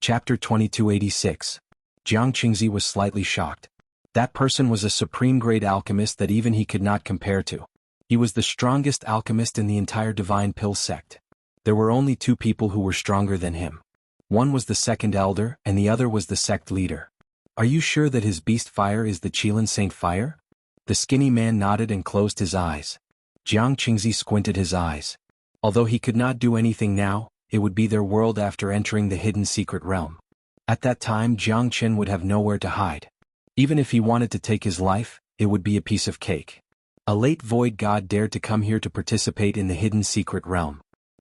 Chapter 2286. Xianxia was slightly shocked. That person was a supreme-grade alchemist that even he could not compare to. He was the strongest alchemist in the entire Divine Pill sect. There were only two people who were stronger than him. One was the second elder, and the other was the sect leader. Are you sure that his beast fire is the Qilin Saint Fire? The skinny man nodded and closed his eyes. Xianxia squinted his eyes. Although he could not do anything now, it would be their world after entering the hidden secret realm. At that time Jiangchen would have nowhere to hide. Even if he wanted to take his life, it would be a piece of cake. A late void god dared to come here to participate in the hidden secret realm.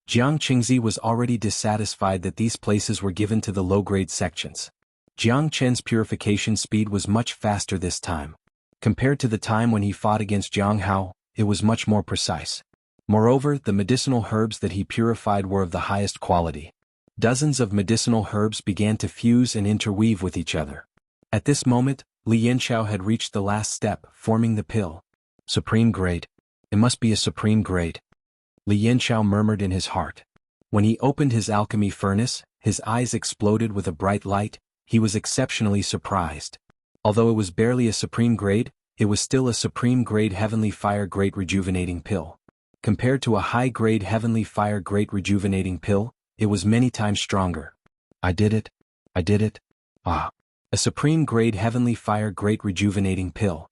Jiangxia was already dissatisfied that these places were given to the low-grade sections. Jiangchen's purification speed was much faster this time. Compared to the time when he fought against jianghu, it was much more precise. Moreover, the medicinal herbs that he purified were of the highest quality. Dozens of medicinal herbs began to fuse and interweave with each other. At this moment, Xianxia had reached the last step, forming the pill. Supreme grade. It must be a supreme grade. Xianxia murmured in his heart. When he opened his alchemy furnace, his eyes exploded with a bright light. He was exceptionally surprised. Although it was barely a supreme grade, it was still a supreme grade heavenly fire great rejuvenating pill. Compared to a high-grade heavenly fire great rejuvenating pill, it was many times stronger. I did it. I did it. Ah. A supreme grade heavenly fire great rejuvenating pill.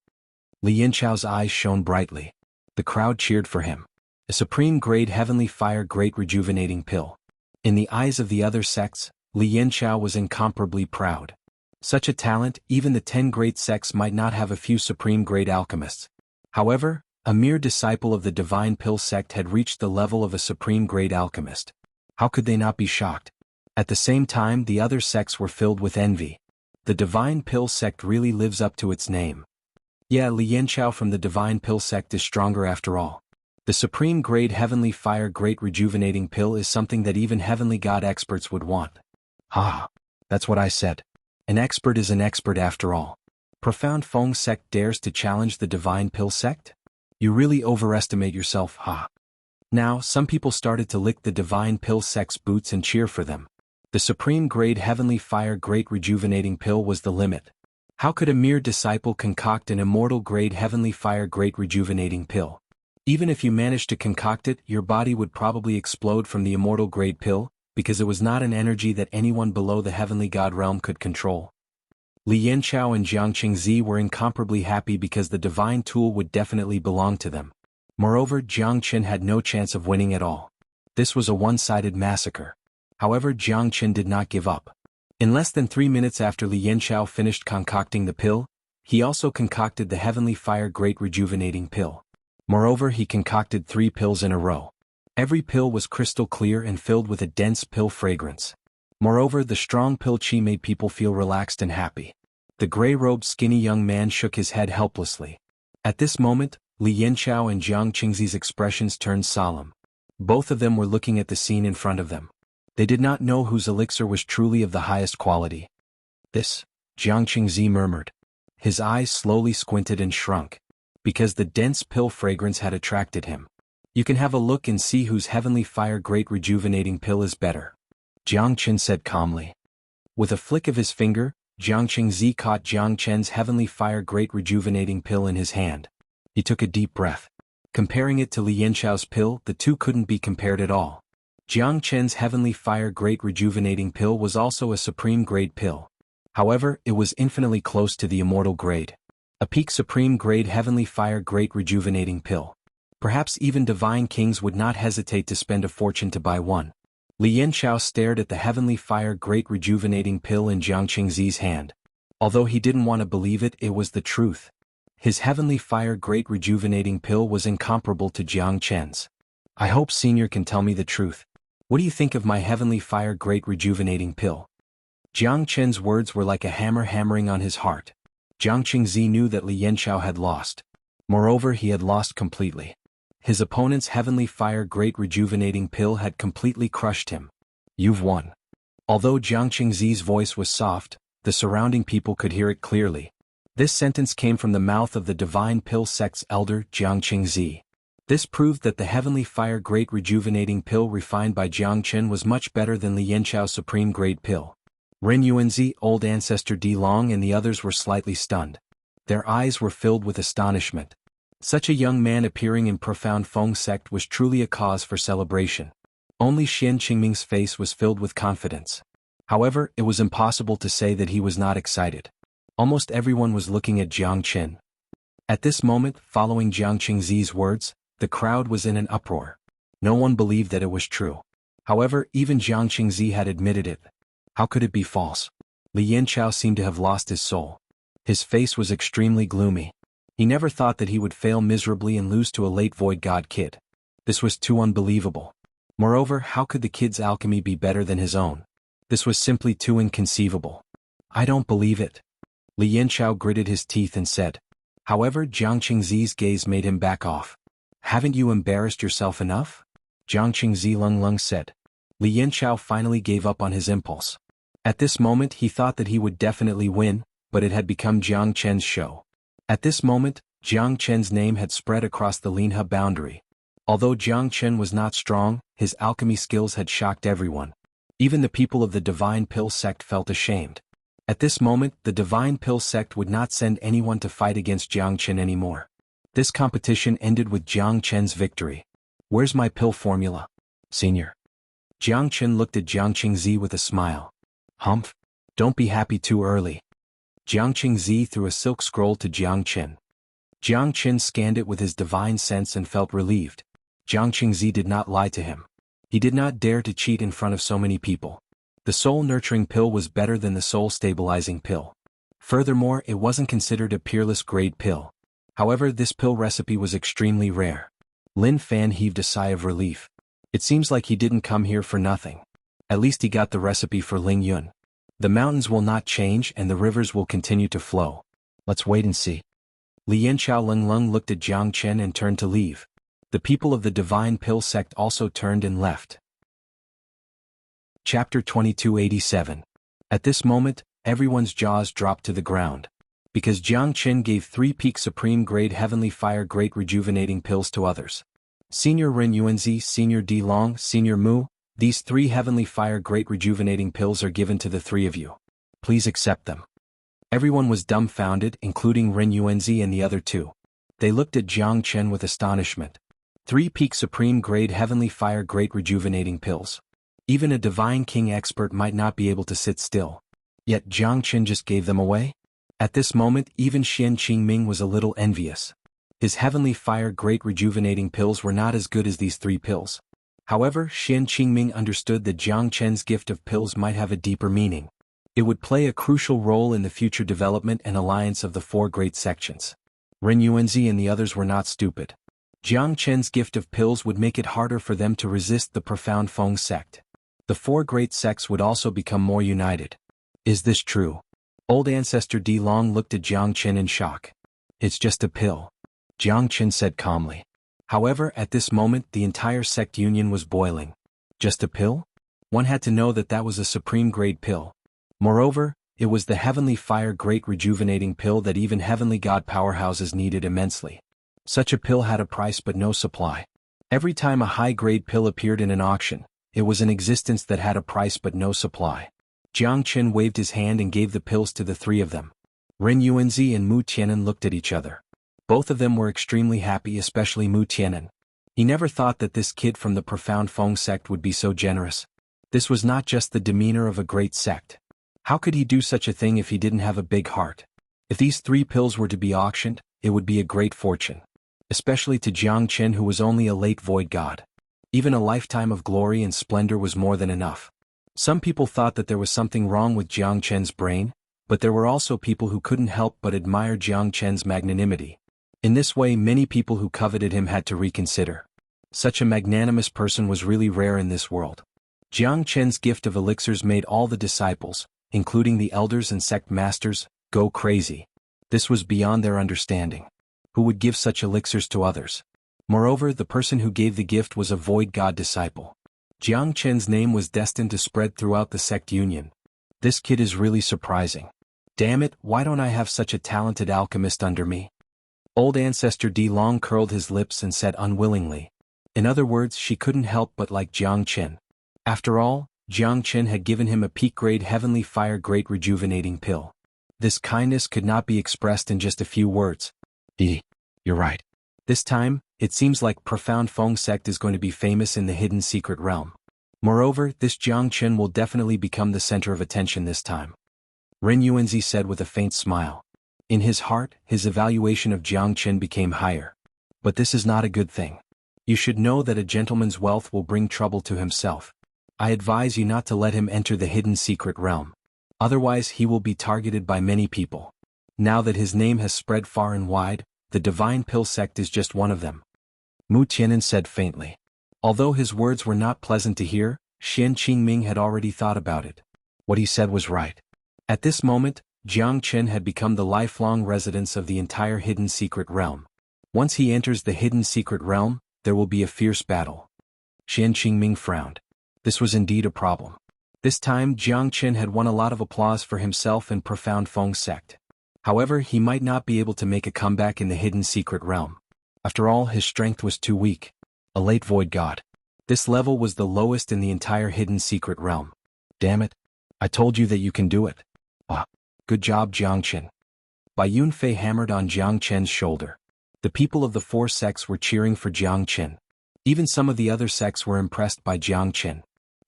Xianxiao's eyes shone brightly. The crowd cheered for him. A supreme grade heavenly fire great rejuvenating pill. In the eyes of the other sects, Xianxia was incomparably proud. Such a talent, even the 10 great sects might not have a few supreme grade alchemists. However, a mere disciple of the Divine Pill sect had reached the level of a supreme grade alchemist. How could they not be shocked? At the same time, the other sects were filled with envy. The Divine Pill sect really lives up to its name. Yeah, Xianxia from the Divine Pill sect is stronger after all. The supreme grade heavenly fire great rejuvenating pill is something that even heavenly god experts would want. Ah, that's what I said. An expert is an expert after all. Profound Feng sect dares to challenge the Divine Pill sect? You really overestimate yourself, ha. Now, some people started to lick the Divine Pill sect's boots and cheer for them. The supreme grade heavenly fire great rejuvenating pill was the limit. How could a mere disciple concoct an immortal grade heavenly fire great rejuvenating pill? Even if you managed to concoct it, your body would probably explode from the immortal grade pill, because it was not an energy that anyone below the heavenly god realm could control. Xianxia and Jiangxia were incomparably happy because the divine tool would definitely belong to them. Moreover, Jiangchen had no chance of winning at all. This was a one-sided massacre. However, Jiangchen did not give up. In less than 3 minutes after Xianxia finished concocting the pill, he also concocted the heavenly fire great rejuvenating pill. Moreover, he concocted 3 pills in a row. Every pill was crystal clear and filled with a dense pill fragrance. Moreover, the strong pill qi made people feel relaxed and happy. The gray-robed skinny young man shook his head helplessly. At this moment, Xianxia and Jiangxia's expressions turned solemn. Both of them were looking at the scene in front of them. They did not know whose elixir was truly of the highest quality. This, Jiangxia murmured. His eyes slowly squinted and shrunk. Because the dense pill fragrance had attracted him. You can have a look and see whose heavenly fire great rejuvenating pill is better. Jiangchen said calmly. With a flick of his finger, Jiangxia caught Jiangchen's heavenly fire great rejuvenating pill in his hand. He took a deep breath. Comparing it to Xianxiao's pill, the two couldn't be compared at all. Jiangchen's heavenly fire great rejuvenating pill was also a supreme grade pill. However, it was infinitely close to the immortal grade. A peak supreme grade heavenly fire great rejuvenating pill. Perhaps even divine kings would not hesitate to spend a fortune to buy one. Xianxia stared at the heavenly fire great rejuvenating pill in Jiangxia's hand. Although he didn't want to believe it, it was the truth. His heavenly fire great rejuvenating pill was incomparable to Jiangchen's. I hope Senior can tell me the truth. What do you think of my heavenly fire great rejuvenating pill? Jiangchen's words were like a hammer hammering on his heart. Jiangxia knew that Xianxia had lost. Moreover, he had lost completely. His opponent's heavenly fire great rejuvenating pill had completely crushed him. You've won. Although Jiangxia's voice was soft, the surrounding people could hear it clearly. This sentence came from the mouth of the Divine Pill sect's elder, Jiangxia. This proved that the heavenly fire great rejuvenating pill refined by Jiangchen was much better than Xianxiao's supreme grade pill. Ren Yuanzi, old ancestor Di Long and the others were slightly stunned. Their eyes were filled with astonishment. Such a young man appearing in profound Feng sect was truly a cause for celebration. Only Xian Qingming's face was filled with confidence. However, it was impossible to say that he was not excited. Almost everyone was looking at Jiang Qin. At this moment, following Jiang Qingzi's words, the crowd was in an uproar. No one believed that it was true. However, even Jiang Qingzi had admitted it. How could it be false? Li Yanchao seemed to have lost his soul. His face was extremely gloomy. He never thought that he would fail miserably and lose to a late void god kid. This was too unbelievable. Moreover, how could the kid's alchemy be better than his own? This was simply too inconceivable. I don't believe it. Li Yanchao gritted his teeth and said. However, Jiang Qingzi's gaze made him back off. Haven't you embarrassed yourself enough? Jiang Qingzi Lung said. Li Yanchao finally gave up on his impulse. At this moment he thought that he would definitely win, but it had become Jiang Chen's show. At this moment, Jiang Chen's name had spread across the Linhe boundary. Although Jiang Chen was not strong, his alchemy skills had shocked everyone. Even the people of the Divine Pill sect felt ashamed. At this moment, the Divine Pill sect would not send anyone to fight against Jiang Chen anymore. This competition ended with Jiang Chen's victory. Where's my pill formula? Senior. Jiang Chen looked at Jiang Qingzi with a smile. Humph. Don't be happy too early. Jiang Qingzi threw a silk scroll to Jiang Chen. Jiang Chen scanned it with his divine sense and felt relieved. Jiang Qingzi did not lie to him. He did not dare to cheat in front of so many people. The soul-nurturing pill was better than the soul-stabilizing pill. Furthermore, it wasn't considered a peerless grade pill. However, this pill recipe was extremely rare. Lin Fan heaved a sigh of relief. It seems like he didn't come here for nothing. At least he got the recipe for Ling Yun. The mountains will not change and the rivers will continue to flow. Let's wait and see. Li Yanchao Lung looked at Jiang Chen and turned to leave. The people of the Divine Pill sect also turned and left. Chapter 2287. At this moment, everyone's jaws dropped to the ground. Because Jiang Chen gave 3 peak supreme grade heavenly fire great rejuvenating pills to others. Senior Ren Yuanzi, Senior Di Long, Senior Mu, these 3 heavenly fire great rejuvenating pills are given to the 3 of you. Please accept them. Everyone was dumbfounded, including Ren Yuanzi and the other 2. They looked at Jiang Chen with astonishment. 3 peak supreme grade heavenly fire great rejuvenating pills. Even a divine king expert might not be able to sit still. Yet Jiang Chen just gave them away? At this moment, even Xian Qingming was a little envious. His heavenly fire great rejuvenating pills were not as good as these 3 pills. However, Xian Qingming understood that Jiang Chen's gift of pills might have a deeper meaning. It would play a crucial role in the future development and alliance of the 4 great sections. Ren Yuanzi and the others were not stupid. Jiang Chen's gift of pills would make it harder for them to resist the profound Feng sect. The 4 great sects would also become more united. Is this true? Old ancestor Di Long looked at Jiang Chen in shock. It's just a pill. Jiang Chen said calmly. However, at this moment the entire sect union was boiling. Just a pill? One had to know that that was a supreme grade pill. Moreover, it was the heavenly fire great rejuvenating pill that even heavenly god powerhouses needed immensely. Such a pill had a price but no supply. Every time a high-grade pill appeared in an auction, it was an existence that had a price but no supply. Jiang Chen waved his hand and gave the pills to the 3 of them. Ren Yuanzi and Mu Tianan looked at each other. Both of them were extremely happy, especially Mu Tianan. He never thought that this kid from the profound Feng sect would be so generous. This was not just the demeanor of a great sect. How could he do such a thing if he didn't have a big heart? If these 3 pills were to be auctioned, it would be a great fortune. Especially to Jiang Chen, who was only a late void god. Even a lifetime of glory and splendor was more than enough. Some people thought that there was something wrong with Jiang Chen's brain, but there were also people who couldn't help but admire Jiang Chen's magnanimity. In this way, many people who coveted him had to reconsider. Such a magnanimous person was really rare in this world. Jiang Chen's gift of elixirs made all the disciples, including the elders and sect masters, go crazy. This was beyond their understanding. Who would give such elixirs to others? Moreover, the person who gave the gift was a void god disciple. Jiang Chen's name was destined to spread throughout the sect union. This kid is really surprising. Damn it, why don't I have such a talented alchemist under me? Old ancestor Di Long curled his lips and said unwillingly. In other words, she couldn't help but like Jiang Chen. After all, Jiang Chen had given him a peak-grade heavenly fire great rejuvenating pill. This kindness could not be expressed in just a few words. You're right. This time, it seems like Profound Feng sect is going to be famous in the hidden secret realm. Moreover, this Jiang Chen will definitely become the center of attention this time. Ren Yuanzi said with a faint smile. In his heart, his evaluation of Jiang Chen became higher. But this is not a good thing. You should know that a gentleman's wealth will bring trouble to himself. I advise you not to let him enter the hidden secret realm. Otherwise he will be targeted by many people. Now that his name has spread far and wide, the Divine Pill sect is just one of them. Mu Tianan said faintly. Although his words were not pleasant to hear, Xian Qingming had already thought about it. What he said was right. At this moment, Jiang Chen had become the lifelong residence of the entire hidden secret realm. Once he enters the hidden secret realm, there will be a fierce battle. Xian Qingming frowned. This was indeed a problem. This time Jiang Chen had won a lot of applause for himself and Profound Feng sect. However, he might not be able to make a comeback in the hidden secret realm. After all, his strength was too weak. A late void god. This level was the lowest in the entire hidden secret realm. Damn it. I told you that you can do it. Ah, good job Jiang Chen. Bai Yunfei hammered on Jiang Chen's shoulder. The people of the four sects were cheering for Jiang Chen. Even some of the other sects were impressed by Jiang Chen.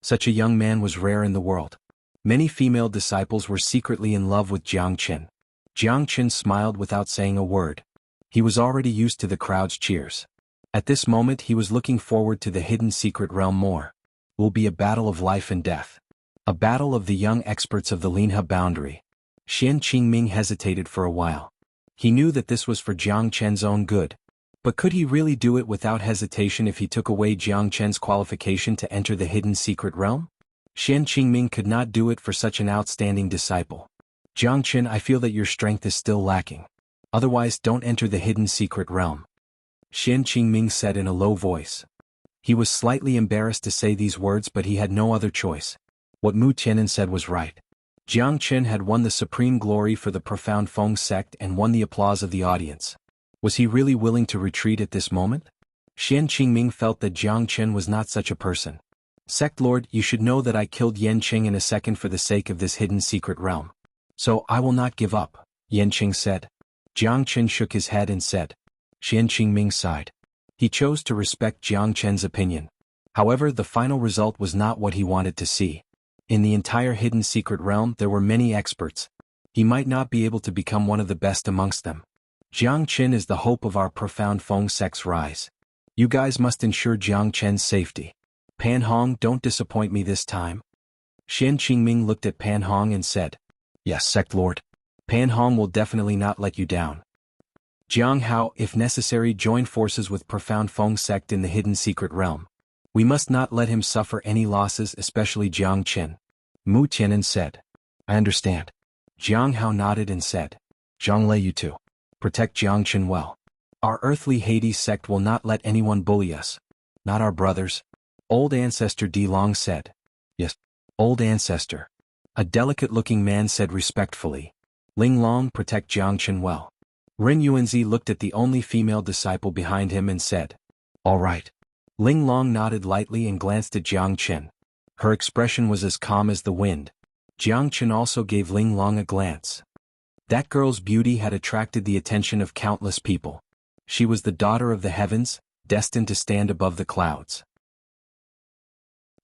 Such a young man was rare in the world. Many female disciples were secretly in love with Jiang Chen. Jiang Chen smiled without saying a word. He was already used to the crowd's cheers. At this moment he was looking forward to the hidden secret realm more. It will be a battle of life and death. A battle of the young experts of the Linhe boundary. Xian Qingming hesitated for a while. He knew that this was for Jiang Chen's own good. But could he really do it without hesitation if he took away Jiang Chen's qualification to enter the hidden secret realm? Xian Qingming could not do it for such an outstanding disciple. Jiang Chen, I feel that your strength is still lacking. Otherwise don't enter the hidden secret realm. Xian Qingming said in a low voice. He was slightly embarrassed to say these words but he had no other choice. What Mu Tianan said was right. Jiang Chen had won the supreme glory for the Profound Feng sect and won the applause of the audience. Was he really willing to retreat at this moment? Xian Qingming felt that Jiang Chen was not such a person. Sect Lord, you should know that I killed Yan Qing in a second for the sake of this hidden secret realm. So I will not give up, Yan Qing said. Jiang Chen shook his head and said. Xian Qingming sighed. He chose to respect Jiang Chen's opinion. However, the final result was not what he wanted to see. In the entire hidden secret realm there were many experts. He might not be able to become one of the best amongst them. Jiang Chen is the hope of our Profound Feng sect's rise. You guys must ensure Jiang Chen's safety. Pan Hong, don't disappoint me this time. Xian Qingming looked at Pan Hong and said. Yes, Sect Lord. Pan Hong will definitely not let you down. Jianghu, if necessary, join forces with Profound Feng sect in the hidden secret realm. We must not let him suffer any losses, especially Jiang Chen. Mu Tianan said. I understand. Jianghu nodded and said. Zhonglei, you too. Protect Jiang Chen well. Our earthly Hades sect will not let anyone bully us. Not our brothers. Old Ancestor Di Long said. Yes, Old Ancestor. A delicate-looking man said respectfully. Ling Long, protect Jiang Chen well. Ren Yuanzi looked at the only female disciple behind him and said. All right. Ling Long nodded lightly and glanced at Jiang Chen. Her expression was as calm as the wind. Jiang Chen also gave Ling Long a glance. That girl's beauty had attracted the attention of countless people. She was the daughter of the heavens, destined to stand above the clouds.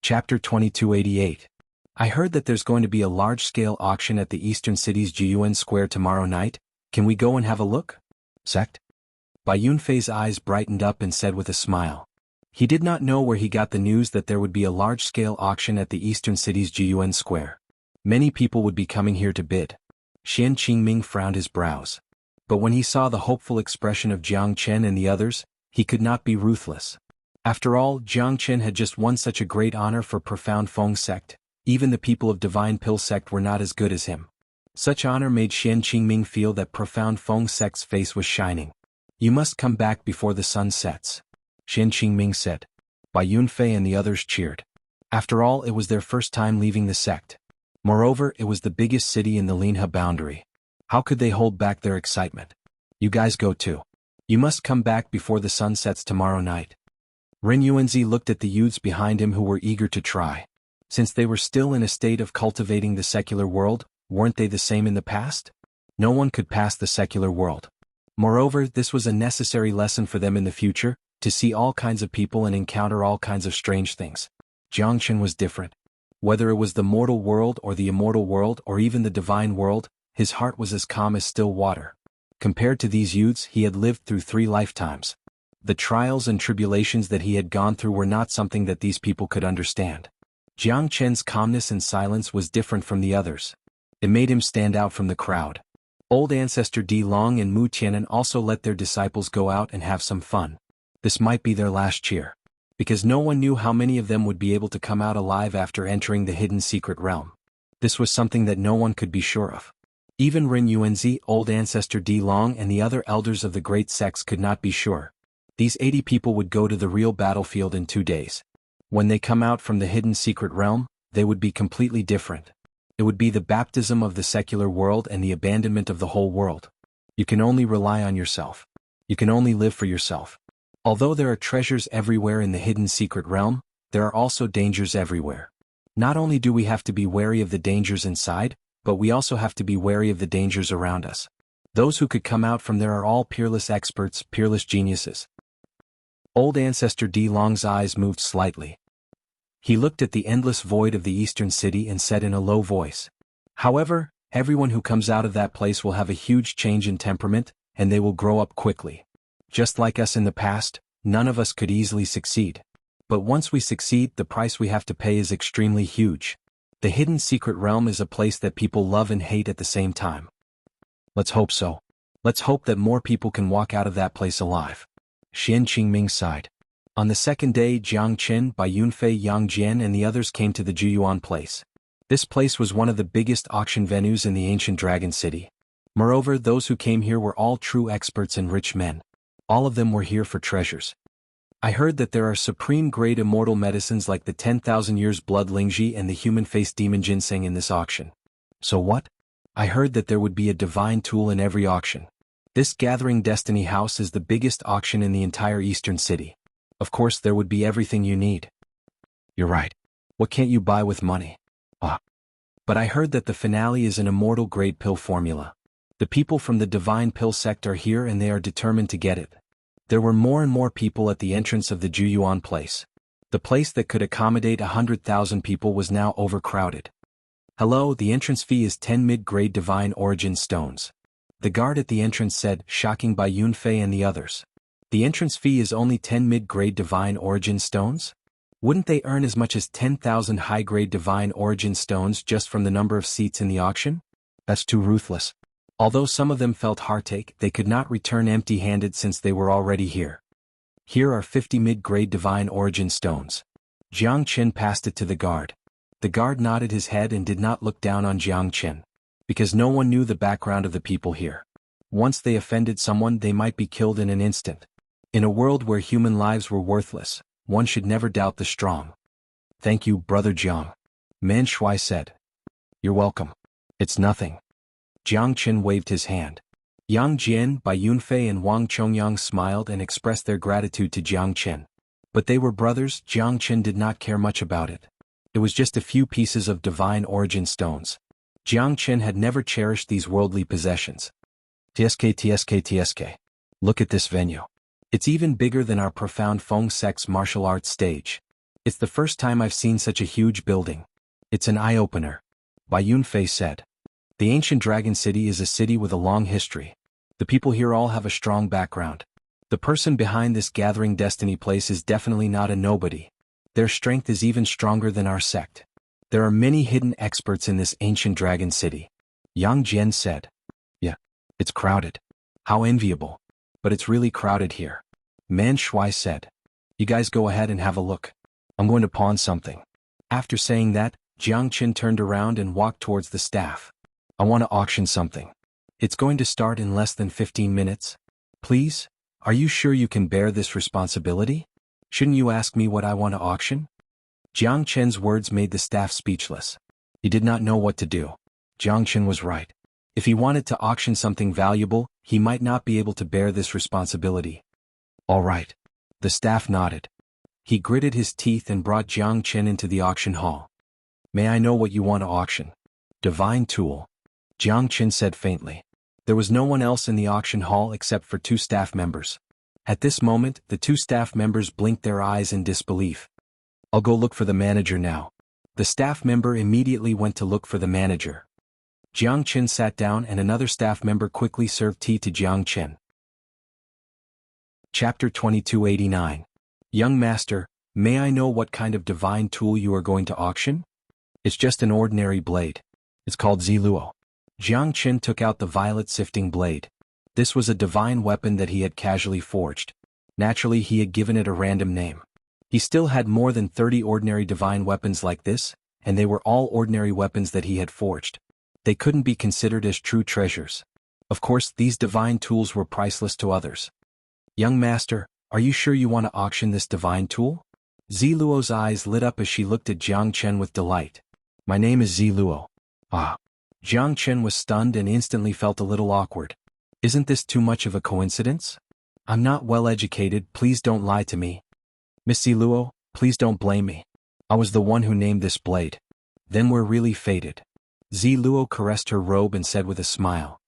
Chapter 2288. I heard that there's going to be a large-scale auction at the eastern city's Jiyuan Square tomorrow night. Can we go and have a look? Sect? Bai Yunfei's eyes brightened up and said with a smile. He did not know where he got the news that there would be a large-scale auction at the eastern city's Jiyuan Square. Many people would be coming here to bid. Xian Qingming frowned his brows. But when he saw the hopeful expression of Jiang Chen and the others, he could not be ruthless. After all, Jiang Chen had just won such a great honor for Profound Feng sect. Even the people of Divine Pill sect were not as good as him. Such honor made Xian Qingming feel that Profound Feng sect's face was shining. You must come back before the sun sets. Xian Qingming said. Bai Yunfei and the others cheered. After all, it was their first time leaving the sect. Moreover, it was the biggest city in the Linhe boundary. How could they hold back their excitement? You guys go too. You must come back before the sun sets tomorrow night. Ren Yuanzi looked at the youths behind him who were eager to try. Since they were still in a state of cultivating the secular world, weren't they the same in the past? No one could pass the secular world. Moreover, this was a necessary lesson for them in the future, to see all kinds of people and encounter all kinds of strange things. Jiangchen was different. Whether it was the mortal world or the immortal world or even the divine world, his heart was as calm as still water. Compared to these youths, he had lived through 3 lifetimes. The trials and tribulations that he had gone through were not something that these people could understand. Jiangchen's calmness and silence was different from the others. It made him stand out from the crowd. Old ancestor Di Long and Mu Tianan also let their disciples go out and have some fun. This might be their last cheer. Because no one knew how many of them would be able to come out alive after entering the hidden secret realm. This was something that no one could be sure of. Even Ren Yuanzi, old ancestor Di Long and the other elders of the great sects could not be sure. These 80 people would go to the real battlefield in 2 days. When they come out from the hidden secret realm, they would be completely different. It would be the baptism of the secular world and the abandonment of the whole world. You can only rely on yourself. You can only live for yourself. Although there are treasures everywhere in the hidden secret realm, there are also dangers everywhere. Not only do we have to be wary of the dangers inside, but we also have to be wary of the dangers around us. Those who could come out from there are all peerless experts, peerless geniuses. Old ancestor Di Long's eyes moved slightly. He looked at the endless void of the eastern city and said in a low voice, "However, everyone who comes out of that place will have a huge change in temperament, and they will grow up quickly. Just like us in the past, none of us could easily succeed. But once we succeed, the price we have to pay is extremely huge. The hidden secret realm is a place that people love and hate at the same time. Let's hope so. Let's hope that more people can walk out of that place alive." Xian Qingming sighed. On the second day, Jiang Qin, Bai Yunfei, Yang Jian and the others came to the Zhuyuan place. This place was one of the biggest auction venues in the ancient dragon city. Moreover, those who came here were all true experts and rich men. All of them were here for treasures. I heard that there are supreme-grade immortal medicines like the 10,000 years blood Lingji and the human-faced demon ginseng in this auction. So what? I heard that there would be a divine tool in every auction. This Gathering Destiny house is the biggest auction in the entire eastern city. Of course there would be everything you need. You're right. What can't you buy with money? But I heard that the finale is an immortal grade pill formula. The people from the divine pill sect are here and they are determined to get it. There were more and more people at the entrance of the Zhuyuan place. The place that could accommodate 100,000 people was now overcrowded. Hello, the entrance fee is 10 mid-grade divine origin stones. The guard at the entrance said, shocking by Yunfei and the others. The entrance fee is only 10 mid-grade divine origin stones? Wouldn't they earn as much as 10,000 high-grade divine origin stones just from the number of seats in the auction? That's too ruthless. Although some of them felt heartache, they could not return empty-handed since they were already here. Here are 50 mid-grade divine origin stones. Jiang Qin passed it to the guard. The guard nodded his head and did not look down on Jiang Qin. Because no one knew the background of the people here. Once they offended someone, they might be killed in an instant. In a world where human lives were worthless, one should never doubt the strong. Thank you, Brother Jiang. Man Shui said. You're welcome. It's nothing. Jiang Qin waved his hand. Yang Jian, Bai Yunfei and Wang Chongyang smiled and expressed their gratitude to Jiang Qin. But they were brothers. Jiang Qin did not care much about it. It was just a few pieces of divine origin stones. Jiang Qin had never cherished these worldly possessions. TSK. Look at this venue. It's even bigger than our profound Feng sect's martial arts stage. It's the first time I've seen such a huge building. It's an eye-opener. Bai Yunfei said. The ancient dragon city is a city with a long history. The people here all have a strong background. The person behind this Gathering Destiny place is definitely not a nobody. Their strength is even stronger than our sect. There are many hidden experts in this ancient dragon city. Yang Jian said. Yeah. It's crowded. How enviable. But it's really crowded here. Man Shui said. You guys go ahead and have a look. I'm going to pawn something. After saying that, Jiang Qin turned around and walked towards the staff. I want to auction something. It's going to start in less than 15 minutes. Please? Are you sure you can bear this responsibility? Shouldn't you ask me what I want to auction? Jiang Qin's words made the staff speechless. He did not know what to do. Jiang Qin was right. If he wanted to auction something valuable, he might not be able to bear this responsibility. All right. The staff nodded. He gritted his teeth and brought Jiang Qin into the auction hall. May I know what you want to auction? Divine tool. Jiang Qin said faintly. There was no one else in the auction hall except for 2 staff members. At this moment, the 2 staff members blinked their eyes in disbelief. I'll go look for the manager now. The staff member immediately went to look for the manager. Jiang Qin sat down and another staff member quickly served tea to Jiang Qin. Chapter 2289. Young master, may I know what kind of divine tool you are going to auction? It's just an ordinary blade. It's called Ziluo. Jiang Qin took out the violet sifting blade. This was a divine weapon that he had casually forged. Naturally, he had given it a random name. He still had more than 30 ordinary divine weapons like this, and they were all ordinary weapons that he had forged. They couldn't be considered as true treasures. Of course, these divine tools were priceless to others. Young master, are you sure you want to auction this divine tool? Ziluo's eyes lit up as she looked at Jiang Qin with delight. My name is Ziluo. Ah. Jiang Qin was stunned and instantly felt a little awkward. Isn't this too much of a coincidence? I'm not well educated, please don't lie to me. Miss Ziluo, please don't blame me. I was the one who named this blade. Then we're really fated. Ziluo caressed her robe and said with a smile.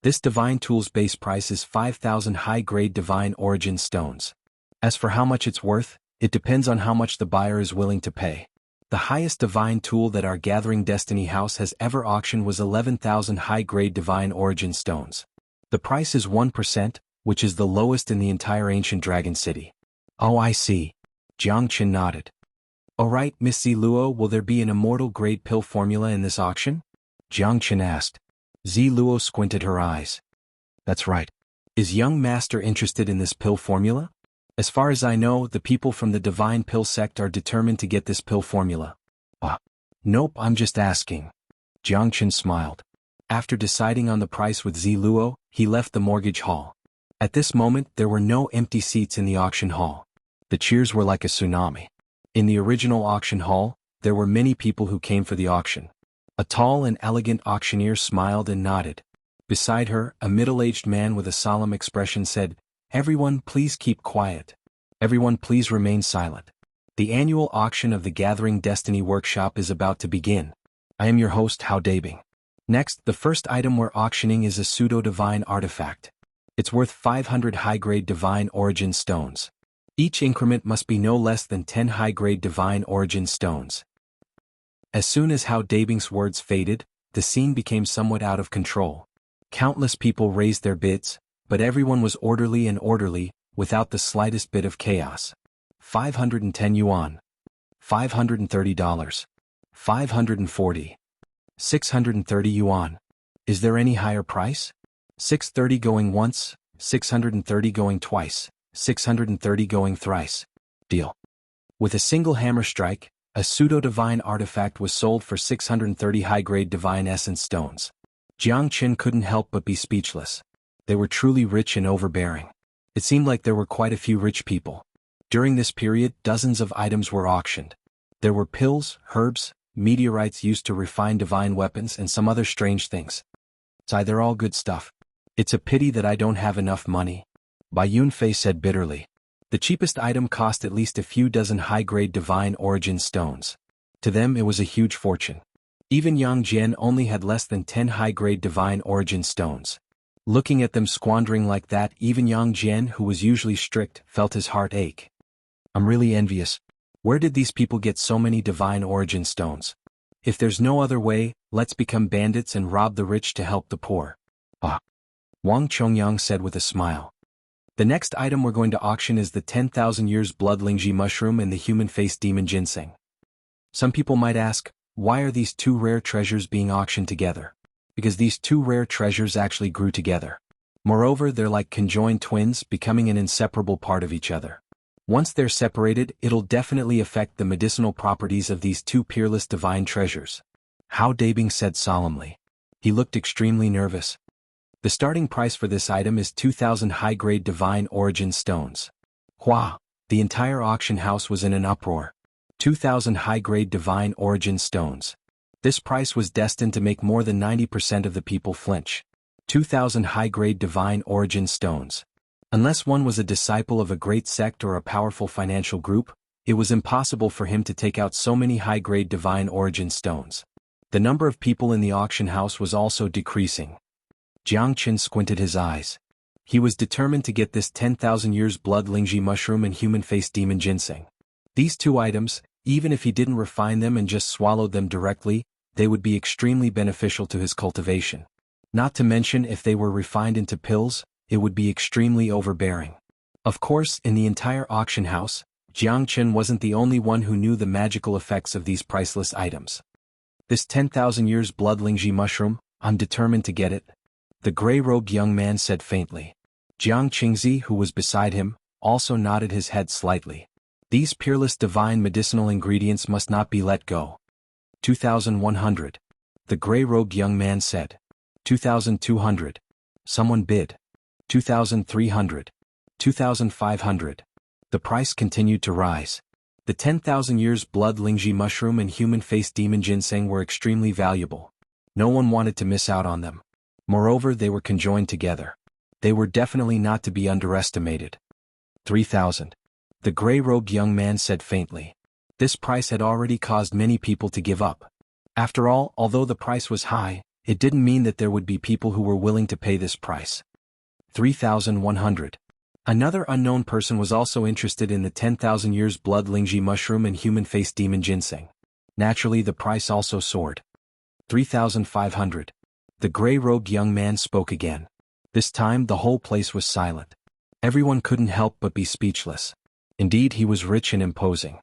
This divine tool's base price is 5,000 high-grade divine origin stones. As for how much it's worth, it depends on how much the buyer is willing to pay. The highest divine tool that our Gathering Destiny house has ever auctioned was 11,000 high-grade divine origin stones. The price is 1%, which is the lowest in the entire ancient dragon city. Oh, I see. Jiang Qin nodded. Alright, Miss Ziluo, will there be an immortal grade pill formula in this auction? Jiang Qin asked. Ziluo squinted her eyes. That's right. Is young master interested in this pill formula? As far as I know, the people from the divine pill sect are determined to get this pill formula. Nope, I'm just asking. Jiang Qin smiled. After deciding on the price with Ziluo, he left the mortgage hall. At this moment, there were no empty seats in the auction hall. The cheers were like a tsunami. In the original auction hall, there were many people who came for the auction. A tall and elegant auctioneer smiled and nodded. Beside her, a middle-aged man with a solemn expression said, Everyone please keep quiet. Everyone please remain silent. The annual auction of the Gathering Destiny workshop is about to begin. I am your host Hao Dabing. Next, the first item we're auctioning is a pseudo-divine artifact. It's worth 500 high-grade divine origin stones. Each increment must be no less than 10 high-grade divine origin stones. As soon as Hao Dabing's words faded, the scene became somewhat out of control. Countless people raised their bids, but everyone was orderly, without the slightest bit of chaos. 510 yuan. $530. 540. 630 yuan. Is there any higher price? 630 going once, 630 going twice, 630 going thrice. Deal. With a single hammer strike, a pseudo-divine artifact was sold for 630 high-grade divine essence stones. Jiang Qin couldn't help but be speechless. They were truly rich and overbearing. It seemed like there were quite a few rich people. During this period, dozens of items were auctioned. There were pills, herbs, meteorites used to refine divine weapons and some other strange things. They're all good stuff. It's a pity that I don't have enough money. Bai Yunfei said bitterly. The cheapest item cost at least a few dozen high-grade divine origin stones. To them it was a huge fortune. Even Yang Jian only had less than 10 high-grade divine origin stones. Looking at them squandering like that, even Yang Jian, who was usually strict, felt his heart ache. I'm really envious. Where did these people get so many divine origin stones? If there's no other way, let's become bandits and rob the rich to help the poor. Wang Chongyang said with a smile. The next item we're going to auction is the 10,000 years blood Lingji mushroom and the human-faced demon ginseng. Some people might ask, why are these two rare treasures being auctioned together? Because these two rare treasures actually grew together. Moreover, they're like conjoined twins, becoming an inseparable part of each other. Once they're separated, it'll definitely affect the medicinal properties of these two peerless divine treasures. Hao Dabing said solemnly. He looked extremely nervous. The starting price for this item is 2,000 high-grade divine origin stones. Hua! The entire auction house was in an uproar. 2,000 high-grade divine origin stones. This price was destined to make more than 90% of the people flinch. 2,000 high-grade divine origin stones. Unless one was a disciple of a great sect or a powerful financial group, It was impossible for him to take out so many high-grade divine origin stones. The number of people in the auction house was also decreasing. Jiang Qin squinted his eyes. He was determined to get this 10,000 years blood lingji mushroom and human face demon ginseng. These two items, even if he didn't refine them and just swallowed them directly, they would be extremely beneficial to his cultivation. Not to mention if they were refined into pills, it would be extremely overbearing. Of course, in the entire auction house, Jiang Qin wasn't the only one who knew the magical effects of these priceless items. This 10,000 years blood lingji mushroom, I'm determined to get it, the gray-robed young man said faintly. Jiang Qingzi, who was beside him, also nodded his head slightly. These peerless divine medicinal ingredients must not be let go. 2,100. The gray-robed young man said. 2,200. Someone bid. 2,300. 2,500. The price continued to rise. The 10,000 years blood lingji mushroom and human face demon ginseng were extremely valuable. No one wanted to miss out on them. Moreover, they were conjoined together. They were definitely not to be underestimated. 3,000. The gray-robed young man said faintly. This price had already caused many people to give up. After all, although the price was high, it didn't mean that there would be people who were willing to pay this price. 3,100. Another unknown person was also interested in the 10,000 years blood lingji mushroom and human face demon ginseng. Naturally, the price also soared. 3,500. The gray-robed young man spoke again. This time the whole place was silent. Everyone couldn't help but be speechless. Indeed, he was rich and imposing.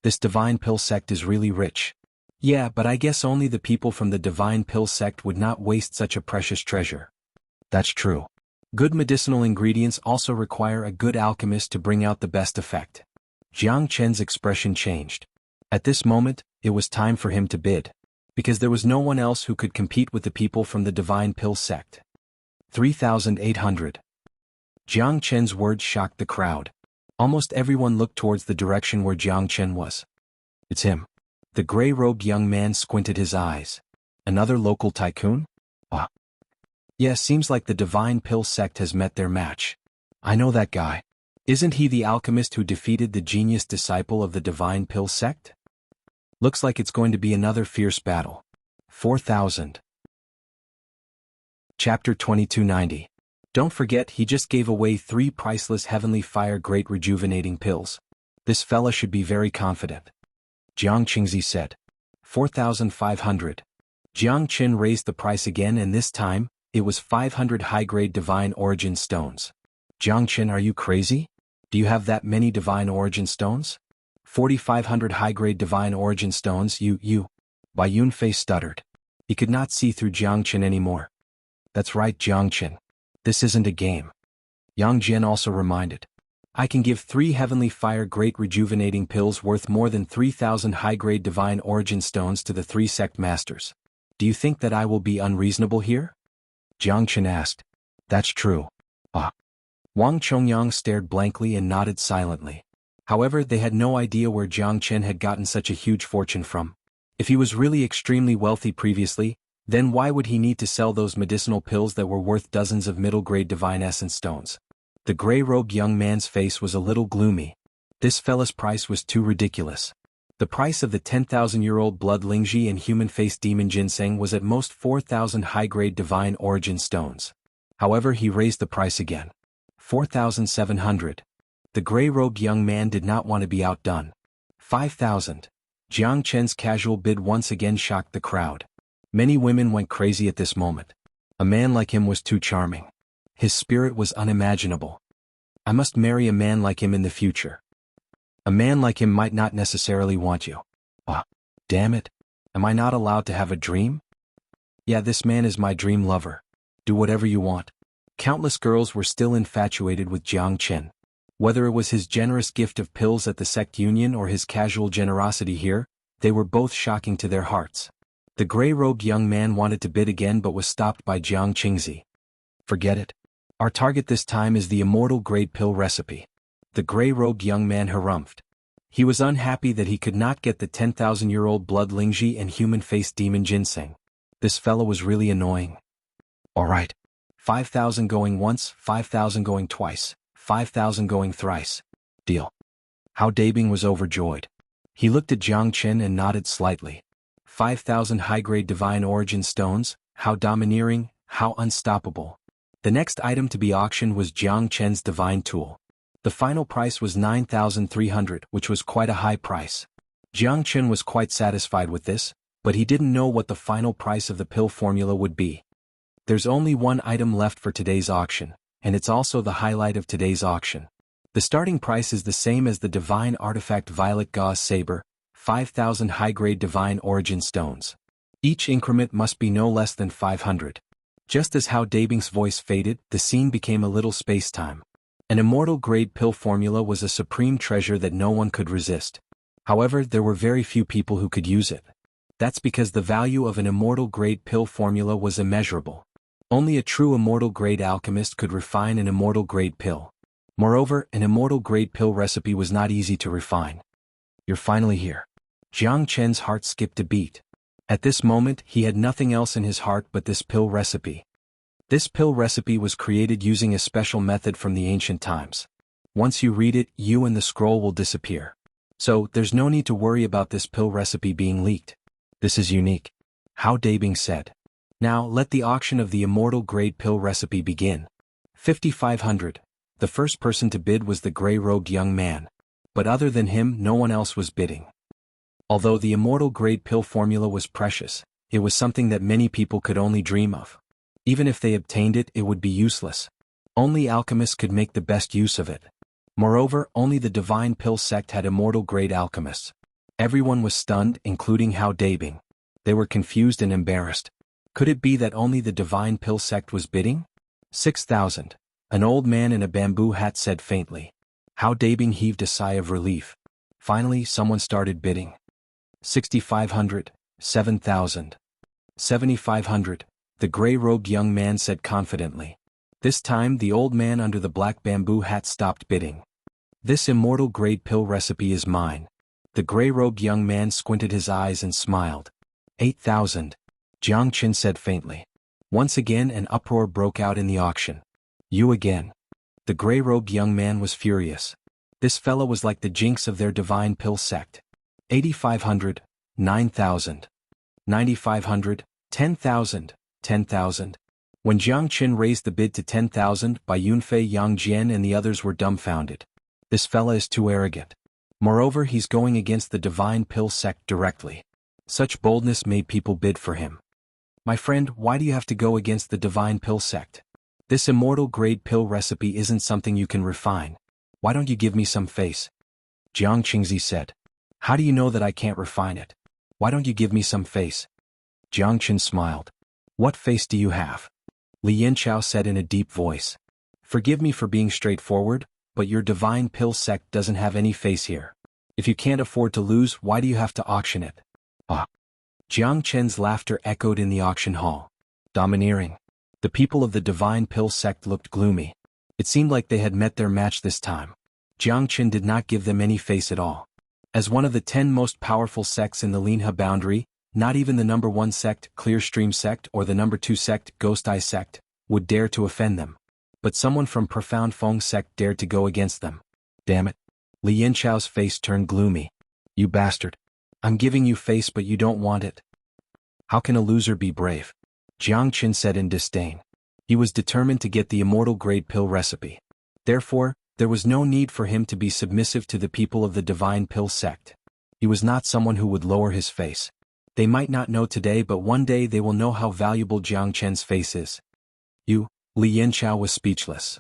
This divine pill sect is really rich. Yeah, but I guess only the people from the divine pill sect would not waste such a precious treasure. That's true. Good medicinal ingredients also require a good alchemist to bring out the best effect. Jiang Chen's expression changed. At this moment, it was time for him to bid. Because there was no one else who could compete with the people from the divine pill sect. 3,800. Jiang Chen's words shocked the crowd. Almost everyone looked towards the direction where Jiang Chen was. It's him. The gray-robed young man squinted his eyes. Another local tycoon? Ah. Yeah, seems like the divine pill sect has met their match. I know that guy. Isn't he the alchemist who defeated the genius disciple of the divine pill sect? Looks like it's going to be another fierce battle. 4,000. Chapter 2290. Don't forget, he just gave away 3 priceless heavenly fire great rejuvenating pills. This fella should be very confident. Jiang Qingzi said. 4,500. Jiang Qin raised the price again, and this time, it was 500 high-grade divine origin stones. Jiang Qin, are you crazy? Do you have that many divine origin stones? 4,500 high-grade divine origin stones, you. Bai Yunfei stuttered. He could not see through Jiang Qin anymore. That's right, Jiang Qin. This isn't a game. Yang Jian also reminded. I can give 3 heavenly fire great rejuvenating pills worth more than 3,000 high-grade divine origin stones to the 3 sect masters. Do you think that I will be unreasonable here? Jiang Qin asked. That's true. Ah. Wang Chongyang stared blankly and nodded silently. However, they had no idea where Jiang Qin had gotten such a huge fortune from. If he was really extremely wealthy previously, then why would he need to sell those medicinal pills that were worth dozens of middle-grade divine essence stones? The gray-robed young man's face was a little gloomy. This fella's price was too ridiculous. The price of the 10,000-year-old blood lingji and human face demon ginseng was at most 4,000 high-grade divine origin stones. However, he raised the price again. 4,700. The gray-robed young man did not want to be outdone. 5,000. Jiang Chen's casual bid once again shocked the crowd. Many women went crazy at this moment. A man like him was too charming. His spirit was unimaginable. I must marry a man like him in the future. A man like him might not necessarily want you. Ah, damn it. Am I not allowed to have a dream? Yeah, this man is my dream lover. Do whatever you want. Countless girls were still infatuated with Jiang Chen. Whether it was his generous gift of pills at the sect union or his casual generosity here, they were both shocking to their hearts. The gray-robed young man wanted to bid again but was stopped by Jiang Qingzi. Forget it. Our target this time is the immortal grade pill recipe. The gray-robed young man harumphed. He was unhappy that he could not get the 10,000-year-old blood lingji and human face demon ginseng. This fellow was really annoying. All right. 5,000 going once, 5,000 going twice, 5,000 going thrice. Deal. Hao Dabing was overjoyed. He looked at Jiang Chen and nodded slightly. 5,000 high-grade divine origin stones, how domineering, how unstoppable. The next item to be auctioned was Jiang Chen's divine tool. The final price was 9,300, which was quite a high price. Jiang Chen was quite satisfied with this, but he didn't know what the final price of the pill formula would be. There's only one item left for today's auction, and it's also the highlight of today's auction. The starting price is the same as the divine artifact Violet Gauze Saber, 5,000 high-grade divine origin stones. Each increment must be no less than 500. Just as Hao Dabing's voice faded, the scene became a little space-time. An immortal grade pill formula was a supreme treasure that no one could resist. However, there were very few people who could use it. That's because the value of an immortal grade pill formula was immeasurable. Only a true immortal grade alchemist could refine an immortal grade pill. Moreover, an immortal grade pill recipe was not easy to refine. You're finally here. Jiang Chen's heart skipped a beat. At this moment, he had nothing else in his heart but this pill recipe. This pill recipe was created using a special method from the ancient times. Once you read it, you and the scroll will disappear. So, there's no need to worry about this pill recipe being leaked. This is unique. Hao Dabing said. Now, let the auction of the immortal grade pill recipe begin. 5,500. The first person to bid was the gray-robed young man. But other than him, no one else was bidding. Although the immortal grade pill formula was precious, it was something that many people could only dream of. Even if they obtained it, it would be useless. Only alchemists could make the best use of it. Moreover, only the divine pill sect had immortal grade alchemists. Everyone was stunned, including Hao Dabing. They were confused and embarrassed. Could it be that only the divine pill sect was bidding? 6,000. An old man in a bamboo hat said faintly. Hao Dabing heaved a sigh of relief. Finally, someone started bidding. 6,500, 7,000. 7,500, the gray-robed young man said confidently. This time the old man under the black bamboo hat stopped bidding. This immortal grade pill recipe is mine. The gray-robed young man squinted his eyes and smiled. 8,000. Jiang Chen said faintly. Once again an uproar broke out in the auction. You again. The gray-robed young man was furious. This fellow was like the jinx of their divine pill sect. 8,500, 9,000. 9,500, 10,000, 10,000. When Jiang Chen raised the bid to 10,000, Bai Yunfei, Yang Jian and the others were dumbfounded. This fella is too arrogant. Moreover, he's going against the divine pill sect directly. Such boldness made people bid for him. My friend, why do you have to go against the divine pill sect? This immortal grade pill recipe isn't something you can refine. Why don't you give me some face? Jiang Qingzi said. How do you know that I can't refine it? Why don't you give me some face? Jiang Chen smiled. What face do you have? Li Yanchao said in a deep voice. Forgive me for being straightforward, but your divine pill sect doesn't have any face here. If you can't afford to lose, why do you have to auction it? Ah. Jiang Chen's laughter echoed in the auction hall. Domineering. The people of the divine pill sect looked gloomy. It seemed like they had met their match this time. Jiang Chen did not give them any face at all. As one of the 10 most powerful sects in the Linhe boundary, not even the number 1 sect, Clearstream sect, or the number 2 sect, Ghost Eye sect, would dare to offend them. But someone from Profound Feng sect dared to go against them. Damn it. Li Yanchao's face turned gloomy. You bastard. I'm giving you face but you don't want it. How can a loser be brave? Jiang Chen said in disdain. He was determined to get the immortal grade pill recipe. Therefore, there was no need for him to be submissive to the people of the divine pill sect. He was not someone who would lower his face. They might not know today, but one day they will know how valuable Jiang Chen's face is. You, Li Yanchao was speechless.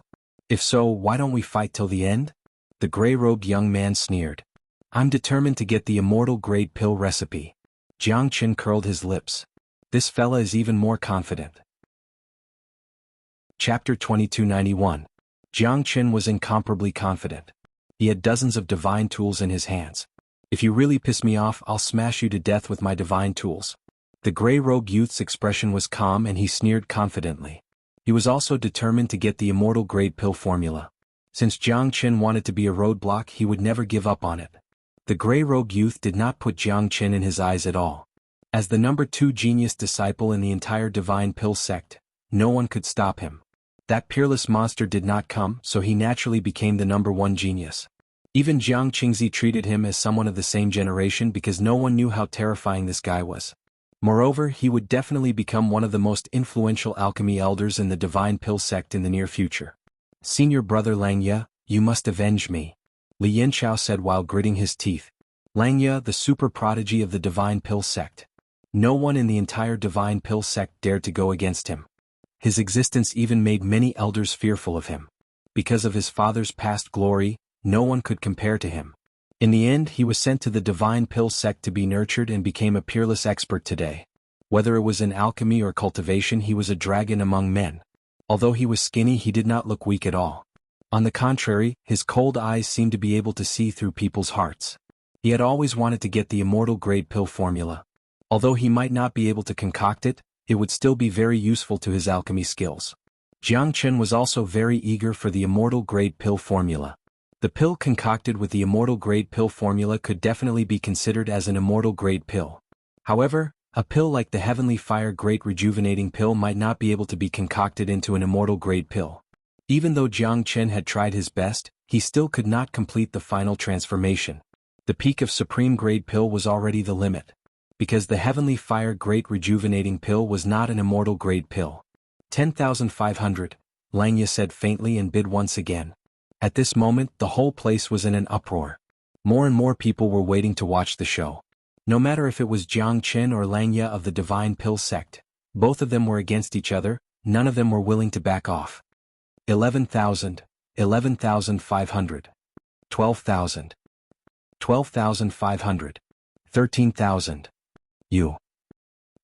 If so, why don't we fight till the end? The gray-robed young man sneered. I'm determined to get the immortal grade pill recipe. Jiang Chen curled his lips. This fella is even more confident. Chapter 2291. Jiang Chen was incomparably confident. He had dozens of divine tools in his hands. If you really piss me off, I'll smash you to death with my divine tools. The gray-robed youth's expression was calm and he sneered confidently. He was also determined to get the immortal grade pill formula. Since Jiang Chen wanted to be a roadblock, he would never give up on it. The gray-robed youth did not put Jiang Chen in his eyes at all. As the number 2 genius disciple in the entire divine pill sect, no one could stop him. That peerless monster did not come, so he naturally became the number 1 genius. Even Jiang Qingzi treated him as someone of the same generation because no one knew how terrifying this guy was. Moreover, he would definitely become one of the most influential alchemy elders in the Divine Pill sect in the near future. Senior brother Langya, you must avenge me, Li Yanchao said while gritting his teeth. Langya, the super prodigy of the Divine Pill sect. No one in the entire Divine Pill sect dared to go against him. His existence even made many elders fearful of him. Because of his father's past glory, no one could compare to him. In the end, he was sent to the Divine Pill sect to be nurtured and became a peerless expert today. Whether it was in alchemy or cultivation, he was a dragon among men. Although he was skinny, he did not look weak at all. On the contrary, his cold eyes seemed to be able to see through people's hearts. He had always wanted to get the immortal grade pill formula. Although he might not be able to concoct it, it would still be very useful to his alchemy skills. Jiang Chen was also very eager for the immortal grade pill formula. The pill concocted with the immortal grade pill formula could definitely be considered as an immortal grade pill. However, a pill like the Heavenly Fire Great Rejuvenating Pill might not be able to be concocted into an immortal grade pill. Even though Jiang Chen had tried his best, he still could not complete the final transformation. The peak of Supreme Grade Pill was already the limit. Because the Heavenly Fire Great Rejuvenating Pill was not an immortal grade pill. 10,500, Langya said faintly and bid once again. At this moment, the whole place was in an uproar. More and more people were waiting to watch the show. No matter if it was Jiang Chen or Langya of the Divine Pill sect, both of them were against each other, none of them were willing to back off. 11,000, 11,500, 12,000, 12,500, 13,000. You.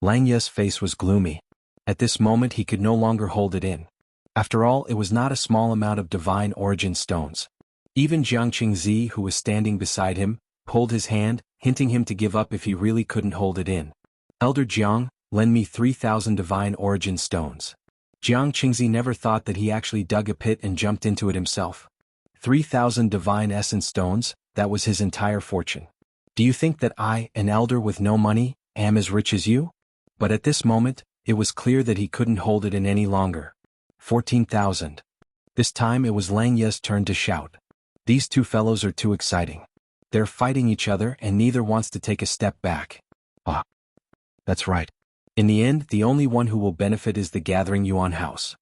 Langya's face was gloomy. At this moment he could no longer hold it in. After all, it was not a small amount of divine origin stones. Even Jiang Qingzi, who was standing beside him, pulled his hand, hinting him to give up if he really couldn't hold it in. Elder Jiang, lend me 3,000 divine origin stones. Jiang Qingzi never thought that he actually dug a pit and jumped into it himself. 3,000 divine essence stones, that was his entire fortune. Do you think that I, an elder with no money, am as rich as you? But at this moment, it was clear that he couldn't hold it in any longer. 14,000. This time it was Langya's turn to shout. These two fellows are too exciting. They're fighting each other and neither wants to take a step back. Ah. That's right. In the end, the only one who will benefit is the Gathering Yuan house.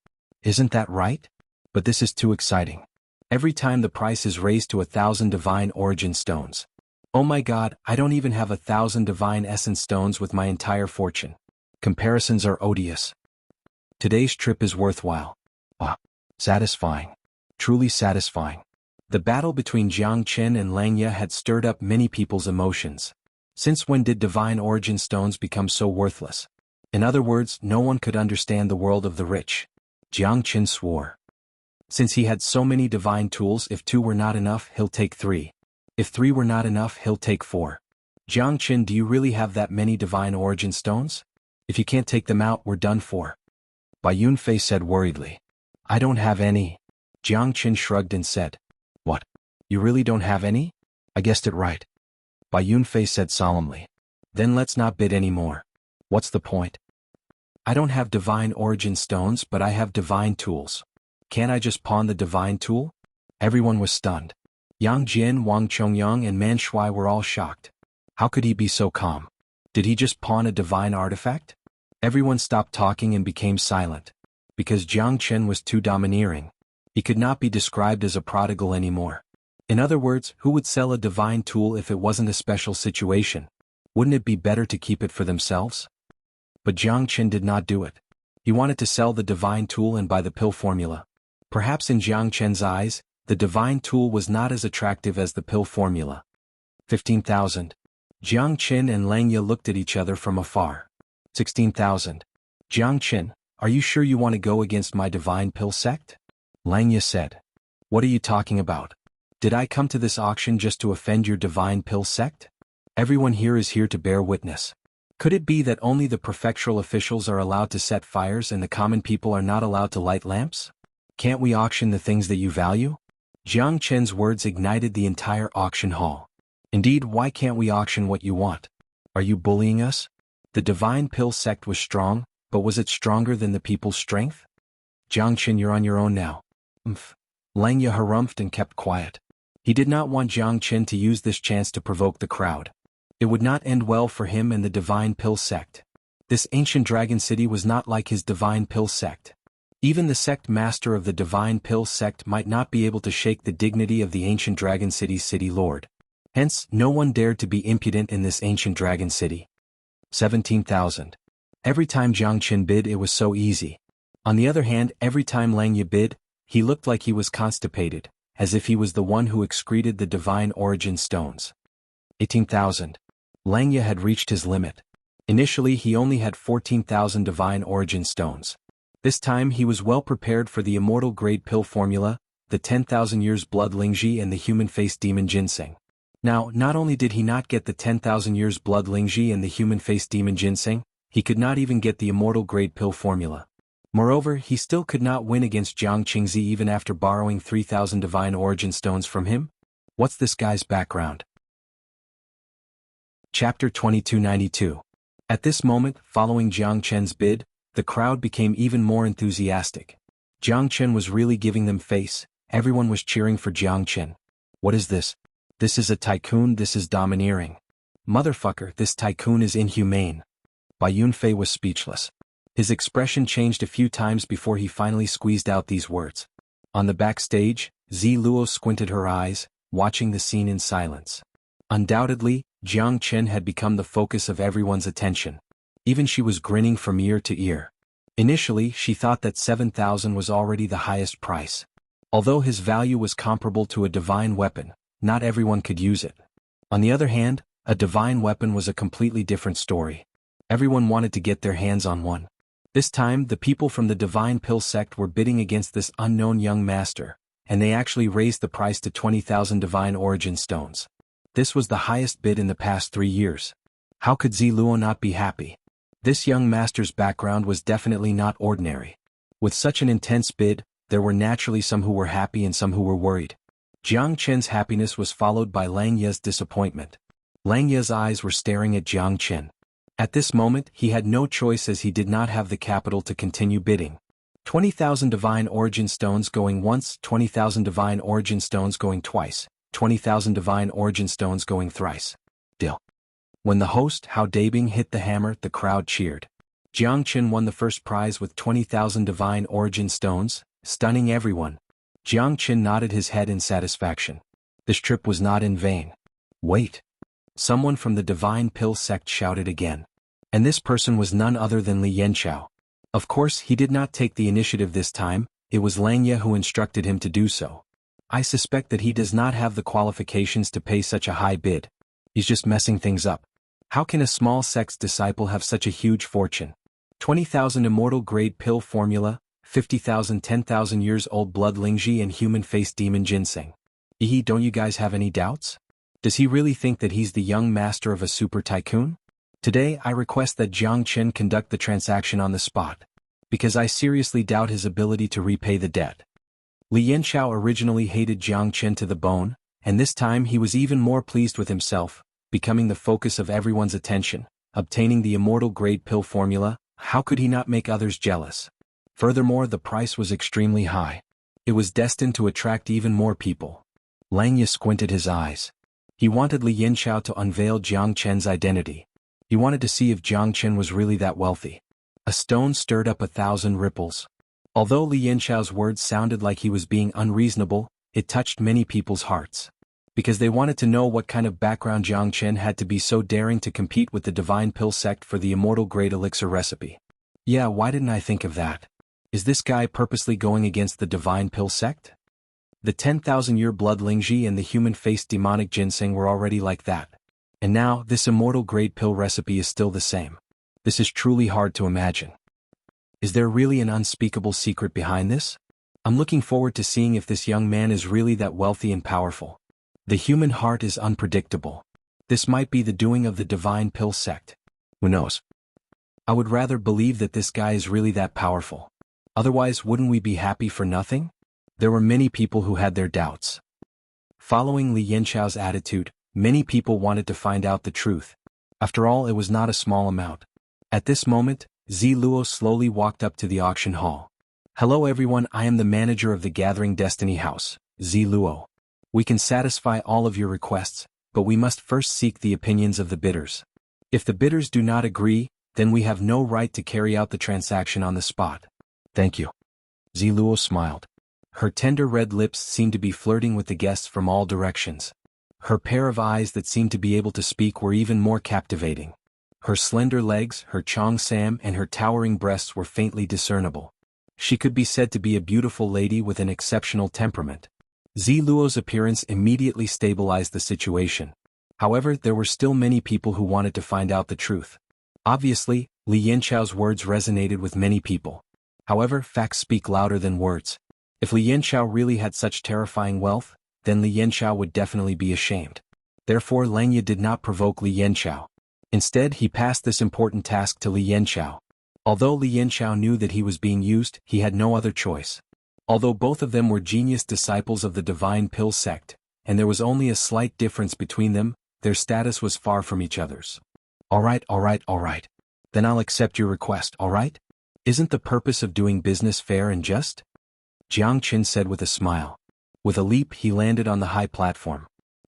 Isn't that right? But this is too exciting. Every time the price is raised to 1,000 divine origin stones. Oh my god, I don't even have 1,000 divine essence stones with my entire fortune. Comparisons are odious. Today's trip is worthwhile. Ah. Satisfying. Truly satisfying. The battle between Jiang Chen and Langya had stirred up many people's emotions. Since when did divine origin stones become so worthless? In other words, no one could understand the world of the rich. Jiang Chen swore. Since he had so many divine tools, if 2 were not enough, he'll take 3. If 3 were not enough, he'll take 4. Jiang Chen, do you really have that many divine origin stones? If you can't take them out, we're done for. Bai Yunfei said worriedly. I don't have any. Jiang Chen shrugged and said. What? You really don't have any? I guessed it right. Bai Yunfei said solemnly. Then let's not bid any more. What's the point? I don't have divine origin stones, but I have divine tools. Can't I just pawn the divine tool? Everyone was stunned. Yang Jian, Wang Chongyang and Man Shui were all shocked. How could he be so calm? Did he just pawn a divine artifact? Everyone stopped talking and became silent. Because Jiang Chen was too domineering. He could not be described as a prodigal anymore. In other words, who would sell a divine tool if it wasn't a special situation? Wouldn't it be better to keep it for themselves? But Jiang Chen did not do it. He wanted to sell the divine tool and buy the pill formula. Perhaps in Jiang Chen's eyes, the divine tool was not as attractive as the pill formula. 15,000. Jiang Chen and Langya looked at each other from afar. 16,000. Jiang Chen, are you sure you want to go against my divine pill sect? Langya said. What are you talking about? Did I come to this auction just to offend your divine pill sect? Everyone here is here to bear witness. Could it be that only the prefectural officials are allowed to set fires and the common people are not allowed to light lamps? Can't we auction the things that you value? Jiang Chen's words ignited the entire auction hall. Indeed, why can't we auction what you want? Are you bullying us? The divine pill sect was strong, but was it stronger than the people's strength? Jiang Chen, you're on your own now. Langya harumphed and kept quiet. He did not want Jiang Qin to use this chance to provoke the crowd. It would not end well for him and the Divine Pill sect. This ancient dragon city was not like his Divine Pill sect. Even the sect master of the Divine Pill sect might not be able to shake the dignity of the ancient dragon city's city lord. Hence, no one dared to be impudent in this ancient dragon city. 17,000. Every time Jiang Qin bid, it was so easy. On the other hand, every time Langya bid, he looked like he was constipated, as if he was the one who excreted the divine origin stones. 18,000. Langya had reached his limit. Initially he only had 14,000 divine origin stones. This time he was well prepared for the immortal grade pill formula, the 10,000 years blood Lingji and the human-faced demon ginseng. Now, not only did he not get the 10,000 years blood Lingji and the human-faced demon ginseng, he could not even get the immortal grade pill formula. Moreover, he still could not win against Jiang Qingzi even after borrowing 3,000 divine origin stones from him. What's this guy's background? Chapter 2292. At this moment, following Jiang Chen's bid, the crowd became even more enthusiastic. Jiang Chen was really giving them face. Everyone was cheering for Jiang Chen. What is this? This is a tycoon, this is domineering. Motherfucker, this tycoon is inhumane. Bai Yunfei was speechless. His expression changed a few times before he finally squeezed out these words. On the backstage, Zi Luo squinted her eyes, watching the scene in silence. Undoubtedly, Jiang Chen had become the focus of everyone's attention. Even she was grinning from ear to ear. Initially, she thought that 7,000 was already the highest price. Although his value was comparable to a divine weapon, not everyone could use it. On the other hand, a divine weapon was a completely different story. Everyone wanted to get their hands on one. This time, the people from the Divine Pill sect were bidding against this unknown young master, and they actually raised the price to 20,000 divine origin stones. This was the highest bid in the past 3 years. How could Zi Luo not be happy? This young master's background was definitely not ordinary. With such an intense bid, there were naturally some who were happy and some who were worried. Jiang Chen's happiness was followed by Lang Ye's disappointment. Lang Ye's eyes were staring at Jiang Chen. At this moment, he had no choice as he did not have the capital to continue bidding. 20,000 divine origin stones going once, 20,000 divine origin stones going twice, 20,000 divine origin stones going thrice. Deal. When the host, Hao Dabing, hit the hammer, the crowd cheered. Jiang Chen won the first prize with 20,000 divine origin stones, stunning everyone. Jiang Chen nodded his head in satisfaction. This trip was not in vain. Wait. Someone from the Divine Pill sect shouted again. And this person was none other than Li Yanqiao. Of course, he did not take the initiative this time, it was Langya who instructed him to do so. I suspect that he does not have the qualifications to pay such a high bid. He's just messing things up. How can a small sect's disciple have such a huge fortune? 20,000 immortal grade pill formula, 50,000 10,000 years old blood Lingji and human-faced demon ginseng. Don't you guys have any doubts? Does he really think that he's the young master of a super tycoon? Today I request that Jiang Chen conduct the transaction on the spot, because I seriously doubt his ability to repay the debt. Li Yanqiao originally hated Jiang Chen to the bone, and this time he was even more pleased with himself, becoming the focus of everyone's attention, obtaining the immortal grade pill formula. How could he not make others jealous? Furthermore, the price was extremely high. It was destined to attract even more people. Langya squinted his eyes. He wanted Li Yanqiao to unveil Jiang Chen's identity. He wanted to see if Jiang Chen was really that wealthy. A stone stirred up 1,000 ripples. Although Li Yanqiao's words sounded like he was being unreasonable, it touched many people's hearts. Because they wanted to know what kind of background Jiang Chen had to be so daring to compete with the Divine Pill sect for the immortal grade elixir recipe. Yeah, why didn't I think of that? Is this guy purposely going against the Divine Pill sect? The 10,000-year blood Lingji and the human-faced demonic ginseng were already like that. And now, this immortal grade pill recipe is still the same. This is truly hard to imagine. Is there really an unspeakable secret behind this? I'm looking forward to seeing if this young man is really that wealthy and powerful. The human heart is unpredictable. This might be the doing of the Divine Pill sect. Who knows? I would rather believe that this guy is really that powerful. Otherwise, wouldn't we be happy for nothing? There were many people who had their doubts. Following Li Yanqiao's attitude, many people wanted to find out the truth. After all, it was not a small amount. At this moment, Zi Luo slowly walked up to the auction hall. Hello everyone, I am the manager of the Gathering Destiny House, Zi Luo. We can satisfy all of your requests, but we must first seek the opinions of the bidders. If the bidders do not agree, then we have no right to carry out the transaction on the spot. Thank you. Ziluo smiled. Her tender red lips seemed to be flirting with the guests from all directions. Her pair of eyes that seemed to be able to speak were even more captivating. Her slender legs, her cheongsam and her towering breasts were faintly discernible. She could be said to be a beautiful lady with an exceptional temperament. Ziluo's appearance immediately stabilized the situation. However, there were still many people who wanted to find out the truth. Obviously, Li Yanxiao's words resonated with many people. However, facts speak louder than words. If Li Yanxiao really had such terrifying wealth, then Li Yanxiao would definitely be ashamed. Therefore, Langya did not provoke Li Yanxiao. Instead, he passed this important task to Li Yanxiao. Although Li Yanxiao knew that he was being used, he had no other choice. Although both of them were genius disciples of the Divine Pill sect, and there was only a slight difference between them, their status was far from each other's. Alright. Then I'll accept your request, alright? Isn't the purpose of doing business fair and just? Jiang Qin said with a smile. With a leap he landed on the high platform.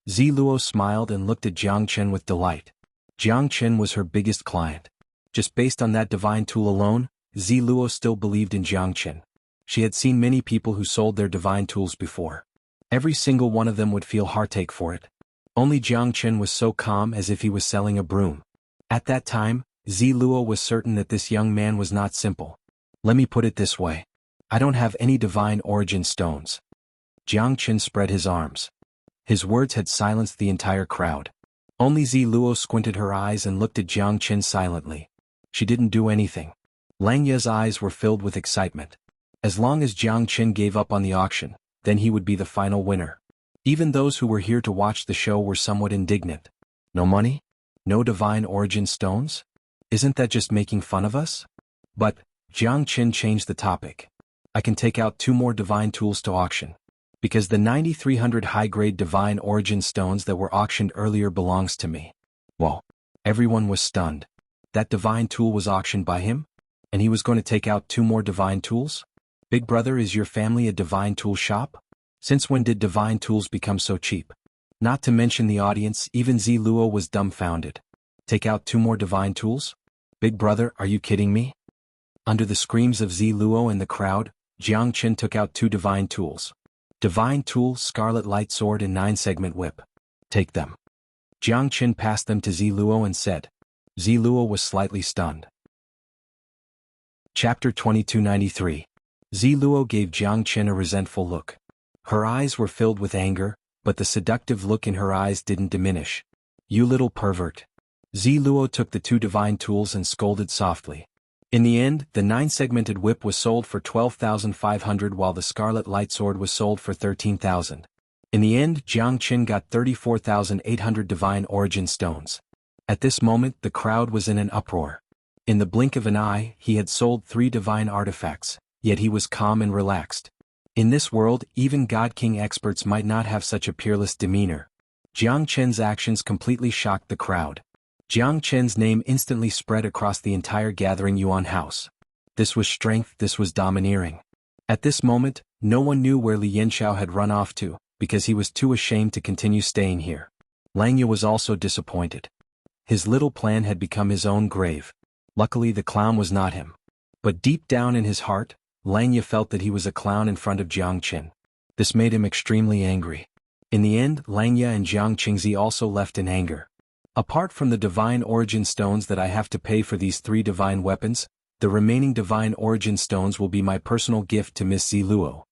Ziluo smiled and looked at Jiang Qin with delight. Jiang Qin was her biggest client. Just based on that divine tool alone, Ziluo still believed in Jiang Qin. She had seen many people who sold their divine tools before. Every single one of them would feel heartache for it. Only Jiang Qin was so calm as if he was selling a broom. At that time, Ziluo was certain that this young man was not simple. Let me put it this way. I don't have any divine origin stones. Jiang Qin spread his arms. His words had silenced the entire crowd. Only Ziluo squinted her eyes and looked at Jiang Qin silently. She didn't do anything. Langya's eyes were filled with excitement. As long as Jiang Qin gave up on the auction, then he would be the final winner. Even those who were here to watch the show were somewhat indignant. No money? No divine origin stones? Isn't that just making fun of us? But, Jiang Qin changed the topic. I can take out 2 more divine tools to auction. Because the 9,300 high-grade divine origin stones that were auctioned earlier belongs to me. Whoa. Everyone was stunned. That divine tool was auctioned by him? And he was going to take out 2 more divine tools? Big brother, is your family a divine tool shop? Since when did divine tools become so cheap? Not to mention the audience, even Ziluo was dumbfounded. Take out 2 more divine tools? Big brother, are you kidding me? Under the screams of Ziluo and the crowd, Jiang Qin took out 2 divine tools. Divine tool, Scarlet Light Sword and 9-segment whip. Take them. Jiang Qin passed them to Ziluo and said. Ziluo was slightly stunned. Chapter 2293. Ziluo gave Jiang Qin a resentful look. Her eyes were filled with anger, but the seductive look in her eyes didn't diminish. You little pervert. Ziluo took the 2 divine tools and scolded softly. In the end, the 9-segmented whip was sold for 12,500 while the Scarlet Light Sword was sold for 13,000. In the end, Jiang Qin got 34,800 divine origin stones. At this moment, the crowd was in an uproar. In the blink of an eye, he had sold 3 divine artifacts, yet he was calm and relaxed. In this world, even God King experts might not have such a peerless demeanor. Jiang Qin's actions completely shocked the crowd. Jiang Qin's name instantly spread across the entire gathering Yuan house. This was strength, this was domineering. At this moment, no one knew where Li Yanxiao had run off to, because he was too ashamed to continue staying here. Langya was also disappointed. His little plan had become his own grave. Luckily the clown was not him. But deep down in his heart, Langya felt that he was a clown in front of Jiang Qin. This made him extremely angry. In the end, Langya and Jiang Qingzi also left in anger. Apart from the divine origin stones that I have to pay for these 3 divine weapons, the remaining divine origin stones will be my personal gift to Miss Ziluo.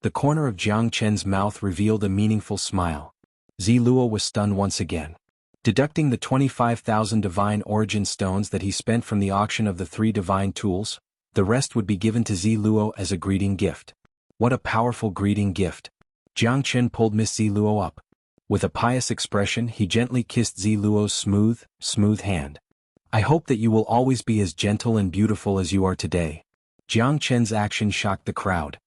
The corner of Jiang Qin's mouth revealed a meaningful smile. Ziluo was stunned once again. Deducting the 25,000 divine origin stones that he spent from the auction of the 3 divine tools, the rest would be given to Ziluo as a greeting gift. What a powerful greeting gift. Jiang Qin pulled Miss Ziluo up. With a pious expression, he gently kissed Ziluo's smooth hand. I hope that you will always be as gentle and beautiful as you are today. Jiang Qin's action shocked the crowd.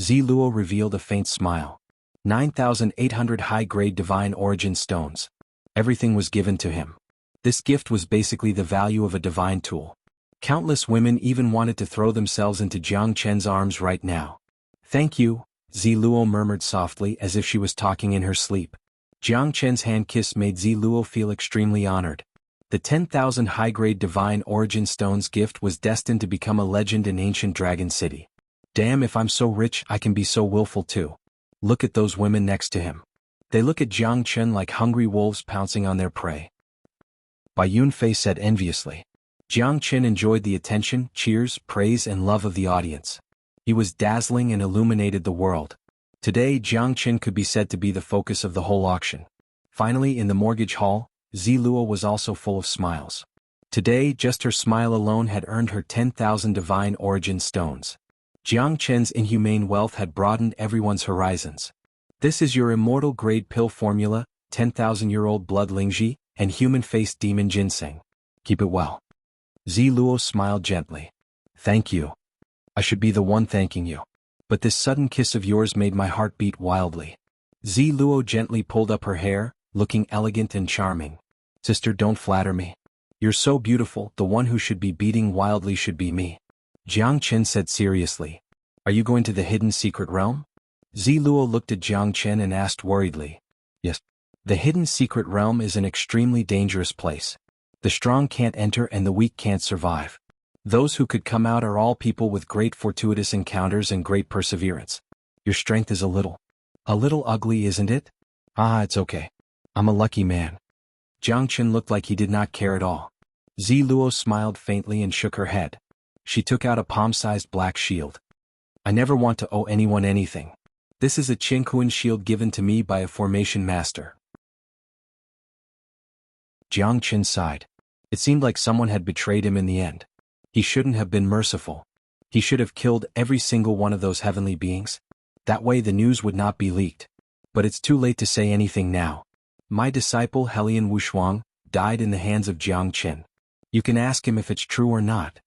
Ziluo revealed a faint smile. 9,800 high-grade divine origin stones. Everything was given to him. This gift was basically the value of a divine tool. Countless women even wanted to throw themselves into Jiang Qin's arms right now. Thank you, Ziluo murmured softly as if she was talking in her sleep. Jiang Chen's hand kiss made Ziluo feel extremely honored. The 10,000 high-grade divine origin stones gift was destined to become a legend in ancient Dragon City. Damn, if I'm so rich I can be so willful too. Look at those women next to him. They look at Jiang Chen like hungry wolves pouncing on their prey. Bai Yunfei said enviously. Jiang Chen enjoyed the attention, cheers, praise and love of the audience. He was dazzling and illuminated the world. Today Jiang Chen could be said to be the focus of the whole auction. Finally, in the mortgage hall, Ziluo was also full of smiles. Today just her smile alone had earned her 10,000 divine origin stones. Jiang Chen's inhumane wealth had broadened everyone's horizons. This is your immortal grade pill formula, 10,000-year-old blood Lingji, and human-faced demon ginseng. Keep it well. Ziluo smiled gently. Thank you. I should be the one thanking you. But this sudden kiss of yours made my heart beat wildly. Ziluo gently pulled up her hair, looking elegant and charming. Sister, don't flatter me. You're so beautiful, the one who should be beating wildly should be me. Jiang Chen said seriously. Are you going to the hidden secret realm? Ziluo looked at Jiang Chen and asked worriedly. Yes. The hidden secret realm is an extremely dangerous place. The strong can't enter and the weak can't survive. Those who could come out are all people with great fortuitous encounters and great perseverance. Your strength is a little ugly, isn't it? Ah, it's okay. I'm a lucky man. Jiang Chen looked like he did not care at all. Ziluo smiled faintly and shook her head. She took out a palm-sized black shield. I never want to owe anyone anything. This is a xuanhuan shield given to me by a formation master. Jiang Chen sighed. It seemed like someone had betrayed him in the end. He shouldn't have been merciful. He should have killed every single one of those heavenly beings. That way the news would not be leaked. But it's too late to say anything now. My disciple Helian Wuxuang died in the hands of Jiang Chen. You can ask him if it's true or not.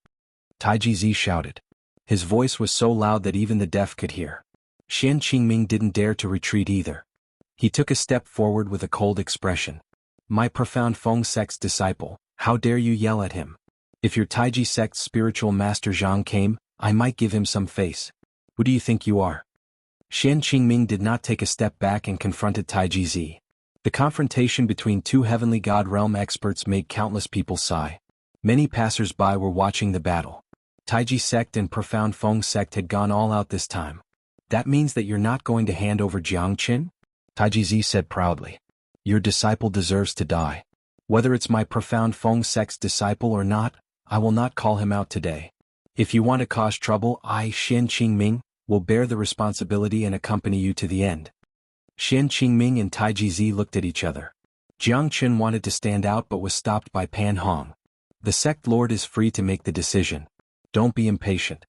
Taiji Zi shouted. His voice was so loud that even the deaf could hear. Xian Qingming didn't dare to retreat either. He took a step forward with a cold expression. My profound Feng sect's disciple, how dare you yell at him? If your Taiji sect's spiritual master Zhang came, I might give him some face. Who do you think you are? Xian Qingming did not take a step back and confronted Taiji Zi. The confrontation between two heavenly god realm experts made countless people sigh. Many passers-by were watching the battle. Taiji sect and profound Feng sect had gone all out this time. That means that you're not going to hand over Jiang Chen? Taiji Zi said proudly. Your disciple deserves to die. Whether it's my profound Feng sect's disciple or not, I will not call him out today. If you want to cause trouble, I, Xian Qingming, will bear the responsibility and accompany you to the end. Xian Qingming and Taiji Zi looked at each other. Jiang Chen wanted to stand out but was stopped by Pan Hong. The sect lord is free to make the decision. Don't be impatient.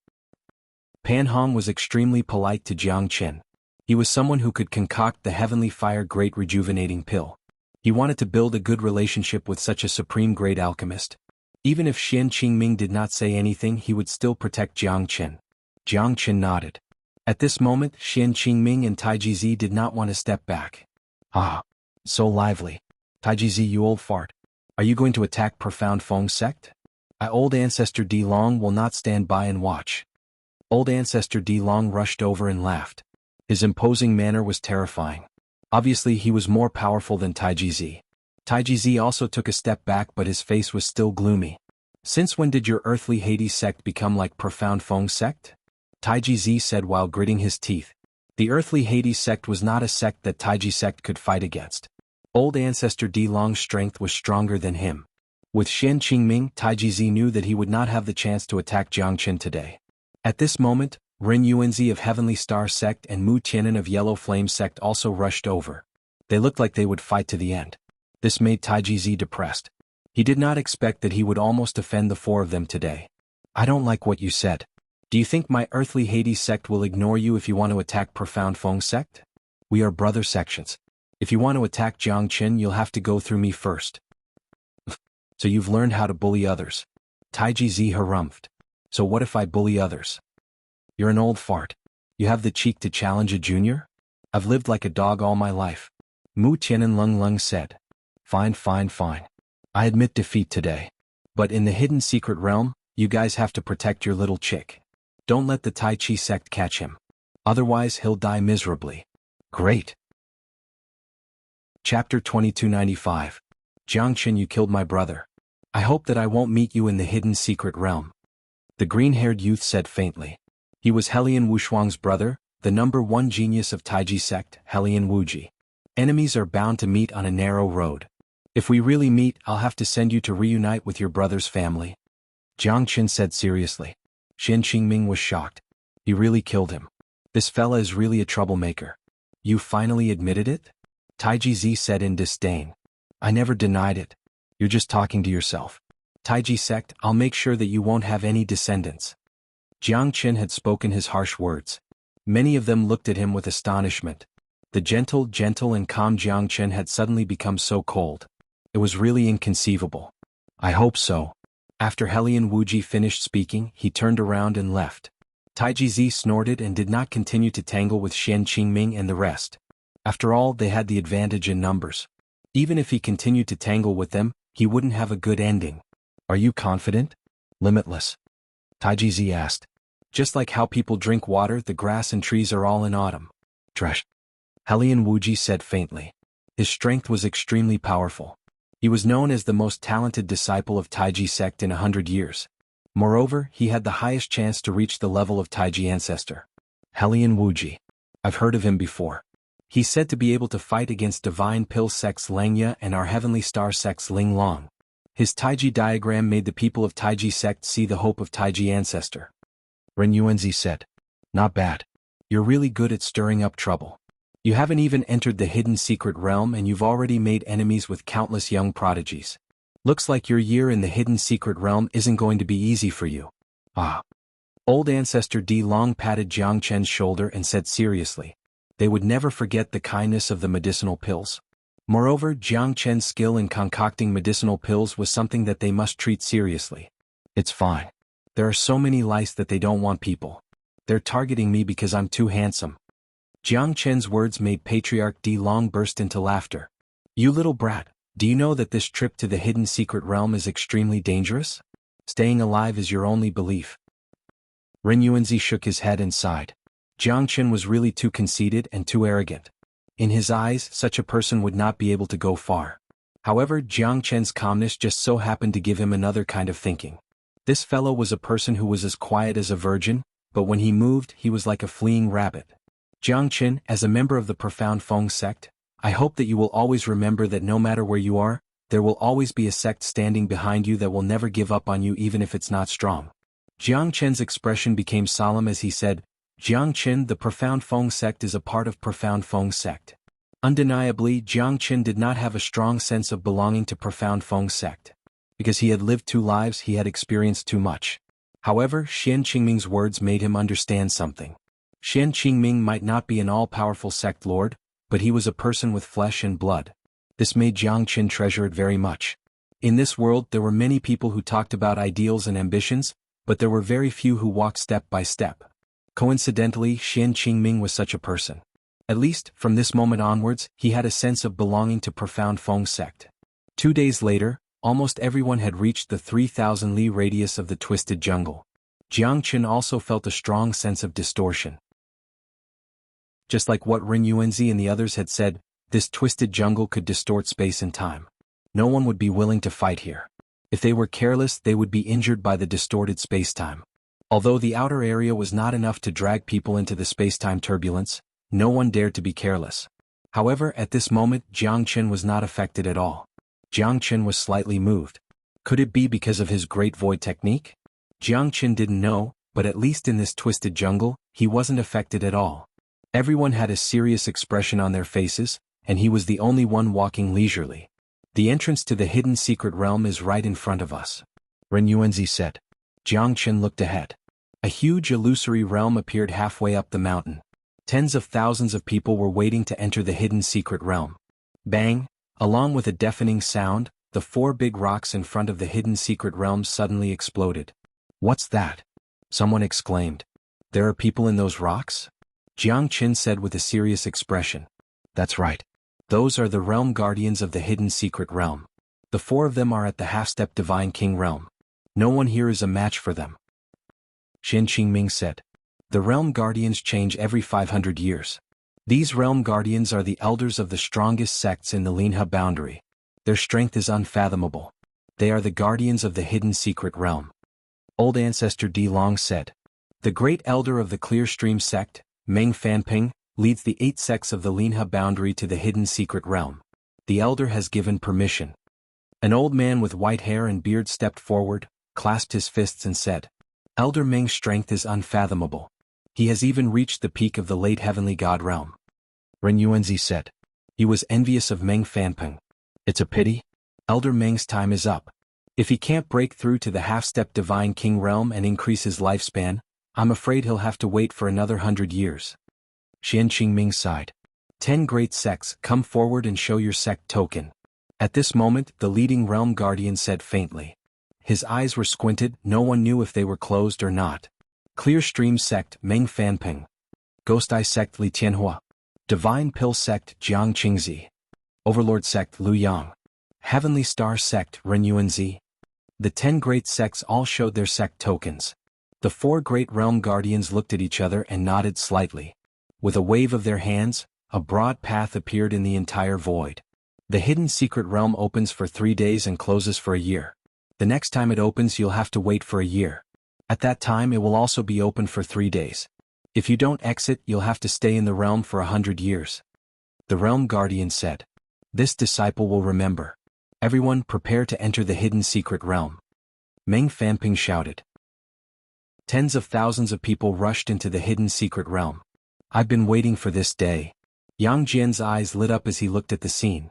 Pan Hong was extremely polite to Jiang Chen. He was someone who could concoct the heavenly fire great rejuvenating pill. He wanted to build a good relationship with such a supreme great alchemist. Even if Xian Qingming did not say anything, he would still protect Jiang Chen. Jiang Chen nodded. At this moment, Xian Qingming and Taiji Zi did not want to step back. Ah, so lively. Taiji Zi, you old fart. Are you going to attack profound Feng sect? Old ancestor Di Long will not stand by and watch. Old ancestor Di Long rushed over and laughed. His imposing manner was terrifying. Obviously he was more powerful than Taiji Zi. Taiji Zi also took a step back but his face was still gloomy. Since when did your earthly Hades sect become like profound Feng sect? Taiji Zi said while gritting his teeth. The earthly Hades sect was not a sect that Taiji sect could fight against. Old ancestor Di Long's strength was stronger than him. With Xian Qingming, Taiji Zi knew that he would not have the chance to attack Jiang Chen today. At this moment, Ren Yuanzi of Heavenly Star sect and Mu Tianan of Yellow Flame sect also rushed over. They looked like they would fight to the end. This made Taiji Zi depressed. He did not expect that he would almost offend the four of them today. I don't like what you said. Do you think my earthly Hades sect will ignore you if you want to attack profound Feng sect? We are brother sections. If you want to attack Jiang Chen, you'll have to go through me first. So you've learned how to bully others. Taiji Zi harumphed. So what if I bully others? You're an old fart. You have the cheek to challenge a junior? I've lived like a dog all my life. Mu Tianan Lung Lung said. Fine. I admit defeat today. But in the hidden secret realm, you guys have to protect your little chick. Don't let the Tai Chi sect catch him. Otherwise he'll die miserably. Great. Chapter 2295. Jiangchen, you killed my brother. I hope that I won't meet you in the hidden secret realm. The green-haired youth said faintly. He was Helian Wushuang's brother, the #1 genius of Taiji sect, Helian Wuji. Enemies are bound to meet on a narrow road. If we really meet, I'll have to send you to reunite with your brother's family. Jiangchen said seriously. Xian Qingming was shocked. He really killed him. This fella is really a troublemaker. You finally admitted it? Taiji Zi said in disdain. I never denied it. You're just talking to yourself. Taiji sect, I'll make sure that you won't have any descendants. Jiangchen had spoken his harsh words. Many of them looked at him with astonishment. The gentle and calm Jiangchen had suddenly become so cold. It was really inconceivable. I hope so. After Helian Wuji finished speaking, he turned around and left. Taiji Zi snorted and did not continue to tangle with Xian Qingming and the rest. After all, they had the advantage in numbers. Even if he continued to tangle with them, he wouldn't have a good ending. Are you confident? Limitless. Taiji Zi asked. Just like how people drink water, the grass and trees are all in autumn. Trash. Helian Wuji said faintly. His strength was extremely powerful. He was known as the most talented disciple of Taiji sect in 100 years. Moreover, he had the highest chance to reach the level of Taiji ancestor. Helian Wuji. I've heard of him before. He's said to be able to fight against divine pill sects Langya and our heavenly star sects Ling Long. His Taiji diagram made the people of Taiji sect see the hope of Taiji ancestor. Ren Yuanzi said. Not bad. You're really good at stirring up trouble. You haven't even entered the hidden secret realm and you've already made enemies with countless young prodigies. Looks like your year in the hidden secret realm isn't going to be easy for you. Ah. Old ancestor Di Long patted Jiang Chen's shoulder and said seriously. They would never forget the kindness of the medicinal pills. Moreover, Jiang Chen's skill in concocting medicinal pills was something that they must treat seriously. It's fine. There are so many lice that they don't want people. They're targeting me because I'm too handsome. Jiang Chen's words made Patriarch Di Long burst into laughter. You little brat, do you know that this trip to the hidden secret realm is extremely dangerous? Staying alive is your only belief. Ren Yuanzi shook his head and sighed. Jiang Chen was really too conceited and too arrogant. In his eyes, such a person would not be able to go far. However, Jiang Chen's calmness just so happened to give him another kind of thinking. This fellow was a person who was as quiet as a virgin, but when he moved, he was like a fleeing rabbit. Jiang Chen, as a member of the profound Feng sect, I hope that you will always remember that no matter where you are, there will always be a sect standing behind you that will never give up on you even if it's not strong. Jiang Chen's expression became solemn as he said, Jiang Chen, the profound Feng sect is a part of profound Feng sect. Undeniably, Jiang Chen did not have a strong sense of belonging to profound Feng sect. Because he had lived 2 lives, he had experienced too much. However, Xian Qingming's words made him understand something. Xian Qingming might not be an all-powerful sect lord, but he was a person with flesh and blood. This made Jiang Chen treasure it very much. In this world, there were many people who talked about ideals and ambitions, but there were very few who walked step by step. Coincidentally, Xian Qingming was such a person. At least, from this moment onwards, he had a sense of belonging to profound Feng sect. 2 days later, almost everyone had reached the 3,000 li radius of the twisted jungle. Jiang Chen also felt a strong sense of distortion. Just like what Ren Yuanzi and the others had said, this twisted jungle could distort space and time. No one would be willing to fight here. If they were careless, they would be injured by the distorted spacetime. Although the outer area was not enough to drag people into the spacetime turbulence, no one dared to be careless. However, at this moment, Jiang Chen was not affected at all. Jiang Chen was slightly moved. Could it be because of his great void technique? Jiang Chen didn't know, but at least in this twisted jungle, he wasn't affected at all. Everyone had a serious expression on their faces, and he was the only one walking leisurely. The entrance to the hidden secret realm is right in front of us. Ren Yuanzi said. Jiang Chen looked ahead. A huge illusory realm appeared halfway up the mountain. Tens of thousands of people were waiting to enter the hidden secret realm. Bang! Along with a deafening sound, the 4 big rocks in front of the hidden secret realm suddenly exploded. What's that? Someone exclaimed. There are people in those rocks? Jiang Chen said with a serious expression. That's right. Those are the realm guardians of the hidden secret realm. The 4 of them are at the half-step divine king realm. No one here is a match for them. Xian Qingming said. The realm guardians change every 500 years. These realm guardians are the elders of the strongest sects in the Linha boundary. Their strength is unfathomable. They are the guardians of the hidden secret realm. Old Ancestor D. Long said. The great elder of the Clear Stream sect, Meng Fanping, leads the 8 sects of the Linha boundary to the hidden secret realm. The elder has given permission. An old man with white hair and beard stepped forward, clasped his fists and said, Elder Meng's strength is unfathomable. He has even reached the peak of the late heavenly god realm. Ren Yuanzi said. He was envious of Meng Fanping. It's a pity. Elder Meng's time is up. If he can't break through to the half-step divine king realm and increase his lifespan, I'm afraid he'll have to wait for another 100 years. Xian Qingming sighed. 10 great sects, come forward and show your sect token. At this moment, the leading realm guardian said faintly. His eyes were squinted, no one knew if they were closed or not. Clear Stream sect, Meng Fanping. Ghost Eye sect, Li Tianhua. Divine Pill sect, Jiang Qingzi. Overlord sect, Lu Yang. Heavenly Star sect, Ren Yuanzi. The 10 great sects all showed their sect tokens. The 4 great realm guardians looked at each other and nodded slightly. With a wave of their hands, a broad path appeared in the entire void. The hidden secret realm opens for 3 days and closes for a year. The next time it opens you'll have to wait for a year. At that time it will also be open for 3 days. If you don't exit you'll have to stay in the realm for 100 years. The realm guardian said. This disciple will remember. Everyone prepare to enter the hidden secret realm. Meng Fanping shouted. Tens of thousands of people rushed into the hidden secret realm. I've been waiting for this day. Yang Jian's eyes lit up as he looked at the scene.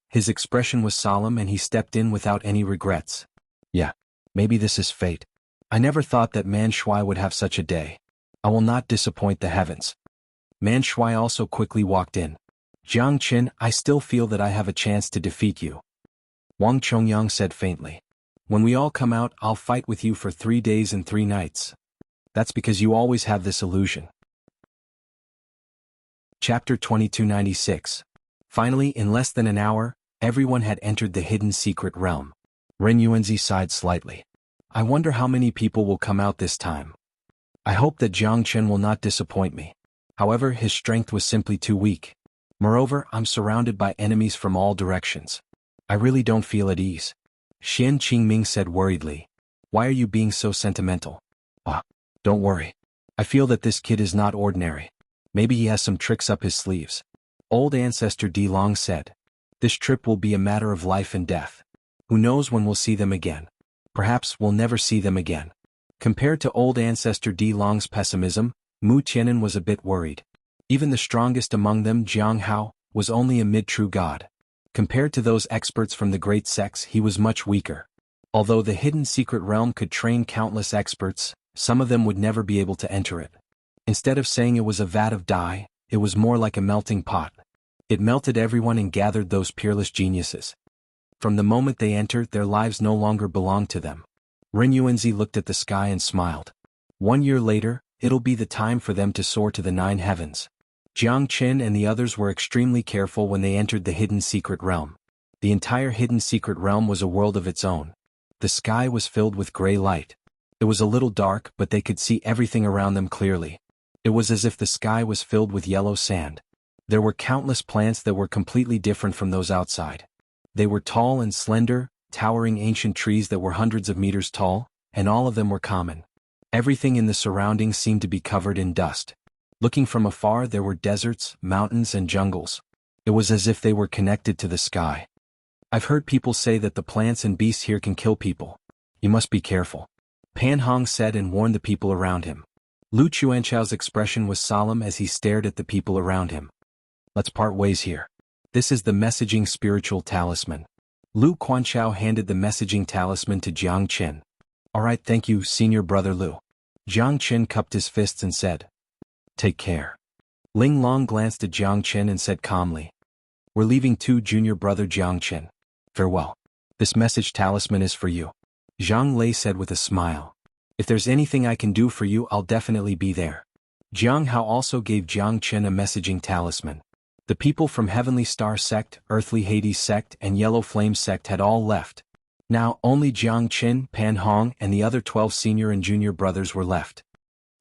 His expression was solemn and he stepped in without any regrets. Yeah, maybe this is fate. I never thought that Man Shui would have such a day. I will not disappoint the heavens. Man Shui also quickly walked in. Jiang Qin, I still feel that I have a chance to defeat you. Wang Chongyang said faintly. When we all come out, I'll fight with you for 3 days and 3 nights. That's because you always have this illusion. Chapter 2296. Finally, in less than an hour, everyone had entered the hidden secret realm. Ren Yuanzi sighed slightly. I wonder how many people will come out this time. I hope that Jiang Chen will not disappoint me. However, his strength was simply too weak. Moreover, I'm surrounded by enemies from all directions. I really don't feel at ease. Xian Qingming said worriedly. Why are you being so sentimental? Don't worry. I feel that this kid is not ordinary. Maybe he has some tricks up his sleeves. Old Ancestor D. Long said. This trip will be a matter of life and death. Who knows when we'll see them again? Perhaps we'll never see them again. Compared to Old Ancestor D. Long's pessimism, Mu Tianan was a bit worried. Even the strongest among them, Jianghu, was only a mid-true god. Compared to those experts from the great sects, he was much weaker. Although the hidden secret realm could train countless experts, some of them would never be able to enter it. Instead of saying it was a vat of dye, it was more like a melting pot. It melted everyone and gathered those peerless geniuses. From the moment they entered, their lives no longer belonged to them. Ren Yuanzi looked at the sky and smiled. 1 year later, it'll be the time for them to soar to the 9 heavens. Jiang Qin and the others were extremely careful when they entered the hidden secret realm. The entire hidden secret realm was a world of its own. The sky was filled with gray light. It was a little dark, but they could see everything around them clearly. It was as if the sky was filled with yellow sand. There were countless plants that were completely different from those outside. They were tall and slender, towering ancient trees that were hundreds of meters tall, and all of them were common. Everything in the surroundings seemed to be covered in dust. Looking from afar, there were deserts, mountains, and jungles. It was as if they were connected to the sky. I've heard people say that the plants and beasts here can kill people. You must be careful. Pan Hong said and warned the people around him. Lu Chuanchao's expression was solemn as he stared at the people around him. Let's part ways here. This is the messaging spiritual talisman. Lu Quanchao handed the messaging talisman to Jiang Qin. All right, thank you, senior brother Lu. Jiang Qin cupped his fists and said, Take care. Ling Long glanced at Jiang Qin and said calmly, We're leaving too, junior brother Jiang Qin. Farewell. This message talisman is for you. Zhang Lei said with a smile. If there's anything I can do for you, I'll definitely be there. Jiang Hao also gave Jiang Qin a messaging talisman. The people from Heavenly Star Sect, Earthly Hades Sect, and Yellow Flame Sect had all left. Now, only Jiang Qin, Pan Hong, and the other 12 senior and junior brothers were left.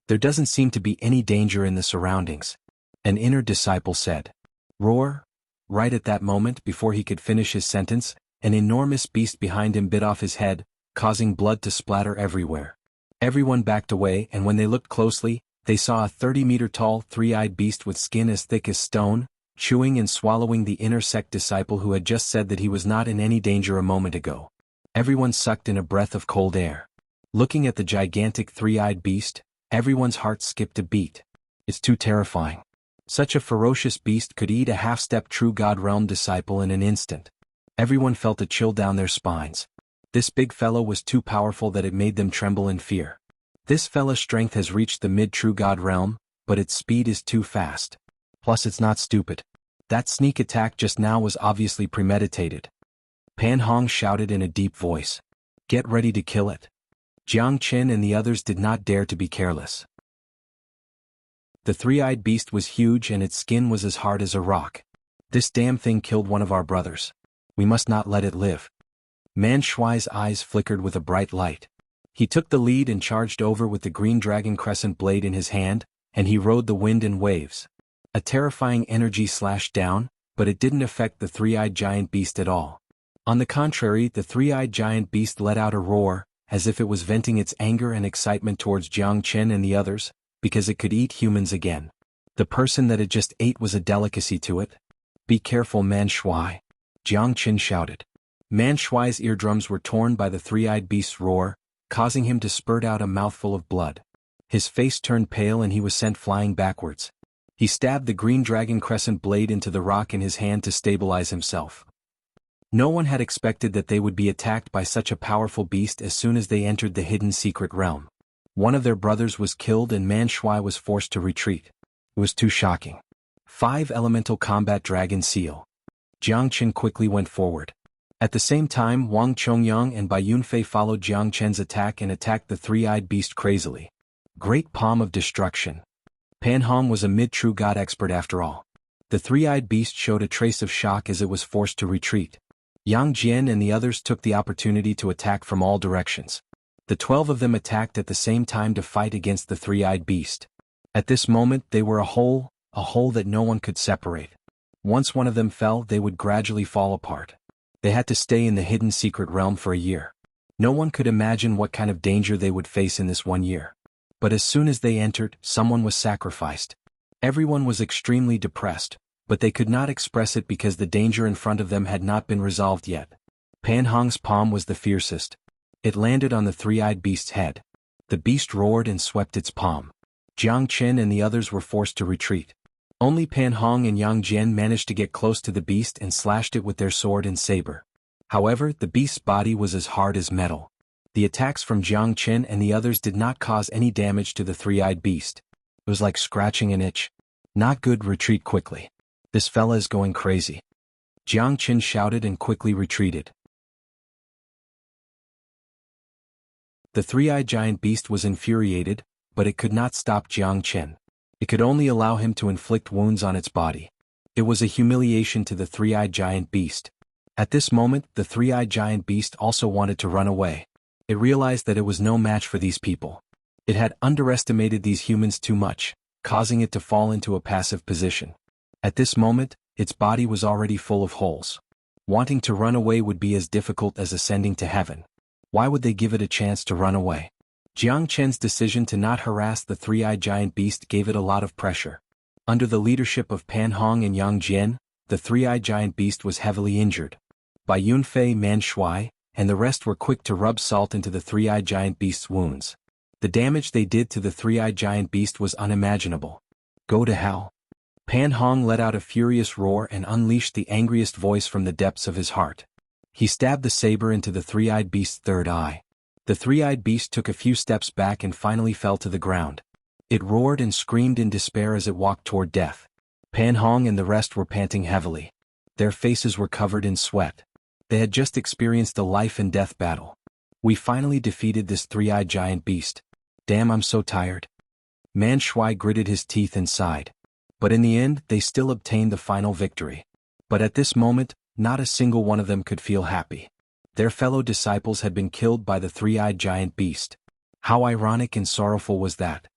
There doesn't seem to be any danger in the surroundings. An inner disciple said. Roar! Right at that moment, before he could finish his sentence, an enormous beast behind him bit off his head, causing blood to splatter everywhere. Everyone backed away, and when they looked closely, they saw a 30-meter-tall, three-eyed beast with skin as thick as stone, chewing and swallowing the inner sect disciple who had just said that he was not in any danger a moment ago. Everyone sucked in a breath of cold air. Looking at the gigantic three-eyed beast, everyone's heart skipped a beat. It's too terrifying. Such a ferocious beast could eat a half-step true God realm disciple in an instant. Everyone felt a chill down their spines. This big fellow was too powerful that it made them tremble in fear. This fella's strength has reached the mid-true God realm, but its speed is too fast. Plus it's not stupid. That sneak attack just now was obviously premeditated. Pan Hong shouted in a deep voice. Get ready to kill it. Jiang Qin and the others did not dare to be careless. The three-eyed beast was huge and its skin was as hard as a rock. This damn thing killed one of our brothers. We must not let it live. Man Shuai's eyes flickered with a bright light. He took the lead and charged over with the green dragon crescent blade in his hand, and he rode the wind in waves. A terrifying energy slashed down, but it didn't affect the three-eyed giant beast at all. On the contrary, the three-eyed giant beast let out a roar, as if it was venting its anger and excitement towards Jiang Chen and the others, because it could eat humans again. The person that it just ate was a delicacy to it. Be careful, Man Shuai. Jiang Chen shouted. Man Shuai's eardrums were torn by the three-eyed beast's roar, causing him to spurt out a mouthful of blood. His face turned pale and he was sent flying backwards. He stabbed the green dragon crescent blade into the rock in his hand to stabilize himself. No one had expected that they would be attacked by such a powerful beast as soon as they entered the hidden secret realm. One of their brothers was killed and Man Shuai was forced to retreat. It was too shocking. 5 Elemental Combat Dragon Seal. Jiang Chen quickly went forward. At the same time, Wang Chongyang and Bai Yunfei followed Jiang Chen's attack and attacked the three-eyed beast crazily. Great Palm of Destruction. Pan Hong was a mid-true god expert after all. The three-eyed beast showed a trace of shock as it was forced to retreat. Yang Jian and the others took the opportunity to attack from all directions. The 12 of them attacked at the same time to fight against the three-eyed beast. At this moment they were a whole that no one could separate. Once one of them fell, they would gradually fall apart. They had to stay in the hidden secret realm for a year. No one could imagine what kind of danger they would face in this 1 year. But as soon as they entered, someone was sacrificed. Everyone was extremely depressed, but they could not express it because the danger in front of them had not been resolved yet. Pan Hong's palm was the fiercest. It landed on the three-eyed beast's head. The beast roared and swept its palm. Jiang Chen and the others were forced to retreat. Only Pan Hong and Yang Jian managed to get close to the beast and slashed it with their sword and saber. However, the beast's body was as hard as metal. The attacks from Jiang Chen and the others did not cause any damage to the three-eyed beast. It was like scratching an itch. Not good, retreat quickly. This fella is going crazy. Jiang Chen shouted and quickly retreated. The three-eyed giant beast was infuriated, but it could not stop Jiang Chen. It could only allow him to inflict wounds on its body. It was a humiliation to the three-eyed giant beast. At this moment, the three-eyed giant beast also wanted to run away. It realized that it was no match for these people. It had underestimated these humans too much, causing it to fall into a passive position. At this moment, its body was already full of holes. Wanting to run away would be as difficult as ascending to heaven. Why would they give it a chance to run away? Jiang Chen's decision to not harass the three-eyed giant beast gave it a lot of pressure. Under the leadership of Pan Hong and Yang Jian, the three-eyed giant beast was heavily injured. Bai Yunfei, Man Shuai, and the rest were quick to rub salt into the three-eyed giant beast's wounds. The damage they did to the three-eyed giant beast was unimaginable. Go to hell. Pan Hong let out a furious roar and unleashed the angriest voice from the depths of his heart. He stabbed the saber into the three-eyed beast's third eye. The three-eyed beast took a few steps back and finally fell to the ground. It roared and screamed in despair as it walked toward death. Pan Hong and the rest were panting heavily. Their faces were covered in sweat. They had just experienced a life-and-death battle. We finally defeated this three-eyed giant beast. Damn, I'm so tired. Man Shuai gritted his teeth and sighed. But in the end, they still obtained the final victory. But at this moment, not a single one of them could feel happy. Their fellow disciples had been killed by the three-eyed giant beast. How ironic and sorrowful was that?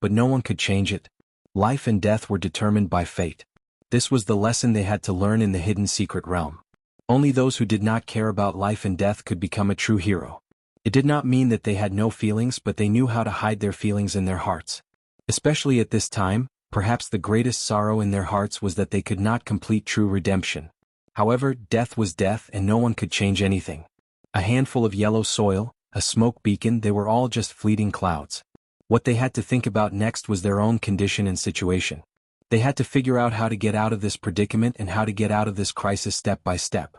but no one could change it. Life and death were determined by fate. This was the lesson they had to learn in the hidden secret realm. Only those who did not care about life and death could become a true hero. It did not mean that they had no feelings, but they knew how to hide their feelings in their hearts. Especially at this time, perhaps the greatest sorrow in their hearts was that they could not complete true redemption. However, death was death and no one could change anything. A handful of yellow soil, a smoke beacon, they were all just fleeting clouds. What they had to think about next was their own condition and situation. They had to figure out how to get out of this predicament and how to get out of this crisis step by step.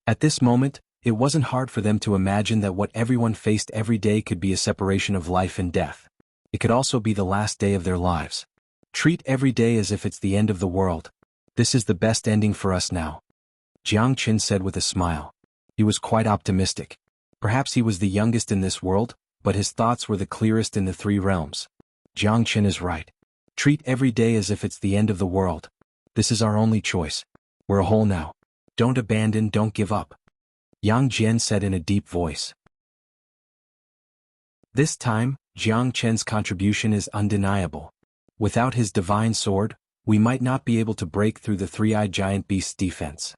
At this moment, it wasn't hard for them to imagine that what everyone faced every day could be a separation of life and death. It could also be the last day of their lives. Treat every day as if it's the end of the world. This is the best ending for us now. Jianghu said with a smile. He was quite optimistic. Perhaps he was the youngest in this world, but his thoughts were the clearest in the three realms. Jianghu is right. Treat every day as if it's the end of the world. This is our only choice. We're a whole now. Don't abandon, don't give up. Yang Jian said in a deep voice. This time, Jiang Chen's contribution is undeniable. Without his divine sword, we might not be able to break through the three-eyed giant beast's defense.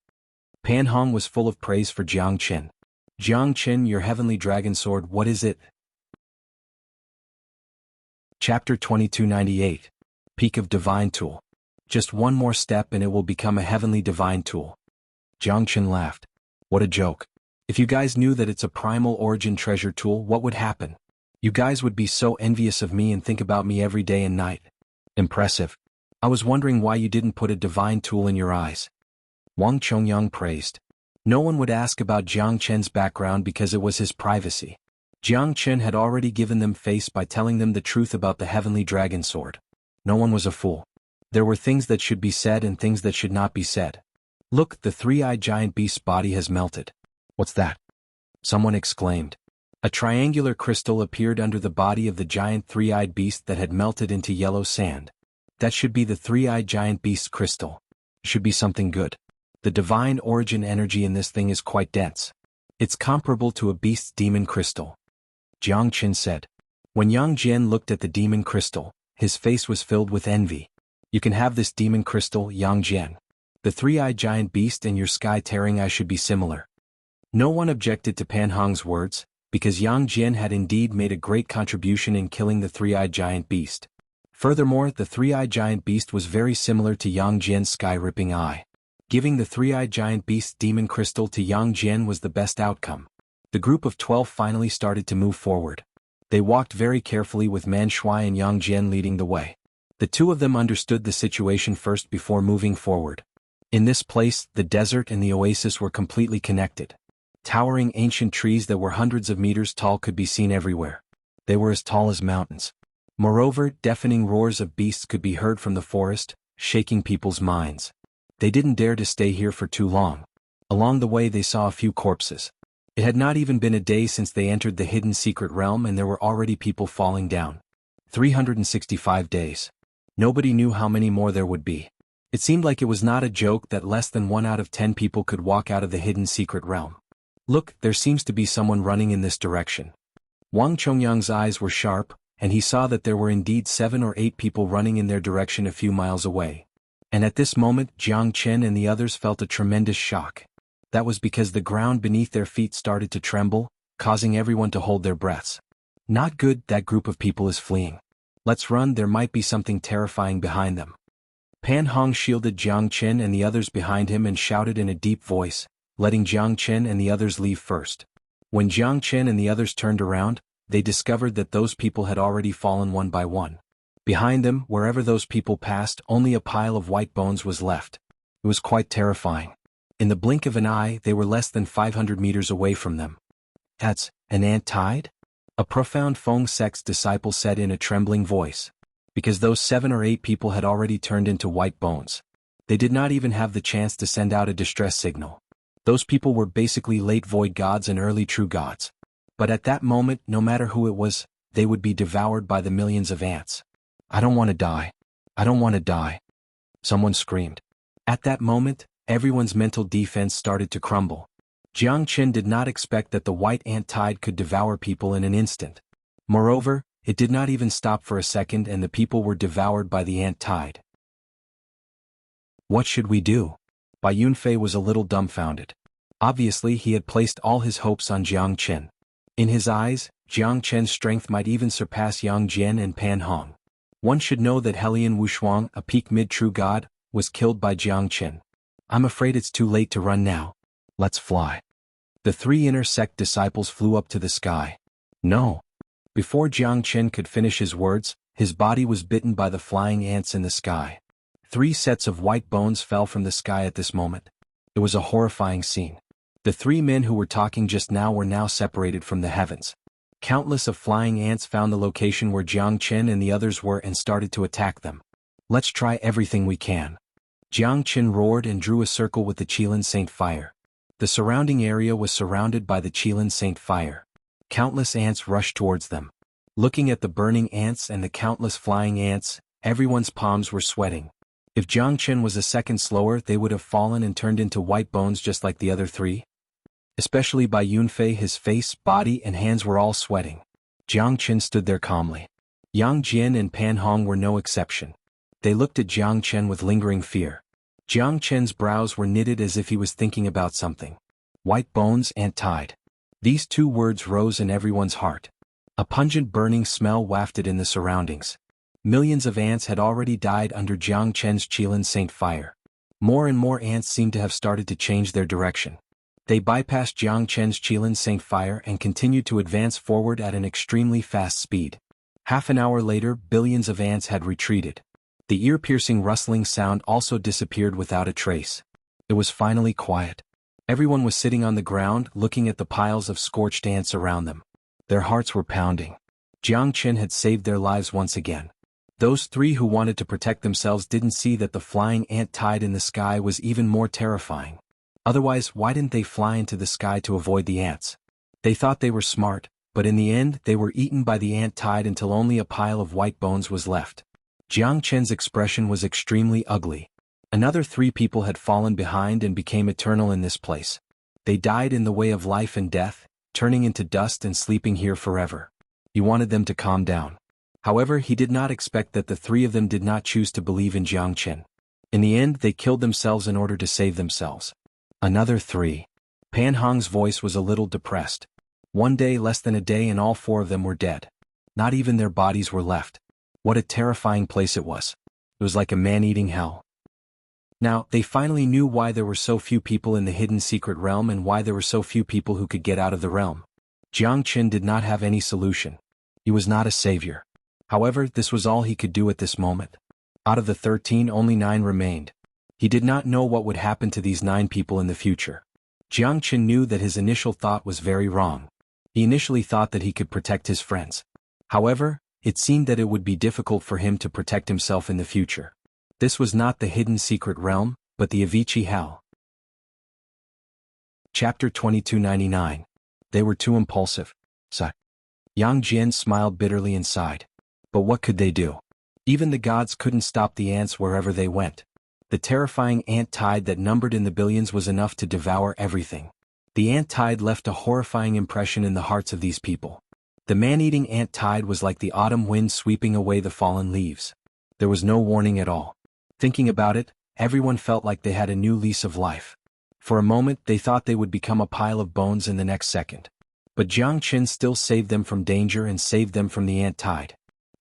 Pan Hong was full of praise for Jiang Chen. Jiang Chen, your heavenly dragon sword, what is it? Chapter 2298. Peak of Divine Tool. Just one more step and it will become a heavenly divine tool. Jiang Chen laughed. What a joke. If you guys knew that it's a primal origin treasure tool, what would happen? You guys would be so envious of me and think about me every day and night. Impressive. I was wondering why you didn't put a divine tool in your eyes. Wang Chongyang praised. No one would ask about Jiang Chen's background because it was his privacy. Jiang Chen had already given them face by telling them the truth about the heavenly dragon sword. No one was a fool. There were things that should be said and things that should not be said. Look, the three-eyed giant beast's body has melted. What's that? Someone exclaimed. A triangular crystal appeared under the body of the giant three-eyed beast that had melted into yellow sand. That should be the three-eyed giant beast's crystal. Should be something good. The divine origin energy in this thing is quite dense. It's comparable to a beast's demon crystal. Jiang Chen said. When Yang Jian looked at the demon crystal, his face was filled with envy. You can have this demon crystal, Yang Jian. The three-eyed giant beast and your sky-tearing eye should be similar. No one objected to Pan Hong's words, because Yang Jian had indeed made a great contribution in killing the three-eyed giant beast. Furthermore, the three-eyed giant beast was very similar to Yang Jian's sky-ripping eye. Giving the three-eyed giant beast's demon crystal to Yang Jian was the best outcome. The group of 12 finally started to move forward. They walked very carefully with Man Shui and Yang Jian leading the way. The two of them understood the situation first before moving forward. In this place, the desert and the oasis were completely connected. Towering ancient trees that were hundreds of meters tall could be seen everywhere. They were as tall as mountains. Moreover, deafening roars of beasts could be heard from the forest, shaking people's minds. They didn't dare to stay here for too long. Along the way they saw a few corpses. It had not even been a day since they entered the hidden secret realm and there were already people falling down. 365 days. Nobody knew how many more there would be. It seemed like it was not a joke that less than 1 out of 10 people could walk out of the hidden secret realm. Look, there seems to be someone running in this direction. Wang Chongyang's eyes were sharp, and he saw that there were indeed 7 or 8 people running in their direction a few miles away. And at this moment, Jiang Chen and the others felt a tremendous shock. That was because the ground beneath their feet started to tremble, causing everyone to hold their breaths. Not good, that group of people is fleeing. Let's run, there might be something terrifying behind them. Pan Hong shielded Jiang Chen and the others behind him and shouted in a deep voice, letting Jiang Chen and the others leave first. When Jiang Chen and the others turned around, they discovered that those people had already fallen one by one. Behind them, wherever those people passed, only a pile of white bones was left. It was quite terrifying. In the blink of an eye, they were less than 500 meters away from them. That's an ant tide? A profound Feng sect's disciple said in a trembling voice. Because those 7 or 8 people had already turned into white bones. They did not even have the chance to send out a distress signal. Those people were basically late void gods and early true gods. But at that moment, no matter who it was, they would be devoured by the millions of ants. I don't want to die. I don't want to die. Someone screamed. At that moment, everyone's mental defense started to crumble. Jiang Chen did not expect that the white ant tide could devour people in an instant. Moreover, It did not even stop for a second and the people were devoured by the ant tide. What should we do? Bai Yunfei was a little dumbfounded. Obviously he had placed all his hopes on Jiang Chen. In his eyes, Jiang Chen's strength might even surpass Yang Jian and Pan Hong. One should know that Helian Wuxuang, a peak mid-true god, was killed by Jiang Chen. I'm afraid it's too late to run now. Let's fly. The three inner sect disciples flew up to the sky. No. Before Jiang Chen could finish his words, his body was bitten by the flying ants in the sky. 3 sets of white bones fell from the sky at this moment. It was a horrifying scene. The 3 men who were talking just now were now separated from the heavens. Countless of flying ants found the location where Jiang Chen and the others were and started to attack them. Let's try everything we can. Jiang Chen roared and drew a circle with the Qilin Saint Fire. The surrounding area was surrounded by the Qilin Saint Fire. Countless ants rushed towards them. Looking at the burning ants and the countless flying ants, everyone's palms were sweating. If Jiang Chen was a second slower, they would have fallen and turned into white bones just like the other 3. Especially Bai Yunfei, his face, body, and hands were all sweating. Jiang Chen stood there calmly. Yang Jian and Pan Hong were no exception. They looked at Jiang Chen with lingering fear. Jiang Chen's brows were knitted as if he was thinking about something. White bones, ant tide. These 2 words rose in everyone's heart. A pungent burning smell wafted in the surroundings. Millions of ants had already died under Jiang Chen's Qilin Saint Fire. More and more ants seemed to have started to change their direction. They bypassed Jiang Chen's Qilin Saint Fire and continued to advance forward at an extremely fast speed. Half an hour later, billions of ants had retreated. The ear-piercing rustling sound also disappeared without a trace. It was finally quiet. Everyone was sitting on the ground, looking at the piles of scorched ants around them. Their hearts were pounding. Jiang Chen had saved their lives once again. Those 3 who wanted to protect themselves didn't see that the flying ant tide in the sky was even more terrifying. Otherwise, why didn't they fly into the sky to avoid the ants? They thought they were smart, but in the end they were eaten by the ant tide until only a pile of white bones was left. Jiang Chen's expression was extremely ugly. Another 3 people had fallen behind and became eternal in this place. They died in the way of life and death, turning into dust and sleeping here forever. He wanted them to calm down. However, he did not expect that the 3 of them did not choose to believe in Jiang Chen. In the end, they killed themselves in order to save themselves. Another 3. Pan Hong's voice was a little depressed. One day, less than a day, and all 4 of them were dead. Not even their bodies were left. What a terrifying place it was. It was like a man-eating hell. Now, they finally knew why there were so few people in the hidden secret realm and why there were so few people who could get out of the realm. Jiang Chen did not have any solution. He was not a savior. However, this was all he could do at this moment. Out of the 13, only 9 remained. He did not know what would happen to these 9 people in the future. Jiang Chen knew that his initial thought was very wrong. He initially thought that he could protect his friends. However, it seemed that it would be difficult for him to protect himself in the future. This was not the hidden secret realm, but the Avicii Hell. Chapter 2299. They were too impulsive. Yang Jian smiled bitterly and sighed. But what could they do? Even the gods couldn't stop the ants wherever they went. The terrifying ant tide that numbered in the billions was enough to devour everything. The ant tide left a horrifying impression in the hearts of these people. The man-eating ant tide was like the autumn wind sweeping away the fallen leaves. There was no warning at all. Thinking about it, everyone felt like they had a new lease of life. For a moment, they thought they would become a pile of bones in the next second. But Jiang Chen still saved them from danger and saved them from the ant tide.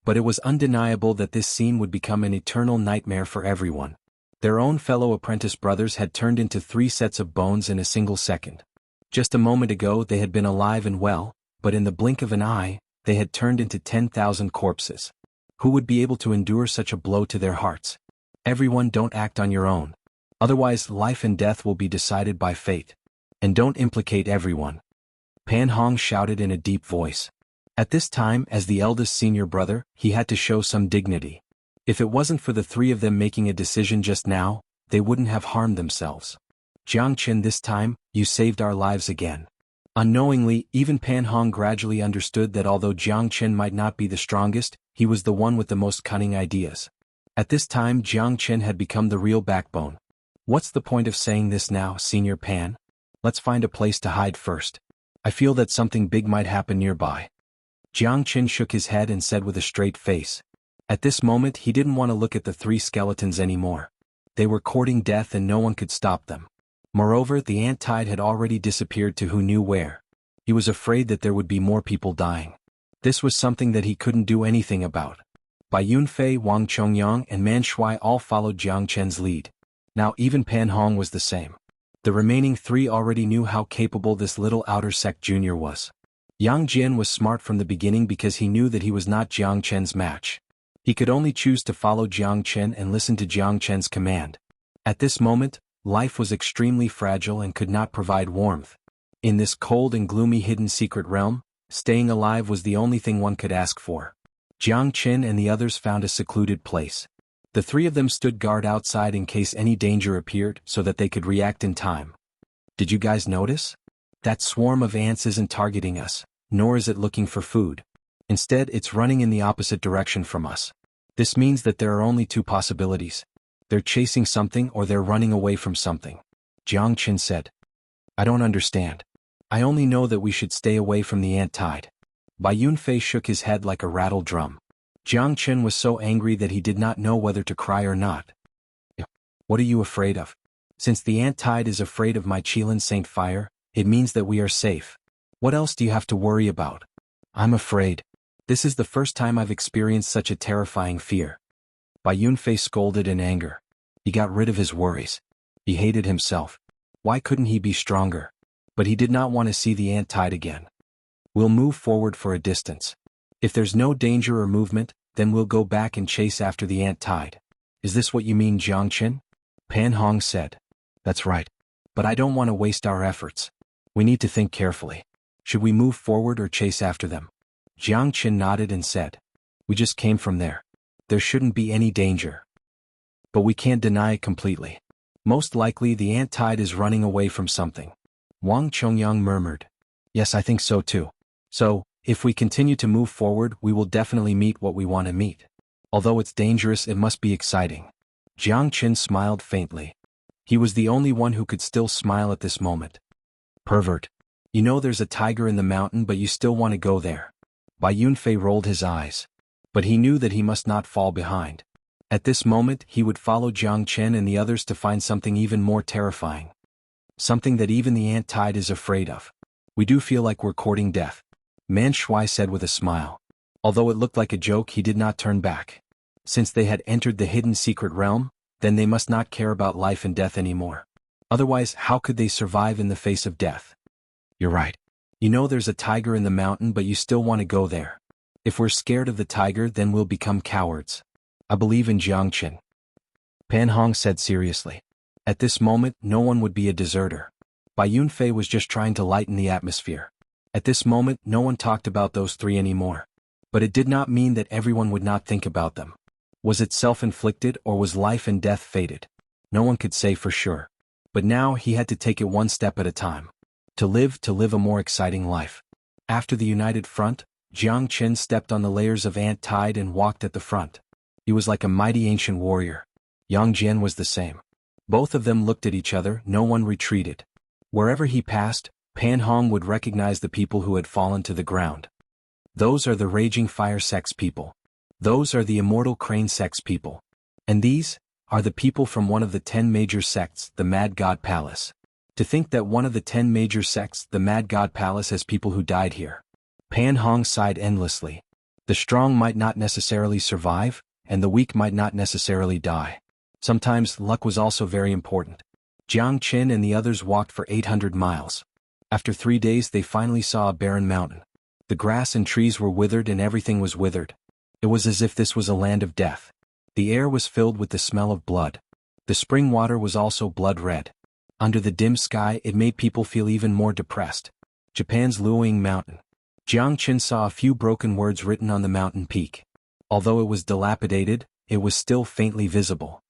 But it was undeniable that this scene would become an eternal nightmare for everyone. Their own fellow apprentice brothers had turned into 3 sets of bones in a single second. Just a moment ago they had been alive and well, but in the blink of an eye, they had turned into 10,000 corpses. Who would be able to endure such a blow to their hearts? Everyone, don't act on your own. Otherwise, life and death will be decided by fate. And don't implicate everyone. Pan Hong shouted in a deep voice. At this time, as the eldest senior brother, he had to show some dignity. If it wasn't for the 3 of them making a decision just now, they wouldn't have harmed themselves. Jiang Chen, this time, you saved our lives again. Unknowingly, even Pan Hong gradually understood that although Jiang Chen might not be the strongest, he was the one with the most cunning ideas. At this time, Jiang Chen had become the real backbone. What's the point of saying this now, Senior Pan? Let's find a place to hide first. I feel that something big might happen nearby. Jiang Qin shook his head and said with a straight face. At this moment he didn't want to look at the three skeletons anymore. They were courting death and no one could stop them. Moreover, the ant tide had already disappeared to who knew where. He was afraid that there would be more people dying. This was something that he couldn't do anything about. Bai Yunfei, Wang Chongyang, and Man Shui all followed Jiang Chen's lead. Now even Pan Hong was the same. The remaining three already knew how capable this little outer sect junior was. Yang Jian was smart from the beginning because he knew that he was not Jiang Chen's match. He could only choose to follow Jiang Chen and listen to Jiang Chen's command. At this moment, life was extremely fragile and could not provide warmth. In this cold and gloomy hidden secret realm, staying alive was the only thing one could ask for. Jiang Chen and the others found a secluded place. The three of them stood guard outside in case any danger appeared so that they could react in time. Did you guys notice? That swarm of ants isn't targeting us, nor is it looking for food. Instead, it's running in the opposite direction from us. This means that there are only two possibilities. They're chasing something or they're running away from something. Jiang Chen said. I don't understand. I only know that we should stay away from the ant tide. Bai Yunfei shook his head like a rattled drum. Jiang Chen was so angry that he did not know whether to cry or not. What are you afraid of? Since the ant tide is afraid of my Qilin Saint Fire, it means that we are safe. What else do you have to worry about? I'm afraid. This is the first time I've experienced such a terrifying fear. Bai Yunfei scolded in anger. He got rid of his worries. He hated himself. Why couldn't he be stronger? But he did not want to see the ant tide again. We'll move forward for a distance. If there's no danger or movement, then we'll go back and chase after the ant tide. Is this what you mean, Jiang Chen? Pan Hong said. That's right. But I don't want to waste our efforts. We need to think carefully. Should we move forward or chase after them? Jiang Chen nodded and said. We just came from there. There shouldn't be any danger. But we can't deny it completely. Most likely the ant tide is running away from something. Wang Chongyang murmured. Yes, I think so too. So, if we continue to move forward, we will definitely meet what we want to meet. Although it's dangerous, it must be exciting. Jiang Chen smiled faintly. He was the only one who could still smile at this moment. Pervert. You know there's a tiger in the mountain but you still want to go there. Bai Yunfei rolled his eyes. But he knew that he must not fall behind. At this moment he would follow Jiang Chen and the others to find something even more terrifying. Something that even the ant tide is afraid of. We do feel like we're courting death. Man Shui said with a smile. Although it looked like a joke, he did not turn back. Since they had entered the hidden secret realm, then they must not care about life and death anymore. Otherwise, how could they survive in the face of death? You're right. You know there's a tiger in the mountain but you still want to go there. If we're scared of the tiger, then we'll become cowards. I believe in Jiang Chen. Pan Hong said seriously. At this moment, no one would be a deserter. Bai Yunfei was just trying to lighten the atmosphere. At this moment, no one talked about those three anymore. But it did not mean that everyone would not think about them. Was it self-inflicted or was life and death fated? No one could say for sure. But now he had to take it one step at a time. To live a more exciting life. After the united front, Jiang Chen stepped on the layers of ant tide and walked at the front. He was like a mighty ancient warrior. Yang Jian was the same. Both of them looked at each other, no one retreated. Wherever he passed, Pan Hong would recognize the people who had fallen to the ground. Those are the Raging Fire Sect's people. Those are the Immortal Crane Sect's people. And these are the people from one of the 10 major sects, the Mad God Palace. To think that one of the 10 major sects, the Mad God Palace, has people who died here. Pan Hong sighed endlessly. The strong might not necessarily survive, and the weak might not necessarily die. Sometimes luck was also very important. Jiang Chen and the others walked for 800 miles. After 3 days they finally saw a barren mountain. The grass and trees were withered and everything was withered. It was as if this was a land of death. The air was filled with the smell of blood. The spring water was also blood red. Under the dim sky it made people feel even more depressed. Japan's Luoying Mountain. Jiang Chen saw a few broken words written on the mountain peak. Although it was dilapidated, it was still faintly visible.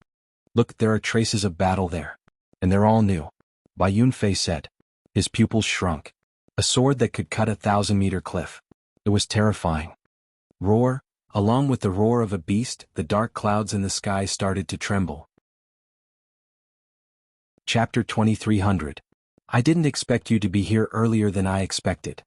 Look, there are traces of battle there. And they're all new. Bai Yunfei said. His pupils shrunk. A sword that could cut a 1,000-meter cliff. It was terrifying. Roar, along with the roar of a beast, the dark clouds in the sky started to tremble. Chapter 2300. I didn't expect you to be here earlier than I expected.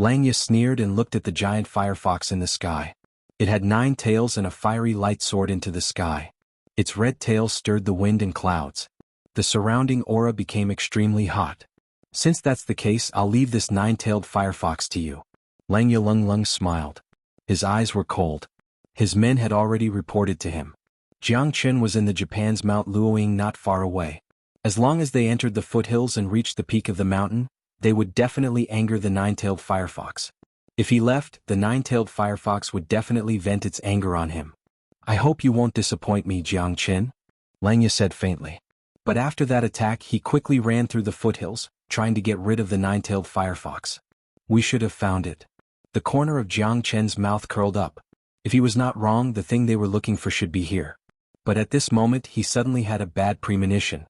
Langya sneered and looked at the giant firefox in the sky. It had 9 tails and a fiery light soared into the sky. Its red tail stirred the wind and clouds. The surrounding aura became extremely hot. Since that's the case, I'll leave this 9-tailed firefox to you. Langya Lung smiled. His eyes were cold. His men had already reported to him. Jiangchen was in the Japan's Mount Luoying not far away. As long as they entered the foothills and reached the peak of the mountain, they would definitely anger the 9-tailed firefox. If he left, the 9-tailed firefox would definitely vent its anger on him. I hope you won't disappoint me, Jiangchen, Langya said faintly. But after that attack he quickly ran through the foothills, trying to get rid of the 9-tailed firefox. We should have found it. The corner of Jiangchen's mouth curled up. If he was not wrong, the thing they were looking for should be here. But at this moment he suddenly had a bad premonition.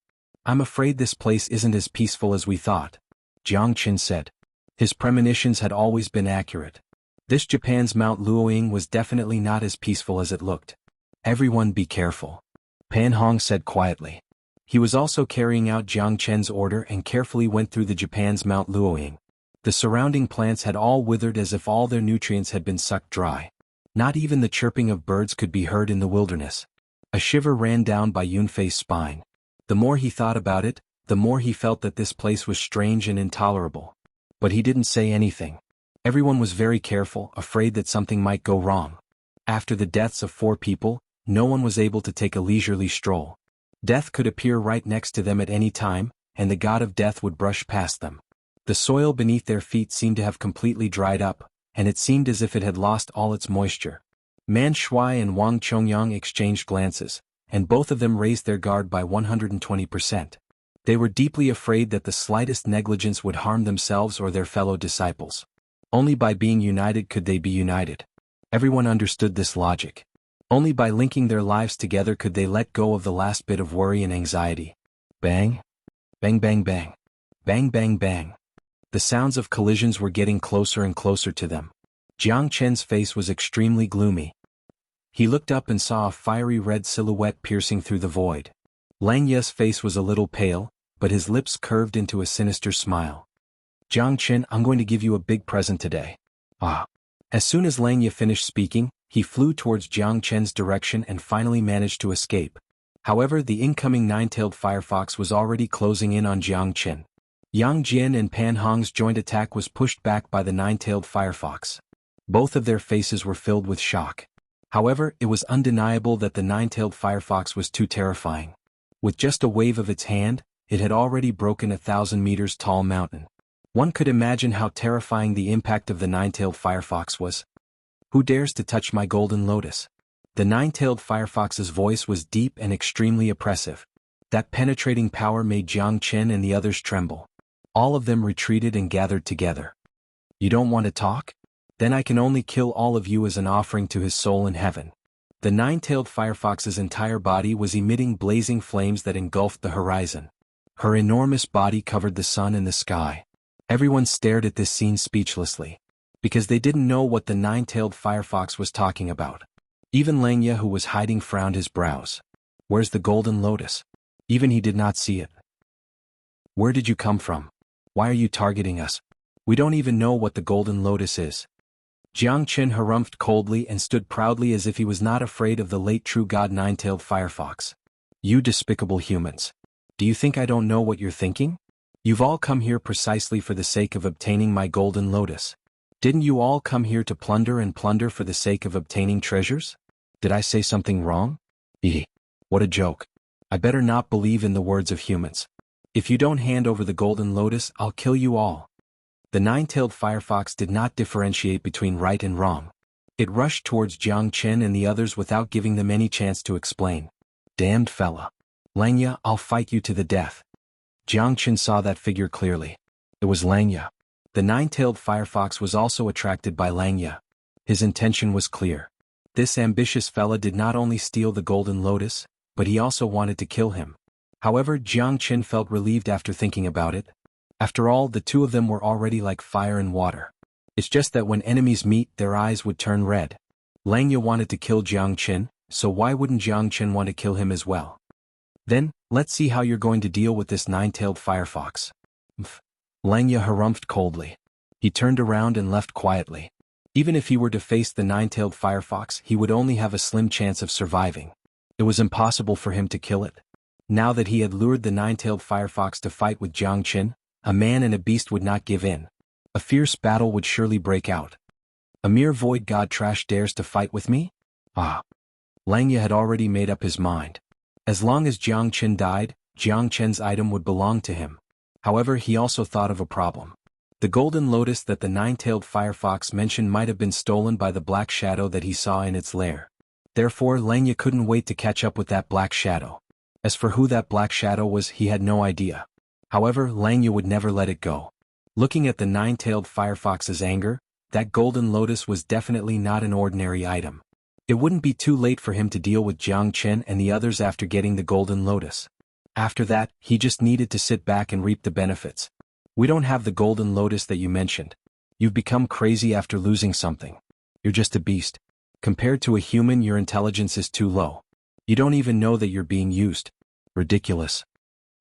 I'm afraid this place isn't as peaceful as we thought, Jiangchen said. His premonitions had always been accurate. This Japan's Mount Luoying was definitely not as peaceful as it looked. Everyone be careful, Pan Hong said quietly. He was also carrying out Jiangchen's order and carefully went through the Japan's Mount Luoying. The surrounding plants had all withered as if all their nutrients had been sucked dry. Not even the chirping of birds could be heard in the wilderness. A shiver ran down by Yunfei's spine. The more he thought about it, the more he felt that this place was strange and intolerable. But he didn't say anything. Everyone was very careful, afraid that something might go wrong. After the deaths of 4 people, no one was able to take a leisurely stroll. Death could appear right next to them at any time, and the god of death would brush past them. The soil beneath their feet seemed to have completely dried up, and it seemed as if it had lost all its moisture. Man Shuai and Wang Chongyang exchanged glances, and both of them raised their guard by 120%. They were deeply afraid that the slightest negligence would harm themselves or their fellow disciples. Only by being united could they be united. Everyone understood this logic. Only by linking their lives together could they let go of the last bit of worry and anxiety. Bang! Bang bang bang! Bang bang bang! The sounds of collisions were getting closer and closer to them. Jiang Chen's face was extremely gloomy. He looked up and saw a fiery red silhouette piercing through the void. Lang Ye's face was a little pale, but his lips curved into a sinister smile. Jiang Chen, I'm going to give you a big present today. Ah! As soon as Lang Ye finished speaking, he flew towards Jiang Chen's direction and finally managed to escape. However, the incoming 9-tailed firefox was already closing in on Jiang Chen. Yang Jian and Pan Hong's joint attack was pushed back by the 9-tailed firefox. Both of their faces were filled with shock. However, it was undeniable that the 9-tailed firefox was too terrifying. With just a wave of its hand, it had already broken a 1,000 meters tall mountain. One could imagine how terrifying the impact of the 9-tailed firefox was. Who dares to touch my golden lotus? The 9-tailed firefox's voice was deep and extremely oppressive. That penetrating power made Jiang Chen and the others tremble. All of them retreated and gathered together. You don't want to talk? Then I can only kill all of you as an offering to his soul in heaven. The 9-tailed firefox's entire body was emitting blazing flames that engulfed the horizon. Her enormous body covered the sun and the sky. Everyone stared at this scene speechlessly, because they didn't know what the 9-tailed firefox was talking about. Even Langya, who was hiding, frowned his brows. Where's the golden lotus? Even he did not see it. Where did you come from? Why are you targeting us? We don't even know what the golden lotus is. Jiang Chen harumphed coldly and stood proudly as if he was not afraid of the late true god 9-tailed firefox. You despicable humans. Do you think I don't know what you're thinking? You've all come here precisely for the sake of obtaining my golden lotus. Didn't you all come here to plunder and plunder for the sake of obtaining treasures? Did I say something wrong? What a joke. I better not believe in the words of humans. If you don't hand over the golden lotus, I'll kill you all. The 9-tailed firefox did not differentiate between right and wrong. It rushed towards Jiang Chen and the others without giving them any chance to explain. Damned fella. Langya, I'll fight you to the death. Jiang Chen saw that figure clearly. It was Langya. The 9-tailed firefox was also attracted by Langya. His intention was clear. This ambitious fella did not only steal the golden lotus, but he also wanted to kill him. However, Jiang Chen felt relieved after thinking about it. After all, the two of them were already like fire and water. It's just that when enemies meet, their eyes would turn red. Langya wanted to kill Jiang Chen, so why wouldn't Jiang Chen want to kill him as well? Then, let's see how you're going to deal with this 9-tailed firefox. Langya harumphed coldly. He turned around and left quietly. Even if he were to face the nine-tailed firefox, he would only have a slim chance of surviving. It was impossible for him to kill it. Now that he had lured the nine-tailed firefox to fight with Jiang Qin, a man and a beast would not give in. A fierce battle would surely break out. A mere void god trash dares to fight with me? Ah. Langya had already made up his mind. As long as Jiang Qin died, Jiang Qin's item would belong to him. However, he also thought of a problem. The golden lotus that the nine-tailed firefox mentioned might have been stolen by the black shadow that he saw in its lair. Therefore, Langya couldn't wait to catch up with that black shadow. As for who that black shadow was, he had no idea. However, Langya would never let it go. Looking at the nine-tailed firefox's anger, that golden lotus was definitely not an ordinary item. It wouldn't be too late for him to deal with Jiang Qin and the others after getting the golden lotus. After that, he just needed to sit back and reap the benefits. We don't have the golden lotus that you mentioned. You've become crazy after losing something. You're just a beast. Compared to a human, your intelligence is too low. You don't even know that you're being used. Ridiculous.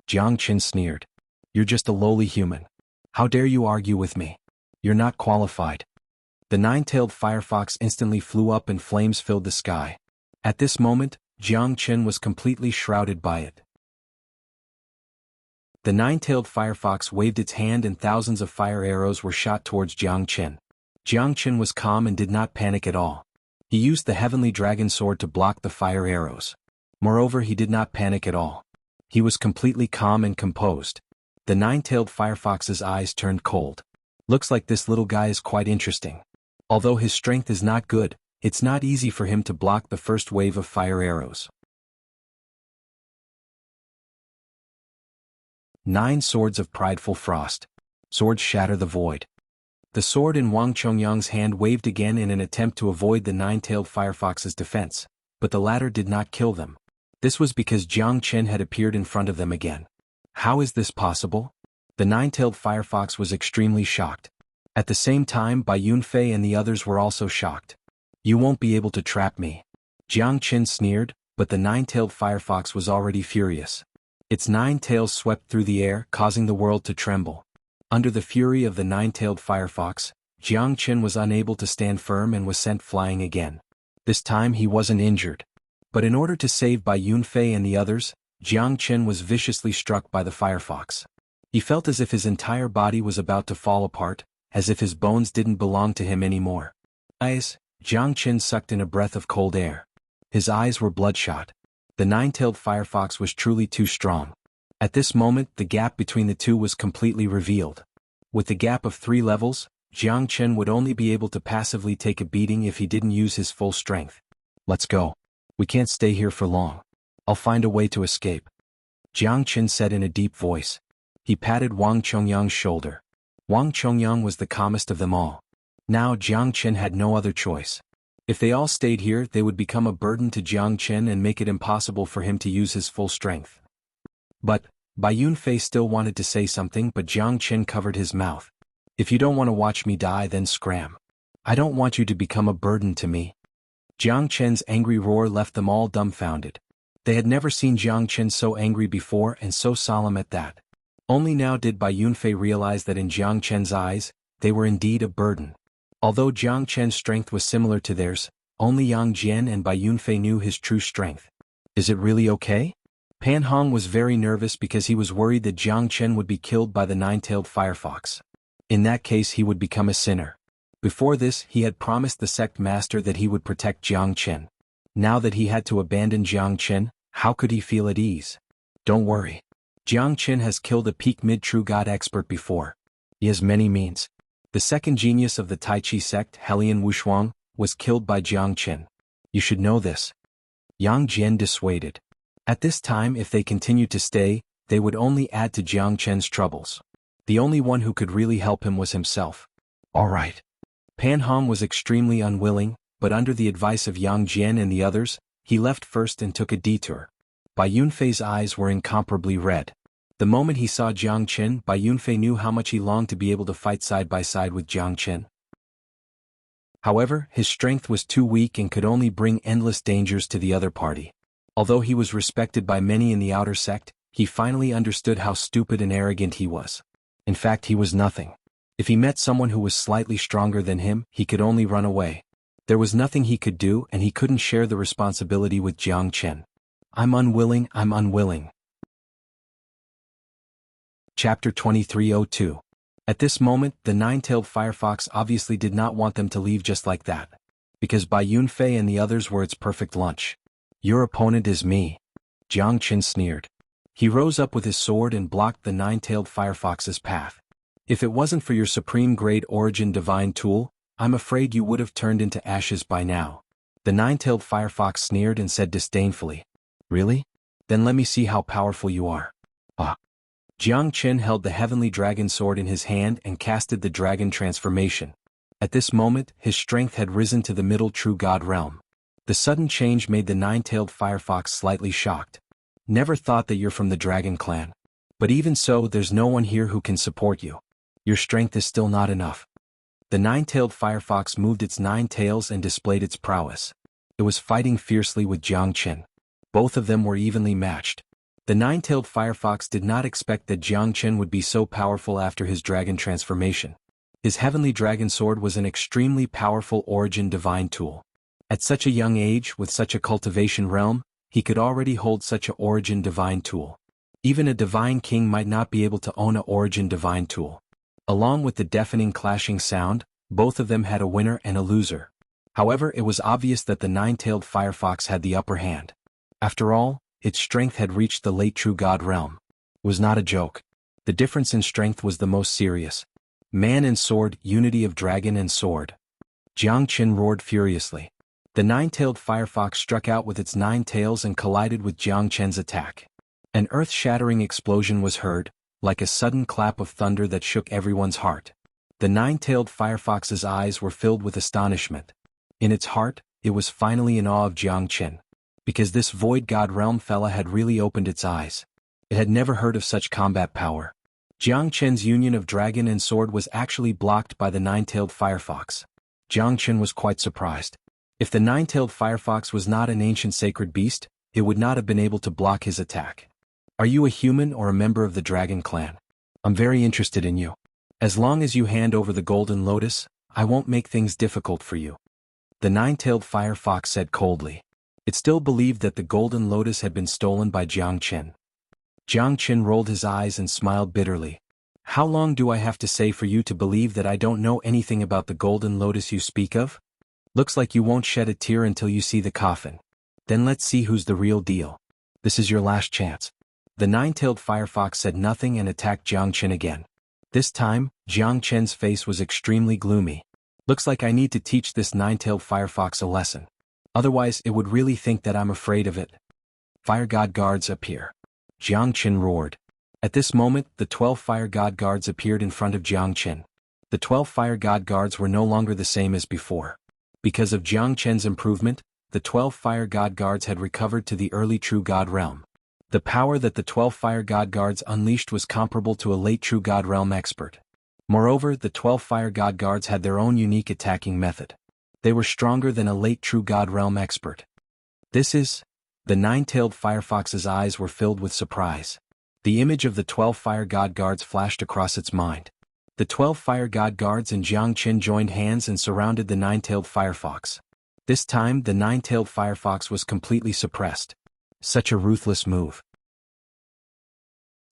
Jiang Qin sneered. You're just a lowly human. How dare you argue with me? You're not qualified. The nine-tailed firefox instantly flew up and flames filled the sky. At this moment, Jiang Qin was completely shrouded by it. The nine-tailed firefox waved its hand and thousands of fire arrows were shot towards Jiang Qin. Jiang Qin was calm and did not panic at all. He used the heavenly dragon sword to block the fire arrows. Moreover, he did not panic at all. He was completely calm and composed. The nine-tailed firefox's eyes turned cold. Looks like this little guy is quite interesting. Although his strength is not good, it's not easy for him to block the first wave of fire arrows. 9 Swords of Prideful Frost. Swords shatter the void. The sword in Wang Chongyang's hand waved again in an attempt to avoid the nine-tailed firefox's defense, but the latter did not kill them. This was because Jiang Qin had appeared in front of them again. How is this possible? The nine-tailed firefox was extremely shocked. At the same time, Bai Yunfei and the others were also shocked. You won't be able to trap me. Jiang Qin sneered, but the nine-tailed firefox was already furious. Its 9 tails swept through the air, causing the world to tremble. Under the fury of the nine-tailed firefox, Jiang Qin was unable to stand firm and was sent flying again. This time he wasn't injured. But in order to save Bai Yunfei and the others, Jiang Qin was viciously struck by the firefox. He felt as if his entire body was about to fall apart, as if his bones didn't belong to him anymore. Jiang Qin sucked in a breath of cold air. His eyes were bloodshot. The nine-tailed firefox was truly too strong. At this moment, the gap between the two was completely revealed. With the gap of 3 levels, Jiang Qin would only be able to passively take a beating if he didn't use his full strength. Let's go. We can't stay here for long. I'll find a way to escape. Jiang Qin said in a deep voice. He patted Wang Chongyang's shoulder. Wang Chongyang was the calmest of them all. Now Jiang Qin had no other choice. If they all stayed here, they would become a burden to Jiang Qin and make it impossible for him to use his full strength. But, Bai Yunfei still wanted to say something, but Jiang Qin covered his mouth. If you don't want to watch me die, then scram. I don't want you to become a burden to me. Jiang Qin's angry roar left them all dumbfounded. They had never seen Jiang Qin so angry before and so solemn at that. Only now did Bai Yunfei realize that in Jiang Qin's eyes, they were indeed a burden. Although Jiang Qin's strength was similar to theirs, only Yang Jian and Bai Yunfei knew his true strength. Is it really okay? Pan Hong was very nervous because he was worried that Jiang Qin would be killed by the nine-tailed firefox. In that case, he would become a sinner. Before this, he had promised the sect master that he would protect Jiang Qin. Now that he had to abandon Jiang Qin, how could he feel at ease? Don't worry. Jiang Qin has killed a peak mid-true god expert before. He has many means. The second genius of the Tai Chi sect, Helian Wuxuang, was killed by Jiang Qin. You should know this. Yang Jian dissuaded. At this time, if they continued to stay, they would only add to Jiang Qin's troubles. The only one who could really help him was himself. All right. Pan Hong was extremely unwilling, but under the advice of Yang Jian and the others, he left first and took a detour. Bai Yunfei's eyes were incomparably red. The moment he saw Jiang Qin, Bai Yunfei knew how much he longed to be able to fight side by side with Jiang Qin. However, his strength was too weak and could only bring endless dangers to the other party. Although he was respected by many in the outer sect, he finally understood how stupid and arrogant he was. In fact, he was nothing. If he met someone who was slightly stronger than him, he could only run away. There was nothing he could do, and he couldn't share the responsibility with Jiang Chen. I'm unwilling. Chapter 2302. At this moment, the nine-tailed firefox obviously did not want them to leave just like that. Because Bai Yunfei and the others were its perfect lunch. Your opponent is me. Jiang Chen sneered. He rose up with his sword and blocked the nine-tailed firefox's path. If it wasn't for your supreme grade origin divine tool, I'm afraid you would have turned into ashes by now. The nine-tailed firefox sneered and said disdainfully. Really? Then let me see how powerful you are. Ah. Jiang Chen held the heavenly dragon sword in his hand and casted the dragon transformation. At this moment, his strength had risen to the middle true god realm. The sudden change made the nine-tailed firefox slightly shocked. Never thought that you're from the dragon clan. But even so, there's no one here who can support you. Your strength is still not enough. The nine-tailed firefox moved its 9 tails and displayed its prowess. It was fighting fiercely with Jiang Chen. Both of them were evenly matched. The nine-tailed firefox did not expect that Jiang Chen would be so powerful after his dragon transformation. His heavenly dragon sword was an extremely powerful origin divine tool. At such a young age, with such a cultivation realm, he could already hold such a origin divine tool. Even a divine king might not be able to own a origin divine tool. Along with the deafening clashing sound, both of them had a winner and a loser. However, it was obvious that the nine-tailed firefox had the upper hand. After all, its strength had reached the late true god realm. It was not a joke. The difference in strength was the most serious. Man and sword, unity of dragon and sword. Jiang Chen roared furiously. The nine-tailed firefox struck out with its 9 tails and collided with Jiang Chen's attack. An earth-shattering explosion was heard, like a sudden clap of thunder that shook everyone's heart. The nine-tailed firefox's eyes were filled with astonishment. In its heart, it was finally in awe of Jiang Chen. Because this void god realm fella had really opened its eyes. It had never heard of such combat power. Jiang Chen's union of dragon and sword was actually blocked by the nine-tailed firefox. Jiang Chen was quite surprised. If the nine-tailed firefox was not an ancient sacred beast, it would not have been able to block his attack. Are you a human or a member of the dragon clan? I'm very interested in you. As long as you hand over the golden lotus, I won't make things difficult for you. The nine-tailed firefox said coldly. It still believed that the golden lotus had been stolen by Jiang Chen. Jiang Chen rolled his eyes and smiled bitterly. How long do I have to say for you to believe that I don't know anything about the golden lotus you speak of? Looks like you won't shed a tear until you see the coffin. Then let's see who's the real deal. This is your last chance. The nine-tailed firefox said nothing and attacked Jiang Chen again. This time, Jiang Chen's face was extremely gloomy. Looks like I need to teach this nine-tailed firefox a lesson. Otherwise, it would really think that I'm afraid of it. Fire god guards appear. Jiang Chen roared. At this moment, the 12 fire god guards appeared in front of Jiang Chen. The 12 fire god guards were no longer the same as before. Because of Jiang Chen's improvement, the 12 fire god guards had recovered to the early true god realm. The power that the 12 fire god guards unleashed was comparable to a late true god realm expert. Moreover, the 12 fire god guards had their own unique attacking method. They were stronger than a late true god realm expert. This is... The nine-tailed firefox's eyes were filled with surprise. The image of the 12 fire god guards flashed across its mind. The 12 fire god guards and Jiang Chen joined hands and surrounded the nine-tailed firefox. This time, the nine-tailed firefox was completely suppressed. Such a ruthless move.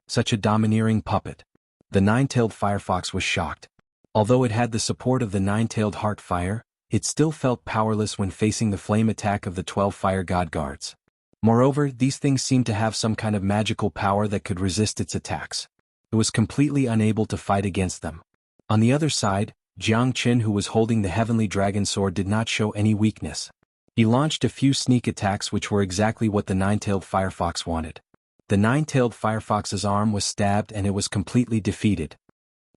Such a domineering puppet. The nine-tailed firefox was shocked. Although it had the support of the nine-tailed heart fire, it still felt powerless when facing the flame attack of the 12 fire god guards. Moreover, these things seemed to have some kind of magical power that could resist its attacks. It was completely unable to fight against them. On the other side, Jiang Chen, who was holding the heavenly dragon sword, did not show any weakness. He launched a few sneak attacks which were exactly what the nine-tailed firefox wanted. The nine-tailed firefox's arm was stabbed and it was completely defeated.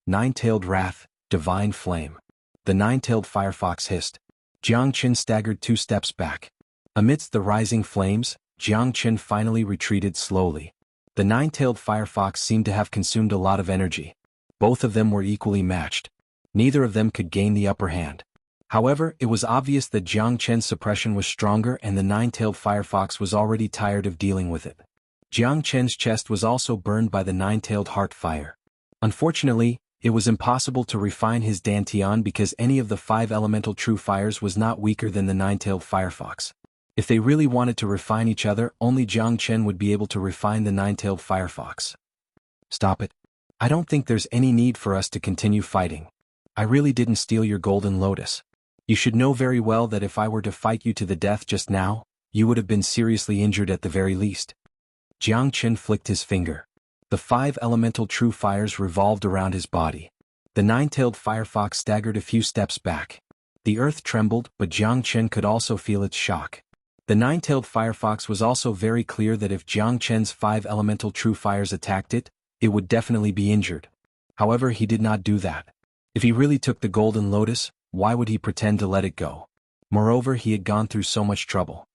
Nine-tailed wrath, divine flame. The nine-tailed firefox hissed. Jiang Chen staggered 2 steps back. Amidst the rising flames, Jiang Chen finally retreated slowly. The nine-tailed firefox seemed to have consumed a lot of energy. Both of them were equally matched. Neither of them could gain the upper hand. However, it was obvious that Jiang Chen's suppression was stronger and the nine-tailed firefox was already tired of dealing with it. Jiang Chen's chest was also burned by the nine-tailed heart fire. Unfortunately, It was impossible to refine his dantian because any of the 5 elemental true fires was not weaker than the 9-tailed firefox. If they really wanted to refine each other, only Jiang Chen would be able to refine the 9-tailed firefox. Stop it. I don't think there's any need for us to continue fighting. I really didn't steal your golden lotus. You should know very well that if I were to fight you to the death just now, you would have been seriously injured at the very least. Jiang Chen flicked his finger. The 5 elemental true fires revolved around his body. The 9-tailed firefox staggered a few steps back. The earth trembled, but Jiang Chen could also feel its shock. The 9-tailed firefox was also very clear that if Jiang Chen's 5 elemental true fires attacked it, it would definitely be injured. However, he did not do that. If he really took the golden lotus, why would he pretend to let it go? Moreover, he had gone through so much trouble.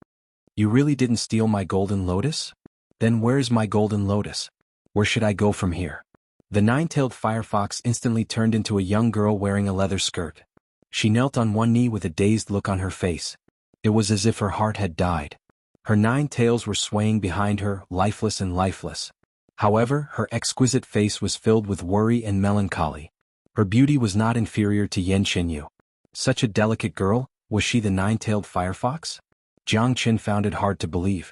You really didn't steal my golden lotus? Then where's my golden lotus? Where should I go from here? The 9-tailed firefox instantly turned into a young girl wearing a leather skirt. She knelt on one knee with a dazed look on her face. It was as if her heart had died. Her 9 tails were swaying behind her, lifeless and lifeless. However, her exquisite face was filled with worry and melancholy. Her beauty was not inferior to Yan Chenyu. Such a delicate girl, was she the 9-tailed firefox? Jiang Chen found it hard to believe.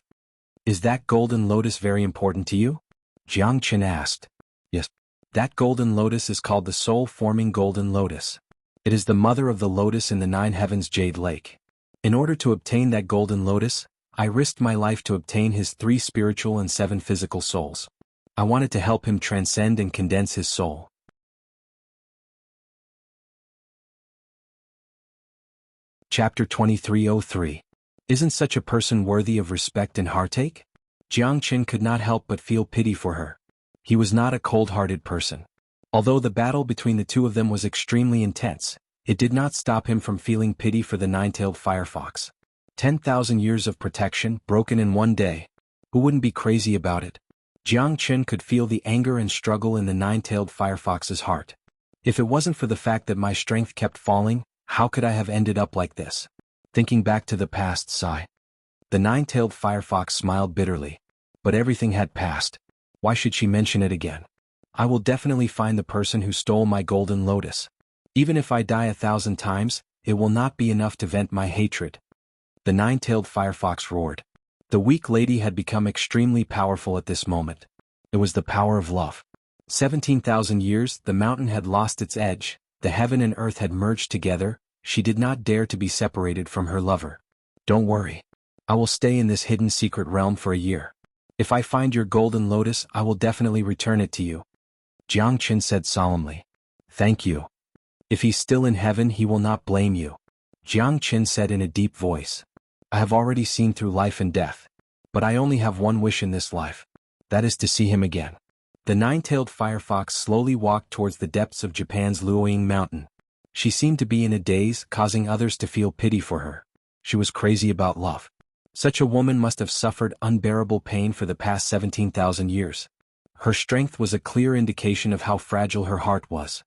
Is that golden lotus very important to you? Jiang Chen asked. Yes. That golden lotus is called the soul-forming golden lotus. It is the mother of the lotus in the 9 heavens jade lake. In order to obtain that golden lotus, I risked my life to obtain his 3 spiritual and 7 physical souls. I wanted to help him transcend and condense his soul. Chapter 2303. Isn't such a person worthy of respect and heartache? Jiang Chen could not help but feel pity for her. He was not a cold-hearted person. Although the battle between the two of them was extremely intense, it did not stop him from feeling pity for the 9-tailed firefox. 10,000 years of protection broken in one day. Who wouldn't be crazy about it? Jiang Chen could feel the anger and struggle in the 9-tailed firefox's heart. If it wasn't for the fact that my strength kept falling, how could I have ended up like this? Thinking back to the past, sigh. The 9-tailed firefox smiled bitterly. But everything had passed. Why should she mention it again? I will definitely find the person who stole my golden lotus. Even if I die 1,000 times, it will not be enough to vent my hatred. The 9-tailed firefox roared. The weak lady had become extremely powerful at this moment. It was the power of love. 17,000 years, the mountain had lost its edge, the heaven and earth had merged together, she did not dare to be separated from her lover. Don't worry. I will stay in this hidden secret realm for a year. If I find your golden lotus, I will definitely return it to you. Jiang Chen said solemnly. Thank you. If he's still in heaven, he will not blame you. Jiang Chen said in a deep voice. I have already seen through life and death. But I only have one wish in this life. That is to see him again. The 9-tailed firefox slowly walked towards the depths of Japan's Luoying Mountain. She seemed to be in a daze, causing others to feel pity for her. She was crazy about love. Such a woman must have suffered unbearable pain for the past 17,000 years. Her strength was a clear indication of how fragile her heart was.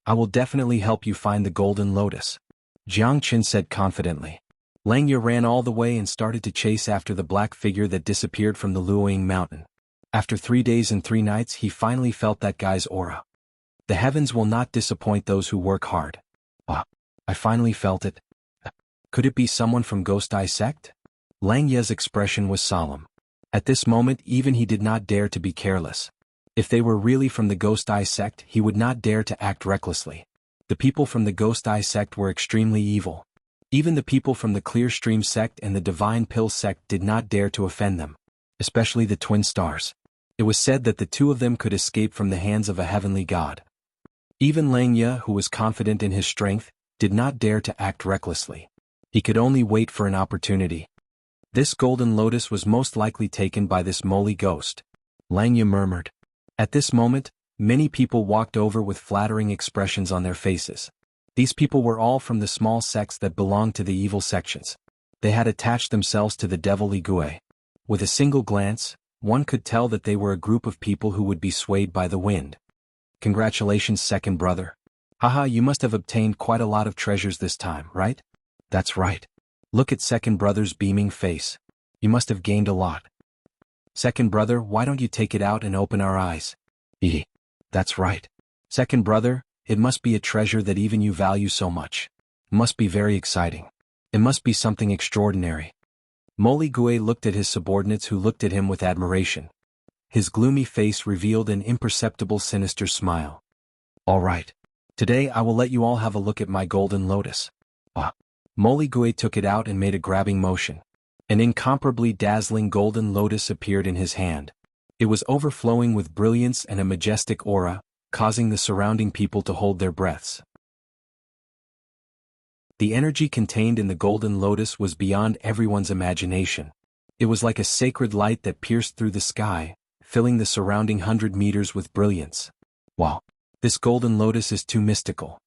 I will definitely help you find the golden lotus. Jiang Chen said confidently. Langya ran all the way and started to chase after the black figure that disappeared from the Luoying Mountain. After 3 days and 3 nights, he finally felt that guy's aura. The heavens will not disappoint those who work hard. Ah, I finally felt it. Could it be someone from Ghost Eye Sect? Langya's expression was solemn. At this moment, even he did not dare to be careless. If they were really from the Ghost Eye Sect, he would not dare to act recklessly. The people from the Ghost Eye Sect were extremely evil. Even the people from the Clear Stream Sect and the Divine Pill Sect did not dare to offend them. Especially the Twin Stars. It was said that the 2 of them could escape from the hands of a heavenly god. Even Langya, who was confident in his strength, did not dare to act recklessly. He could only wait for an opportunity. This golden lotus was most likely taken by this moly ghost. Langya murmured. At this moment, many people walked over with flattering expressions on their faces. These people were all from the small sects that belonged to the evil sections. They had attached themselves to the devil Ligui. With a single glance, one could tell that they were a group of people who would be swayed by the wind. Congratulations, second brother. Haha, you must have obtained quite a lot of treasures this time, right? That's right. Look at second brother's beaming face. You must have gained a lot. Second brother, why don't you take it out and open our eyes? That's right. Second brother, it must be a treasure that even you value so much. It must be very exciting. It must be something extraordinary. Moli Gue looked at his subordinates who looked at him with admiration. His gloomy face revealed an imperceptible sinister smile. All right. Today I will let you all have a look at my golden lotus. Moli Gue took it out and made a grabbing motion. An incomparably dazzling golden lotus appeared in his hand. It was overflowing with brilliance and a majestic aura, causing the surrounding people to hold their breaths. The energy contained in the golden lotus was beyond everyone's imagination. It was like a sacred light that pierced through the sky, filling the surrounding 100 meters with brilliance. Wow! This golden lotus is too mystical.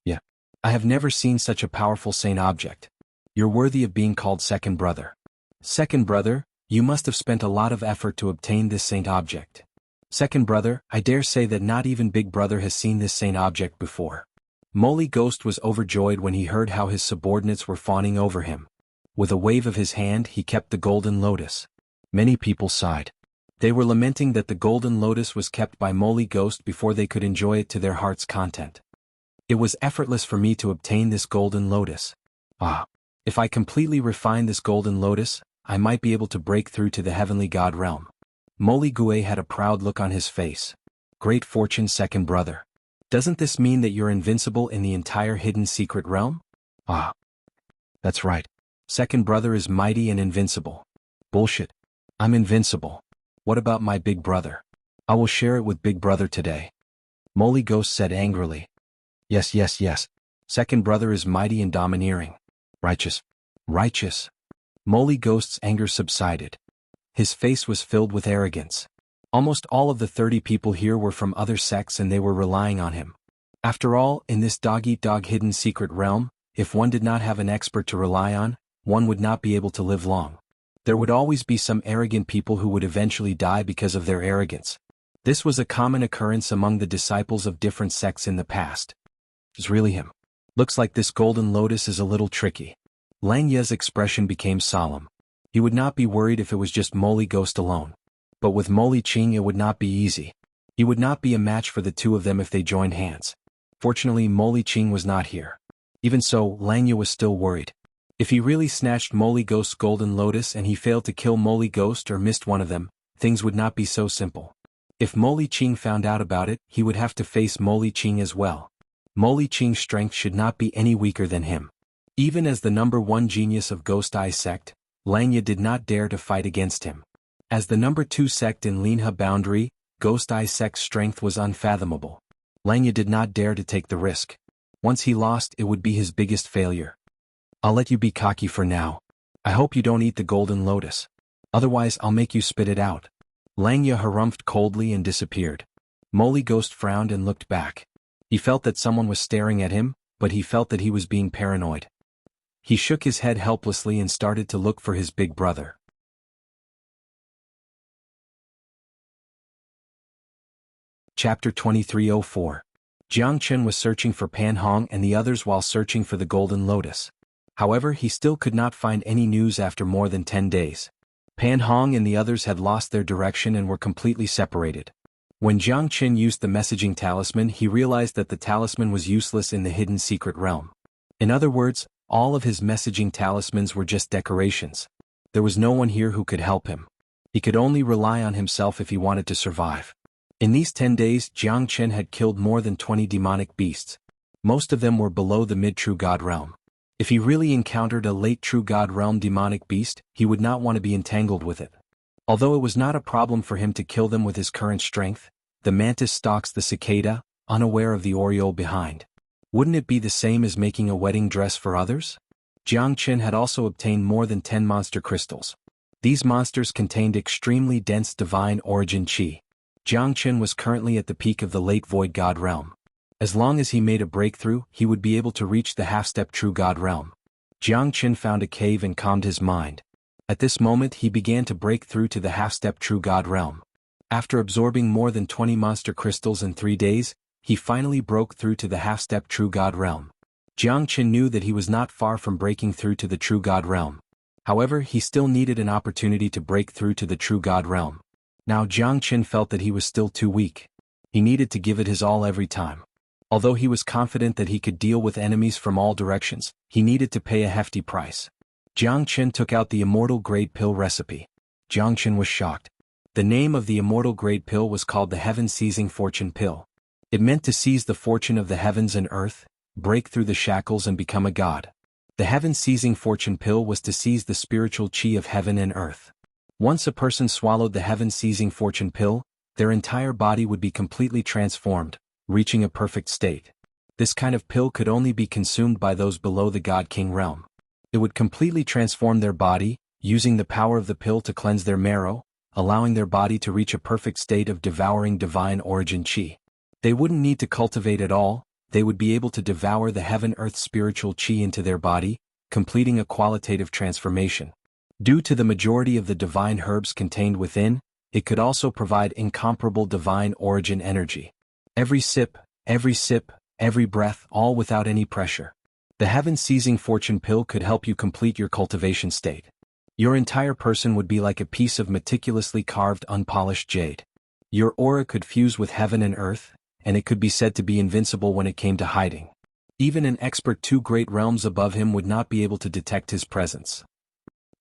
Yeah. I have never seen such a powerful saint object. You're worthy of being called second brother. Second brother, you must have spent a lot of effort to obtain this saint object. Second brother, I dare say that not even big brother has seen this saint object before. Moli Ghost was overjoyed when he heard how his subordinates were fawning over him. With a wave of his hand he kept the golden lotus. Many people sighed. They were lamenting that the golden lotus was kept by Moli Ghost before they could enjoy it to their heart's content. It was effortless for me to obtain this golden lotus. If I completely refine this golden lotus, I might be able to break through to the heavenly god realm. Moli Gue had a proud look on his face. Great fortune, second brother. Doesn't this mean that you're invincible in the entire hidden secret realm? That's right. Second brother is mighty and invincible. Bullshit. I'm invincible. What about my big brother? I will share it with big brother today. Moli Ghost said angrily. Yes. Second brother is mighty and domineering. Righteous. Moli Ghost's anger subsided. His face was filled with arrogance. Almost all of the 30 people here were from other sects and they were relying on him. After all, in this dog-eat-dog hidden secret realm, if one did not have an expert to rely on, one would not be able to live long. There would always be some arrogant people who would eventually die because of their arrogance. This was a common occurrence among the disciples of different sects in the past. It's really him. Looks like this golden lotus is a little tricky. Lang Ye's expression became solemn. He would not be worried if it was just Moli Ghost alone. But with Moli Qing it would not be easy. He would not be a match for the two of them if they joined hands. Fortunately Moli Qing was not here. Even so, Lang Ye was still worried. If he really snatched Moli Ghost's golden lotus and he failed to kill Moli Ghost or missed one of them, things would not be so simple. If Moli Qing found out about it, he would have to face Moli Qing as well. Moli Qing's strength should not be any weaker than him. Even as the #1 genius of Ghost Eye sect, Lang Ye did not dare to fight against him. As the #2 sect in Linha boundary, Ghost Eye sect's strength was unfathomable. Lang Ye did not dare to take the risk. Once he lost, it would be his biggest failure. I'll let you be cocky for now. I hope you don't eat the golden lotus. Otherwise I'll make you spit it out. Lang Ye harumphed coldly and disappeared. Moli Ghost frowned and looked back. He felt that someone was staring at him, but he felt that he was being paranoid. He shook his head helplessly and started to look for his big brother. Chapter 2304. Jiang Chen was searching for Pan Hong and the others while searching for the golden lotus. However, he still could not find any news after more than 10 days. Pan Hong and the others had lost their direction and were completely separated. When Jiang Chen used the messaging talisman, he realized that the talisman was useless in the hidden secret realm. In other words, all of his messaging talismans were just decorations. There was no one here who could help him. He could only rely on himself if he wanted to survive. In these 10 days, Jiang Chen had killed more than 20 demonic beasts. Most of them were below the mid-true god realm. If he really encountered a late true god realm demonic beast, he would not want to be entangled with it. Although it was not a problem for him to kill them with his current strength, the mantis stalks the cicada, unaware of the oriole behind. Wouldn't it be the same as making a wedding dress for others? Jiang Chen had also obtained more than 10 monster crystals. These monsters contained extremely dense divine origin qi. Jiang Chen was currently at the peak of the late void god realm. As long as he made a breakthrough, he would be able to reach the half-step true god realm. Jiang Chen found a cave and calmed his mind. At this moment he began to break through to the half-step true god realm. After absorbing more than 20 monster crystals in 3 days, he finally broke through to the half-step true god realm. Jiang Chen knew that he was not far from breaking through to the true god realm. However, he still needed an opportunity to break through to the true god realm. Now Jiang Chen felt that he was still too weak. He needed to give it his all every time. Although he was confident that he could deal with enemies from all directions, he needed to pay a hefty price. Jiang Chen took out the immortal great pill recipe. Jiang Chen was shocked. The name of the immortal great pill was called the heaven-seizing fortune pill. It meant to seize the fortune of the heavens and earth, break through the shackles and become a god. The heaven-seizing fortune pill was to seize the spiritual chi of heaven and earth. Once a person swallowed the heaven-seizing fortune pill, their entire body would be completely transformed, reaching a perfect state. This kind of pill could only be consumed by those below the God-King realm. It would completely transform their body, using the power of the pill to cleanse their marrow, allowing their body to reach a perfect state of devouring divine origin chi. They wouldn't need to cultivate at all, they would be able to devour the heaven-earth spiritual chi into their body, completing a qualitative transformation. Due to the majority of the divine herbs contained within, it could also provide incomparable divine origin energy. Every sip, every breath, all without any pressure. The heaven-seizing fortune pill could help you complete your cultivation state. Your entire person would be like a piece of meticulously carved unpolished jade. Your aura could fuse with heaven and earth, and it could be said to be invincible when it came to hiding. Even an expert 2 great realms above him would not be able to detect his presence.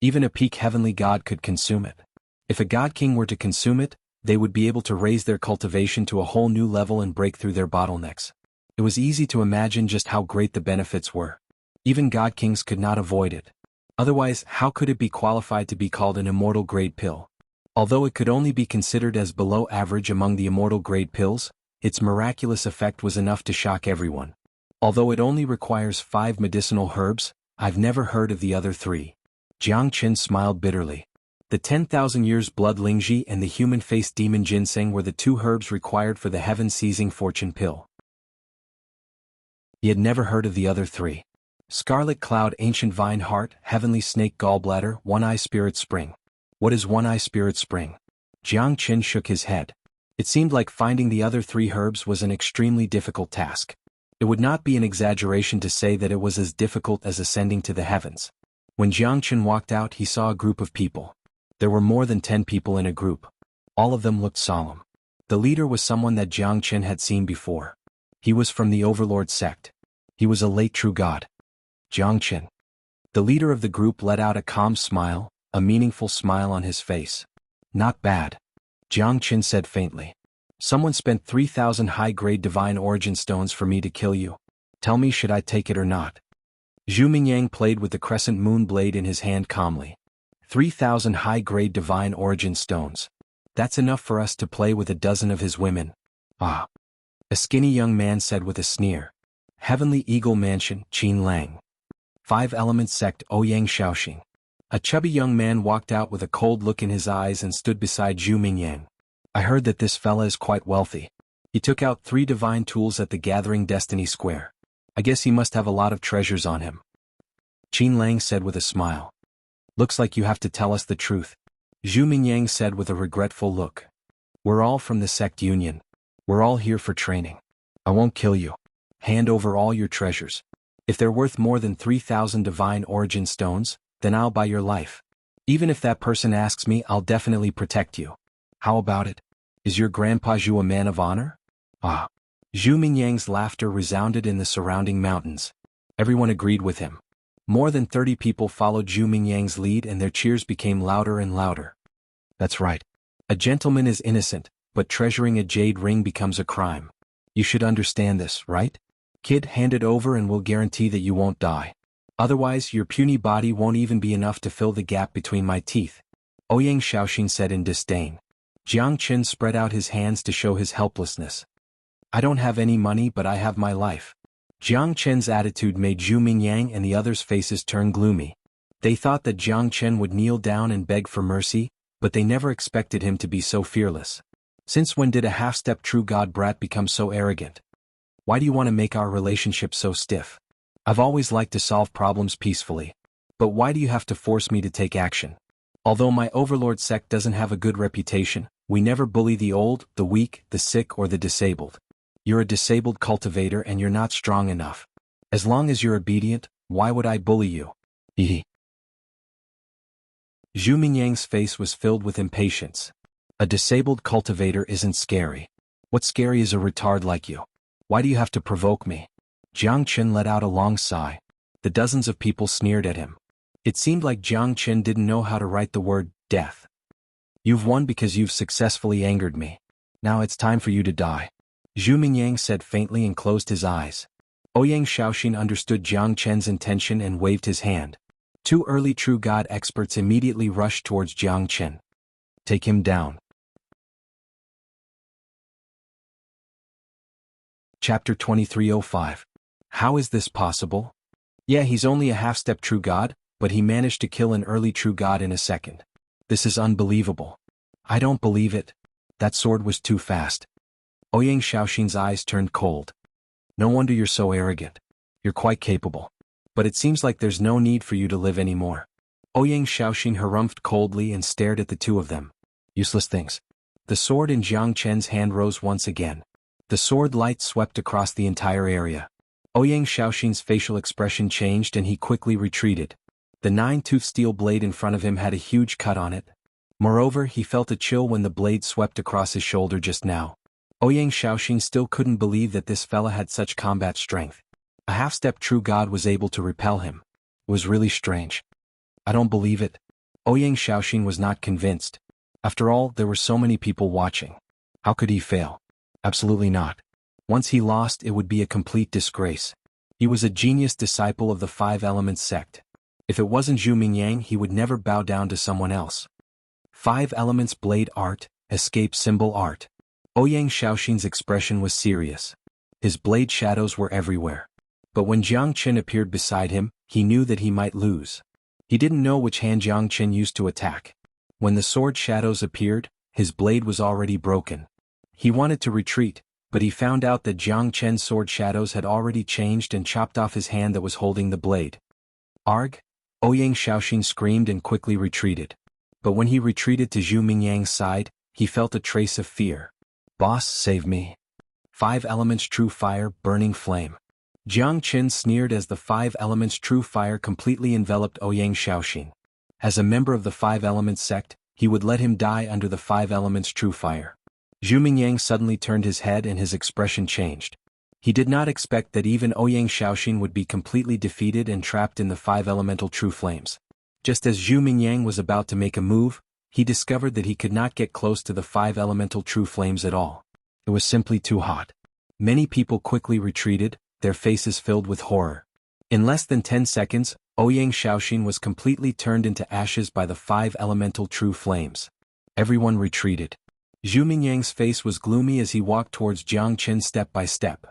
Even a peak heavenly god could consume it. If a god king were to consume it, they would be able to raise their cultivation to a whole new level and break through their bottlenecks. It was easy to imagine just how great the benefits were. Even god kings could not avoid it. Otherwise, how could it be qualified to be called an immortal grade pill? Although it could only be considered as below average among the immortal grade pills, its miraculous effect was enough to shock everyone. Although it only requires 5 medicinal herbs, I've never heard of the other 3. Jiang Chen smiled bitterly. The 10,000 years blood lingji and the human-faced demon ginseng were the 2 herbs required for the heaven-seizing fortune pill. He had never heard of the other 3. Scarlet cloud, ancient vine heart, heavenly snake gallbladder, one-eye spirit spring. What is one-eye spirit spring? Jiang Chen shook his head. It seemed like finding the other 3 herbs was an extremely difficult task. It would not be an exaggeration to say that it was as difficult as ascending to the heavens. When Jiang Chen walked out, he saw a group of people. There were more than 10 people in a group. All of them looked solemn. The leader was someone that Jiang Chen had seen before. He was from the Overlord sect. He was a late true god. Jiang Chen. The leader of the group let out a calm smile, a meaningful smile on his face. Not bad. Jiang Chen said faintly. Someone spent 3,000 high-grade divine origin stones for me to kill you. Tell me, should I take it or not? Zhu Mingyang played with the crescent moon blade in his hand calmly. 3,000 high-grade divine origin stones. That's enough for us to play with a dozen of his women. Ah. A skinny young man said with a sneer. Heavenly Eagle Mansion, Qin Lang. 5 Elements Sect, Ouyang Shaoxing. A chubby young man walked out with a cold look in his eyes and stood beside Zhu Mingyang. I heard that this fella is quite wealthy. He took out 3 divine tools at the Gathering Destiny Square. I guess he must have a lot of treasures on him. Qin Lang said with a smile. Looks like you have to tell us the truth. Zhu Mingyang said with a regretful look. We're all from the sect union. We're all here for training. I won't kill you. Hand over all your treasures. If they're worth more than 3,000 divine origin stones, then I'll buy your life. Even if that person asks me, I'll definitely protect you. How about it? Is your grandpa Zhu a man of honor? Ah. Zhu Mingyang's laughter resounded in the surrounding mountains. Everyone agreed with him. More than 30 people followed Zhu Mingyang's lead and their cheers became louder and louder. That's right. A gentleman is innocent, but treasuring a jade ring becomes a crime. You should understand this, right? Kid, hand it over and we'll guarantee that you won't die. Otherwise, your puny body won't even be enough to fill the gap between my teeth. Ouyang Shaoxing said in disdain. Jiang Chen spread out his hands to show his helplessness. I don't have any money, but I have my life. Jiang Chen's attitude made Zhu Mingyang and the others' faces turn gloomy. They thought that Jiang Chen would kneel down and beg for mercy, but they never expected him to be so fearless. Since when did a half-step true god brat become so arrogant? Why do you want to make our relationship so stiff? I've always liked to solve problems peacefully. But why do you have to force me to take action? Although my Overlord sect doesn't have a good reputation, we never bully the old, the weak, the sick or the disabled. You're a disabled cultivator and you're not strong enough. As long as you're obedient, why would I bully you? Hehe. Zhu Mingyang's face was filled with impatience. A disabled cultivator isn't scary. What's scary is a retard like you. Why do you have to provoke me? Jiang Chen let out a long sigh. The dozens of people sneered at him. It seemed like Jiang Chen didn't know how to write the word death. You've won because you've successfully angered me. Now it's time for you to die. Zhu Mingyang said faintly and closed his eyes. Ouyang Shaoxin understood Jiang Chen's intention and waved his hand. Two early true god experts immediately rushed towards Jiang Chen. Take him down. Chapter 2305. How is this possible? Yeah, he's only a half-step true god, but he managed to kill an early true god in a second. This is unbelievable. I don't believe it. That sword was too fast. Ouyang Shaoxin's eyes turned cold. No wonder you're so arrogant. You're quite capable. But it seems like there's no need for you to live anymore. Ouyang Shaoxin harumphed coldly and stared at the two of them. Useless things. The sword in Jiang Chen's hand rose once again. The sword light swept across the entire area. Ouyang Shaoxin's facial expression changed and he quickly retreated. The nine-toothed steel blade in front of him had a huge cut on it. Moreover, he felt a chill when the blade swept across his shoulder just now. Ouyang Shaoxin still couldn't believe that this fella had such combat strength. A half-step true god was able to repel him. It was really strange. I don't believe it. Ouyang Shaoxin was not convinced. After all, there were so many people watching. How could he fail? Absolutely not. Once he lost, it would be a complete disgrace. He was a genius disciple of the Five Elements sect. If it wasn't Zhu Mingyang, he would never bow down to someone else. Five Elements blade art, escape symbol art. Ouyang Shaoxin's expression was serious. His blade shadows were everywhere. But when Jiang Chen appeared beside him, he knew that he might lose. He didn't know which hand Jiang Chen used to attack. When the sword shadows appeared, his blade was already broken. He wanted to retreat, but he found out that Jiang Chen's sword shadows had already changed and chopped off his hand that was holding the blade. Arg! Ouyang Shaoxin screamed and quickly retreated. But when he retreated to Zhu Mingyang's side, he felt a trace of fear. Boss, save me. Five Elements True Fire, Burning Flame. Jiang Chen sneered as the Five Elements True Fire completely enveloped Ouyang Shaoxin. As a member of the Five Elements sect, he would let him die under the Five Elements True Fire. Zhu Mingyang suddenly turned his head and his expression changed. He did not expect that even Ouyang Shaoxin would be completely defeated and trapped in the Five Elemental True Flames. Just as Zhu Mingyang was about to make a move, he discovered that he could not get close to the Five Elemental True Flames at all. It was simply too hot. Many people quickly retreated, their faces filled with horror. In less than 10 seconds, Ouyang Shaoxin was completely turned into ashes by the Five Elemental True Flames. Everyone retreated. Zhu Mingyang's face was gloomy as he walked towards Jiang Chen step by step.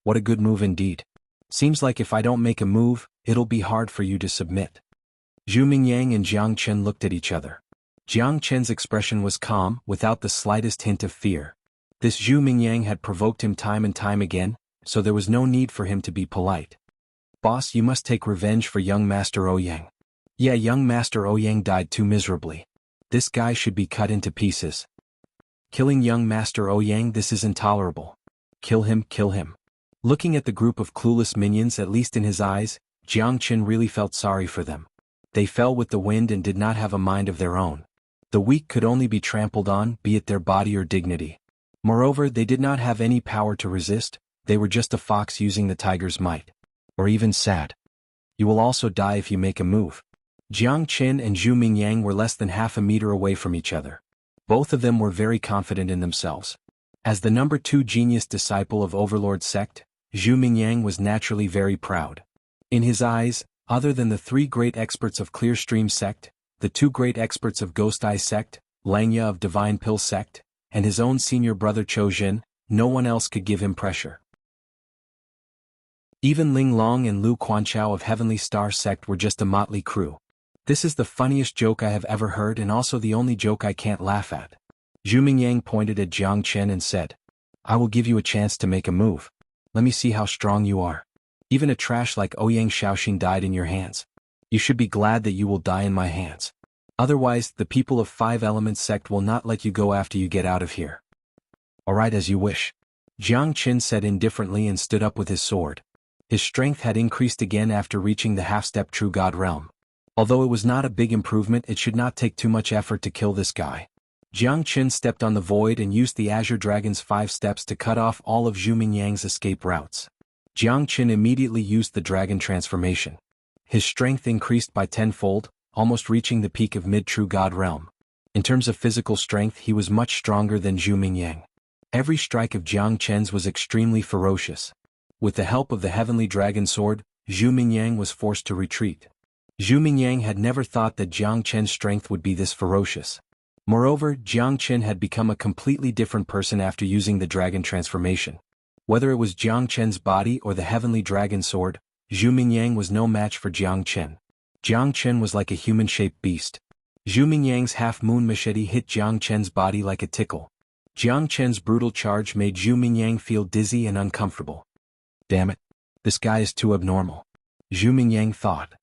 What a good move indeed. Seems like if I don't make a move, it'll be hard for you to submit. Zhu Mingyang and Jiang Chen looked at each other. Jiang Chen's expression was calm, without the slightest hint of fear. This Zhu Mingyang had provoked him time and time again, so there was no need for him to be polite. Boss, you must take revenge for young Master Ouyang. Yeah, young Master Ouyang died too miserably. This guy should be cut into pieces. Killing young Master Ouyang, this is intolerable. Kill him, kill him. Looking at the group of clueless minions, at least in his eyes, Jiang Chen really felt sorry for them. They fell with the wind and did not have a mind of their own. The weak could only be trampled on, be it their body or dignity. Moreover, they did not have any power to resist, they were just a fox using the tiger's might. Or even sad. You will also die if you make a move. Jiang Chen and Zhu Mingyang were less than half a meter away from each other. Both of them were very confident in themselves. As the number 2 genius disciple of Overlord sect, Zhu Mingyang was naturally very proud. In his eyes, other than the 3 great experts of Clearstream sect, the 2 great experts of Ghost Eye sect, Xianxia of Divine Pill sect, and his own senior brother Chojin, no one else could give him pressure. Even Ling Long and Lu Quanchao of Heavenly Star sect were just a motley crew. This is the funniest joke I have ever heard and also the only joke I can't laugh at. Zhu Mingyang pointed at Jiang Chen and said, I will give you a chance to make a move. Let me see how strong you are. Even a trash like Ouyang Shaoxin died in your hands. You should be glad that you will die in my hands. Otherwise, the people of Five Elements sect will not let you go after you get out of here. Alright, as you wish. Jiang Chen said indifferently and stood up with his sword. His strength had increased again after reaching the half-step true god realm. Although it was not a big improvement, it should not take too much effort to kill this guy. Jiang Qin stepped on the void and used the Azure Dragon's 5 steps to cut off all of Zhu Mingyang's escape routes. Jiang Qin immediately used the dragon transformation. His strength increased by tenfold, almost reaching the peak of mid-true god realm. In terms of physical strength, he was much stronger than Zhu Mingyang. Every strike of Jiang Qin's was extremely ferocious. With the help of the heavenly dragon sword, Zhu Mingyang was forced to retreat. Zhu Mingyang had never thought that Jiang Qin's strength would be this ferocious. Moreover, Jiang Qin had become a completely different person after using the dragon transformation. Whether it was Jiang Qin's body or the heavenly dragon sword, Zhu Mingyang was no match for Jiang Qin. Jiang Qin was like a human-shaped beast. Zhu Mingyang's half-moon machete hit Jiang Qin's body like a tickle. Jiang Qin's brutal charge made Zhu Mingyang feel dizzy and uncomfortable. Damn it. This guy is too abnormal. Zhu Mingyang thought.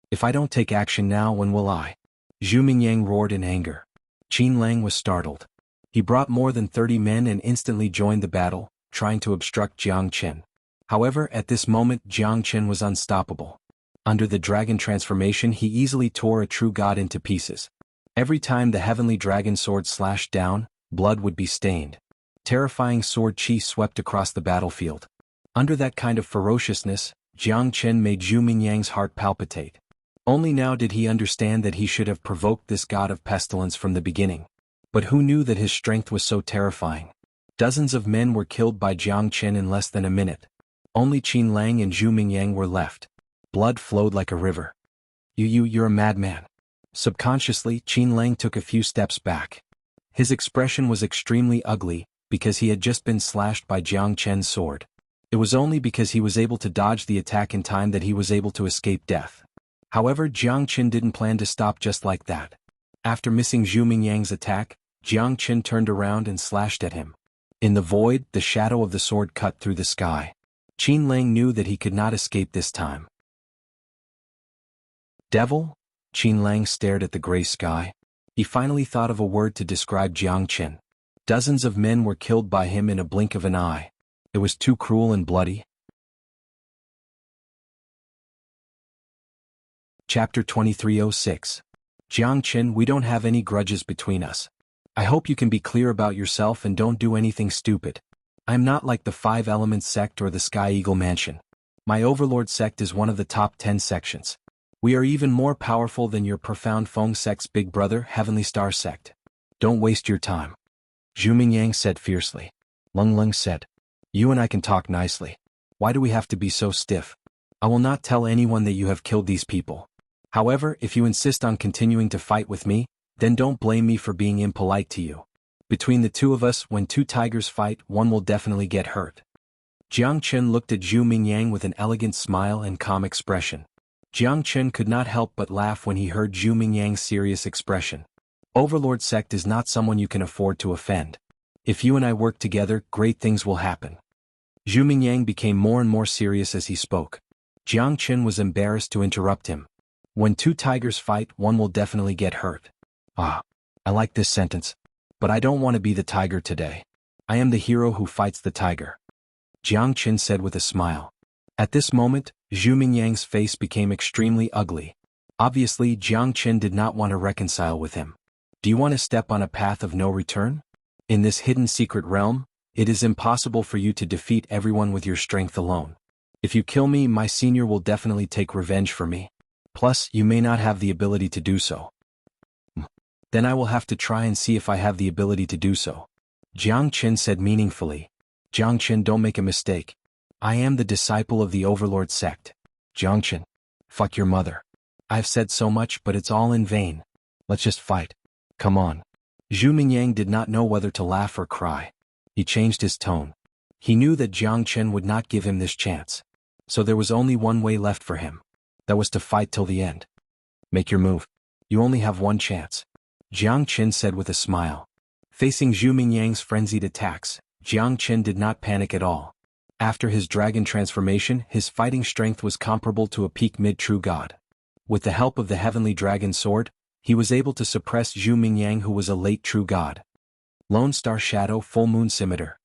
If I don't take action now, when will I? Zhu Mingyang roared in anger. Qin Lang was startled. He brought more than 30 men and instantly joined the battle, trying to obstruct Jiang Qin. However, at this moment Jiang Qin was unstoppable. Under the dragon transformation he easily tore a true god into pieces. Every time the heavenly dragon sword slashed down, blood would be stained. Terrifying sword chi swept across the battlefield. Under that kind of ferociousness, Jiang Qin made Zhu Mingyang's heart palpitate. Only now did he understand that he should have provoked this god of pestilence from the beginning. But who knew that his strength was so terrifying? Dozens of men were killed by Jiang Qin in less than a minute. Only Qin Lang and Zhu Mingyang were left. Blood flowed like a river. You're a madman. Subconsciously, Qin Lang took a few steps back. His expression was extremely ugly, because he had just been slashed by Jiang Qin's sword. It was only because he was able to dodge the attack in time that he was able to escape death. However, Jiang Qin didn't plan to stop just like that. After missing Zhu Mingyang's attack, Jiang Qin turned around and slashed at him. In the void, the shadow of the sword cut through the sky. Qin Lang knew that he could not escape this time. Devil? Qin Lang stared at the gray sky. He finally thought of a word to describe Jiang Qin. Dozens of men were killed by him in a blink of an eye. It was too cruel and bloody. Chapter 2306. Jiang Qin, we don't have any grudges between us. I hope you can be clear about yourself and don't do anything stupid. I am not like the 5 Elements sect or the Sky Eagle Mansion. My Overlord sect is one of the top 10 sections. We are even more powerful than your Profound Feng sect's big brother, Heavenly Star sect. Don't waste your time. Zhu Mingyang said fiercely. Lung Lung said. You and I can talk nicely. Why do we have to be so stiff? I will not tell anyone that you have killed these people. However, if you insist on continuing to fight with me, then don't blame me for being impolite to you. Between the two of us, when 2 tigers fight, one will definitely get hurt. Jiang Qin looked at Zhu Mingyang with an elegant smile and calm expression. Jiang Qin could not help but laugh when he heard Zhu Mingyang's serious expression. Overlord sect is not someone you can afford to offend. If you and I work together, great things will happen. Zhu Mingyang became more and more serious as he spoke. Jiang Qin was embarrassed to interrupt him. When 2 tigers fight, one will definitely get hurt. Ah, I like this sentence. But I don't want to be the tiger today. I am the hero who fights the tiger. Jiang Qin said with a smile. At this moment, Zhu Mingyang's face became extremely ugly. Obviously, Jiang Qin did not want to reconcile with him. Do you want to step on a path of no return? In this hidden secret realm, it is impossible for you to defeat everyone with your strength alone. If you kill me, my senior will definitely take revenge for me. Plus, you may not have the ability to do so. Then I will have to try and see if I have the ability to do so. Jiang Qin said meaningfully. Jiang Qin, don't make a mistake. I am the disciple of the Overlord sect. Jiang Qin. Fuck your mother. I've said so much, but it's all in vain. Let's just fight. Come on. Zhu Mingyang did not know whether to laugh or cry. He changed his tone. He knew that Jiang Qin would not give him this chance. So there was only one way left for him. That was to fight till the end. Make your move. You only have one chance. Jiang Qin said with a smile. Facing Zhu Mingyang's frenzied attacks, Jiang Qin did not panic at all. After his dragon transformation, his fighting strength was comparable to a peak mid-true god. With the help of the heavenly dragon sword, he was able to suppress Zhu Mingyang, who was a late true god. Lone Star Shadow Full Moon Scimitar.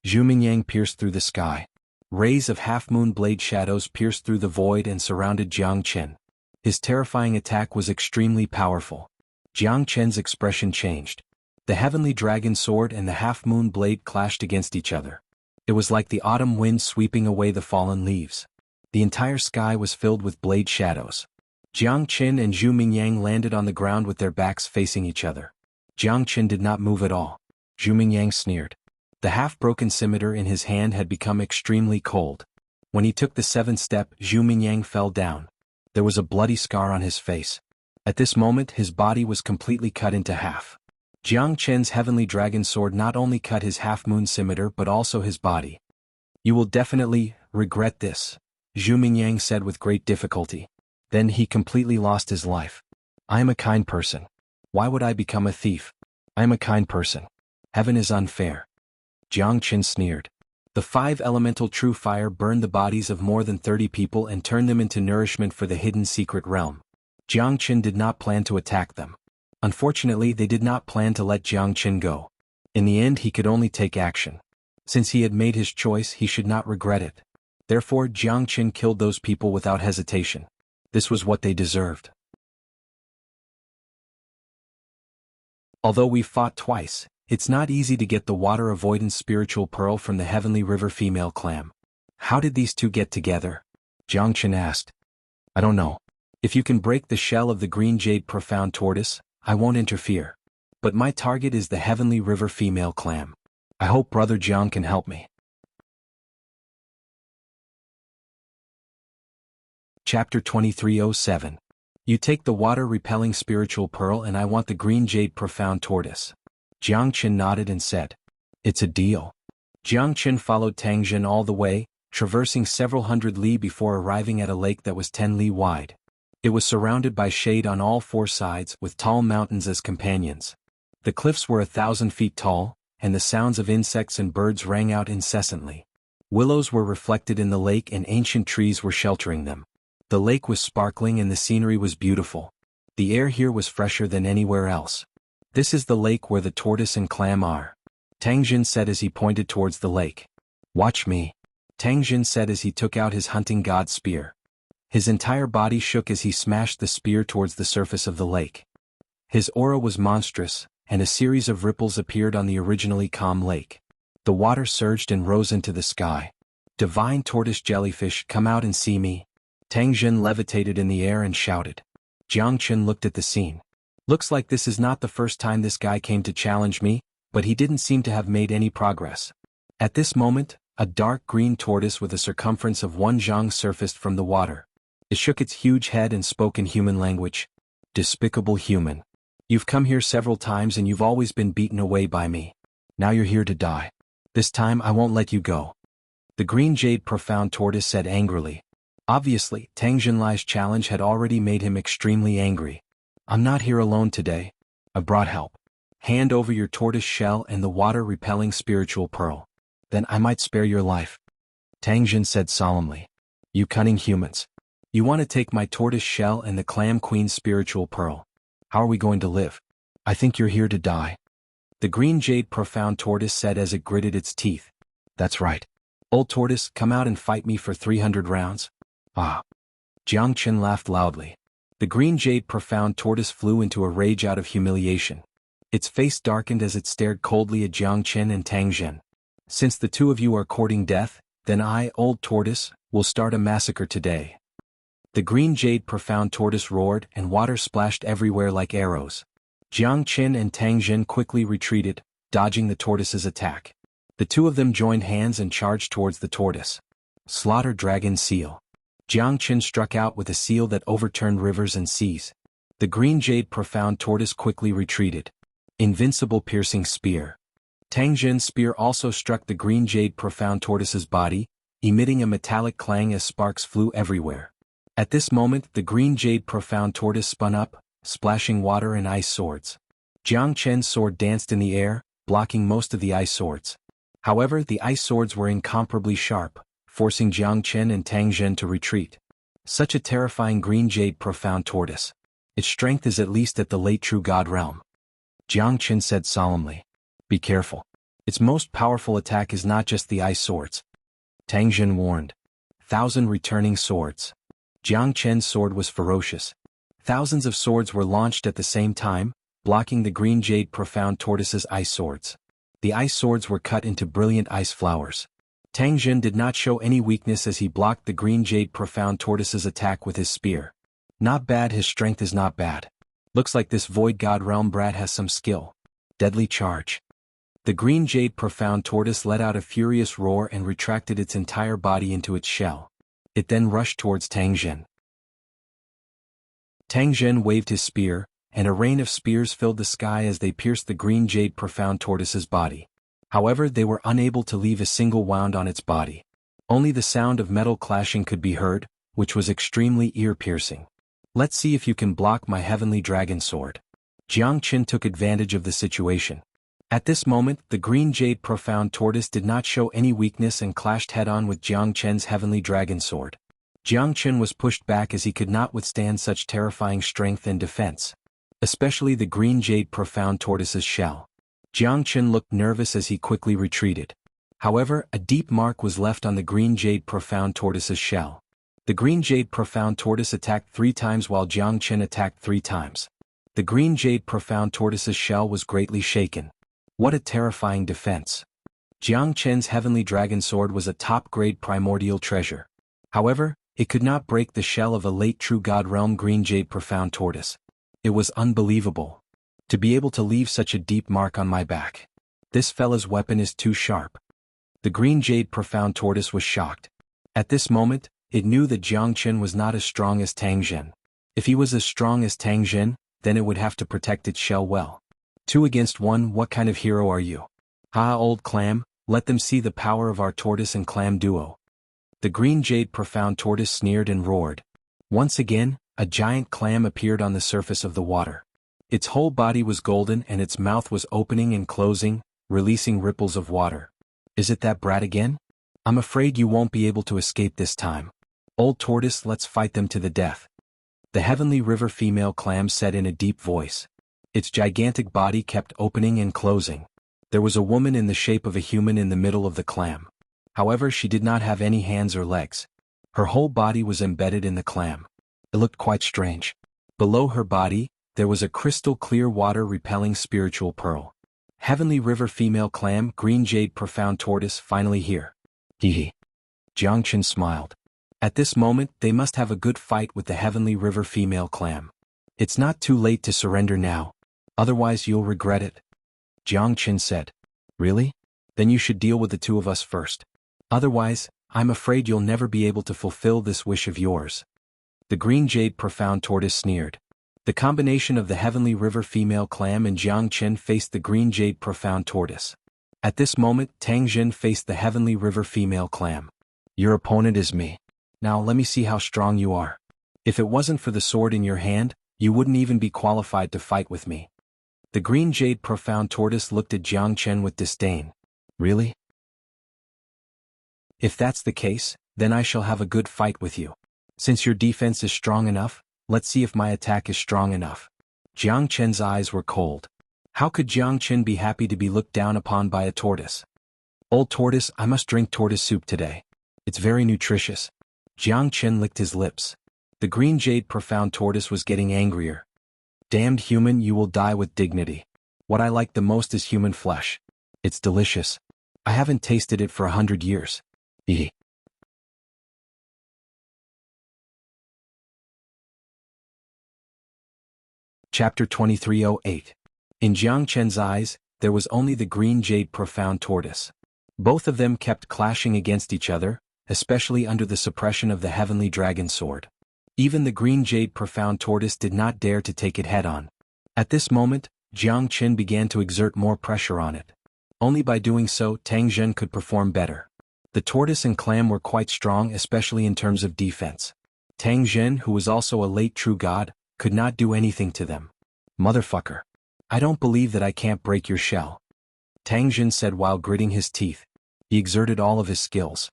Zhu Mingyang pierced through the sky. Rays of half-moon blade shadows pierced through the void and surrounded Jiang Qin. His terrifying attack was extremely powerful. Jiang Qin's expression changed. The heavenly dragon sword and the half-moon blade clashed against each other. It was like the autumn wind sweeping away the fallen leaves. The entire sky was filled with blade shadows. Jiang Qin and Zhu Mingyang landed on the ground with their backs facing each other. Jiang Qin did not move at all. Zhu Mingyang sneered. The half-broken scimitar in his hand had become extremely cold. When he took the seventh step, Zhu Mingyang fell down. There was a bloody scar on his face. At this moment his body was completely cut into half. Jiang Qin's heavenly dragon sword not only cut his half-moon scimitar but also his body. "You will definitely regret this," Zhu Mingyang said with great difficulty. Then he completely lost his life. "I am a kind person. Why would I become a thief? I am a kind person. Heaven is unfair." Jiang Qin sneered. The 5 elemental true fire burned the bodies of more than 30 people and turned them into nourishment for the hidden secret realm. Jiang Qin did not plan to attack them. Unfortunately, they did not plan to let Jiang Qin go. In the end, he could only take action. Since he had made his choice, he should not regret it. Therefore, Jiang Qin killed those people without hesitation. This was what they deserved. Although we fought twice, it's not easy to get the water avoidance spiritual pearl from the heavenly river female clam. How did these two get together? Jiang Qin asked. I don't know. If you can break the shell of the green jade profound tortoise, I won't interfere. But my target is the heavenly river female clam. I hope Brother Jiang can help me. Chapter 2307. You take the water-repelling spiritual pearl and I want the green jade profound tortoise. Jiang Qin nodded and said, "It's a deal." Jiang Qin followed Tang Jin all the way, traversing several hundred li before arriving at a lake that was 10 li wide. It was surrounded by shade on all 4 sides with tall mountains as companions. The cliffs were 1,000 feet tall, and the sounds of insects and birds rang out incessantly. Willows were reflected in the lake and ancient trees were sheltering them. The lake was sparkling and the scenery was beautiful. The air here was fresher than anywhere else. "This is the lake where the tortoise and clam are," Tang Jin said as he pointed towards the lake. "Watch me," Tang Jin said as he took out his hunting god spear. His entire body shook as he smashed the spear towards the surface of the lake. His aura was monstrous, and a series of ripples appeared on the originally calm lake. The water surged and rose into the sky. "Divine tortoise jellyfish, come out and see me." Tang Jin levitated in the air and shouted. Jiang Qin looked at the scene. Looks like this is not the first time this guy came to challenge me, but he didn't seem to have made any progress. At this moment, a dark green tortoise with a circumference of 1 zhang surfaced from the water. It shook its huge head and spoke in human language. "Despicable human. You've come here several times and you've always been beaten away by me. Now you're here to die. This time I won't let you go." The green jade profound tortoise said angrily. Obviously, Tang Jinlai's challenge had already made him extremely angry. "I'm not here alone today. I brought help. Hand over your tortoise shell and the water-repelling spiritual pearl. Then I might spare your life." Tang Jin said solemnly. "You cunning humans. You want to take my tortoise shell and the clam queen's spiritual pearl. How are we going to live? I think you're here to die." The green jade profound tortoise said as it gritted its teeth. "That's right. Old tortoise, come out and fight me for 300 rounds. Ah." Jiang Qin laughed loudly. The green jade profound tortoise flew into a rage out of humiliation. Its face darkened as it stared coldly at Jiang Qin and Tang Jin. "Since the two of you are courting death, then I, old tortoise, will start a massacre today." The green jade profound tortoise roared and water splashed everywhere like arrows. Jiang Qin and Tang Jin quickly retreated, dodging the tortoise's attack. The two of them joined hands and charged towards the tortoise. Slaughter dragon seal. Jiang Qin struck out with a seal that overturned rivers and seas. The green jade profound tortoise quickly retreated. Invincible piercing spear. Tang Jin's spear also struck the green jade profound tortoise's body, emitting a metallic clang as sparks flew everywhere. At this moment the green jade profound tortoise spun up, splashing water and ice swords. Jiang Qin's sword danced in the air, blocking most of the ice swords. However, the ice swords were incomparably sharp, forcing Jiang Qin and Tang Jin to retreat. Such a terrifying green jade profound tortoise. Its strength is at least at the late true god realm. Jiang Qin said solemnly. "Be careful. Its most powerful attack is not just the ice swords." Tang Jin warned. 1,000 returning swords. Jiang Qin's sword was ferocious. Thousands of swords were launched at the same time, blocking the green jade profound tortoise's ice swords. The ice swords were cut into brilliant ice flowers. Tang Jin did not show any weakness as he blocked the green jade profound tortoise's attack with his spear. Not bad, his strength is not bad. Looks like this void god realm brat has some skill. Deadly charge. The green jade profound tortoise let out a furious roar and retracted its entire body into its shell. It then rushed towards Tang Jin. Tang Jin waved his spear, and a rain of spears filled the sky as they pierced the green jade profound tortoise's body. However, they were unable to leave a single wound on its body. Only the sound of metal clashing could be heard, which was extremely ear-piercing. Let's see if you can block my heavenly dragon sword. Jiang Qin took advantage of the situation. At this moment, the green jade profound tortoise did not show any weakness and clashed head-on with Jiang Qin's heavenly dragon sword. Jiang Qin was pushed back as he could not withstand such terrifying strength and defense, especially the green jade profound tortoise's shell. Jiang Qin looked nervous as he quickly retreated. However, a deep mark was left on the green jade profound tortoise's shell. The green jade profound tortoise attacked 3 times while Jiang Qin attacked 3 times. The green jade profound tortoise's shell was greatly shaken. What a terrifying defense. Jiang Qin's heavenly dragon sword was a top-grade primordial treasure. However, it could not break the shell of a late true god realm green jade profound tortoise. It was unbelievable. To be able to leave such a deep mark on my back. This fella's weapon is too sharp. The green jade profound tortoise was shocked. At this moment, it knew that Jiang Qin was not as strong as Tang Jin. If he was as strong as Tang Jin, then it would have to protect its shell well. 2 against 1, what kind of hero are you? Ha, old clam, let them see the power of our tortoise and clam duo. The green jade profound tortoise sneered and roared. Once again, a giant clam appeared on the surface of the water. Its whole body was golden and its mouth was opening and closing, releasing ripples of water. Is it that brat again? I'm afraid you won't be able to escape this time. Old tortoise, let's fight them to the death. The heavenly river female clam said in a deep voice. Its gigantic body kept opening and closing. There was a woman in the shape of a human in the middle of the clam. However, she did not have any hands or legs. Her whole body was embedded in the clam. It looked quite strange. Below her body, there was a crystal-clear water-repelling spiritual pearl. Heavenly river female clam, green jade profound tortoise, finally here. Hee. Jiang Qin smiled. At this moment, they must have a good fight with the heavenly river female clam. It's not too late to surrender now. Otherwise you'll regret it. Jiang Qin said. Really? Then you should deal with the 2 of us first. Otherwise, I'm afraid you'll never be able to fulfill this wish of yours. The green jade profound tortoise sneered. The combination of the heavenly river female clam and Jiang Qin faced the green jade profound tortoise. At this moment, Tang Jin faced the heavenly river female clam. Your opponent is me. Now let me see how strong you are. If it wasn't for the sword in your hand, you wouldn't even be qualified to fight with me. The green jade profound tortoise looked at Jiang Qin with disdain. Really? If that's the case, then I shall have a good fight with you. Since your defense is strong enough, let's see if my attack is strong enough. Jiang Qin's eyes were cold. How could Jiang Qin be happy to be looked down upon by a tortoise? Old tortoise, I must drink tortoise soup today. It's very nutritious. Jiang Qin licked his lips. The green jade profound tortoise was getting angrier. Damned human, you will die with dignity. What I like the most is human flesh. It's delicious. I haven't tasted it for 100 years. Eeh. Chapter 2308. In Jiang Qin's eyes, there was only the green jade profound tortoise. Both of them kept clashing against each other, especially under the suppression of the heavenly dragon sword. Even the green jade profound tortoise did not dare to take it head-on. At this moment, Jiang Qin began to exert more pressure on it. Only by doing so, Tang Jin could perform better. The tortoise and clam were quite strong, especially in terms of defense. Tang Jin, who was also a late true god, could not do anything to them. Motherfucker. I don't believe that I can't break your shell. Tang Jin said while gritting his teeth. He exerted all of his skills.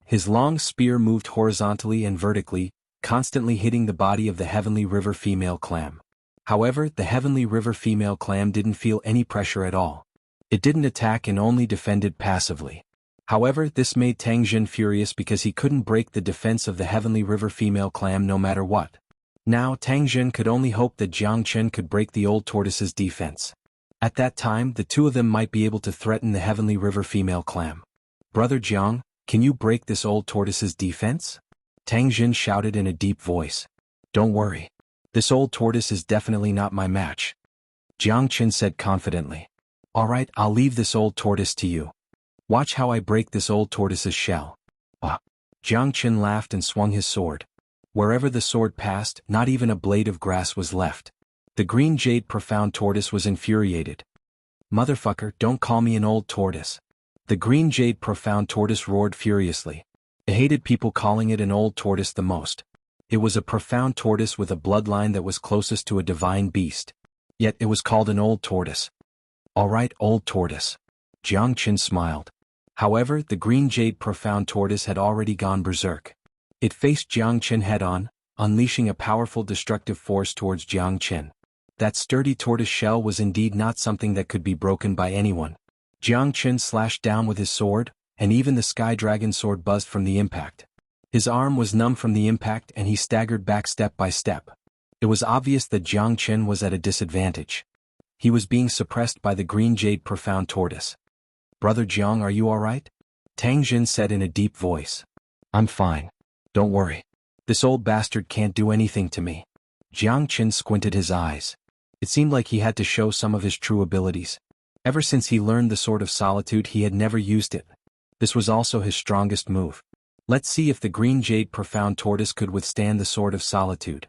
His long spear moved horizontally and vertically, constantly hitting the body of the heavenly river female clam. However, the heavenly river female clam didn't feel any pressure at all. It didn't attack and only defended passively. However, this made Tang Jin furious because he couldn't break the defense of the heavenly river female clam no matter what. Now Tang Jin could only hope that Jiang Chen could break the old tortoise's defense. At that time, the two of them might be able to threaten the Heavenly River female clam. Brother Jiang, can you break this old tortoise's defense? Tang Jin shouted in a deep voice. Don't worry. This old tortoise is definitely not my match. Jiang Chen said confidently. Alright, I'll leave this old tortoise to you. Watch how I break this old tortoise's shell. Ah. Jiang Chen laughed and swung his sword. Wherever the sword passed, not even a blade of grass was left. The green jade profound tortoise was infuriated. Motherfucker, don't call me an old tortoise. The green jade profound tortoise roared furiously. It hated people calling it an old tortoise the most. It was a profound tortoise with a bloodline that was closest to a divine beast. Yet it was called an old tortoise. Alright, old tortoise. Jiang Chen smiled. However, the green jade profound tortoise had already gone berserk. It faced Jiang Chen head-on, unleashing a powerful destructive force towards Jiang Chen. That sturdy tortoise shell was indeed not something that could be broken by anyone. Jiang Chen slashed down with his sword, and even the sky dragon sword buzzed from the impact. His arm was numb from the impact and he staggered back step by step. It was obvious that Jiang Chen was at a disadvantage. He was being suppressed by the green jade profound tortoise. Brother Jiang, are you alright? Tang Jin said in a deep voice. I'm fine. Don't worry. This old bastard can't do anything to me. Jiang Chen squinted his eyes. It seemed like he had to show some of his true abilities. Ever since he learned the Sword of Solitude, he had never used it. This was also his strongest move. Let's see if the green jade profound tortoise could withstand the Sword of Solitude.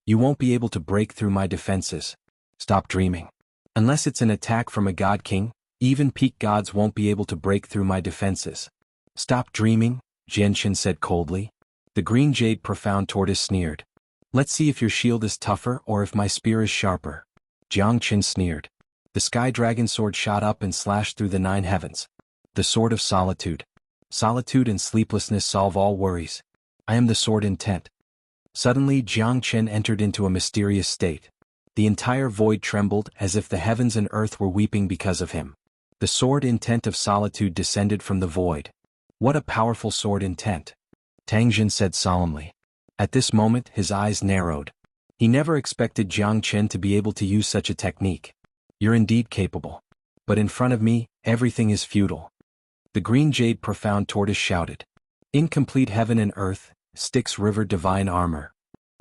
You won't be able to break through my defenses. Stop dreaming. Unless it's an attack from a god king, even peak gods won't be able to break through my defenses. Stop dreaming, Jian said coldly. The green jade profound tortoise sneered. Let's see if your shield is tougher or if my spear is sharper. Jiang Chen sneered. The sky dragon sword shot up and slashed through the 9 heavens. The Sword of Solitude. Solitude and sleeplessness solve all worries. I am the sword intent. Suddenly Jiang Chen entered into a mysterious state. The entire void trembled as if the heavens and earth were weeping because of him. The sword intent of solitude descended from the void. What a powerful sword intent. Tang Jin said solemnly. At this moment his eyes narrowed. He never expected Jiang Chen to be able to use such a technique. You're indeed capable. But in front of me, everything is futile. The green jade profound tortoise shouted. Incomplete heaven and earth, Styx river divine armor.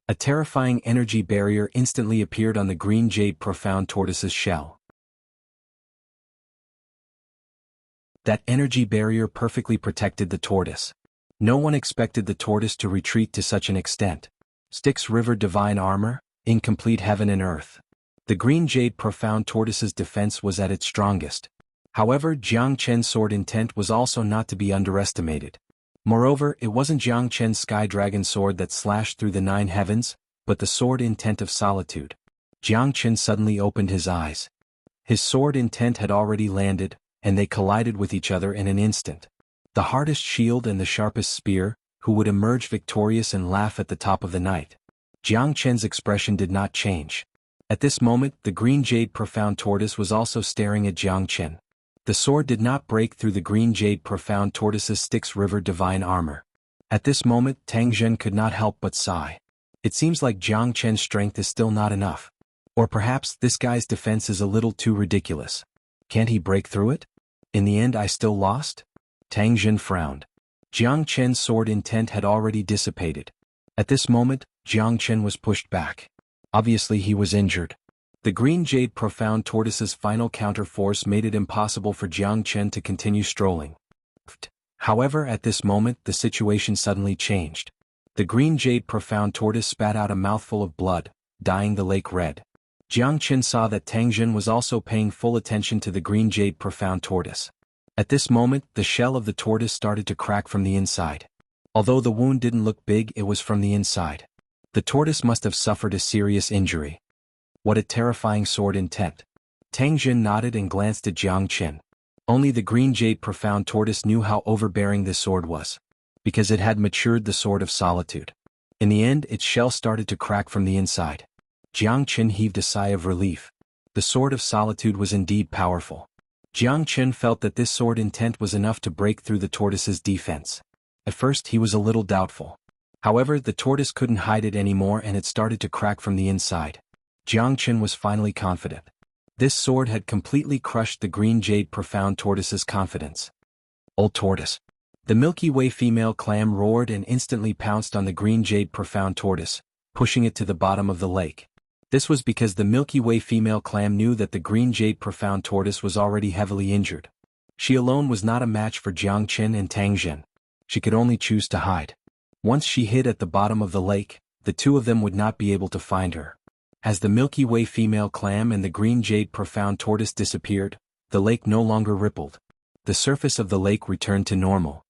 A terrifying energy barrier instantly appeared on the green jade profound tortoise's shell. That energy barrier perfectly protected the tortoise. No one expected the tortoise to retreat to such an extent. Styx river divine armor, incomplete heaven and earth. The green jade profound tortoise's defense was at its strongest. However, Jiang Chen's sword intent was also not to be underestimated. Moreover, it wasn't Jiang Chen's sky dragon sword that slashed through the 9 heavens, but the sword intent of solitude. Jiang Chen suddenly opened his eyes. His sword intent had already landed, and they collided with each other in an instant. The hardest shield and the sharpest spear, who would emerge victorious and laugh at the top of the night. Jiang Chen's expression did not change. At this moment, the green jade profound tortoise was also staring at Jiang Chen. The sword did not break through the green jade profound tortoise's Styx river divine armor. At this moment, Tang Jin could not help but sigh. It seems like Jiang Chen's strength is still not enough. Or perhaps this guy's defense is a little too ridiculous. Can't he break through it? In the end I still lost? Tang Jin frowned. Jiang Chen's sword intent had already dissipated. At this moment, Jiang Chen was pushed back. Obviously he was injured. The green jade profound tortoise's final counter-force made it impossible for Jiang Chen to continue strolling. However, at this moment the situation suddenly changed. The green jade profound tortoise spat out a mouthful of blood, dyeing the lake red. Jiang Chen saw that Tang Jin was also paying full attention to the green jade profound tortoise. At this moment, the shell of the tortoise started to crack from the inside. Although the wound didn't look big, it was from the inside. The tortoise must have suffered a serious injury. What a terrifying sword intent. Tang Jin nodded and glanced at Jiang Chen. Only the green jade profound tortoise knew how overbearing this sword was. Because it had matured the Sword of Solitude. In the end, its shell started to crack from the inside. Jiang Chen heaved a sigh of relief. The Sword of Solitude was indeed powerful. Jiang Chen felt that this sword intent was enough to break through the tortoise's defense. At first he was a little doubtful. However, the tortoise couldn't hide it anymore and it started to crack from the inside. Jiangchen was finally confident. This sword had completely crushed the green jade profound tortoise's confidence. Old tortoise. The Milky Way female clam roared and instantly pounced on the green jade profound tortoise, pushing it to the bottom of the lake. This was because the Milky Way female clam knew that the green jade profound tortoise was already heavily injured. She alone was not a match for Jiangchen and Tangzhen. She could only choose to hide. Once she hid at the bottom of the lake, the two of them would not be able to find her. As the Milky Way female clam and the green jade profound tortoise disappeared, the lake no longer rippled. The surface of the lake returned to normal.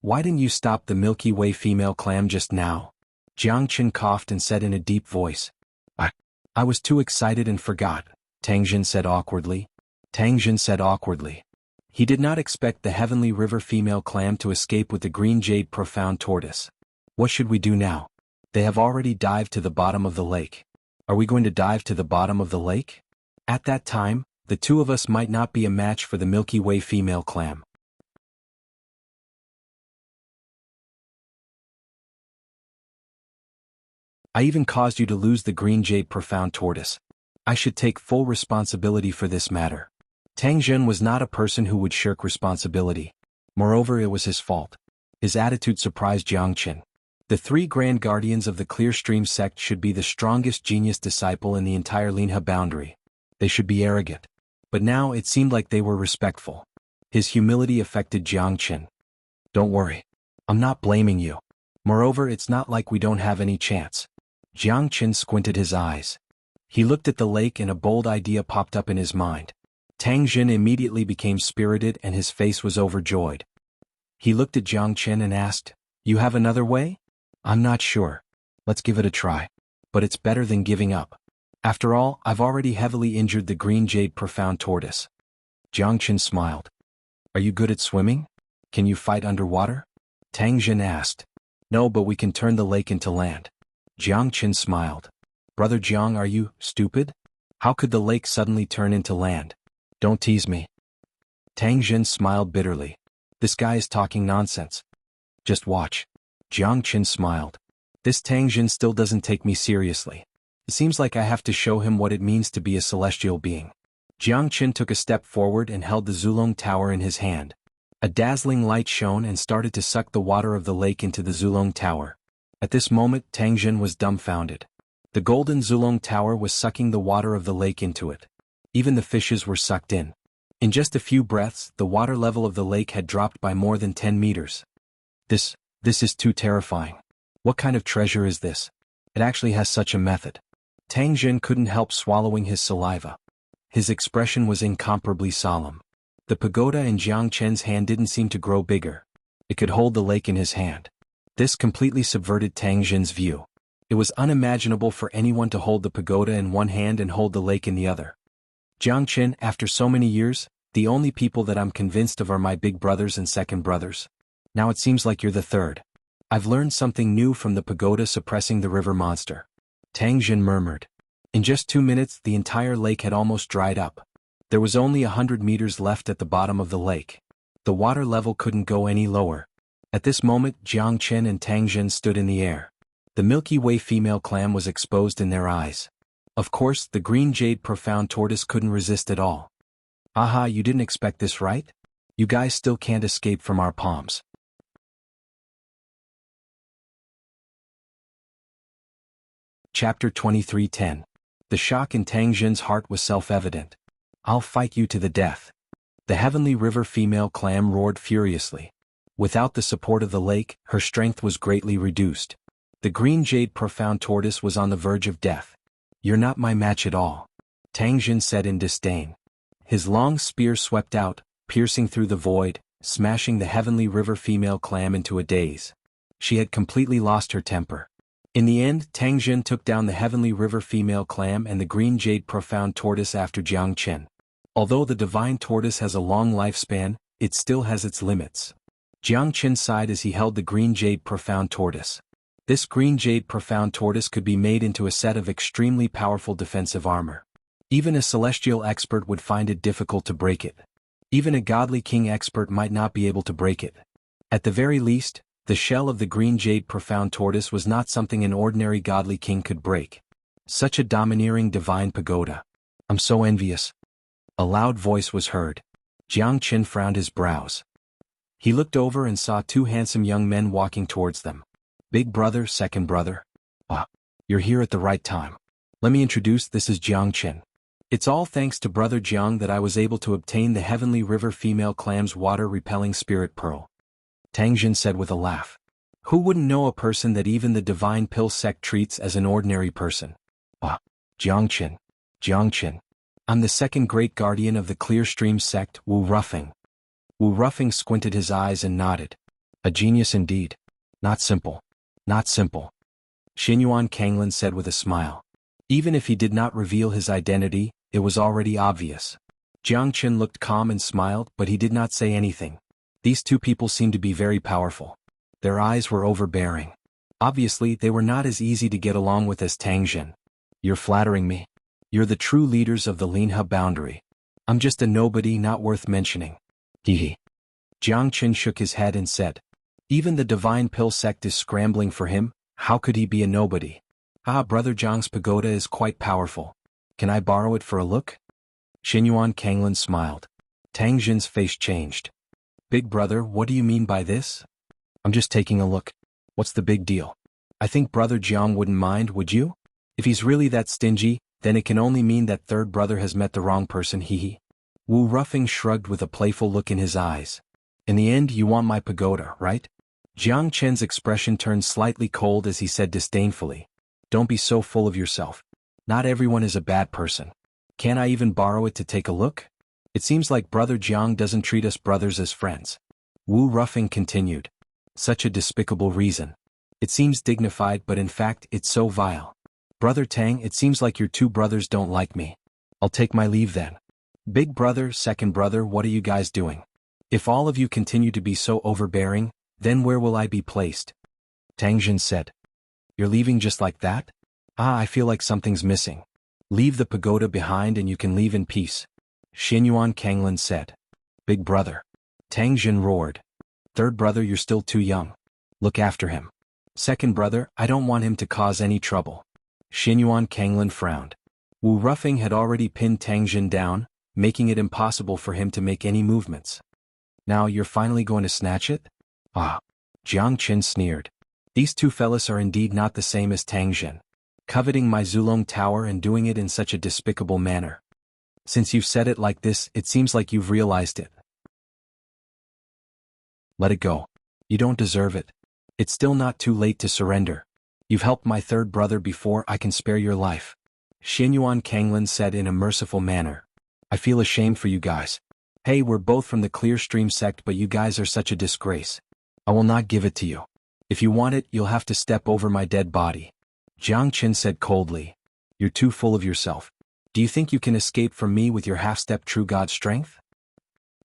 "Why didn't you stop the Milky Way female clam just now?" Jiangchen coughed and said in a deep voice. I was too excited and forgot," Tangzhen said awkwardly. He did not expect the Heavenly River female clam to escape with the green jade profound tortoise. "What should we do now? They have already dived to the bottom of the lake. Are we going to dive to the bottom of the lake? At that time, the two of us might not be a match for the Milky Way female clam." "I even caused you to lose the green jade profound tortoise. I should take full responsibility for this matter." Tangzhen was not a person who would shirk responsibility. Moreover, it was his fault. His attitude surprised Jiangchen. The three Grand Guardians of the Clear Stream sect should be the strongest genius disciple in the entire Linha boundary. They should be arrogant. But now it seemed like they were respectful. His humility affected Jiangchen. "Don't worry. I'm not blaming you. Moreover, it's not like we don't have any chance." Jiangchen squinted his eyes. He looked at the lake and a bold idea popped up in his mind. Tangzhen immediately became spirited and his face was overjoyed. He looked at Jiangchen and asked, "You have another way?" "I'm not sure. Let's give it a try. But it's better than giving up. After all, I've already heavily injured the green jade profound tortoise." Jiangchen smiled. "Are you good at swimming? Can you fight underwater?" Tangzhen asked. "No, but we can turn the lake into land." Jiangchen smiled. "Brother Jiang, are you stupid? How could the lake suddenly turn into land? Don't tease me." Tangzhen smiled bitterly. "This guy is talking nonsense. Just watch." Jiangchen smiled. "This Tangzhen still doesn't take me seriously. It seems like I have to show him what it means to be a celestial being." Jiangchen took a step forward and held the Zulong Tower in his hand. A dazzling light shone and started to suck the water of the lake into the Zulong Tower. At this moment, Tangzhen was dumbfounded. The golden Zulong Tower was sucking the water of the lake into it. Even the fishes were sucked in. In just a few breaths, the water level of the lake had dropped by more than 10 meters. This is too terrifying. What kind of treasure is this? It actually has such a method." Tangzhen couldn't help swallowing his saliva. His expression was incomparably solemn. The pagoda in Jiangchen's hand didn't seem to grow bigger. It could hold the lake in his hand. This completely subverted Tangzhen's view. It was unimaginable for anyone to hold the pagoda in one hand and hold the lake in the other. "Jiangchen, after so many years, the only people that I'm convinced of are my big brothers and second brothers. Now it seems like you're the third. I've learned something new from the pagoda suppressing the river monster." Tangzhen murmured. In just 2 minutes, the entire lake had almost dried up. There was only 100 meters left at the bottom of the lake. The water level couldn't go any lower. At this moment, Jiangchen and Tangzhen stood in the air. The Milky Way female clam was exposed in their eyes. Of course, the green jade profound tortoise couldn't resist at all. "Aha, you didn't expect this, right? You guys still can't escape from our palms." Chapter 23:10. The shock in Tangzhen's heart was self-evident. "I'll fight you to the death." The Heavenly River female clam roared furiously. Without the support of the lake, her strength was greatly reduced. The green jade profound tortoise was on the verge of death. "You're not my match at all," Tangzhen said in disdain. His long spear swept out, piercing through the void, smashing the Heavenly River female clam into a daze. She had completely lost her temper. In the end, Tangzhen took down the Heavenly River female clam and the green jade profound tortoise after Jiangchen. Although the divine tortoise has a long lifespan, it still has its limits. Jiangchen sighed as he held the green jade profound tortoise. This green jade profound tortoise could be made into a set of extremely powerful defensive armor. Even a celestial expert would find it difficult to break it. Even a godly king expert might not be able to break it. At the very least, The shell of the green jade profound tortoise was not something an ordinary godly king could break. Such a domineering divine pagoda. I'm so envious. A loud voice was heard. Jiang Qin frowned his brows. He looked over and saw two handsome young men walking towards them. Big brother, second brother. Ah, you're here at the right time. Let me introduce, this is Jiang Qin. It's all thanks to brother Jiang that I was able to obtain the heavenly river female clam's water-repelling spirit pearl. Tang Jin said with a laugh. Who wouldn't know a person that even the divine pill sect treats as an ordinary person? Ah, Jiang Qin. I'm the second great guardian of the clear stream sect, Wu Ruffing. Wu Ruffing squinted his eyes and nodded. A genius indeed. Not simple. Xuanhuan Kanglin said with a smile. Even if he did not reveal his identity, it was already obvious. Jiang Qin looked calm and smiled, but he did not say anything. These two people seemed to be very powerful. Their eyes were overbearing. Obviously, they were not as easy to get along with as Tang Jin. You're flattering me. You're the true leaders of the Linhe boundary. I'm just a nobody not worth mentioning. Hee. Jiang Qin shook his head and said. Even the divine pill sect is scrambling for him, how could he be a nobody? Ah, brother Jiang's pagoda is quite powerful. Can I borrow it for a look? Xuanhuan Kanglin smiled. Tang Jin's face changed. Big brother, what do you mean by this? I'm just taking a look. What's the big deal? I think brother Jiang wouldn't mind, would you? If he's really that stingy, then it can only mean that third brother has met the wrong person, hee. Wu Ruffing shrugged with a playful look in his eyes. In the end, you want my pagoda, right? Jiang Chen's expression turned slightly cold as he said disdainfully. Don't be so full of yourself. Not everyone is a bad person. Can't I even borrow it to take a look? It seems like brother Jiang doesn't treat us brothers as friends. Wu Ruffing continued. Such a despicable reason. It seems dignified, but in fact it's so vile. Brother Tang, it seems like your two brothers don't like me. I'll take my leave then. Big brother, second brother, what are you guys doing? If all of you continue to be so overbearing, then where will I be placed? Tang Jin said. You're leaving just like that? Ah, I feel like something's missing. Leave the pagoda behind and you can leave in peace. Xuanhuan Kanglin said. Big brother. Tang Jin roared. Third brother, you're still too young. Look after him. Second brother, I don't want him to cause any trouble. Xuanhuan Kanglin frowned. Wu Ruffing had already pinned Tang Jin down, making it impossible for him to make any movements. Now you're finally going to snatch it? Ah. Jiang Qin sneered. These two fellas are indeed not the same as Tang Jin. Coveting my Zulong tower and doing it in such a despicable manner. Since you've said it like this, it seems like you've realized it. Let it go. You don't deserve it. It's still not too late to surrender. You've helped my third brother before, I can spare your life. Xuanhuan Kanglin said in a merciful manner. I feel ashamed for you guys. Hey, we're both from the Clear Stream sect, but you guys are such a disgrace. I will not give it to you. If you want it, you'll have to step over my dead body. Jiang Qin said coldly. You're too full of yourself. Do you think you can escape from me with your half-step true god strength?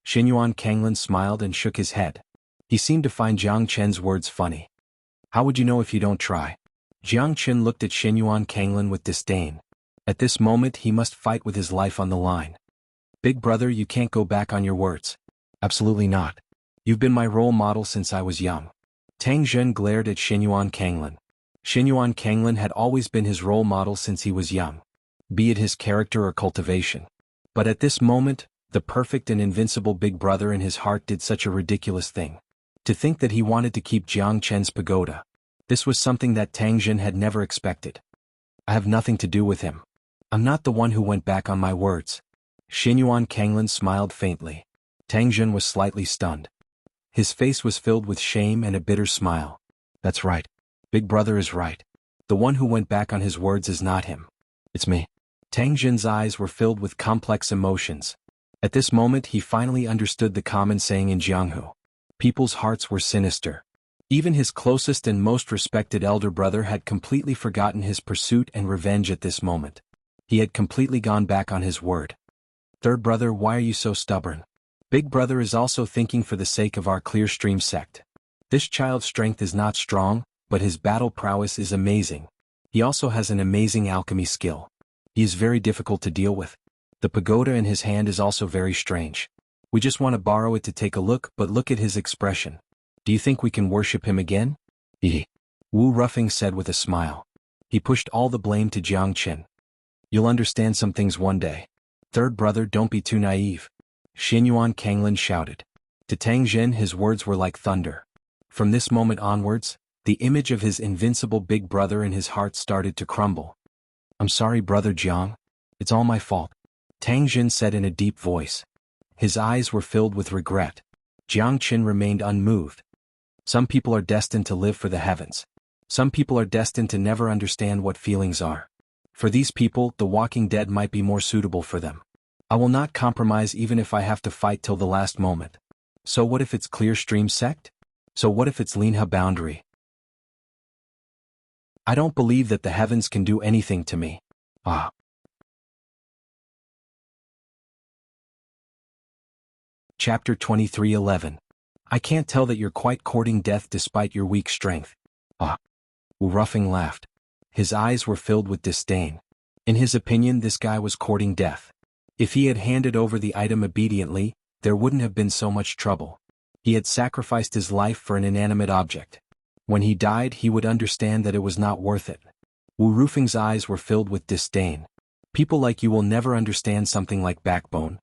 Xuanhuan Kanglin smiled and shook his head. He seemed to find Jiang Qin's words funny. How would you know if you don't try? Jiang Qin looked at Xuanhuan Kanglin with disdain. At this moment he must fight with his life on the line. Big brother, you can't go back on your words. Absolutely not. You've been my role model since I was young. Tang Jin glared at Xuanhuan Kanglin. Xuanhuan Kanglin had always been his role model since he was young. Be it his character or cultivation. But at this moment, the perfect and invincible big brother in his heart did such a ridiculous thing. To think that he wanted to keep Jiang Chen's pagoda. This was something that Tang Jin had never expected. I have nothing to do with him. I'm not the one who went back on my words. Xuanhuan Kanglin smiled faintly. Tang Jin was slightly stunned. His face was filled with shame and a bitter smile. That's right. Big brother is right. The one who went back on his words is not him. It's me. Tang Jin's eyes were filled with complex emotions. At this moment he finally understood the common saying in jianghu. People's hearts were sinister. Even his closest and most respected elder brother had completely forgotten his pursuit and revenge at this moment. He had completely gone back on his word. Third brother, why are you so stubborn? Big brother is also thinking for the sake of our Clear Stream sect. This child's strength is not strong, but his battle prowess is amazing. He also has an amazing alchemy skill. He is very difficult to deal with. The pagoda in his hand is also very strange. We just want to borrow it to take a look, but look at his expression. Do you think we can worship him again? Wu Ruffing said with a smile. He pushed all the blame to Jiang Qin. You'll understand some things one day. Third brother, don't be too naive. Xuanhuan Kanglin shouted. To Tang Jin his words were like thunder. From this moment onwards, the image of his invincible big brother in his heart started to crumble. I'm sorry, brother Jiang. It's all my fault. Tang Jin said in a deep voice. His eyes were filled with regret. Jiang Qin remained unmoved. Some people are destined to live for the heavens. Some people are destined to never understand what feelings are. For these people, the Walking Dead might be more suitable for them. I will not compromise even if I have to fight till the last moment. So what if it's Clear Stream sect? So what if it's Linha boundary? I don't believe that the heavens can do anything to me. Chapter 23:11. I can't tell that you're quite courting death despite your weak strength. Wu Ruffing laughed. His eyes were filled with disdain. In his opinion, this guy was courting death. If he had handed over the item obediently, there wouldn't have been so much trouble. He had sacrificed his life for an inanimate object. When he died, he would understand that it was not worth it. Wu Ruffing's eyes were filled with disdain. People like you will never understand something like backbone.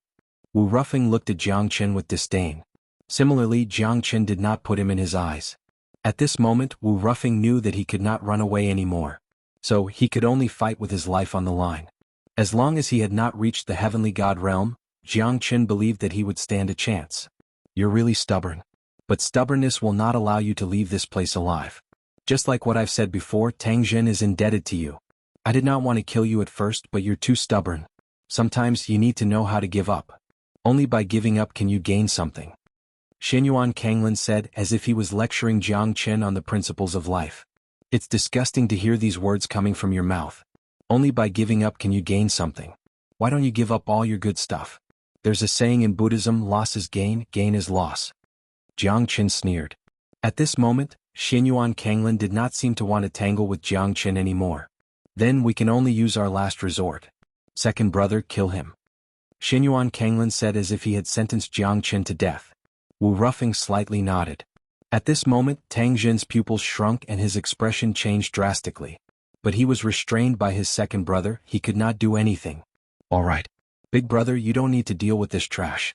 Wu Ruffing looked at Jiang Qin with disdain. Similarly, Jiang Qin did not put him in his eyes. At this moment, Wu Ruffing knew that he could not run away anymore. So, he could only fight with his life on the line. As long as he had not reached the heavenly god realm, Jiang Qin believed that he would stand a chance. You're really stubborn. But stubbornness will not allow you to leave this place alive. Just like what I've said before, Tang Jin is indebted to you. I did not want to kill you at first, but you're too stubborn. Sometimes you need to know how to give up. Only by giving up can you gain something. Xuanhuan Kanglin said as if he was lecturing Jiang Qin on the principles of life. It's disgusting to hear these words coming from your mouth. Only by giving up can you gain something. Why don't you give up all your good stuff? There's a saying in Buddhism, loss is gain, gain is loss. Jiang Qin sneered. At this moment, Xuanhuan Kanglin did not seem to want to tangle with Jiang Qin anymore. Then we can only use our last resort. Second brother, kill him. Xuanhuan Kanglin said as if he had sentenced Jiang Qin to death. Wu Ruffing slightly nodded. At this moment, Tang Jin's pupils shrunk and his expression changed drastically. But he was restrained by his second brother, he could not do anything. All right. Big brother, you don't need to deal with this trash.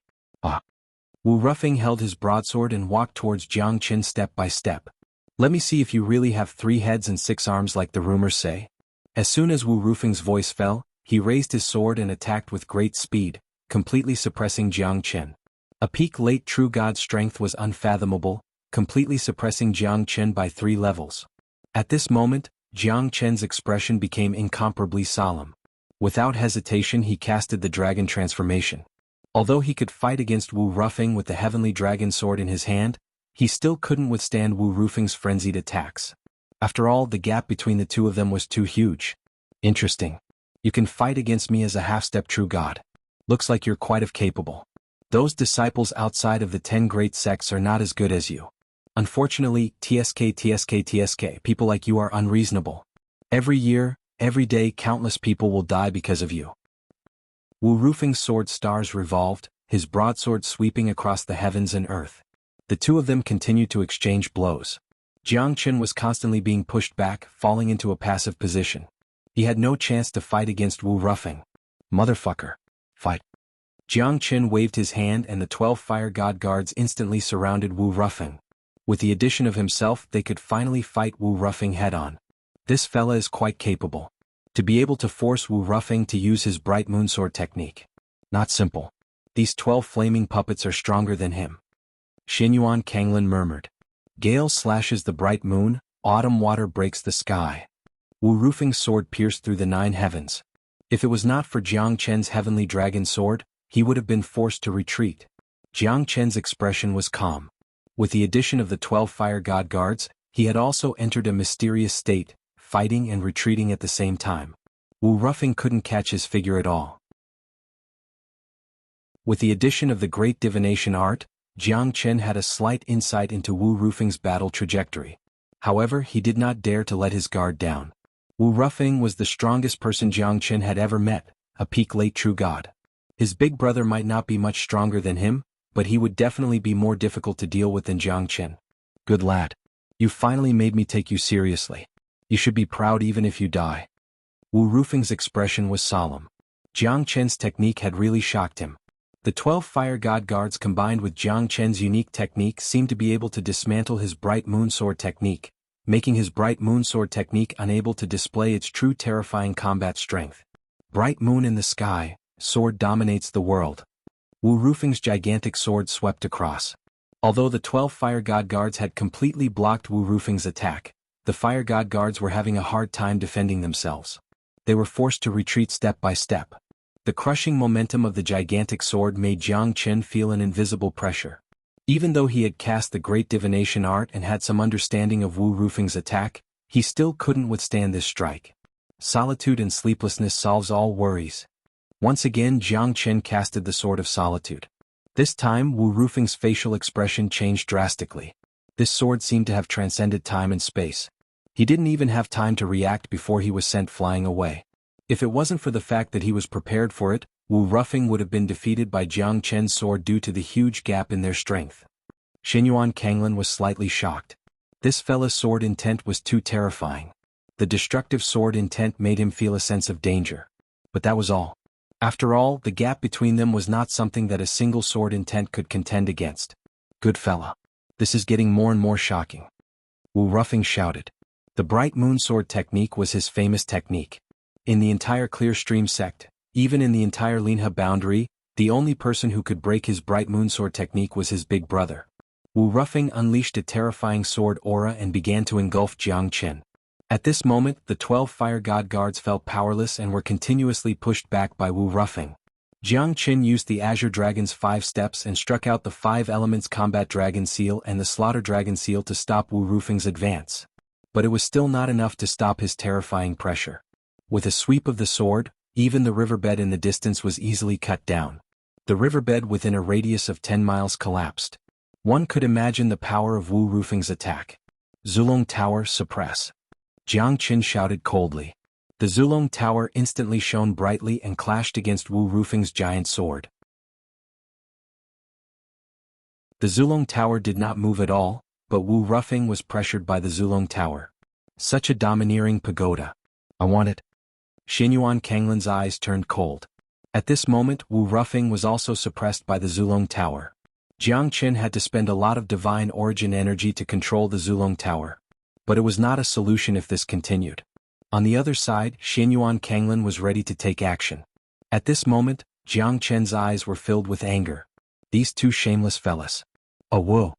Wu Ruffing held his broadsword and walked towards Jiang Qin step by step. Let me see if you really have 3 heads and 6 arms like the rumors say. As soon as Wu Ruffing's voice fell, he raised his sword and attacked with great speed, completely suppressing Jiang Qin. A peak late true god strength was unfathomable, completely suppressing Jiang Qin by 3 levels. At this moment, Jiang Qin's expression became incomparably solemn. Without hesitation he casted the dragon transformation. Although he could fight against Wu Ruffing with the heavenly dragon sword in his hand, he still couldn't withstand Wu Ruffing's frenzied attacks. After all, the gap between the two of them was too huge. Interesting. You can fight against me as a half-step true god. Looks like you're quite capable. Those disciples outside of the 10 great sects are not as good as you. Unfortunately, TSK, people like you are unreasonable. Every year, every day countless people will die because of you. Wu Ruffing's sword stars revolved, his broadsword sweeping across the heavens and earth. The two of them continued to exchange blows. Jiang Qin was constantly being pushed back, falling into a passive position. He had no chance to fight against Wu Ruffing. Motherfucker. Fight. Jiang Qin waved his hand and the 12 fire god guards instantly surrounded Wu Ruffing. With the addition of himself, they could finally fight Wu Ruffing head-on. This fella is quite capable. To be able to force Wu Ruffing to use his bright moonsword technique. Not simple. These 12 flaming puppets are stronger than him. Xuanhuan Kanglin murmured. Gale slashes the bright moon, autumn water breaks the sky. Wu Ruffing's sword pierced through the 9 heavens. If it was not for Jiang Qin's heavenly dragon sword, he would have been forced to retreat. Jiang Qin's expression was calm. With the addition of the 12 fire god guards, he had also entered a mysterious state, fighting and retreating at the same time. Wu Ruffing couldn't catch his figure at all. With the addition of the great divination art, Jiang Qin had a slight insight into Wu Ruffing's battle trajectory. However, he did not dare to let his guard down. Wu Ruffing was the strongest person Jiang Qin had ever met, a peak late true god. His big brother might not be much stronger than him, but he would definitely be more difficult to deal with than Jiang Qin. Good lad. You finally made me take you seriously. You should be proud even if you die. Wu Rufeng's expression was solemn. Jiang Chen's technique had really shocked him. The 12 fire god guards combined with Jiang Chen's unique technique seemed to be able to dismantle his bright moon sword technique, making his bright moon sword technique unable to display its true terrifying combat strength. Bright moon in the sky, sword dominates the world. Wu Rufeng's gigantic sword swept across. Although the 12 fire god guards had completely blocked Wu Rufeng's attack, the fire god guards were having a hard time defending themselves. They were forced to retreat step by step. The crushing momentum of the gigantic sword made Jiang Chen feel an invisible pressure. Even though he had cast the great divination art and had some understanding of Wu Rufeng's attack, he still couldn't withstand this strike. Solitude and sleeplessness solves all worries. Once again Jiang Chen casted the Sword of Solitude. This time Wu Rufeng's facial expression changed drastically. This sword seemed to have transcended time and space. He didn't even have time to react before he was sent flying away. If it wasn't for the fact that he was prepared for it, Wu Rufeng would have been defeated by Jiang Chen's sword due to the huge gap in their strength. Xuanhuan Kanglan was slightly shocked. This fella's sword intent was too terrifying. The destructive sword intent made him feel a sense of danger. But that was all. After all, the gap between them was not something that a single sword intent could contend against. Good fella. This is getting more and more shocking. Wu Rufeng shouted. The bright moon sword technique was his famous technique. In the entire Clear Stream sect, even in the entire Linha boundary, the only person who could break his bright moon sword technique was his big brother. Wu Rufeng unleashed a terrifying sword aura and began to engulf Jiang Chen. At this moment, the 12 fire god guards felt powerless and were continuously pushed back by Wu Rufeng. Jiang Chen used the Azure Dragon's 5 steps and struck out the 5 elements Combat Dragon Seal and the Slaughter Dragon Seal to stop Wu Rufeng's advance. But it was still not enough to stop his terrifying pressure. With a sweep of the sword, even the riverbed in the distance was easily cut down. The riverbed within a radius of 10 miles collapsed. One could imagine the power of Wu Rufeng's attack. Zulong Tower, suppress. Jiang Chen shouted coldly. The Zulong Tower instantly shone brightly and clashed against Wu Rufeng's giant sword. The Zulong Tower did not move at all, but Wu Rufeng was pressured by the Zulong Tower. Such a domineering pagoda. I want it. Xuanhuan Kanglan's eyes turned cold. At this moment Wu Rufeng was also suppressed by the Zulong Tower. Jiang Chen had to spend a lot of divine origin energy to control the Zulong Tower. But it was not a solution if this continued. On the other side, Xuanhuan Kanglan was ready to take action. At this moment, Jiang Chen's eyes were filled with anger. These two shameless fellas. Oh whoa.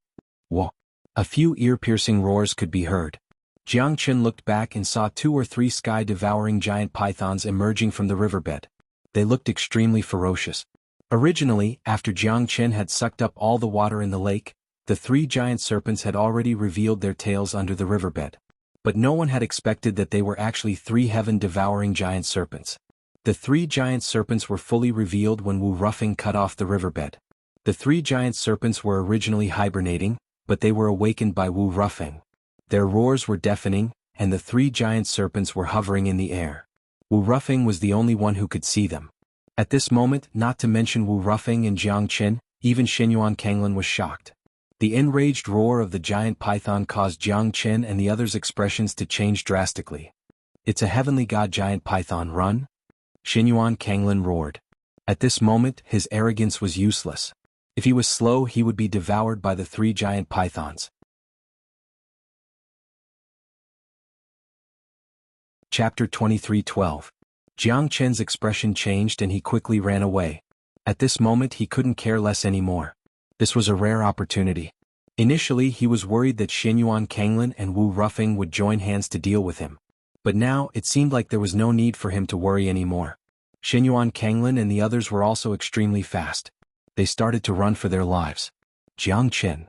Whoa. A few ear-piercing roars could be heard. Jiang Chen looked back and saw 2 or 3 sky-devouring giant pythons emerging from the riverbed. They looked extremely ferocious. Originally, after Jiang Chen had sucked up all the water in the lake, the 3 giant serpents had already revealed their tails under the riverbed. But no one had expected that they were actually 3 heaven-devouring giant serpents. The 3 giant serpents were fully revealed when Wu Rufeng cut off the riverbed. The 3 giant serpents were originally hibernating, but they were awakened by Wu Rufeng. Their roars were deafening, and the 3 giant serpents were hovering in the air. Wu Rufeng was the only one who could see them. At this moment, not to mention Wu Rufeng and Jiang Chen, even Xuanhuan Kanglan was shocked. The enraged roar of the giant python caused Jiang Chen and the others' expressions to change drastically. It's a heavenly god giant python, run! Xuanhuan Kanglan roared. At this moment, his arrogance was useless. If he was slow, he would be devoured by the 3 giant pythons. Chapter 23:12. Jiang Chen's expression changed and he quickly ran away. At this moment he couldn't care less anymore. This was a rare opportunity. Initially he was worried that Xuanhuan Kanglan and Wu Rufeng would join hands to deal with him. But now it seemed like there was no need for him to worry anymore. Xuanhuan Kanglan and the others were also extremely fast. They started to run for their lives. Jiang Chen.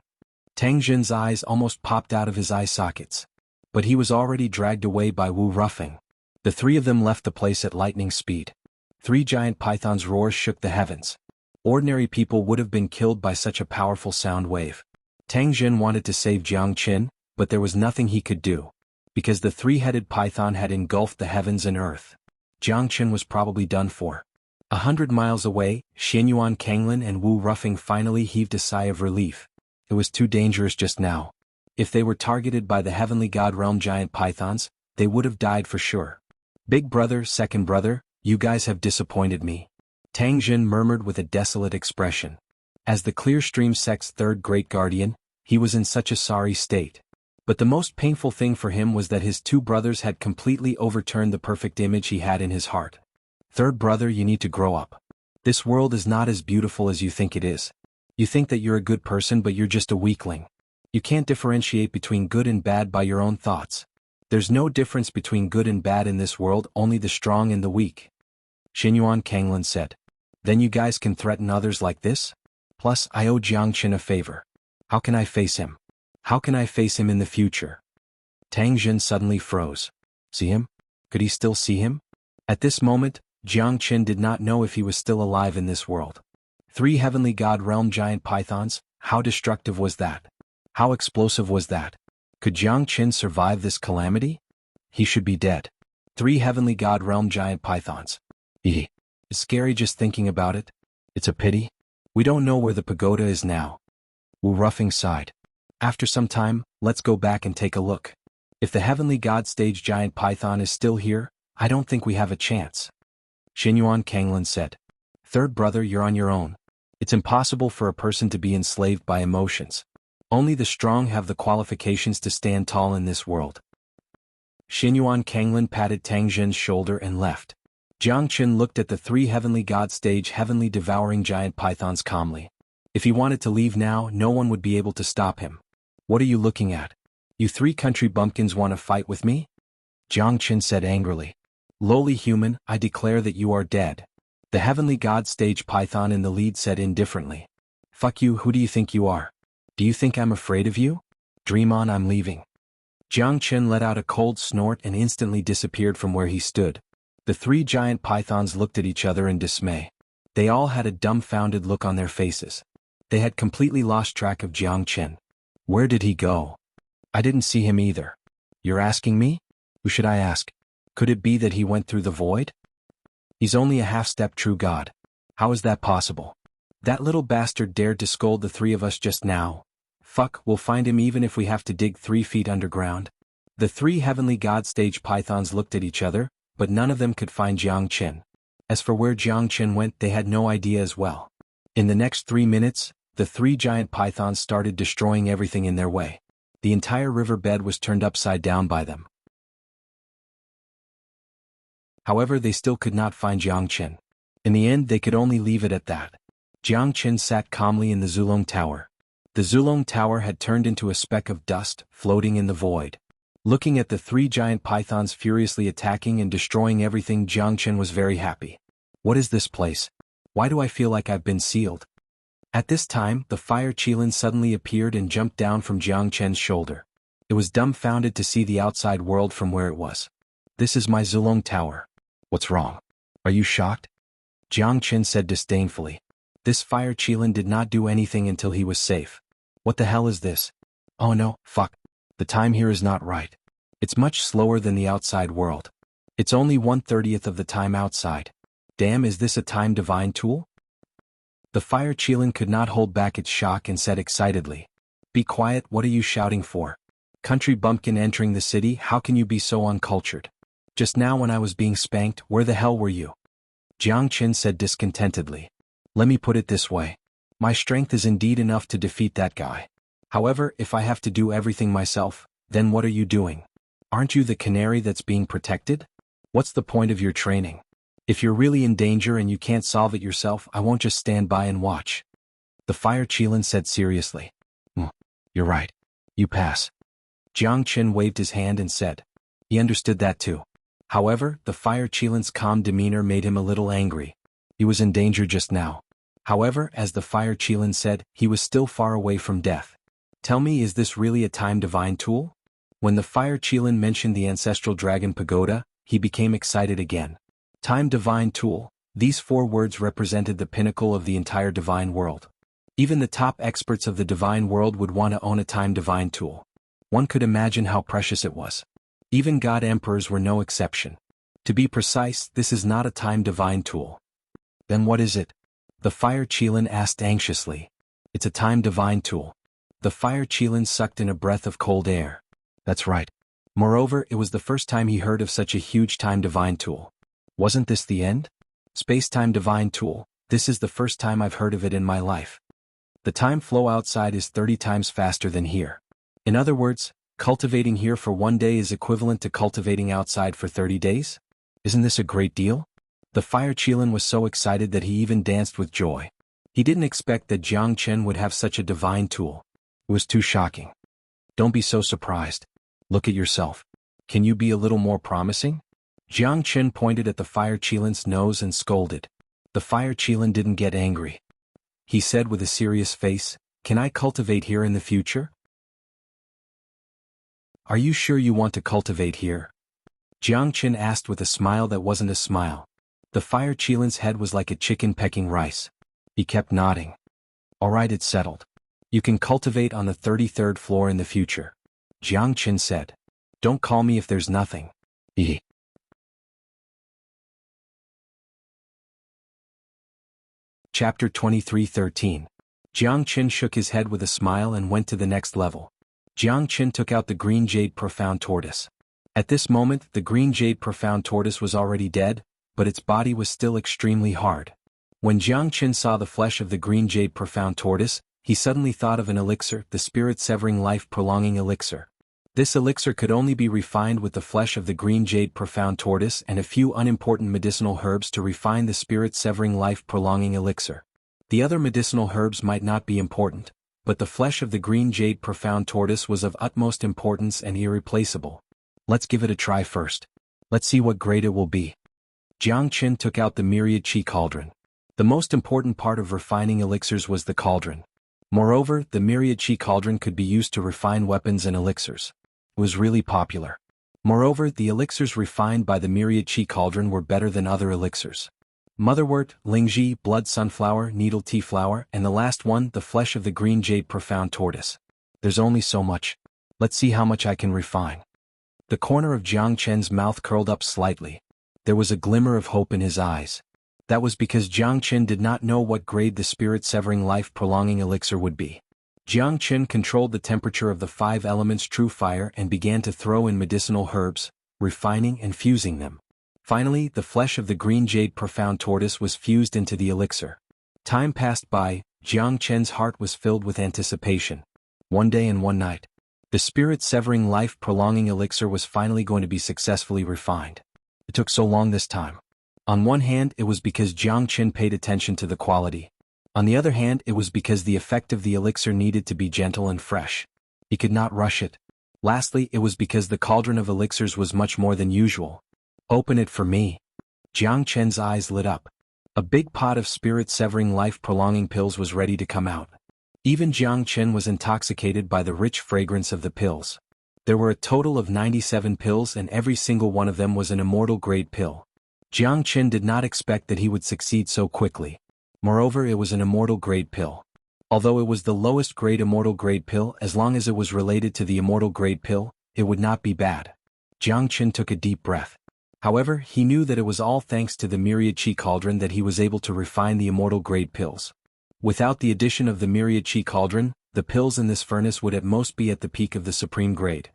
Tang Jin's eyes almost popped out of his eye sockets. But he was already dragged away by Wu Rufeng. The 3 of them left the place at lightning speed. 3 giant pythons' roars shook the heavens. Ordinary people would have been killed by such a powerful sound wave. Tang Jin wanted to save Jiang Chen, but there was nothing he could do. Because the 3-headed python had engulfed the heavens and earth. Jiang Chen was probably done for. 100 miles away, Xuanhuan Kanglan and Wu Rufeng finally heaved a sigh of relief. It was too dangerous just now. If they were targeted by the heavenly god realm giant pythons, they would have died for sure. Big brother, second brother, you guys have disappointed me. Tang Jin murmured with a desolate expression. As the clear stream sect's third great guardian, he was in such a sorry state. But the most painful thing for him was that his two brothers had completely overturned the perfect image he had in his heart. Third brother, you need to grow up. This world is not as beautiful as you think it is. You think that you're a good person, but you're just a weakling. You can't differentiate between good and bad by your own thoughts. There's no difference between good and bad in this world, only the strong and the weak. Xuanhuan Kanglin said. Then you guys can threaten others like this? Plus, I owe Jiangchen a favor. How can I face him? How can I face him in the future? Tang Jin suddenly froze. See him? Could he still see him? At this moment, Jiangchen did not know if he was still alive in this world. 3 heavenly god realm giant pythons, how destructive was that? How explosive was that? Could Jiangchen survive this calamity? He should be dead. 3 heavenly god realm giant pythons. It's scary just thinking about it. It's a pity. We don't know where the pagoda is now. Wu Ruffing sighed. After some time, let's go back and take a look. If the heavenly god stage giant python is still here, I don't think we have a chance. Xuanhuan Kanglin said. Third brother, you're on your own. It's impossible for a person to be enslaved by emotions. Only the strong have the qualifications to stand tall in this world. Xuanhuan Kanglin patted Tang Jin's shoulder and left. Jiangchen looked at the 3 heavenly god stage heavenly devouring giant pythons calmly. If he wanted to leave now, no one would be able to stop him. What are you looking at? You 3 country bumpkins want to fight with me? Jiangchen said angrily. Lowly human, I declare that you are dead. The heavenly god stage python in the lead said indifferently. Fuck you, who do you think you are? Do you think I'm afraid of you? Dream on, I'm leaving. Jiangchen let out a cold snort and instantly disappeared from where he stood. The 3 giant pythons looked at each other in dismay. They all had a dumbfounded look on their faces. They had completely lost track of Jiangchen. Where did he go? I didn't see him either. You're asking me? Who should I ask? Could it be that he went through the void? He's only a half-step true god. How is that possible? That little bastard dared to scold the 3 of us just now. Fuck, we'll find him even if we have to dig 3 feet underground. The 3 heavenly god stage pythons looked at each other, but none of them could find Jiangchen. As for where Jiangchen went, they had no idea as well. In the next 3 minutes, the 3 giant pythons started destroying everything in their way. The entire riverbed was turned upside down by them. However, they still could not find Jiangchen. In the end, they could only leave it at that. Jiangchen sat calmly in the Zulong Tower. The Zulong Tower had turned into a speck of dust, floating in the void. Looking at the 3 giant pythons furiously attacking and destroying everything, Jiangchen was very happy. What is this place? Why do I feel like I've been sealed? At this time, the fire Qilin suddenly appeared and jumped down from Jiangchen's shoulder. It was dumbfounded to see the outside world from where it was. This is my Zulong Tower. What's wrong? Are you shocked? Jiangchen said disdainfully. This fire Qilin did not do anything until he was safe. What the hell is this? Oh no, fuck. The time here is not right. It's much slower than the outside world. It's only 1/30th of the time outside. Damn, is this a time divine tool? The fire Qilin could not hold back its shock and said excitedly. Be quiet, what are you shouting for? Country bumpkin entering the city, how can you be so uncultured? Just now when I was being spanked, where the hell were you? Jiangchen said discontentedly. Let me put it this way. My strength is indeed enough to defeat that guy. However, if I have to do everything myself, then what are you doing? Aren't you the canary that's being protected? What's the point of your training? If you're really in danger and you can't solve it yourself, I won't just stand by and watch. The fire Qilin said seriously. You're right. You pass. Jiangchen waved his hand and said. He understood that too. However, the fire Qilin's calm demeanor made him a little angry. He was in danger just now. However, as the fire Qilin said, he was still far away from death. Tell me, is this really a time divine tool? When the fire Qilin mentioned the ancestral dragon pagoda, he became excited again. Time divine tool, these 4 words represented the pinnacle of the entire divine world. Even the top experts of the divine world would want to own a time divine tool. One could imagine how precious it was. Even god emperors were no exception. To be precise, this is not a time divine tool. Then what is it? The fire Qilin asked anxiously. It's a time divine tool. The fire qilin sucked in a breath of cold air. That's right. Moreover, it was the first time he heard of such a huge time divine tool. Wasn't this the end? Space-time divine tool, this is the first time I've heard of it in my life. The time flow outside is 30 times faster than here. In other words, cultivating here for 1 day is equivalent to cultivating outside for 30 days? Isn't this a great deal? The fire qilin was so excited that he even danced with joy. He didn't expect that Jiang Chen would have such a divine tool. It was too shocking. Don't be so surprised. Look at yourself. Can you be a little more promising? Jiang Chen pointed at the fire qilin's nose and scolded. The fire qilin didn't get angry. He said with a serious face, "Can I cultivate here in the future?" "Are you sure you want to cultivate here?" Jiang Chen asked with a smile that wasn't a smile. The fire qilin's head was like a chicken pecking rice. He kept nodding. "All right, it's settled. You can cultivate on the 33rd floor in the future," Jiang Chen said. "Don't call me if there's nothing." Chapter 23:13. Jiang Chen shook his head with a smile and went to the next level. Jiang Chen took out the green jade profound tortoise. At this moment, the green jade profound tortoise was already dead, but its body was still extremely hard. When Jiang Chen saw the flesh of the green jade profound tortoise, he suddenly thought of an elixir, the spirit-severing life-prolonging elixir. This elixir could only be refined with the flesh of the green jade profound tortoise and a few unimportant medicinal herbs to refine the spirit-severing life-prolonging elixir. The other medicinal herbs might not be important, but the flesh of the green jade profound tortoise was of utmost importance and irreplaceable. Let's give it a try first. Let's see what great it will be. Jiang Chen took out the myriad qi cauldron. The most important part of refining elixirs was the cauldron. Moreover, the myriad qi cauldron could be used to refine weapons and elixirs. It was really popular. Moreover, the elixirs refined by the myriad qi cauldron were better than other elixirs. Motherwort, lingji, blood sunflower, needle tea flower, and the last one, the flesh of the green jade profound tortoise. There's only so much. Let's see how much I can refine. The corner of Jiang Chen's mouth curled up slightly. There was a glimmer of hope in his eyes. That was because Jiang Chen did not know what grade the spirit-severing life-prolonging elixir would be. Jiang Chen controlled the temperature of the 5 elements true fire and began to throw in medicinal herbs, refining and fusing them. Finally, the flesh of the green jade profound tortoise was fused into the elixir. Time passed by, Jiang Chen's heart was filled with anticipation. 1 day and 1 night. The spirit-severing life-prolonging elixir was finally going to be successfully refined. It took so long this time. On one hand, it was because Jiang Chen paid attention to the quality. On the other hand, it was because the effect of the elixir needed to be gentle and fresh. He could not rush it. Lastly, it was because the cauldron of elixirs was much more than usual. "Open it for me." Jiang Chen's eyes lit up. A big pot of spirit-severing life-prolonging pills was ready to come out. Even Jiang Chen was intoxicated by the rich fragrance of the pills. There were a total of 97 pills and every single one of them was an immortal grade pill. Jiang Chen did not expect that he would succeed so quickly. Moreover, it was an immortal grade pill. Although it was the lowest grade immortal grade pill, as long as it was related to the immortal grade pill, it would not be bad. Jiang Chen took a deep breath. However, he knew that it was all thanks to the myriad qi cauldron that he was able to refine the immortal grade pills. Without the addition of the myriad qi cauldron, the pills in this furnace would at most be at the peak of the supreme grade.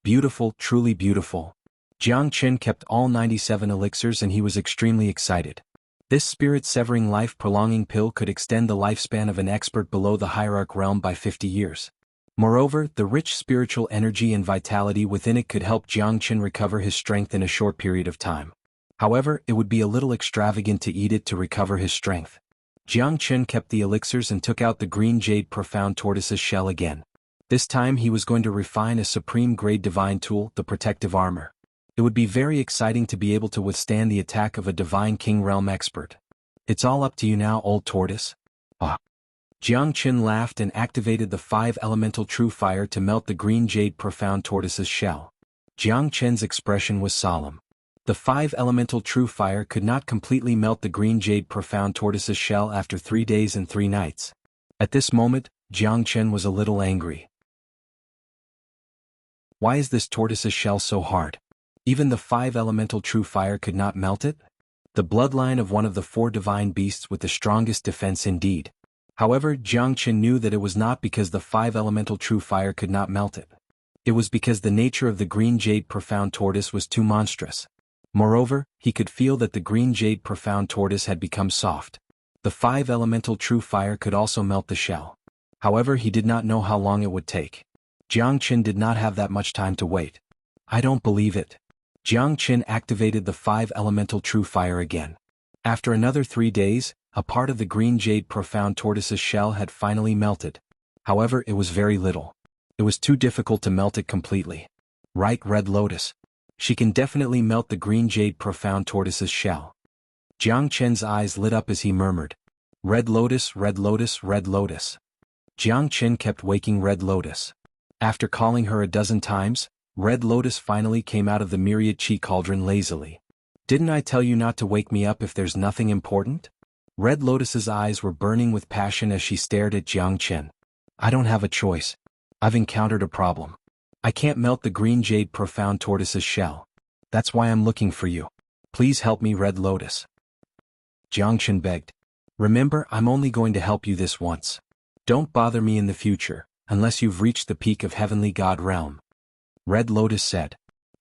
Beautiful, truly beautiful. Jiang Chen kept all 97 elixirs and he was extremely excited. This spirit-severing life-prolonging pill could extend the lifespan of an expert below the hierarch realm by 50 years. Moreover, the rich spiritual energy and vitality within it could help Jiang Chen recover his strength in a short period of time. However, it would be a little extravagant to eat it to recover his strength. Jiang Chen kept the elixirs and took out the green jade profound tortoise's shell again. This time he was going to refine a supreme grade divine tool, the protective armor. It would be very exciting to be able to withstand the attack of a divine king realm expert. "It's all up to you now, old tortoise." Jiang Chen laughed and activated the 5 elemental true fire to melt the green jade profound tortoise's shell. Jiang Chen's expression was solemn. The 5 elemental true fire could not completely melt the green jade profound tortoise's shell after 3 days and 3 nights. At this moment, Jiang Chen was a little angry. Why is this tortoise's shell so hard? Even the 5 elemental true fire could not melt it? The bloodline of one of the 4 divine beasts with the strongest defense indeed. However, Jiang Qin knew that it was not because the 5-elemental true fire could not melt it. It was because the nature of the green jade profound tortoise was too monstrous. Moreover, he could feel that the green jade profound tortoise had become soft. The 5-elemental true fire could also melt the shell. However, he did not know how long it would take. Jiang Qin did not have that much time to wait. I don't believe it. Jiang Qin activated the 5-elemental true fire again. After another 3 days, a part of the green jade profound tortoise's shell had finally melted. However, it was very little. It was too difficult to melt it completely. Right, Red Lotus. She can definitely melt the green jade profound tortoise's shell. Jiang Qin's eyes lit up as he murmured, Red Lotus, Red Lotus, Red Lotus. Jiang Qin kept waking Red Lotus. After calling her a dozen times, Red Lotus finally came out of the myriad chi cauldron lazily. Didn't I tell you not to wake me up if there's nothing important? Red Lotus's eyes were burning with passion as she stared at Jiang Qin. I don't have a choice. I've encountered a problem. I can't melt the green jade profound tortoise's shell. That's why I'm looking for you. Please help me, Red Lotus. Jiang Qin begged. Remember, I'm only going to help you this once. Don't bother me in the future, unless you've reached the peak of Heavenly God realm. Red Lotus said.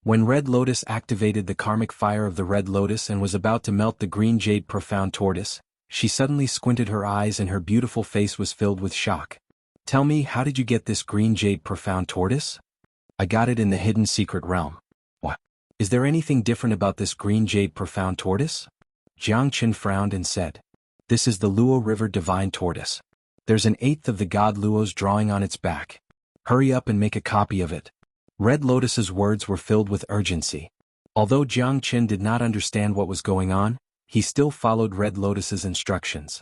When Red Lotus activated the karmic fire of the Red Lotus and was about to melt the green jade profound tortoise, she suddenly squinted her eyes and her beautiful face was filled with shock. Tell me, how did you get this green jade profound tortoise? I got it in the hidden secret realm. What? Is there anything different about this green jade profound tortoise? Jiang Qin frowned and said. This is the Luo River divine tortoise. There's an 1/8 of the god Luo's drawing on its back. Hurry up and make a copy of it. Red Lotus's words were filled with urgency. Although Jiang Qin did not understand what was going on, he still followed Red Lotus's instructions.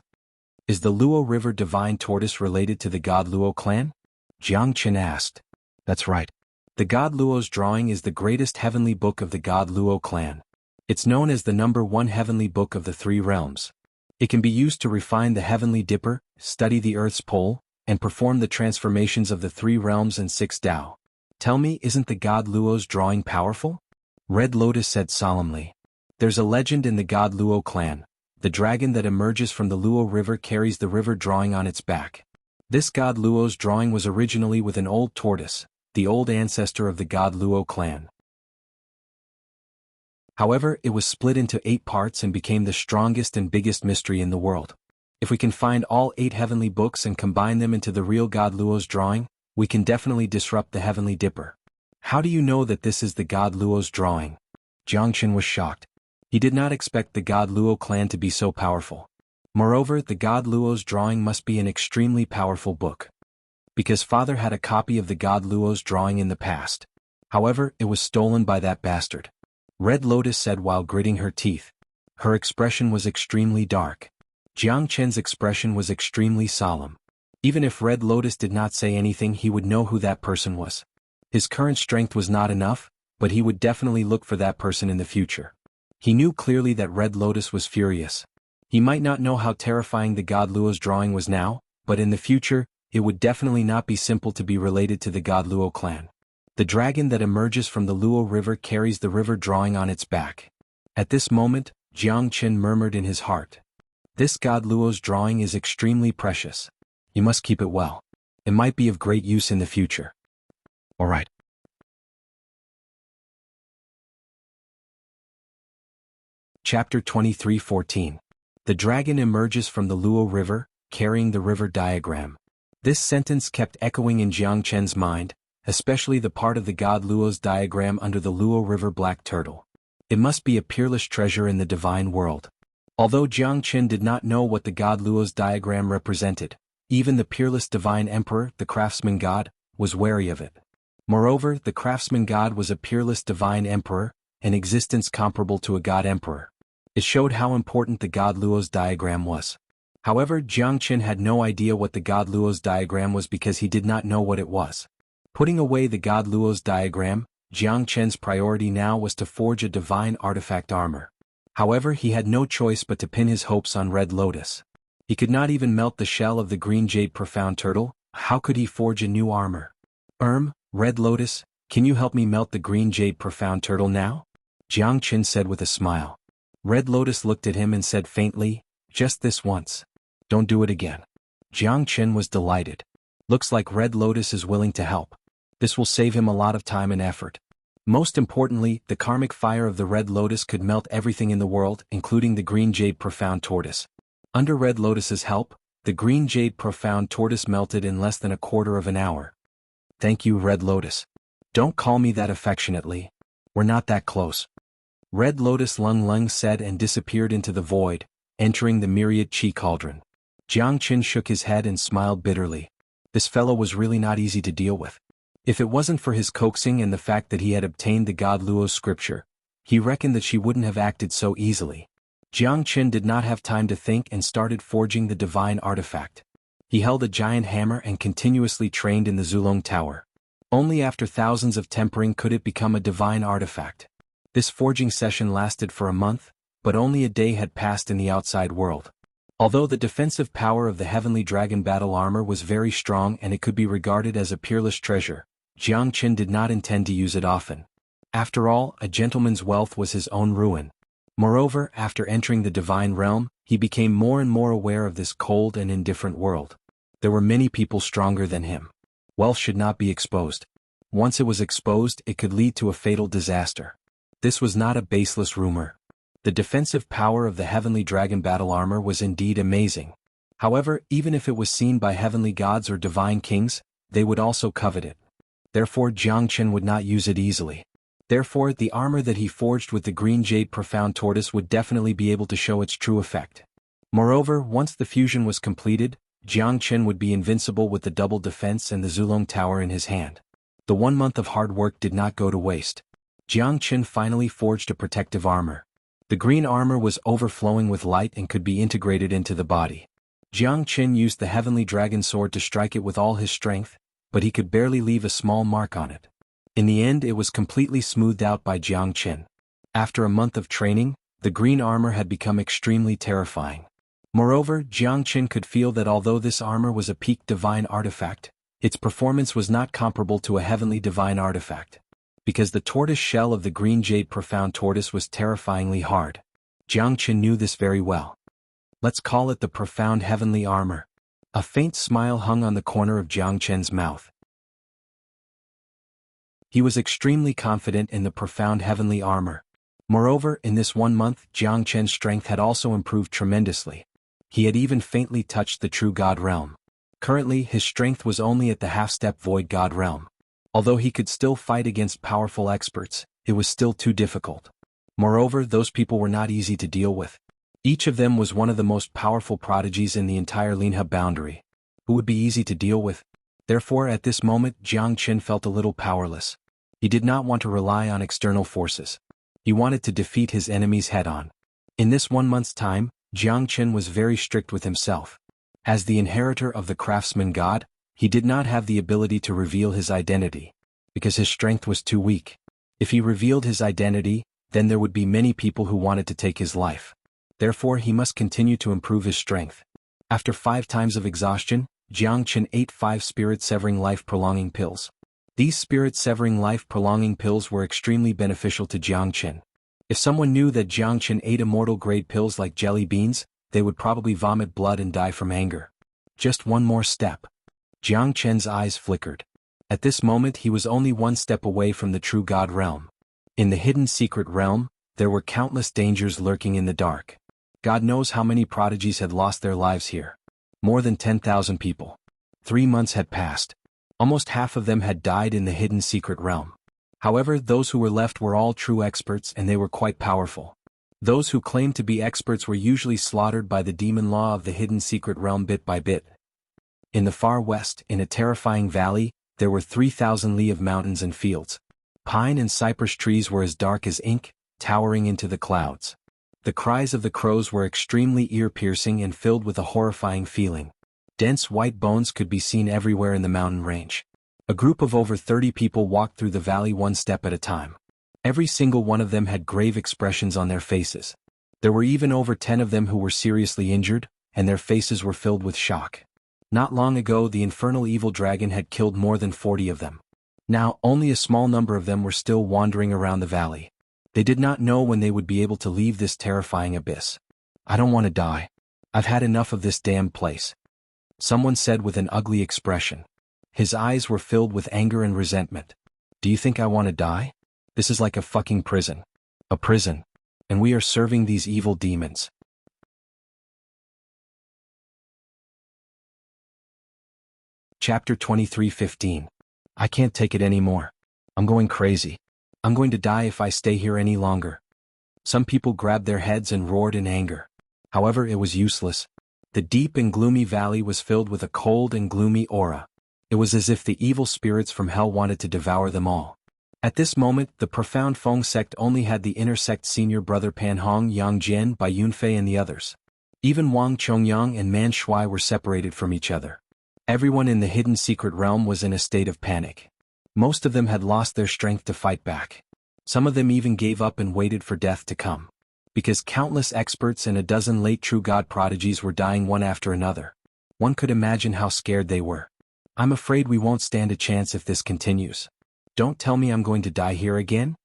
Is the Luo River divine tortoise related to the god Luo clan? Jiang Qin asked. That's right. The god Luo's drawing is the greatest heavenly book of the god Luo clan. It's known as the #1 heavenly book of the 3 realms. It can be used to refine the heavenly dipper, study the earth's pole, and perform the transformations of the 3 realms and 6 Tao. Tell me, isn't the god Luo's drawing powerful? Red Lotus said solemnly. There's a legend in the god Luo clan. The dragon that emerges from the Luo River carries the river drawing on its back. This god Luo's drawing was originally with an old tortoise, the old ancestor of the god Luo clan. However, it was split into 8 parts and became the strongest and biggest mystery in the world. If we can find all 8 heavenly books and combine them into the real god Luo's drawing, we can definitely disrupt the heavenly dipper. How do you know that this is the god Luo's drawing? Jiang Qin was shocked. He did not expect the god Luo clan to be so powerful. Moreover, the god Luo's drawing must be an extremely powerful book. Because father had a copy of the god Luo's drawing in the past. However, it was stolen by that bastard. Red Lotus said while gritting her teeth. Her expression was extremely dark. Jiang Qin's expression was extremely solemn. Even if Red Lotus did not say anything, he would know who that person was. His current strength was not enough, but he would definitely look for that person in the future. He knew clearly that Red Lotus was furious. He might not know how terrifying the god Luo's drawing was now, but in the future, it would definitely not be simple to be related to the god Luo clan. The dragon that emerges from the Luo River carries the river drawing on its back. At this moment, Jiang Qin murmured in his heart. This god Luo's drawing is extremely precious. You must keep it well. It might be of great use in the future. Alright. Chapter 23:14. The dragon emerges from the Luo River, carrying the river diagram. This sentence kept echoing in Jiang Qin's mind, especially the part of the god Luo's diagram under the Luo River black turtle. It must be a peerless treasure in the divine world. Although Jiang Qin did not know what the god Luo's diagram represented, even the peerless divine emperor, the craftsman god, was wary of it. Moreover, the craftsman god was a peerless divine emperor, an existence comparable to a god emperor. It showed how important the god Luo's diagram was. However, Jiang Qin had no idea what the god Luo's diagram was because he did not know what it was. Putting away the god Luo's diagram, Jiang Qin's priority now was to forge a divine artifact armor. However, he had no choice but to pin his hopes on Red Lotus. He could not even melt the shell of the green jade profound turtle. How could he forge a new armor? Red Lotus, can you help me melt the green jade profound turtle now? Jiang Qin said with a smile. Red Lotus looked at him and said faintly, just this once. Don't do it again. Jiang Chen was delighted. Looks like Red Lotus is willing to help. This will save him a lot of time and effort. Most importantly, the karmic fire of the Red Lotus could melt everything in the world, including the Green Jade Profound Tortoise. Under Red Lotus's help, the Green Jade Profound Tortoise melted in less than a quarter of an hour. Thank you, Red Lotus. Don't call me that affectionately. We're not that close. Red Lotus Lung said and disappeared into the void, entering the myriad chi cauldron. Jiang Chen shook his head and smiled bitterly. This fellow was really not easy to deal with. If it wasn't for his coaxing and the fact that he had obtained the god Luo's scripture, he reckoned that she wouldn't have acted so easily. Jiang Chen did not have time to think and started forging the divine artifact. He held a giant hammer and continuously trained in the Zulong Tower. Only after thousands of tempering could it become a divine artifact. This forging session lasted for a month, but only a day had passed in the outside world. Although the defensive power of the heavenly dragon battle armor was very strong and it could be regarded as a peerless treasure, Jiang Chen did not intend to use it often. After all, a gentleman's wealth was his own ruin. Moreover, after entering the divine realm, he became more and more aware of this cold and indifferent world. There were many people stronger than him. Wealth should not be exposed. Once it was exposed, it could lead to a fatal disaster. This was not a baseless rumor. The defensive power of the heavenly dragon battle armor was indeed amazing. However, even if it was seen by heavenly gods or divine kings, they would also covet it. Therefore Jiang Chen would not use it easily. Therefore, the armor that he forged with the Green Jade Profound Tortoise would definitely be able to show its true effect. Moreover, once the fusion was completed, Jiang Chen would be invincible with the double defense and the Zulong Tower in his hand. The 1 month of hard work did not go to waste. Jiang Chen finally forged a protective armor. The green armor was overflowing with light and could be integrated into the body. Jiang Chen used the heavenly dragon sword to strike it with all his strength, but he could barely leave a small mark on it. In the end, it was completely smoothed out by Jiang Chen. After a month of training, the green armor had become extremely terrifying. Moreover, Jiang Chen could feel that although this armor was a peak divine artifact, its performance was not comparable to a heavenly divine artifact. Because the tortoise shell of the Green Jade Profound Tortoise was terrifyingly hard. Jiang Chen knew this very well. Let's call it the Profound Heavenly Armor. A faint smile hung on the corner of Jiang Chen's mouth. He was extremely confident in the Profound Heavenly Armor. Moreover, in this 1 month, Jiang Chen's strength had also improved tremendously. He had even faintly touched the true God realm. Currently, his strength was only at the half-step void God realm. Although he could still fight against powerful experts, it was still too difficult. Moreover, those people were not easy to deal with. Each of them was one of the most powerful prodigies in the entire Linha boundary. Who would be easy to deal with? Therefore, at this moment, Jiang Chen felt a little powerless. He did not want to rely on external forces. He wanted to defeat his enemies head-on. In this 1 month's time, Jiang Chen was very strict with himself. As the inheritor of the craftsman god, he did not have the ability to reveal his identity, because his strength was too weak. If he revealed his identity, then there would be many people who wanted to take his life. Therefore, he must continue to improve his strength. After 5 times of exhaustion, Jiang Chen ate 5 spirit-severing life-prolonging pills. These spirit-severing life-prolonging pills were extremely beneficial to Jiang Chen. If someone knew that Jiang Chen ate immortal-grade pills like jelly beans, they would probably vomit blood and die from anger. Just one more step. Jiang Chen's eyes flickered. At this moment he was only 1 step away from the true God realm. In the hidden secret realm, there were countless dangers lurking in the dark. God knows how many prodigies had lost their lives here. More than 10,000 people. 3 months had passed. Almost half of them had died in the hidden secret realm. However, those who were left were all true experts and they were quite powerful. Those who claimed to be experts were usually slaughtered by the demon law of the hidden secret realm bit by bit. In the far west, in a terrifying valley, there were 3,000 li of mountains and fields. Pine and cypress trees were as dark as ink, towering into the clouds. The cries of the crows were extremely ear-piercing and filled with a horrifying feeling. Dense white bones could be seen everywhere in the mountain range. A group of over 30 people walked through the valley 1 step at a time. Every single one of them had grave expressions on their faces. There were even over 10 of them who were seriously injured, and their faces were filled with shock. Not long ago, the infernal evil dragon had killed more than 40 of them. Now, only a small number of them were still wandering around the valley. They did not know when they would be able to leave this terrifying abyss. I don't want to die. I've had enough of this damned place. Someone said with an ugly expression. His eyes were filled with anger and resentment. Do you think I want to die? This is like a fucking prison. A prison. And we are serving these evil demons. Chapter 23:15. I can't take it anymore. I'm going crazy. I'm going to die if I stay here any longer. Some people grabbed their heads and roared in anger. However, it was useless. The deep and gloomy valley was filled with a cold and gloomy aura. It was as if the evil spirits from hell wanted to devour them all. At this moment, the profound Feng sect only had the inner sect senior brother Pan Hong, Yang Jian, Bai Yunfei and the others. Even Wang Chongyang and Man Shui were separated from each other. Everyone in the hidden secret realm was in a state of panic. Most of them had lost their strength to fight back. Some of them even gave up and waited for death to come. Because countless experts and a dozen late true god prodigies were dying one after another. One could imagine how scared they were. I'm afraid we won't stand a chance if this continues. Don't tell me I'm going to die here again?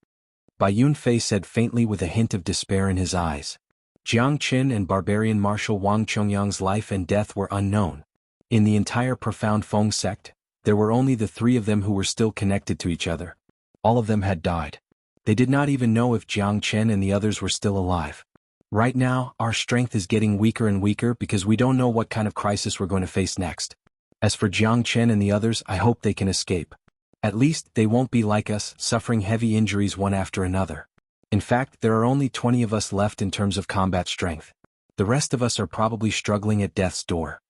Bai Yunfei said faintly with a hint of despair in his eyes. Jiang Qin and barbarian marshal Wang Chongyang's life and death were unknown. In the entire profound Feng sect, there were only the three of them who were still connected to each other. All of them had died. They did not even know if Jiang Chen and the others were still alive. Right now, our strength is getting weaker and weaker because we don't know what kind of crisis we're going to face next. As for Jiang Chen and the others, I hope they can escape. At least, they won't be like us, suffering heavy injuries one after another. In fact, there are only 20 of us left in terms of combat strength. The rest of us are probably struggling at death's door.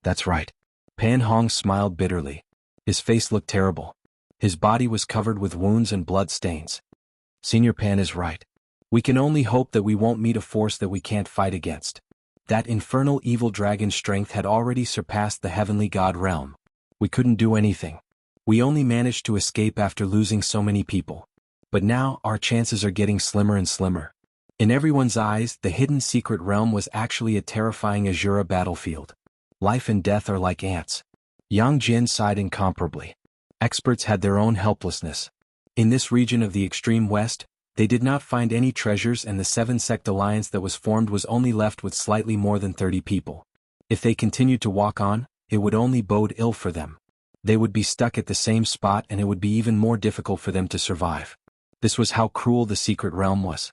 That's right. Pan Hong smiled bitterly. His face looked terrible. His body was covered with wounds and blood stains. Senior Pan is right. We can only hope that we won't meet a force that we can't fight against. That infernal evil dragon's strength had already surpassed the heavenly god realm. We couldn't do anything. We only managed to escape after losing so many people. But now, our chances are getting slimmer and slimmer. In everyone's eyes, the hidden secret realm was actually a terrifying Azura battlefield. Life and death are like ants. Yang Jin sighed incomparably. Experts had their own helplessness. In this region of the extreme west, they did not find any treasures and the seven-sect alliance that was formed was only left with slightly more than 30 people. If they continued to walk on, it would only bode ill for them. They would be stuck at the same spot and it would be even more difficult for them to survive. This was how cruel the secret realm was.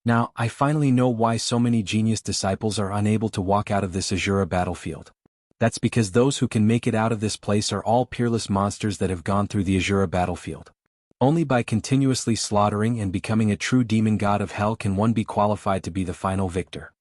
Now, I finally know why so many genius disciples are unable to walk out of this Azura battlefield. That's because those who can make it out of this place are all peerless monsters that have gone through the Azura battlefield. Only by continuously slaughtering and becoming a true demon god of hell can one be qualified to be the final victor.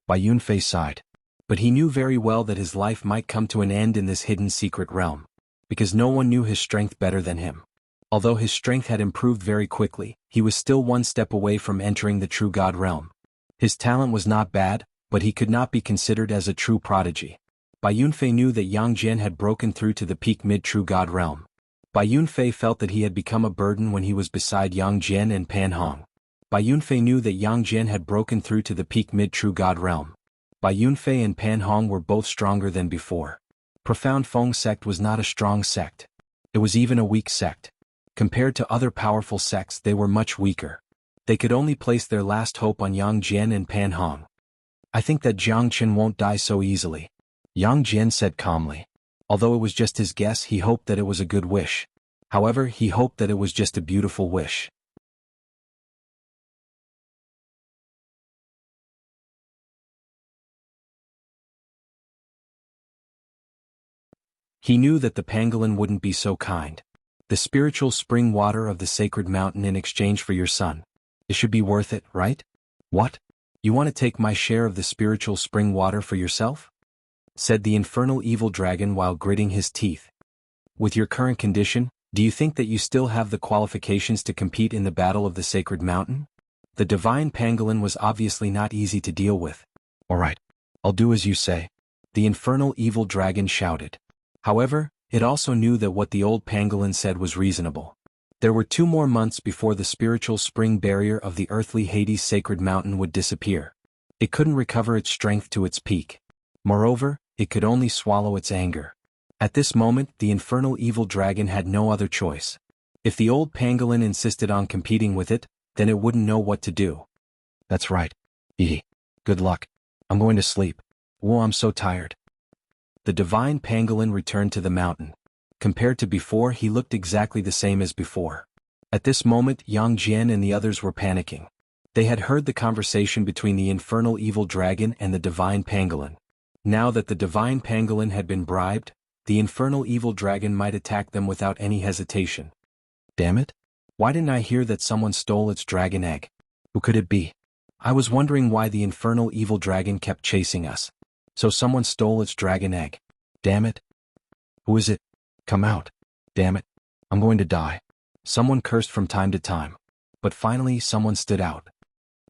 Bai Yunfei sighed. But he knew very well that his life might come to an end in this hidden secret realm. Because no one knew his strength better than him. Although his strength had improved very quickly, he was still one step away from entering the true god realm. His talent was not bad, but he could not be considered as a true prodigy. Bai Yunfei knew that Yang Jian had broken through to the peak mid-true god realm. Bai Yunfei felt that he had become a burden when he was beside Yang Jian and Pan Hong. Bai Yunfei knew that Yang Jian had broken through to the peak mid-true god realm. Bai Yunfei and Pan Hong were both stronger than before. Profound Feng sect was not a strong sect. It was even a weak sect. Compared to other powerful sects, they were much weaker. They could only place their last hope on Yang Jian and Pan Hong. I think that Jiang Chen won't die so easily, Yang Jian said calmly. Although it was just his guess, he hoped that it was a good wish. However, he hoped that it was just a beautiful wish. He knew that the pangolin wouldn't be so kind. The spiritual spring water of the sacred mountain in exchange for your son. It should be worth it, right? What? You want to take my share of the spiritual spring water for yourself? Said the infernal evil dragon while gritting his teeth. With your current condition, do you think that you still have the qualifications to compete in the battle of the sacred mountain? The divine pangolin was obviously not easy to deal with. All right, I'll do as you say, the infernal evil dragon shouted. However, it also knew that what the old pangolin said was reasonable. There were 2 more months before the spiritual spring barrier of the earthly Hades sacred mountain would disappear. It couldn't recover its strength to its peak. Moreover, it could only swallow its anger. At this moment, the infernal evil dragon had no other choice. If the old pangolin insisted on competing with it, then it wouldn't know what to do. That's right. Good luck. I'm going to sleep. Whoa, I'm so tired. The divine pangolin returned to the mountain. Compared to before, he looked exactly the same as before. At this moment, Yang Jian and the others were panicking. They had heard the conversation between the infernal evil dragon and the divine pangolin. Now that the divine pangolin had been bribed, the infernal evil dragon might attack them without any hesitation. Damn it! Why didn't I hear that someone stole its dragon egg? Who could it be? I was wondering why the infernal evil dragon kept chasing us. So someone stole its dragon egg. Damn it! Who is it? Come out. Damn it! I'm going to die. Someone cursed from time to time. But finally someone stood out.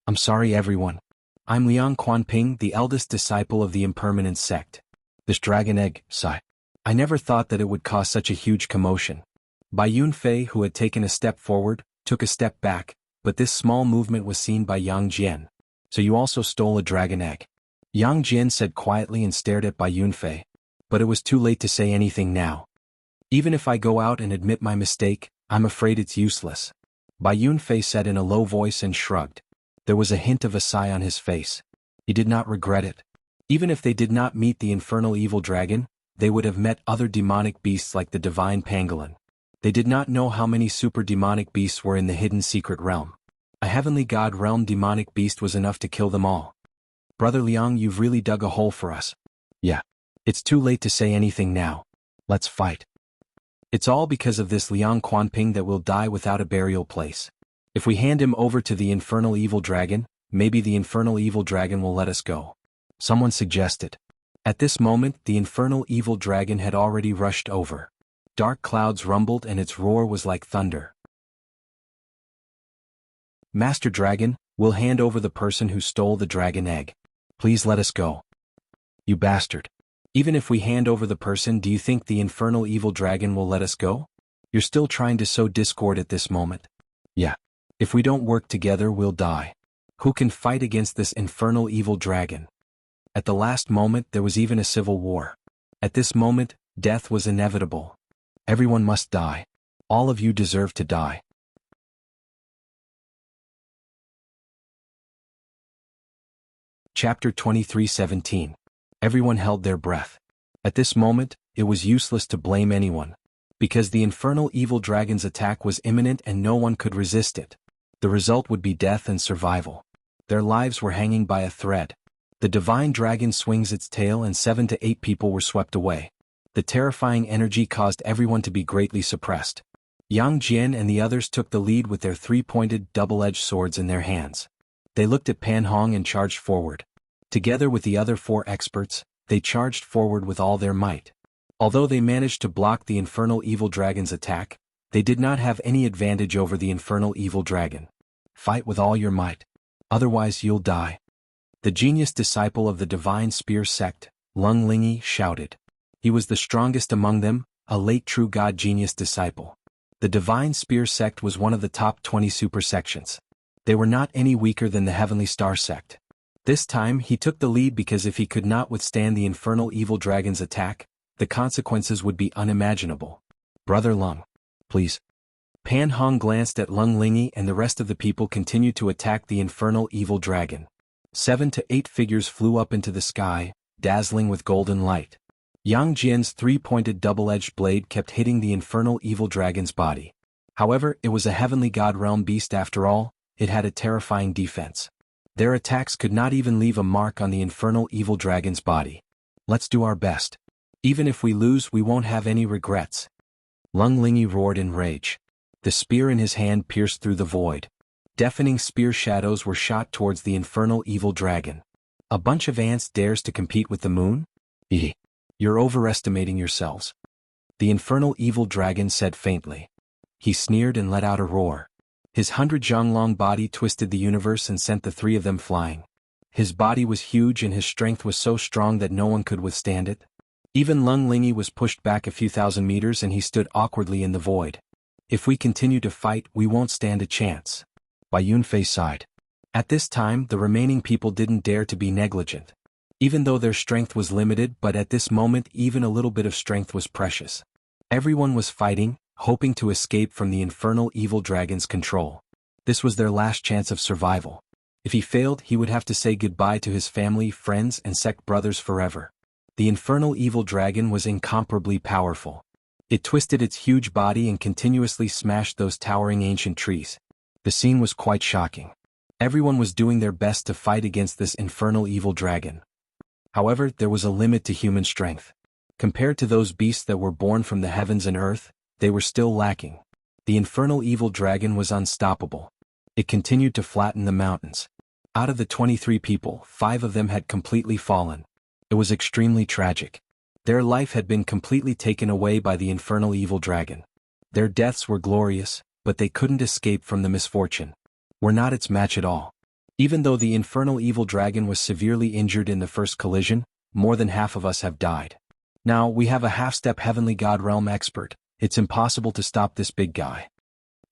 I'm sorry everyone. I'm Liang Quanping, the eldest disciple of the impermanent sect. This dragon egg, sigh. I never thought that it would cause such a huge commotion. Bai Yunfei, who had taken a step forward, took a step back, but this small movement was seen by Yang Jian. So you also stole a dragon egg? Yang Jian said quietly and stared at Bai Yunfei. But it was too late to say anything now. Even if I go out and admit my mistake, I'm afraid it's useless. Bai Yunfei said in a low voice and shrugged. There was a hint of a sigh on his face. He did not regret it. Even if they did not meet the infernal evil dragon, they would have met other demonic beasts like the divine pangolin. They did not know how many super demonic beasts were in the hidden secret realm. A heavenly god realm demonic beast was enough to kill them all. Brother Liang, you've really dug a hole for us. Yeah. It's too late to say anything now. Let's fight. It's all because of this Liang Quanping that we'll die without a burial place. If we hand him over to the infernal evil dragon, maybe the infernal evil dragon will let us go. Someone suggested. At this moment, the infernal evil dragon had already rushed over. Dark clouds rumbled and its roar was like thunder. Master Dragon, we'll hand over the person who stole the dragon egg. Please let us go. You bastard. Even if we hand over the person, do you think the infernal evil dragon will let us go? You're still trying to sow discord at this moment. Yeah. If we don't work together, we'll die. Who can fight against this infernal evil dragon? At the last moment, there was even a civil war. At this moment, death was inevitable. Everyone must die. All of you deserve to die. Chapter 23:17. Everyone held their breath. At this moment, it was useless to blame anyone. Because the infernal evil dragon's attack was imminent and no one could resist it. The result would be death and survival. Their lives were hanging by a thread. The divine dragon swings its tail and 7 to 8 people were swept away. The terrifying energy caused everyone to be greatly suppressed. Yang Jian and the others took the lead with their 3-pointed, double-edged swords in their hands. They looked at Pan Hong and charged forward. Together with the other 4 experts, they charged forward with all their might. Although they managed to block the infernal evil dragon's attack, they did not have any advantage over the infernal evil dragon. Fight with all your might. Otherwise you'll die. The genius disciple of the divine spear sect, Lung Lingyi, shouted. He was the strongest among them, a late true god genius disciple. The divine spear sect was one of the top 20 super sections. They were not any weaker than the heavenly star sect. This time he took the lead because if he could not withstand the infernal evil dragon's attack, the consequences would be unimaginable. Brother Lung. Please. Pan Hong glanced at Lung Lingyi and the rest of the people continued to attack the infernal evil dragon. 7 to 8 figures flew up into the sky, dazzling with golden light. Yang Jian's 3-pointed double-edged blade kept hitting the infernal evil dragon's body. However, it was a heavenly god realm beast after all, it had a terrifying defense. Their attacks could not even leave a mark on the infernal evil dragon's body. Let's do our best. Even if we lose, we won't have any regrets. Lung Lingyi roared in rage. The spear in his hand pierced through the void. Deafening spear shadows were shot towards the infernal evil dragon. A bunch of ants dares to compete with the moon? You're overestimating yourselves. The infernal evil dragon said faintly. He sneered and let out a roar. His 100-zhang-long body twisted the universe and sent the 3 of them flying. His body was huge and his strength was so strong that no one could withstand it. Even Lung Lingyi was pushed back a few thousand meters and he stood awkwardly in the void. If we continue to fight, we won't stand a chance. Bai Yunfei sighed. At this time, the remaining people didn't dare to be negligent. Even though their strength was limited, but at this moment even a little bit of strength was precious. Everyone was fighting, hoping to escape from the infernal evil dragon's control. This was their last chance of survival. If he failed, he would have to say goodbye to his family, friends, and sect brothers forever. The infernal evil dragon was incomparably powerful. It twisted its huge body and continuously smashed those towering ancient trees. The scene was quite shocking. Everyone was doing their best to fight against this infernal evil dragon. However, there was a limit to human strength. Compared to those beasts that were born from the heavens and earth, they were still lacking. The infernal evil dragon was unstoppable. It continued to flatten the mountains. Out of the 23 people, 5 of them had completely fallen. It was extremely tragic. Their life had been completely taken away by the infernal evil dragon. Their deaths were glorious, but they couldn't escape from the misfortune. Were not its match at all. Even though the infernal evil dragon was severely injured in the first collision, more than half of us have died. Now, we have a half-step heavenly god realm expert. It's impossible to stop this big guy.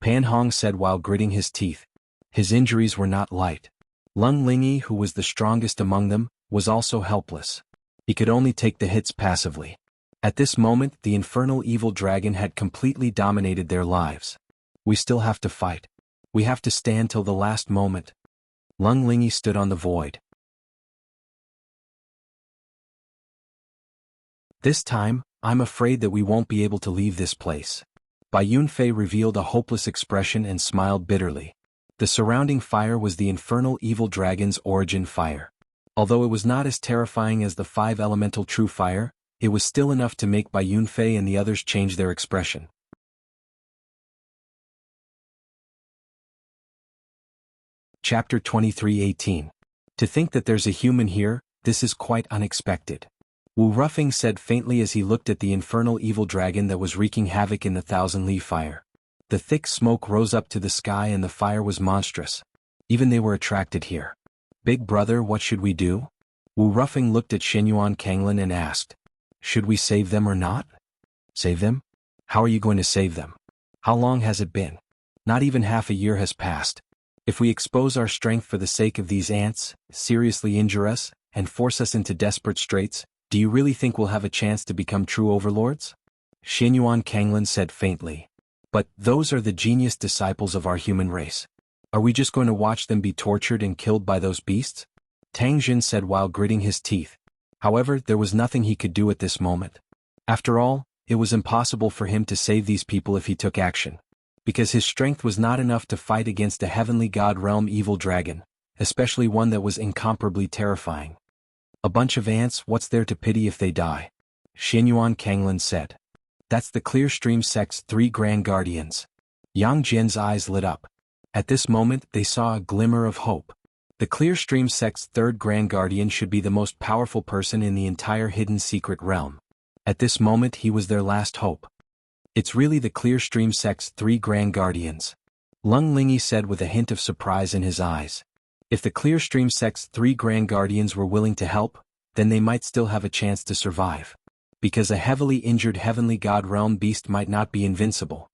Pan Hong said while gritting his teeth. His injuries were not light. Lung Lingyi, who was the strongest among them, was also helpless. He could only take the hits passively. At this moment, the infernal evil dragon had completely dominated their lives. We still have to fight. We have to stand till the last moment. Lung Lingyi stood on the void. This time, I'm afraid that we won't be able to leave this place. Bai Yunfei revealed a hopeless expression and smiled bitterly. The surrounding fire was the infernal evil dragon's origin fire. Although it was not as terrifying as the 5 elemental true fire, it was still enough to make Bai Yunfei and the others change their expression. Chapter 23:18. To think that there's a human here, this is quite unexpected. Wu Ruffing said faintly as he looked at the infernal evil dragon that was wreaking havoc in the thousand-leaf fire. The thick smoke rose up to the sky and the fire was monstrous. Even they were attracted here. Big brother, what should we do? Wu Ruffing looked at Xuanhuan Kanglin and asked. Should we save them or not? Save them? How are you going to save them? How long has it been? Not even half a year has passed. If we expose our strength for the sake of these ants, seriously injure us, and force us into desperate straits, do you really think we'll have a chance to become true overlords? Xuanhuan Kanglin said faintly. But those are the genius disciples of our human race. Are we just going to watch them be tortured and killed by those beasts? Tang Jin said while gritting his teeth. However, there was nothing he could do at this moment. After all, it was impossible for him to save these people if he took action. Because his strength was not enough to fight against a heavenly god realm evil dragon, especially one that was incomparably terrifying. A bunch of ants, what's there to pity if they die? Xuanhuan Kanglin said. That's the Clear Stream sect's 3 grand guardians. Yang Jian's eyes lit up. At this moment, they saw a glimmer of hope. The Clear Stream sect's 3rd grand guardian should be the most powerful person in the entire hidden secret realm. At this moment, he was their last hope. It's really the Clear Stream sect's 3 grand guardians. Lung Lingyi said with a hint of surprise in his eyes. If the Clear Stream sect's 3 grand guardians were willing to help, then they might still have a chance to survive. Because a heavily injured heavenly god realm beast might not be invincible.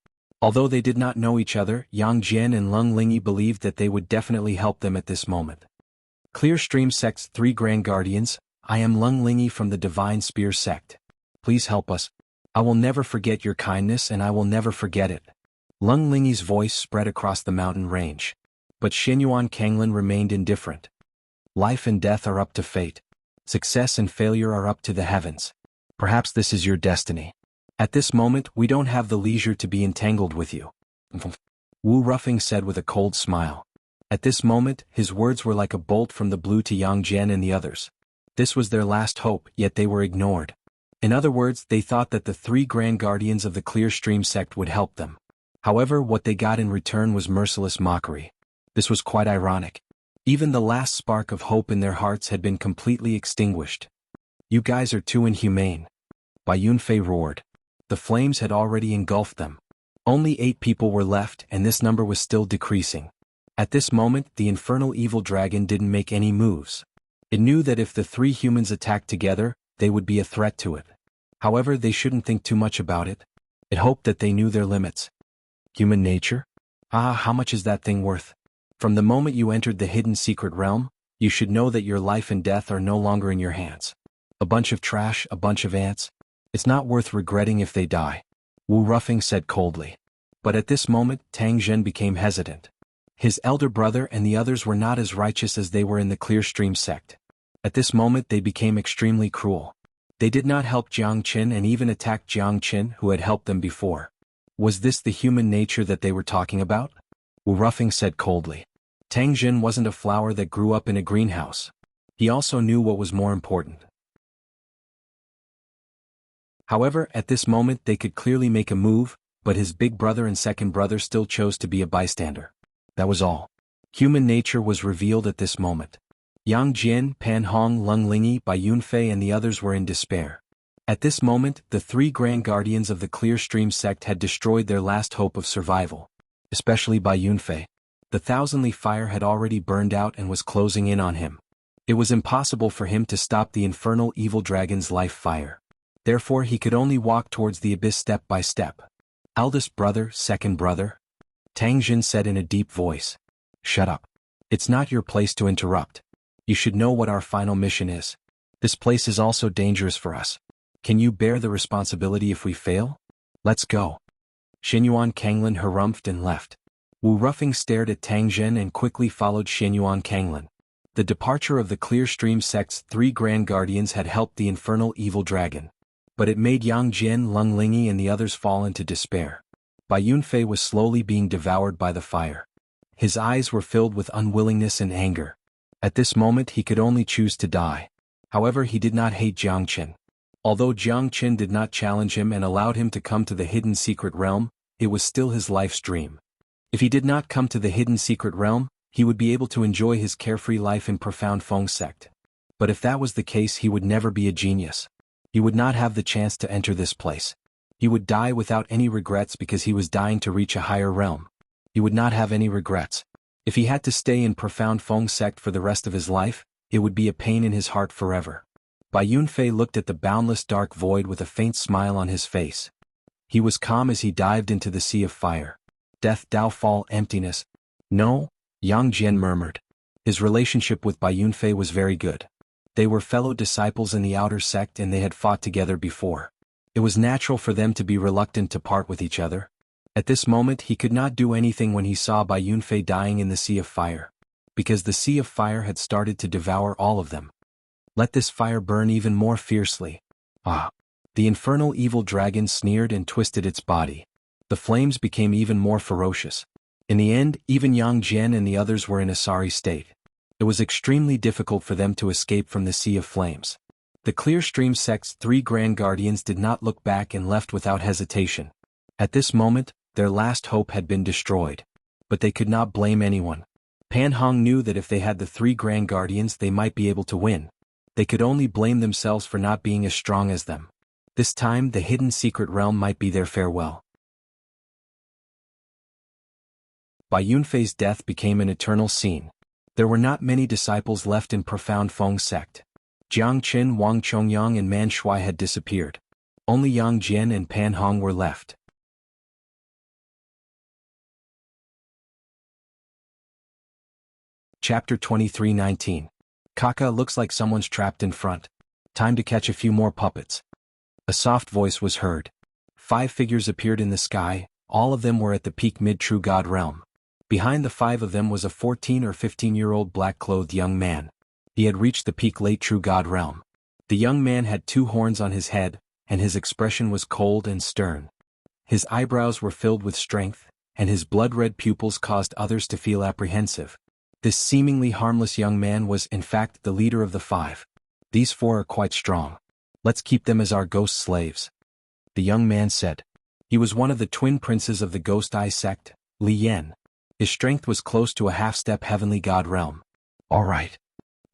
Although they did not know each other, Yang Jian and Lung Lingyi believed that they would definitely help them at this moment. Clear Stream sect's 3 grand guardians, I am Lung Lingyi from the Divine Spear sect. Please help us. I will never forget your kindness and I will never forget it. Lung Lingyi's voice spread across the mountain range. But Xuanhuan Kanglin remained indifferent. Life and death are up to fate. Success and failure are up to the heavens. Perhaps this is your destiny. At this moment, we don't have the leisure to be entangled with you. Wu Ruffing said with a cold smile. At this moment, his words were like a bolt from the blue to Yang Jian and the others. This was their last hope, yet they were ignored. In other words, they thought that the 3 grand guardians of the Clear Stream sect would help them. However, what they got in return was merciless mockery. This was quite ironic. Even the last spark of hope in their hearts had been completely extinguished. You guys are too inhumane. Bai Yunfei roared. The flames had already engulfed them. Only 8 people were left and this number was still decreasing. At this moment, the infernal evil dragon didn't make any moves. It knew that if the 3 humans attacked together, they would be a threat to it. However, they shouldn't think too much about it. It hoped that they knew their limits. Human nature? How much is that thing worth? From the moment you entered the hidden secret realm, you should know that your life and death are no longer in your hands. A bunch of trash, a bunch of ants. It's not worth regretting if they die. Wu Ruffing said coldly. But at this moment, Tang Zhen became hesitant. His elder brother and the others were not as righteous as they were in the Clear Stream sect. At this moment they became extremely cruel. They did not help Jiang Qin and even attacked Jiang Qin who had helped them before. Was this the human nature that they were talking about? Wu Ruffing said coldly. Tang Jin wasn't a flower that grew up in a greenhouse. He also knew what was more important. However, at this moment they could clearly make a move, but his big brother and second brother still chose to be a bystander. That was all. Human nature was revealed at this moment. Yang Jian, Pan Hong, Lung Lingyi, Bai Yunfei and the others were in despair. At this moment, the three grand guardians of the Clear Stream sect had destroyed their last hope of survival. Especially Bai Yunfei. The thousandly fire had already burned out and was closing in on him. It was impossible for him to stop the infernal evil dragon's life fire. Therefore he could only walk towards the abyss step by step. Eldest brother, second brother? Tang Jin said in a deep voice. Shut up. It's not your place to interrupt. You should know what our final mission is. This place is also dangerous for us. Can you bear the responsibility if we fail? Let's go. Xuanhuan Kanglin harumphed and left. Wu Ruffing stared at Tang Jin and quickly followed Xuanhuan Kanglin. The departure of the Clear Stream sect's three grand guardians had helped the infernal evil dragon. But it made Yang Jian, Lung Lingyi and the others fall into despair. Bai Yunfei was slowly being devoured by the fire. His eyes were filled with unwillingness and anger. At this moment he could only choose to die. However, he did not hate Jiang Qin. Although Jiang Qin did not challenge him and allowed him to come to the hidden secret realm, it was still his life's dream. If he did not come to the hidden secret realm, he would be able to enjoy his carefree life in profound Feng sect. But if that was the case, he would never be a genius. He would not have the chance to enter this place. He would die without any regrets because he was dying to reach a higher realm. He would not have any regrets. If he had to stay in profound Feng sect for the rest of his life, it would be a pain in his heart forever. Bai Yunfei looked at the boundless dark void with a faint smile on his face. He was calm as he dived into the sea of fire. Death, downfall, emptiness. No, Yang Jian murmured. His relationship with Bai Yunfei was very good. They were fellow disciples in the outer sect and they had fought together before. It was natural for them to be reluctant to part with each other. At this moment he could not do anything when he saw Bai Yunfei dying in the sea of fire. Because the sea of fire had started to devour all of them. Let this fire burn even more fiercely. Ah! The infernal evil dragon sneered and twisted its body. The flames became even more ferocious. In the end, even Yang Jian and the others were in a sorry state. It was extremely difficult for them to escape from the sea of flames. The Clear Stream sect's three grand guardians did not look back and left without hesitation. At this moment, their last hope had been destroyed. But they could not blame anyone. Pan Hong knew that if they had the three grand guardians they might be able to win. They could only blame themselves for not being as strong as them. This time the hidden secret realm might be their farewell. Bai Yunfei's death became an eternal scene. There were not many disciples left in profound Feng sect. Jiang Qin, Wang Chongyang and Man Shui had disappeared. Only Yang Jian and Pan Hong were left. Chapter 23:19. Kaka, looks like someone's trapped in front. Time to catch a few more puppets. A soft voice was heard. 5 figures appeared in the sky, all of them were at the peak mid-true god realm. Behind the 5 of them was a 14 or 15-year-old black-clothed young man. He had reached the peak late true god realm. The young man had 2 horns on his head, and his expression was cold and stern. His eyebrows were filled with strength, and his blood-red pupils caused others to feel apprehensive. This seemingly harmless young man was, in fact, the leader of the 5. These 4 are quite strong. Let's keep them as our ghost slaves. The young man said. He was one of the twin princes of the Ghost Eye sect, Li Yan. His strength was close to a half-step heavenly god realm. All right.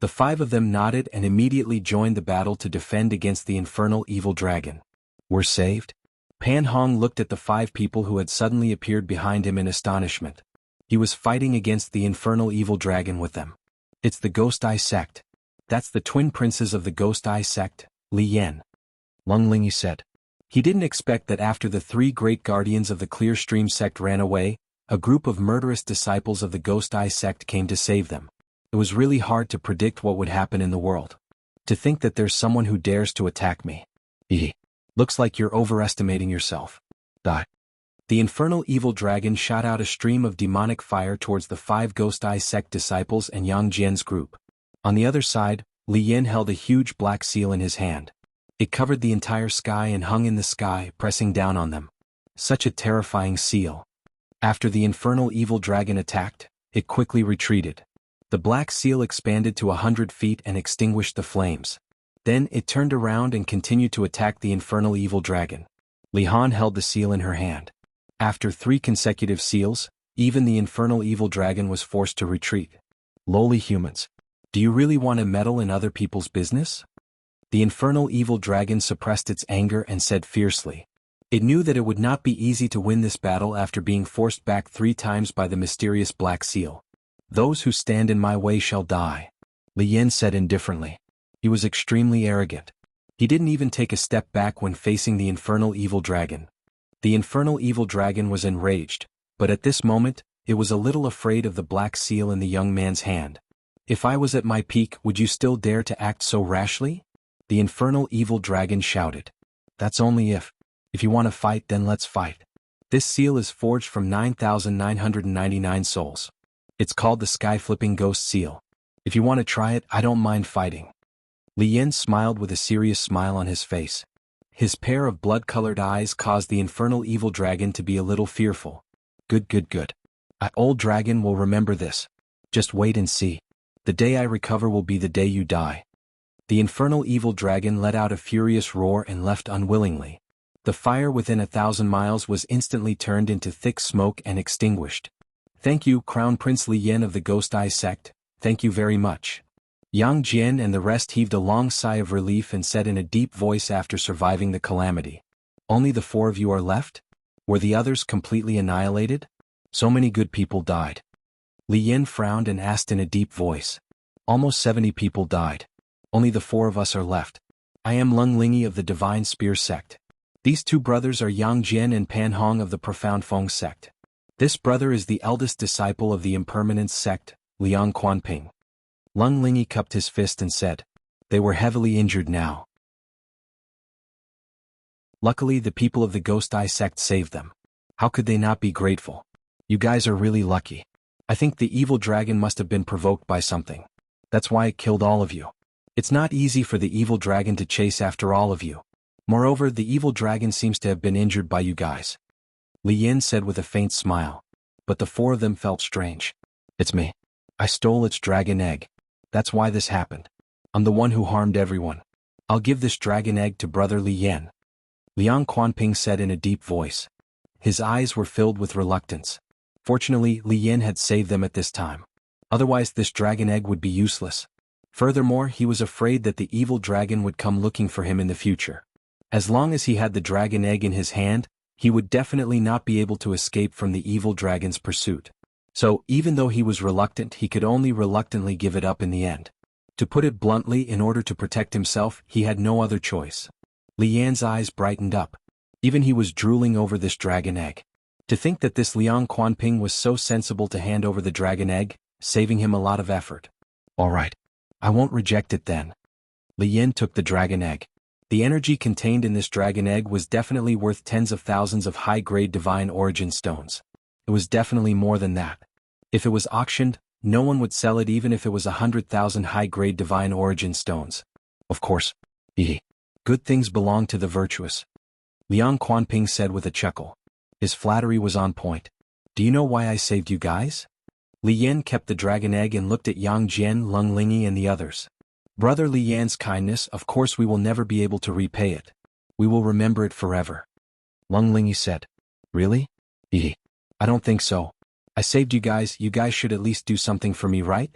The 5 of them nodded and immediately joined the battle to defend against the infernal evil dragon. We're saved? Pan Hong looked at the 5 people who had suddenly appeared behind him in astonishment. He was fighting against the infernal evil dragon with them. It's the Ghost Eye sect. That's the twin princes of the Ghost Eye sect, Li Yan. Lung Lingyi said. He didn't expect that after the 3 great guardians of the Clear Stream sect ran away, a group of murderous disciples of the Ghost Eye sect came to save them. It was really hard to predict what would happen in the world. To think that there's someone who dares to attack me. Looks like you're overestimating yourself. Die. The infernal evil dragon shot out a stream of demonic fire towards the 5 Ghost Eye sect disciples and Yang Jian's group. On the other side, Li Yan held a huge black seal in his hand. It covered the entire sky and hung in the sky, pressing down on them. Such a terrifying seal. After the infernal evil dragon attacked, it quickly retreated. The black seal expanded to 100 feet and extinguished the flames. Then it turned around and continued to attack the infernal evil dragon. Li Han held the seal in her hand. After 3 consecutive seals, even the infernal evil dragon was forced to retreat. Lowly humans. Do you really want to meddle in other people's business? The infernal evil dragon suppressed its anger and said fiercely. It knew that it would not be easy to win this battle after being forced back 3 times by the mysterious black seal. Those who stand in my way shall die, Li Yan said indifferently. He was extremely arrogant. He didn't even take a step back when facing the infernal evil dragon. The infernal evil dragon was enraged, but at this moment, it was a little afraid of the black seal in the young man's hand. If I was at my peak, would you still dare to act so rashly? The infernal evil dragon shouted. That's only if. If you want to fight, then let's fight. This seal is forged from 9,999 souls. It's called the sky-flipping ghost seal. If you want to try it, I don't mind fighting. Li Yan smiled with a serious smile on his face. His pair of blood-colored eyes caused the infernal evil dragon to be a little fearful. Good. Old dragon will remember this. Just wait and see. The day I recover will be the day you die. The infernal evil dragon let out a furious roar and left unwillingly. The fire within 1,000 miles was instantly turned into thick smoke and extinguished. Thank you, Crown Prince Li Yan of the Ghost Eye sect, thank you very much. Yang Jian and the rest heaved a long sigh of relief and said in a deep voice after surviving the calamity. Only the 4 of you are left? Were the others completely annihilated? So many good people died. Li Yan frowned and asked in a deep voice. Almost 70 people died. Only the 4 of us are left. I am Lung Lingi of the Divine Spear sect. These 2 brothers are Yang Jian and Pan Hong of the Profound Feng sect. This brother is the eldest disciple of the Impermanence sect, Liang Quanping. Lung Lingi cupped his fist and said, they were heavily injured now. Luckily the people of the Ghost Eye sect saved them. How could they not be grateful? You guys are really lucky. I think the evil dragon must have been provoked by something. That's why it killed all of you. It's not easy for the evil dragon to chase after all of you. Moreover, the evil dragon seems to have been injured by you guys. Li Yan said with a faint smile. But the 4 of them felt strange. It's me. I stole its dragon egg. That's why this happened. I'm the one who harmed everyone. I'll give this dragon egg to Brother Li Yan. Liang Quanping said in a deep voice. His eyes were filled with reluctance. Fortunately, Li Yan had saved them at this time. Otherwise this dragon egg would be useless. Furthermore, he was afraid that the evil dragon would come looking for him in the future. As long as he had the dragon egg in his hand, he would definitely not be able to escape from the evil dragon's pursuit. So, even though he was reluctant, he could only reluctantly give it up in the end. To put it bluntly, in order to protect himself, he had no other choice. Li Yan's eyes brightened up. Even he was drooling over this dragon egg. To think that this Liang Quanping was so sensible to hand over the dragon egg, saving him a lot of effort. Alright. I won't reject it then. Li Yan took the dragon egg. The energy contained in this dragon egg was definitely worth tens of thousands of high-grade divine origin stones. It was definitely more than that. If it was auctioned, no one would sell it even if it was 100,000 high-grade divine origin stones. Of course. Good things belong to the virtuous. Liang Quanping said with a chuckle. His flattery was on point. Do you know why I saved you guys? Li Yan kept the dragon egg and looked at Yang Jian, Lung Lingi and the others. Brother Li Yan's kindness, of course we will never be able to repay it. We will remember it forever. Lung Lingi said. Really? I don't think so. I saved you guys should at least do something for me, right?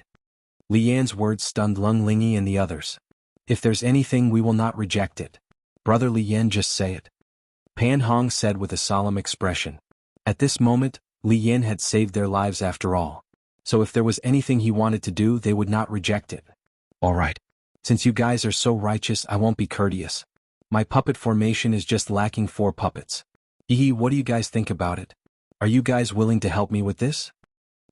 Li Yan's words stunned Lung Lingi and the others. If there's anything, we will not reject it. Brother Li Yan, just say it. Pan Hong said with a solemn expression. At this moment, Li Yan had saved their lives after all. So if there was anything he wanted to do, they would not reject it. Alright. Since you guys are so righteous, I won't be courteous. My puppet formation is just lacking 4 puppets. What do you guys think about it? Are you guys willing to help me with this?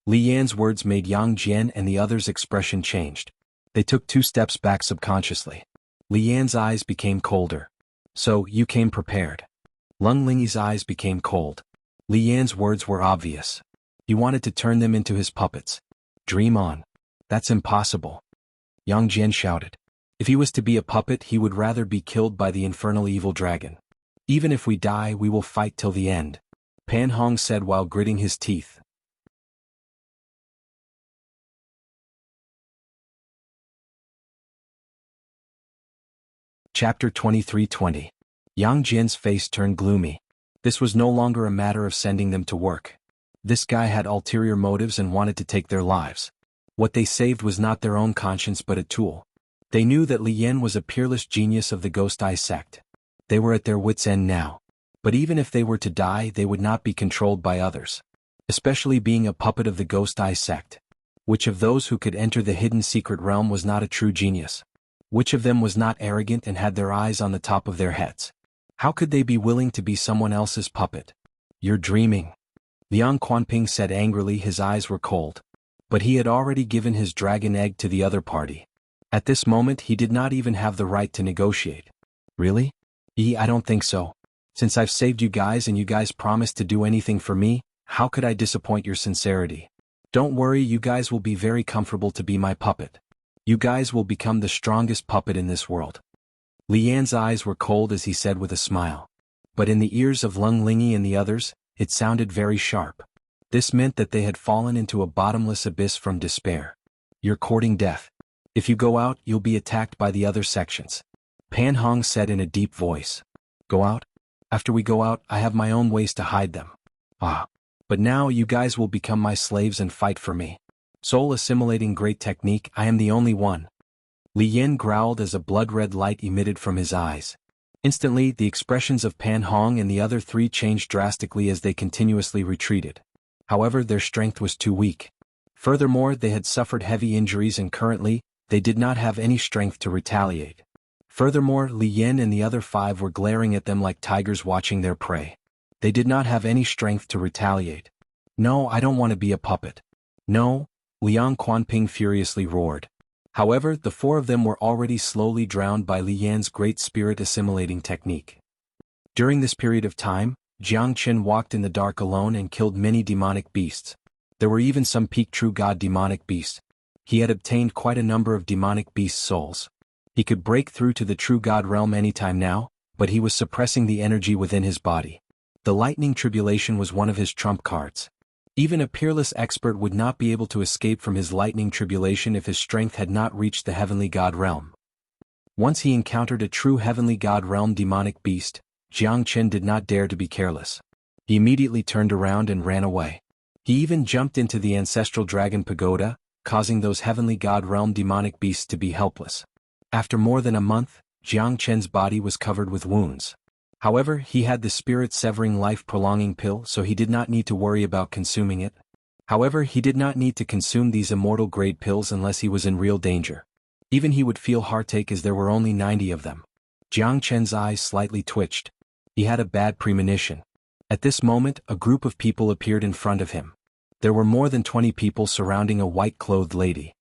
Li Yan's words made Yang Jian and the others' expression changed. They took 2 steps back subconsciously. Li Yan's eyes became colder. So, you came prepared. Lung Lingi's eyes became cold. Li Yan's words were obvious. He wanted to turn them into his puppets. Dream on. That's impossible. Yang Jian shouted. If he was to be a puppet, he would rather be killed by the infernal evil dragon. Even if we die, we will fight till the end, Pan Hong said while gritting his teeth. Chapter 23:20. Yang Jian's face turned gloomy. This was no longer a matter of sending them to work. This guy had ulterior motives and wanted to take their lives. What they saved was not their own conscience but a tool. They knew that Li Yan was a peerless genius of the Ghost Eye sect. They were at their wits' end now. But even if they were to die, they would not be controlled by others. Especially being a puppet of the Ghost Eye sect. Which of those who could enter the hidden secret realm was not a true genius? Which of them was not arrogant and had their eyes on the top of their heads? How could they be willing to be someone else's puppet? You're dreaming, Liang Quanping said angrily. His eyes were cold. But he had already given his dragon egg to the other party. At this moment he did not even have the right to negotiate. Really? I don't think so. Since I've saved you guys and you guys promised to do anything for me, how could I disappoint your sincerity? Don't worry, you guys will be very comfortable to be my puppet. You guys will become the strongest puppet in this world. Li Yan's eyes were cold as he said with a smile. But in the ears of Lung Lingy and the others, it sounded very sharp. This meant that they had fallen into a bottomless abyss from despair. You're courting death. If you go out, you'll be attacked by the other sections, Pan Hong said in a deep voice. Go out? After we go out, I have my own ways to hide them. But now you guys will become my slaves and fight for me. Soul assimilating great technique, I am the only one. Li Yan growled as a blood-red light emitted from his eyes. Instantly, the expressions of Pan Hong and the other three changed drastically as they continuously retreated. However, their strength was too weak. Furthermore, they had suffered heavy injuries and currently, they did not have any strength to retaliate. Furthermore, Li Yan and the other five were glaring at them like tigers watching their prey. They did not have any strength to retaliate. No, I don't want to be a puppet. No, Liang Quanping furiously roared. However, the four of them were already slowly drowned by Li Yan's great spirit assimilating technique. During this period of time, Jiang Qin walked in the dark alone and killed many demonic beasts. There were even some peak true god demonic beasts. He had obtained quite a number of demonic beast souls. He could break through to the true god realm anytime now, but he was suppressing the energy within his body. The lightning tribulation was one of his trump cards. Even a peerless expert would not be able to escape from his lightning tribulation if his strength had not reached the heavenly god realm. Once he encountered a true heavenly god realm demonic beast, Jiang Qin did not dare to be careless. He immediately turned around and ran away. He even jumped into the ancestral dragon pagoda, causing those heavenly god realm demonic beasts to be helpless. After more than a month, Jiang Qin's body was covered with wounds. However, he had the spirit-severing life-prolonging pill, so he did not need to worry about consuming it. However, he did not need to consume these immortal-grade pills unless he was in real danger. Even he would feel heartache as there were only 90 of them. Jiang Qin's eyes slightly twitched. He had a bad premonition. At this moment, a group of people appeared in front of him. There were more than 20 people surrounding a white-clothed lady.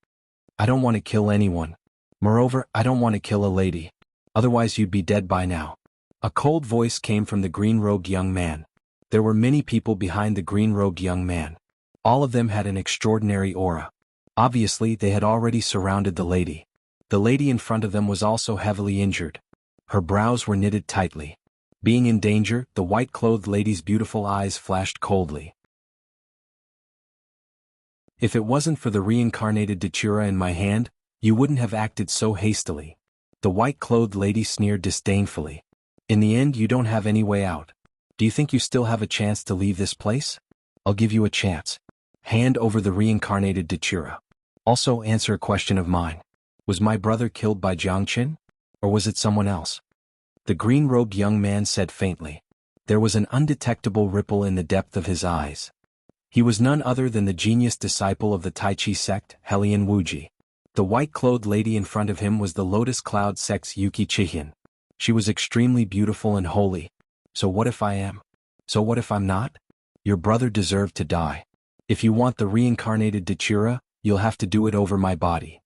I don't want to kill anyone. Moreover, I don't want to kill a lady. Otherwise you'd be dead by now. A cold voice came from the green-robed young man. There were many people behind the green-robed young man. All of them had an extraordinary aura. Obviously, they had already surrounded the lady. The lady in front of them was also heavily injured. Her brows were knitted tightly. Being in danger, the white-clothed lady's beautiful eyes flashed coldly. If it wasn't for the reincarnated datura in my hand, you wouldn't have acted so hastily. The white-clothed lady sneered disdainfully. In the end, you don't have any way out. Do you think you still have a chance to leave this place? I'll give you a chance. Hand over the reincarnated datura. Also answer a question of mine. Was my brother killed by Jiang Qin? Or was it someone else? The green-robed young man said faintly. There was an undetectable ripple in the depth of his eyes. He was none other than the genius disciple of the Tai Chi sect, Helian Wuji. The white-clothed lady in front of him was the Lotus Cloud sect's Yuki Chihian. She was extremely beautiful and holy. So what if I am? So what if I'm not? Your brother deserved to die. If you want the reincarnated datura, you'll have to do it over my body.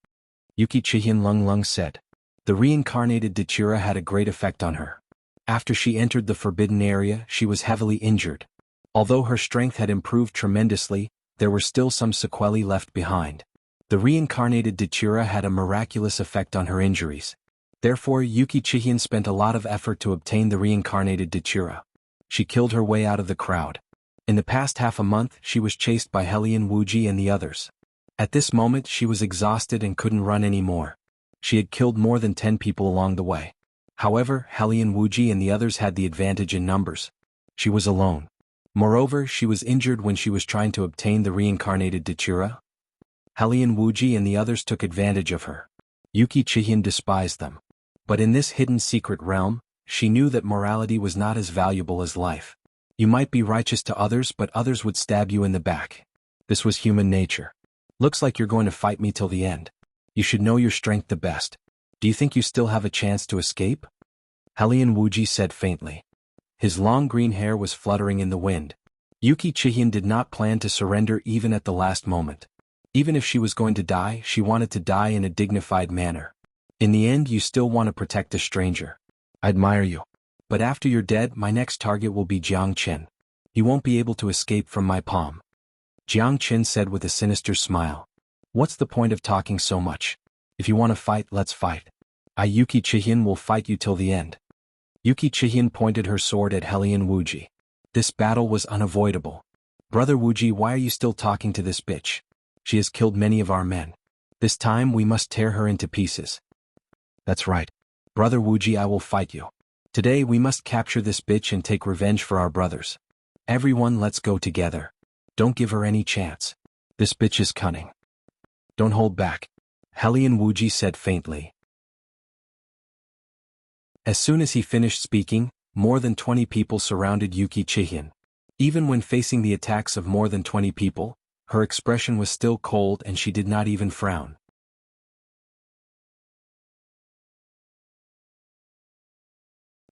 Yuki Chihian Lung said. The reincarnated datura had a great effect on her. After she entered the forbidden area, she was heavily injured. Although her strength had improved tremendously, there were still some sequelae left behind. The reincarnated datura had a miraculous effect on her injuries. Therefore, Yuki Chihian spent a lot of effort to obtain the reincarnated datura. She killed her way out of the crowd. In the past half a month, she was chased by Helian Wuji and the others. At this moment, she was exhausted and couldn't run anymore. She had killed more than 10 people along the way. However, Helian Wuji and the others had the advantage in numbers. She was alone. Moreover, she was injured when she was trying to obtain the reincarnated datura. Helian Wuji and the others took advantage of her. Yuki Chihian despised them. But in this hidden secret realm, she knew that morality was not as valuable as life. You might be righteous to others, but others would stab you in the back. This was human nature. Looks like you're going to fight me till the end. You should know your strength the best. Do you think you still have a chance to escape? Helian Wuji said faintly. His long green hair was fluttering in the wind. Yuki Chihian did not plan to surrender even at the last moment. Even if she was going to die, she wanted to die in a dignified manner. In the end, you still want to protect a stranger. I admire you. But after you're dead, my next target will be Jiang Qin. He won't be able to escape from my palm. Jiang Qin said with a sinister smile. What's the point of talking so much? If you want to fight, let's fight. I, Yuki Chihian, will fight you till the end. Yuki Chihian pointed her sword at Helian Wuji. This battle was unavoidable. Brother Wuji, why are you still talking to this bitch? She has killed many of our men. This time we must tear her into pieces. That's right. Brother Wuji, I will fight you. Today we must capture this bitch and take revenge for our brothers. Everyone, let's go together. Don't give her any chance. This bitch is cunning. Don't hold back. Helian Wuji said faintly. As soon as he finished speaking, more than 20 people surrounded Yuki Chihian. Even when facing the attacks of more than 20 people, her expression was still cold and she did not even frown.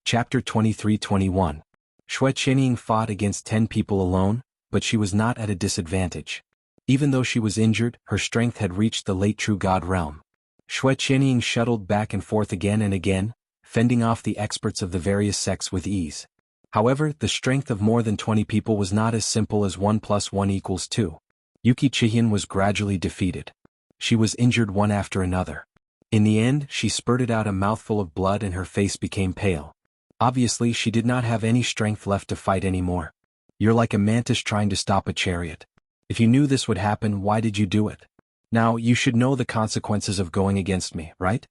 Chapter 23-21. Xue Qianying fought against 10 people alone, but she was not at a disadvantage. Even though she was injured, her strength had reached the late true god realm. Xue Qianying shuttled back and forth again and again, fending off the experts of the various sects with ease. However, the strength of more than 20 people was not as simple as 1 + 1 = 2. Yuki Chihian was gradually defeated. She was injured one after another. In the end, she spurted out a mouthful of blood and her face became pale. Obviously, she did not have any strength left to fight anymore. You're like a mantis trying to stop a chariot. If you knew this would happen, why did you do it? Now, you should know the consequences of going against me, right?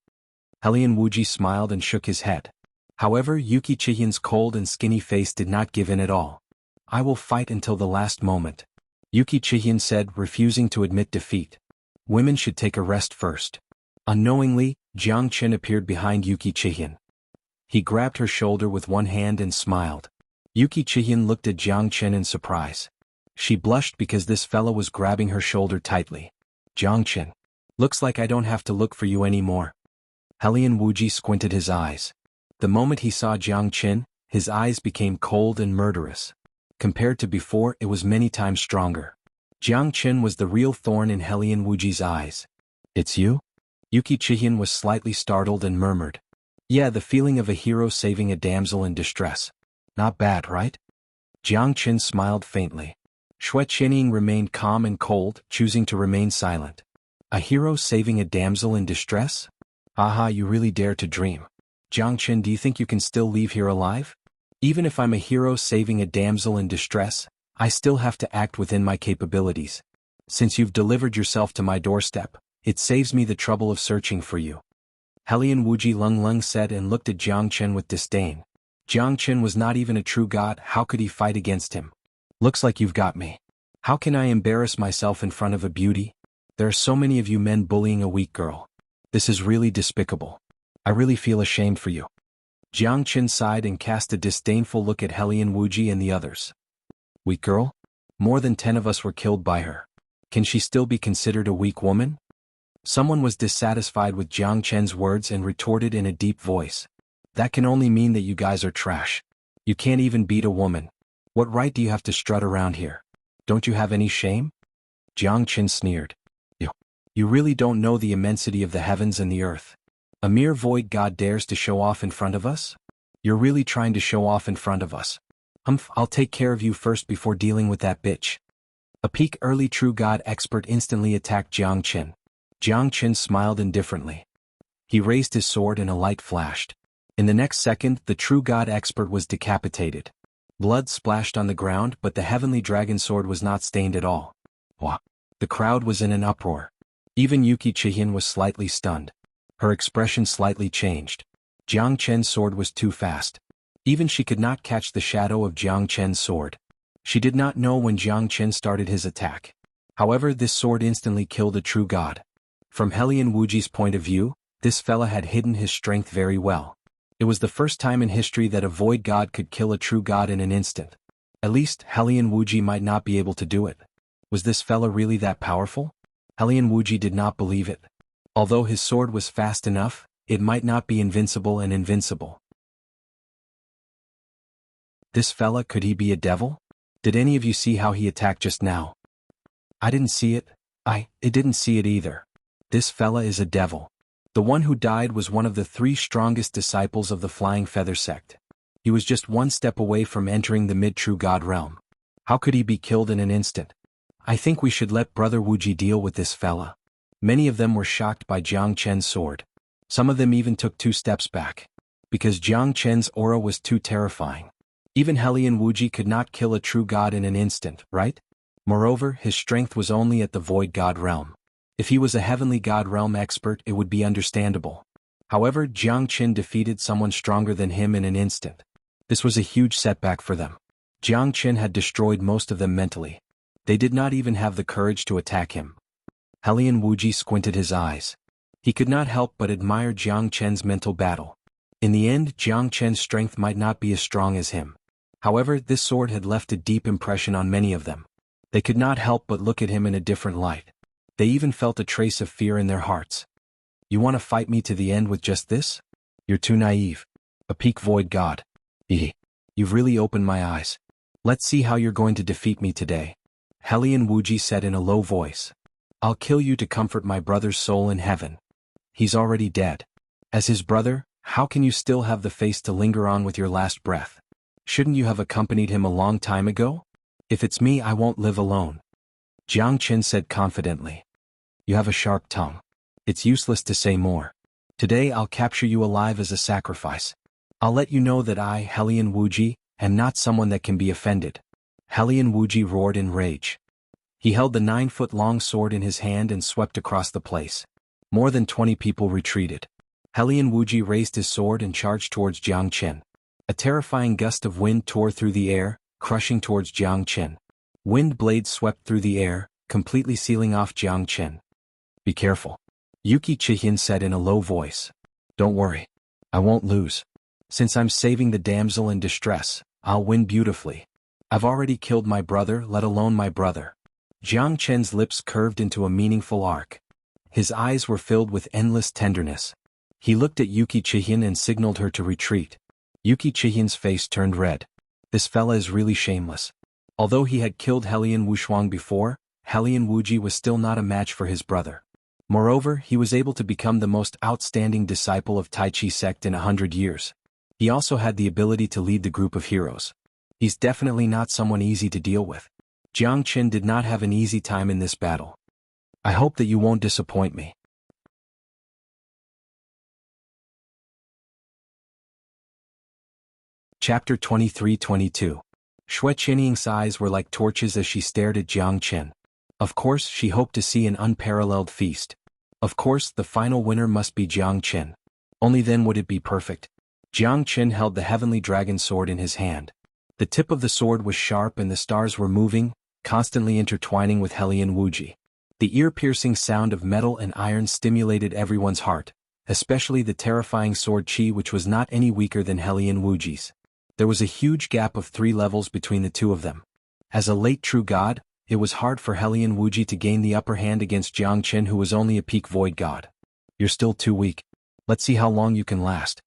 Helian Wuji smiled and shook his head. However, Yuki Chihian's cold and skinny face did not give in at all. I will fight until the last moment. Yuki Chihian said, refusing to admit defeat. Women should take a rest first. Unknowingly, Jiang Qin appeared behind Yuki Chihian. He grabbed her shoulder with one hand and smiled. Yuki Chihian looked at Jiang Qin in surprise. She blushed because this fellow was grabbing her shoulder tightly. Jiang Qin. Looks like I don't have to look for you anymore. Helian Wuji squinted his eyes. The moment he saw Jiang Qin, his eyes became cold and murderous. Compared to before, it was many times stronger. Jiang Qin was the real thorn in Helian Wuji's eyes. It's you? Yuki Chihian was slightly startled and murmured. Yeah, the feeling of a hero saving a damsel in distress. Not bad, right? Jiang Qin smiled faintly. Xue Qianying remained calm and cold, choosing to remain silent. A hero saving a damsel in distress? Aha, you really dare to dream. Jiang Qin, do you think you can still leave here alive? Even if I'm a hero saving a damsel in distress, I still have to act within my capabilities. Since you've delivered yourself to my doorstep, it saves me the trouble of searching for you. Helian Wuji Lung said and looked at Jiang Qin with disdain. Jiang Qin was not even a true god, how could he fight against him? Looks like you've got me. How can I embarrass myself in front of a beauty? There are so many of you men bullying a weak girl. This is really despicable. I really feel ashamed for you. Jiang Qin sighed and cast a disdainful look at Helian Wuji and the others. Weak girl? More than 10 of us were killed by her. Can she still be considered a weak woman? Someone was dissatisfied with Jiang Qin's words and retorted in a deep voice. That can only mean that you guys are trash. You can't even beat a woman. What right do you have to strut around here? Don't you have any shame? Jiang Qin sneered. You really don't know the immensity of the heavens and the earth. A mere void god dares to show off in front of us? You're really trying to show off in front of us. I'll take care of you first before dealing with that bitch. A peak early true god expert instantly attacked Jiang Qin. Jiang Qin smiled indifferently. He raised his sword and a light flashed. In the next second, the true god expert was decapitated. Blood splashed on the ground, but the heavenly dragon sword was not stained at all. Wah! The crowd was in an uproar. Even Yuki Chihin was slightly stunned. Her expression slightly changed. Jiang Chen's sword was too fast. Even she could not catch the shadow of Jiang Chen's sword. She did not know when Jiang Chen started his attack. However, this sword instantly killed a true god. From Helian Wuji's point of view, this fella had hidden his strength very well. It was the first time in history that a void god could kill a true god in an instant. At least, Helian Wuji might not be able to do it. Was this fella really that powerful? Helian Wuji did not believe it. Although his sword was fast enough, it might not be invincible and invincible. This fella, could he be a devil? Did any of you see how he attacked just now? I didn't see it. It didn't see it either. This fella is a devil. The one who died was one of the 3 strongest disciples of the Flying Feather sect. He was just one step away from entering the mid-true god realm. How could he be killed in an instant? I think we should let Brother Wuji deal with this fella. Many of them were shocked by Jiang Chen's sword. Some of them even took 2 steps back. Because Jiang Chen's aura was too terrifying. Even Helian Wuji could not kill a true god in an instant, right? Moreover, his strength was only at the void god realm. If he was a heavenly god realm expert, it would be understandable. However, Jiang Chen defeated someone stronger than him in an instant. This was a huge setback for them. Jiang Chen had destroyed most of them mentally. They did not even have the courage to attack him. Helian Wuji squinted his eyes. He could not help but admire Jiang Chen's mental battle. In the end, Jiang Chen's strength might not be as strong as him. However, this sword had left a deep impression on many of them. They could not help but look at him in a different light. They even felt a trace of fear in their hearts. You want to fight me to the end with just this? You're too naive. A peak void god. You've really opened my eyes. Let's see how you're going to defeat me today. Helian Wuji said in a low voice. I'll kill you to comfort my brother's soul in heaven. He's already dead. As his brother, how can you still have the face to linger on with your last breath? Shouldn't you have accompanied him a long time ago? If it's me, I won't live alone. Jiang Chen said confidently. You have a sharp tongue. It's useless to say more. Today I'll capture you alive as a sacrifice. I'll let you know that I, Helian Wuji, am not someone that can be offended. Helian Wuji roared in rage. He held the 9-foot-long sword in his hand and swept across the place. More than 20 people retreated. Helian Wuji raised his sword and charged towards Jiang Chen. A terrifying gust of wind tore through the air, crushing towards Jiang Chen. Wind blades swept through the air, completely sealing off Jiang Chen. Be careful. Yuki Chihin said in a low voice. Don't worry. I won't lose. Since I'm saving the damsel in distress, I'll win beautifully. I've already killed my brother, let alone my brother. Jiang Chen's lips curved into a meaningful arc. His eyes were filled with endless tenderness. He looked at Yuki Chihin and signaled her to retreat. Yuki Chihin's face turned red. This fella is really shameless. Although he had killed Helian Wuxuang before, Helian Wuji was still not a match for his brother. Moreover, he was able to become the most outstanding disciple of Tai Chi sect in 100 years. He also had the ability to lead the group of heroes. He's definitely not someone easy to deal with. Jiang Chen did not have an easy time in this battle. I hope that you won't disappoint me. Chapter 23-22. Xue Qianying's eyes were like torches as she stared at Jiang Chen. Of course, she hoped to see an unparalleled feast. Of course, the final winner must be Jiang Chen. Only then would it be perfect. Jiang Chen held the heavenly dragon sword in his hand. The tip of the sword was sharp and the stars were moving, constantly intertwining with Helian Wuji. The ear-piercing sound of metal and iron stimulated everyone's heart, especially the terrifying sword chi, which was not any weaker than Helian Wuji's. There was a huge gap of 3 levels between the two of them. As a late true god, it was hard for Helian Wuji to gain the upper hand against Jiang Chen, who was only a peak void god. You're still too weak. Let's see how long you can last.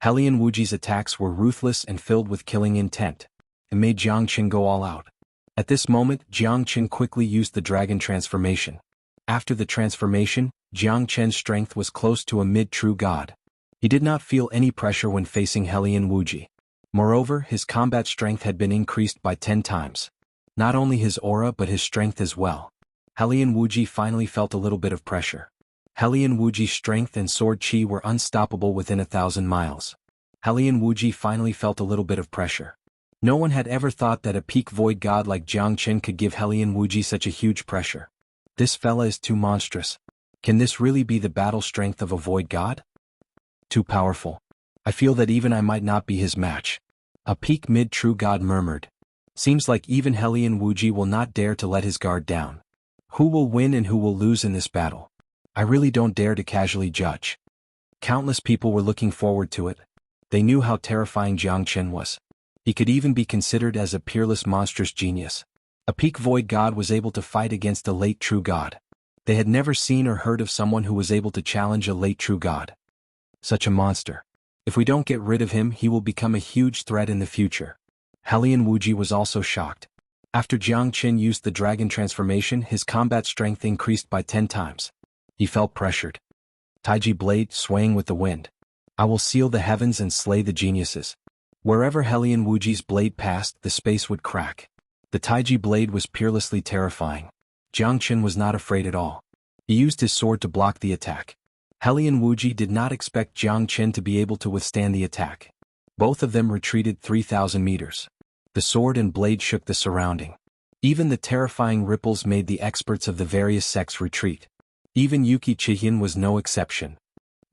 Helian Wuji's attacks were ruthless and filled with killing intent. It made Jiang Chen go all out. At this moment, Jiang Chen quickly used the dragon transformation. After the transformation, Jiang Chen's strength was close to a mid-true god. He did not feel any pressure when facing Helian Wuji. Moreover, his combat strength had been increased by 10 times. Not only his aura but his strength as well. Helian Wuji finally felt a little bit of pressure. Helian Wuji's strength and sword chi were unstoppable within 1,000 miles. Helian Wuji finally felt a little bit of pressure. No one had ever thought that a peak void god like Jiang Qin could give Helian Wuji such a huge pressure. This fella is too monstrous. Can this really be the battle strength of a void god? Too powerful. I feel that even I might not be his match. A peak mid-true god murmured. Seems like even Helian Wuji will not dare to let his guard down. Who will win and who will lose in this battle? I really don't dare to casually judge. Countless people were looking forward to it. They knew how terrifying Jiang Qin was. He could even be considered as a peerless monstrous genius. A peak void god was able to fight against a late true god. They had never seen or heard of someone who was able to challenge a late true god. Such a monster. If we don't get rid of him, he will become a huge threat in the future. Helian Wuji was also shocked. After Jiang Qin used the dragon transformation, his combat strength increased by 10 times. He felt pressured. Taiji blade swaying with the wind. I will seal the heavens and slay the geniuses. Wherever Helian Wuji's blade passed, the space would crack. The Taiji blade was peerlessly terrifying. Jiang Qin was not afraid at all. He used his sword to block the attack. Helian Wuji did not expect Jiang Qin to be able to withstand the attack. Both of them retreated 3,000 meters. The sword and blade shook the surrounding. Even the terrifying ripples made the experts of the various sects retreat. Even Yuki Chihian was no exception.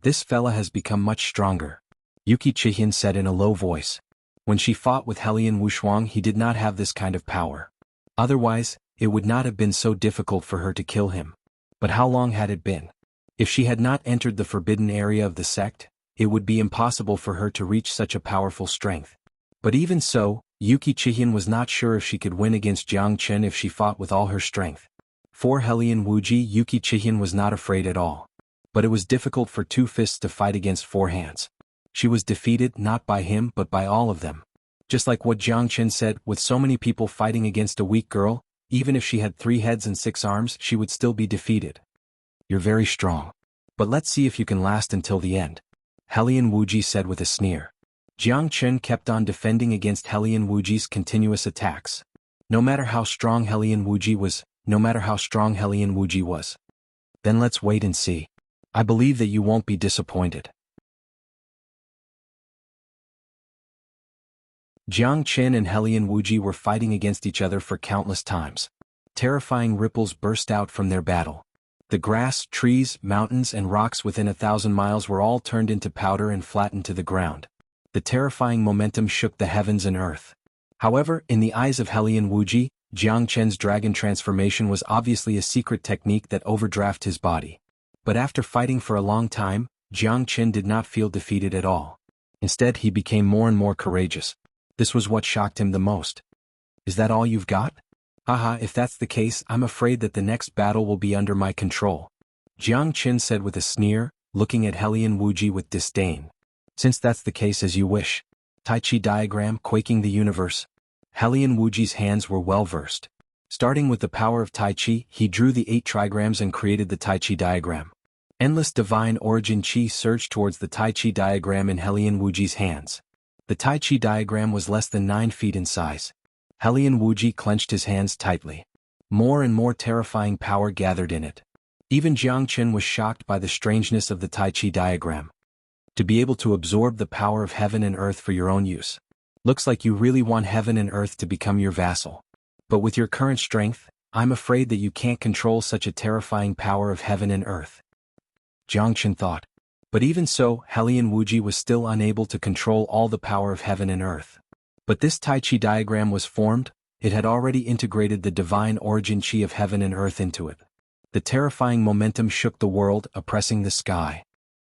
This fella has become much stronger, Yuki Chihian said in a low voice. When she fought with Helian Wuxuang, he did not have this kind of power. Otherwise, it would not have been so difficult for her to kill him. But how long had it been? If she had not entered the forbidden area of the sect, it would be impossible for her to reach such a powerful strength. But even so, Yuki Chihian was not sure if she could win against Jiang Qin if she fought with all her strength. For Helian Wuji, Yuki Chihian was not afraid at all. But it was difficult for two fists to fight against four hands. She was defeated not by him but by all of them. Just like what Jiang Qin said, with so many people fighting against a weak girl, even if she had 3 heads and 6 arms, she would still be defeated. You're very strong. But let's see if you can last until the end, Helian Wuji said with a sneer. Jiang Qin kept on defending against Helian Wuji's continuous attacks. No matter how strong Helian Wuji was. Then let's wait and see. I believe that you won't be disappointed. Jiang Qin and Helian Wuji were fighting against each other for countless times. Terrifying ripples burst out from their battle. The grass, trees, mountains, and rocks within 1,000 miles were all turned into powder and flattened to the ground. The terrifying momentum shook the heavens and earth. However, in the eyes of Helian Wuji, Jiang Qin's dragon transformation was obviously a secret technique that overdrafted his body. But after fighting for a long time, Jiang Qin did not feel defeated at all. Instead, he became more and more courageous. This was what shocked him the most. Is that all you've got? Haha, if that's the case, I'm afraid that the next battle will be under my control, Jiang Qin said with a sneer, looking at Helian Wuji with disdain. Since that's the case, as you wish. Tai Chi diagram quaking the universe. Helian Wuji's hands were well versed. Starting with the power of Tai Chi, he drew the 8 trigrams and created the Tai Chi diagram. Endless divine origin Chi surged towards the Tai Chi diagram in Helian Wuji's hands. The Tai Chi diagram was less than 9 feet in size. Helian Wuji clenched his hands tightly. More and more terrifying power gathered in it. Even Jiang Qin was shocked by the strangeness of the Tai Chi diagram. To be able to absorb the power of heaven and earth for your own use. Looks like you really want heaven and earth to become your vassal. But with your current strength, I'm afraid that you can't control such a terrifying power of heaven and earth, Jiang Qin thought. But even so, Helian Wuji was still unable to control all the power of heaven and earth. But this Tai Chi diagram was formed, it had already integrated the divine origin Chi of heaven and earth into it. The terrifying momentum shook the world, oppressing the sky.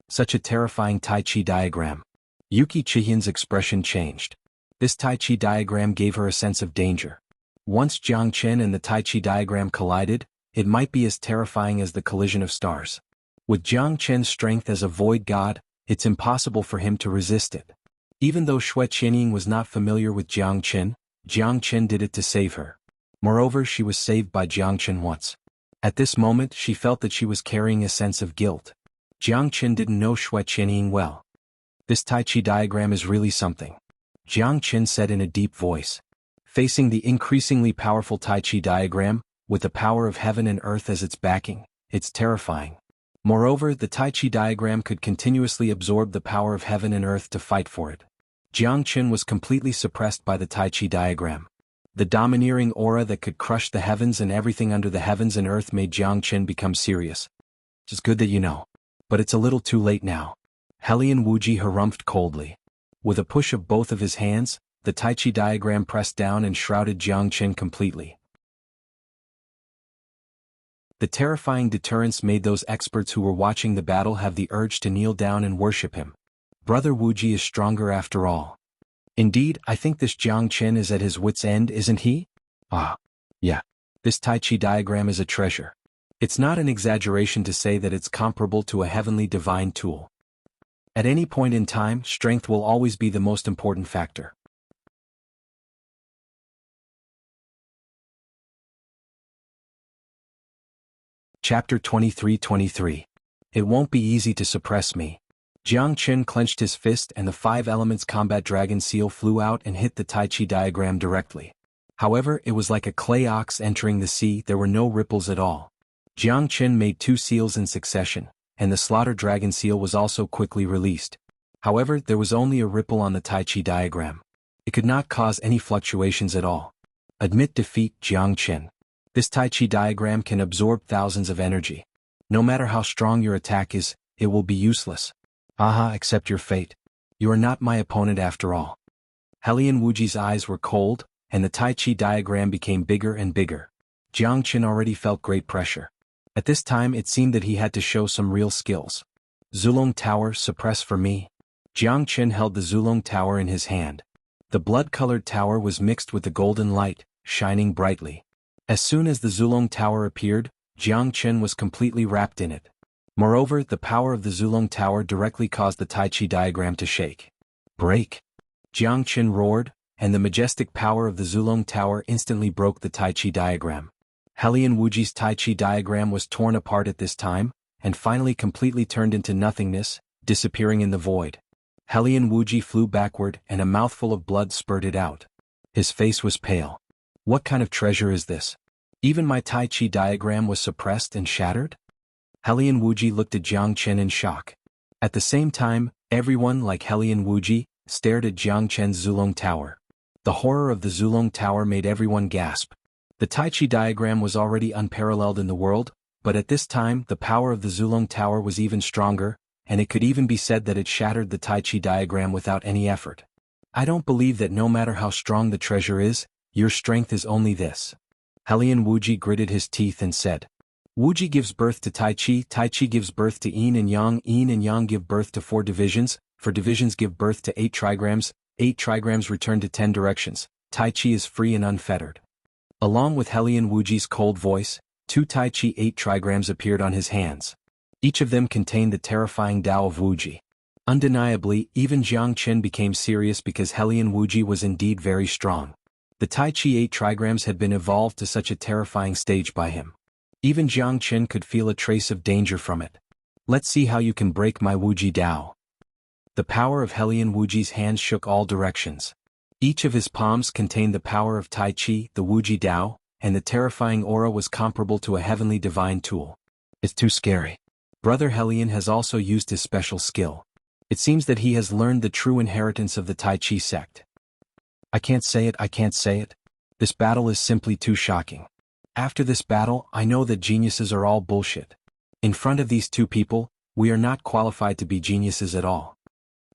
Such a terrifying Tai Chi diagram. Yuki Chihian's expression changed. This Tai Chi diagram gave her a sense of danger. Once Jiang Qin and the Tai Chi diagram collided, it might be as terrifying as the collision of stars. With Jiang Qin's strength as a void god, it's impossible for him to resist it. Even though Xue Qianying was not familiar with Jiang Qin did it to save her. Moreover, she was saved by Jiang Qin once. At this moment, she felt that she was carrying a sense of guilt. Jiang Qin didn't know Xue Qianying well. This Tai Chi diagram is really something, Jiang Qin said in a deep voice. Facing the increasingly powerful Tai Chi diagram, with the power of heaven and earth as its backing, it's terrifying. Moreover, the Tai Chi diagram could continuously absorb the power of heaven and earth to fight for it. Jiang Qin was completely suppressed by the Tai Chi diagram. The domineering aura that could crush the heavens and everything under the heavens and earth made Jiang Qin become serious. It's good that you know. But it's a little too late now. Helian Wuji harumphed coldly. With a push of both of his hands, the Tai Chi diagram pressed down and shrouded Jiang Qin completely. The terrifying deterrence made those experts who were watching the battle have the urge to kneel down and worship him. Brother Wuji is stronger after all. Indeed, I think this Jiang Qin is at his wit's end, isn't he? Ah. Yeah. This Tai Chi diagram is a treasure. It's not an exaggeration to say that it's comparable to a heavenly divine tool. At any point in time, strength will always be the most important factor. Chapter 23-23. It won't be easy to suppress me. Jiang Qin clenched his fist and the 5 elements combat dragon seal flew out and hit the Tai Chi diagram directly. However, it was like a clay ox entering the sea, there were no ripples at all. Jiang Qin made 2 seals in succession, and the slaughter dragon seal was also quickly released. However, there was only a ripple on the Tai Chi diagram. It could not cause any fluctuations at all. Admit defeat, Jiang Qin. This Tai Chi diagram can absorb thousands of energy. No matter how strong your attack is, it will be useless. Aha, accept your fate. You are not my opponent after all. Helian Wuji's eyes were cold, and the Tai Chi diagram became bigger and bigger. Jiang Qin already felt great pressure. At this time it seemed that he had to show some real skills. Zulong Tower, suppress for me. Jiang Qin held the Zulong Tower in his hand. The blood-colored tower was mixed with the golden light, shining brightly. As soon as the Zulong Tower appeared, Jiang Qin was completely wrapped in it. Moreover, the power of the Zulong Tower directly caused the Tai Chi diagram to shake. Break! Jiang Qin roared, and the majestic power of the Zulong Tower instantly broke the Tai Chi diagram. Helian Wuji's Tai Chi diagram was torn apart at this time, and finally completely turned into nothingness, disappearing in the void. Helian Wuji flew backward and a mouthful of blood spurted out. His face was pale. What kind of treasure is this? Even my Tai Chi diagram was suppressed and shattered? Helian Wuji looked at Jiang Qin in shock. At the same time, everyone, like Helian Wuji, stared at Jiang Qin's Zulong Tower. The horror of the Zulong Tower made everyone gasp. The Tai Chi diagram was already unparalleled in the world, but at this time the power of the Zulong Tower was even stronger, and it could even be said that it shattered the Tai Chi diagram without any effort. I don't believe that no matter how strong the treasure is, your strength is only this. Helian Wuji gritted his teeth and said, Wuji gives birth to Tai Chi gives birth to Yin and Yang give birth to 4 divisions, 4 divisions give birth to 8 trigrams, 8 trigrams return to 10 directions, Tai Chi is free and unfettered. Along with Helian Wuji's cold voice, 2 Tai Chi 8 trigrams appeared on his hands. Each of them contained the terrifying Tao of Wuji. Undeniably, even Jiang Qin became serious because Helian Wuji was indeed very strong. The Tai Chi 8 trigrams had been evolved to such a terrifying stage by him. Even Jiang Qin could feel a trace of danger from it. Let's see how you can break my Wuji Dao. The power of Helian Wuji's hands shook all directions. Each of his palms contained the power of Tai Chi, the Wuji Dao, and the terrifying aura was comparable to a heavenly divine tool. It's too scary. Brother Helian has also used his special skill. It seems that he has learned the true inheritance of the Tai Chi sect. I can't say it. This battle is simply too shocking. After this battle, I know that geniuses are all bullshit. In front of these 2 people, we are not qualified to be geniuses at all.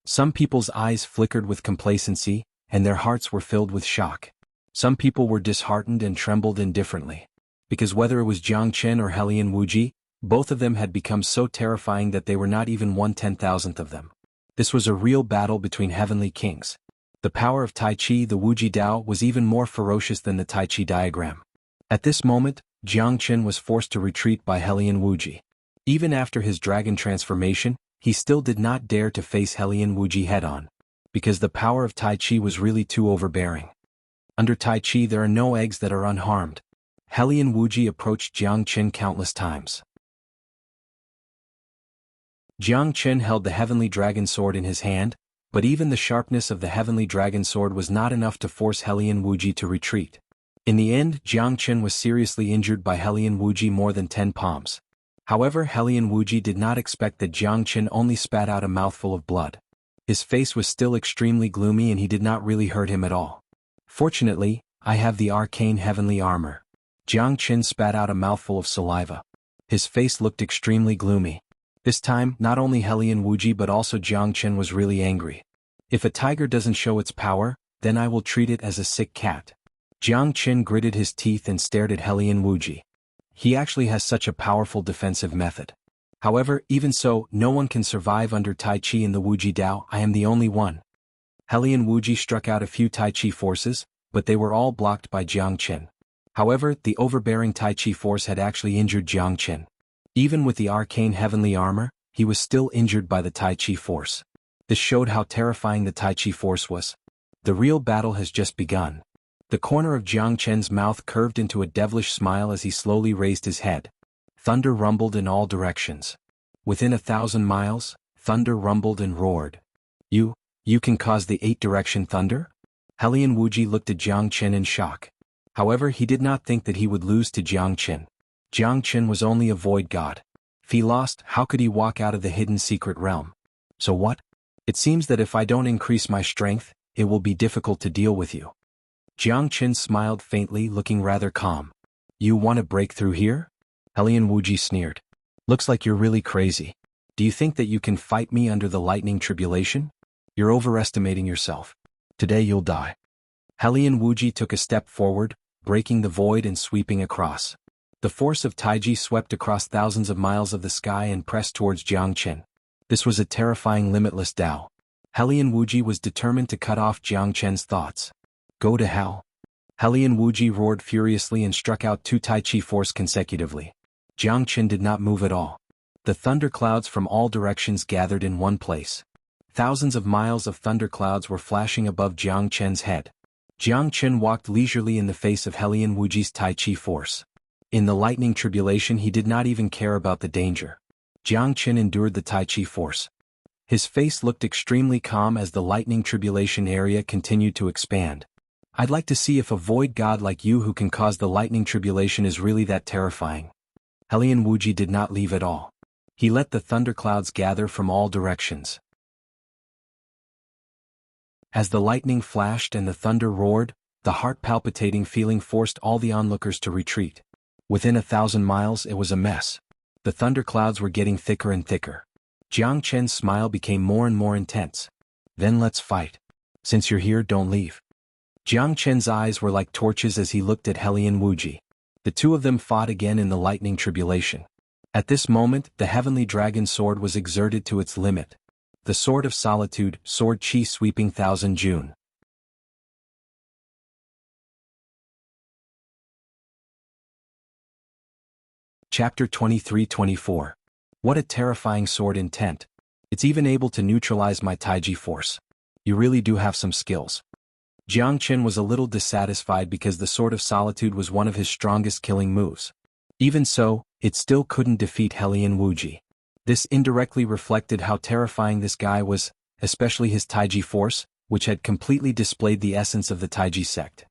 Some people's eyes flickered with complacency, and their hearts were filled with shock. Some people were disheartened and trembled indifferently. Because whether it was Jiang Qin or Helian Wuji, both of them had become so terrifying that they were not even 1/10,000th of them. This was a real battle between heavenly kings. The power of Tai Chi, the Wuji Dao, was even more ferocious than the Tai Chi diagram. At this moment, Jiang Qin was forced to retreat by Helian Wuji. Even after his dragon transformation, he still did not dare to face Helian Wuji head-on, because the power of Tai Chi was really too overbearing. Under Tai Chi there are no eggs that are unharmed. Helian Wuji approached Jiang Qin countless times. Jiang Qin held the heavenly dragon sword in his hand, but even the sharpness of the heavenly dragon sword was not enough to force Helian Wuji to retreat. In the end, Jiang Qin was seriously injured by Helian Wuji more than 10 palms. However, Helian Wuji did not expect that Jiang Qin only spat out a mouthful of blood. His face was still extremely gloomy and he did not really hurt him at all. Fortunately, I have the arcane heavenly armor. Jiang Qin spat out a mouthful of saliva. His face looked extremely gloomy. This time, not only Helian Wuji but also Jiang Qin was really angry. If a tiger doesn't show its power, then I will treat it as a sick cat. Jiang Qin gritted his teeth and stared at Helian Wuji. He actually has such a powerful defensive method. However, even so, no one can survive under Tai Chi in the Wuji Dao. I am the only one. Helian Wuji struck out a few Tai Chi forces, but they were all blocked by Jiang Qin. However, the overbearing Tai Chi force had actually injured Jiang Qin. Even with the arcane heavenly armor, he was still injured by the Tai Chi force. This showed how terrifying the Tai Chi force was. The real battle has just begun. The corner of Jiang Qin's mouth curved into a devilish smile as he slowly raised his head. Thunder rumbled in all directions. Within 1,000 miles, thunder rumbled and roared. You can cause the 8-direction thunder? Helian Wuji looked at Jiang Qin in shock. However, he did not think that he would lose to Jiang Qin. Jiang Qin was only a void god. If he lost, how could he walk out of the hidden secret realm? So what? It seems that if I don't increase my strength, it will be difficult to deal with you. Jiang Qin smiled faintly, looking rather calm. You want to break through here? Helian Wuji sneered. Looks like you're really crazy. Do you think that you can fight me under the lightning tribulation? You're overestimating yourself. Today you'll die. Helian Wuji took a step forward, breaking the void and sweeping across. The force of Taiji swept across thousands of miles of the sky and pressed towards Jiang Qin. This was a terrifying limitless Tao. Helian Wuji was determined to cut off Jiang Qin's thoughts. Go to hell. Helian Wuji roared furiously and struck out 2 Tai Chi force consecutively. Jiang Qin did not move at all. The thunderclouds from all directions gathered in one place. Thousands of miles of thunderclouds were flashing above Jiang Qin's head. Jiang Qin walked leisurely in the face of Helian Wuji's Tai Chi force. In the lightning tribulation he did not even care about the danger. Jiang Qin endured the Tai Chi force. His face looked extremely calm as the lightning tribulation area continued to expand. I'd like to see if a void god like you who can cause the lightning tribulation is really that terrifying. Helian Wuji did not leave at all. He let the thunderclouds gather from all directions. As the lightning flashed and the thunder roared, the heart-palpitating feeling forced all the onlookers to retreat. Within 1,000 miles it was a mess. The thunderclouds were getting thicker and thicker. Jiang Qin's smile became more and more intense. Then let's fight. Since you're here, don't leave. Jiang Qin's eyes were like torches as he looked at Helian Wuji. The two of them fought again in the lightning tribulation. At this moment, the heavenly dragon sword was exerted to its limit. The sword of solitude, sword chi sweeping 1,000 June. Chapter 23-24. What a terrifying sword intent. It's even able to neutralize my Taiji force. You really do have some skills. Jiang Qin was a little dissatisfied because the Sword of Solitude was one of his strongest killing moves. Even so, it still couldn't defeat Helian Wuji. This indirectly reflected how terrifying this guy was, especially his Taiji force, which had completely displayed the essence of the Taiji sect.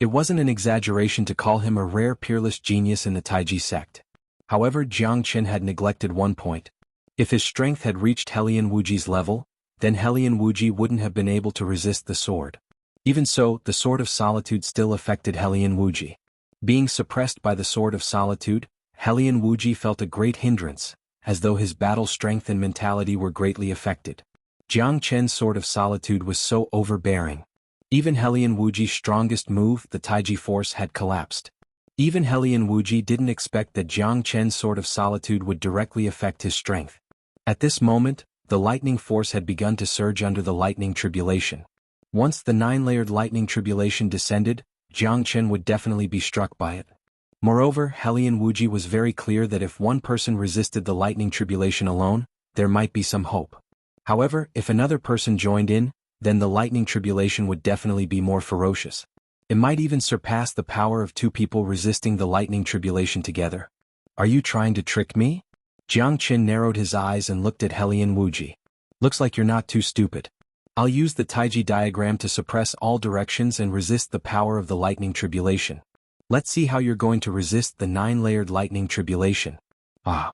It wasn't an exaggeration to call him a rare peerless genius in the Taiji sect. However, Jiang Qin had neglected one point. If his strength had reached Helian Wuji's level, then Helian Wuji wouldn't have been able to resist the sword. Even so, the Sword of Solitude still affected Helian Wuji. Being suppressed by the Sword of Solitude, Helian Wuji felt a great hindrance, as though his battle strength and mentality were greatly affected. Jiang Qin's Sword of Solitude was so overbearing. Even Helian Wuji's strongest move, the Taiji force, had collapsed. Even Helian Wuji didn't expect that Jiang Qin's Sword of Solitude would directly affect his strength. At this moment, the lightning force had begun to surge under the lightning tribulation. Once the 9-layered lightning tribulation descended, Jiang Qin would definitely be struck by it. Moreover, Helian Wuji was very clear that if one person resisted the lightning tribulation alone, there might be some hope. However, if another person joined in, then the lightning tribulation would definitely be more ferocious. It might even surpass the power of 2 people resisting the lightning tribulation together. Are you trying to trick me? Jiang Qin narrowed his eyes and looked at Helian Wuji. Looks like you're not too stupid. I'll use the Taiji diagram to suppress all directions and resist the power of the lightning tribulation. Let's see how you're going to resist the 9-layered lightning tribulation. Ah.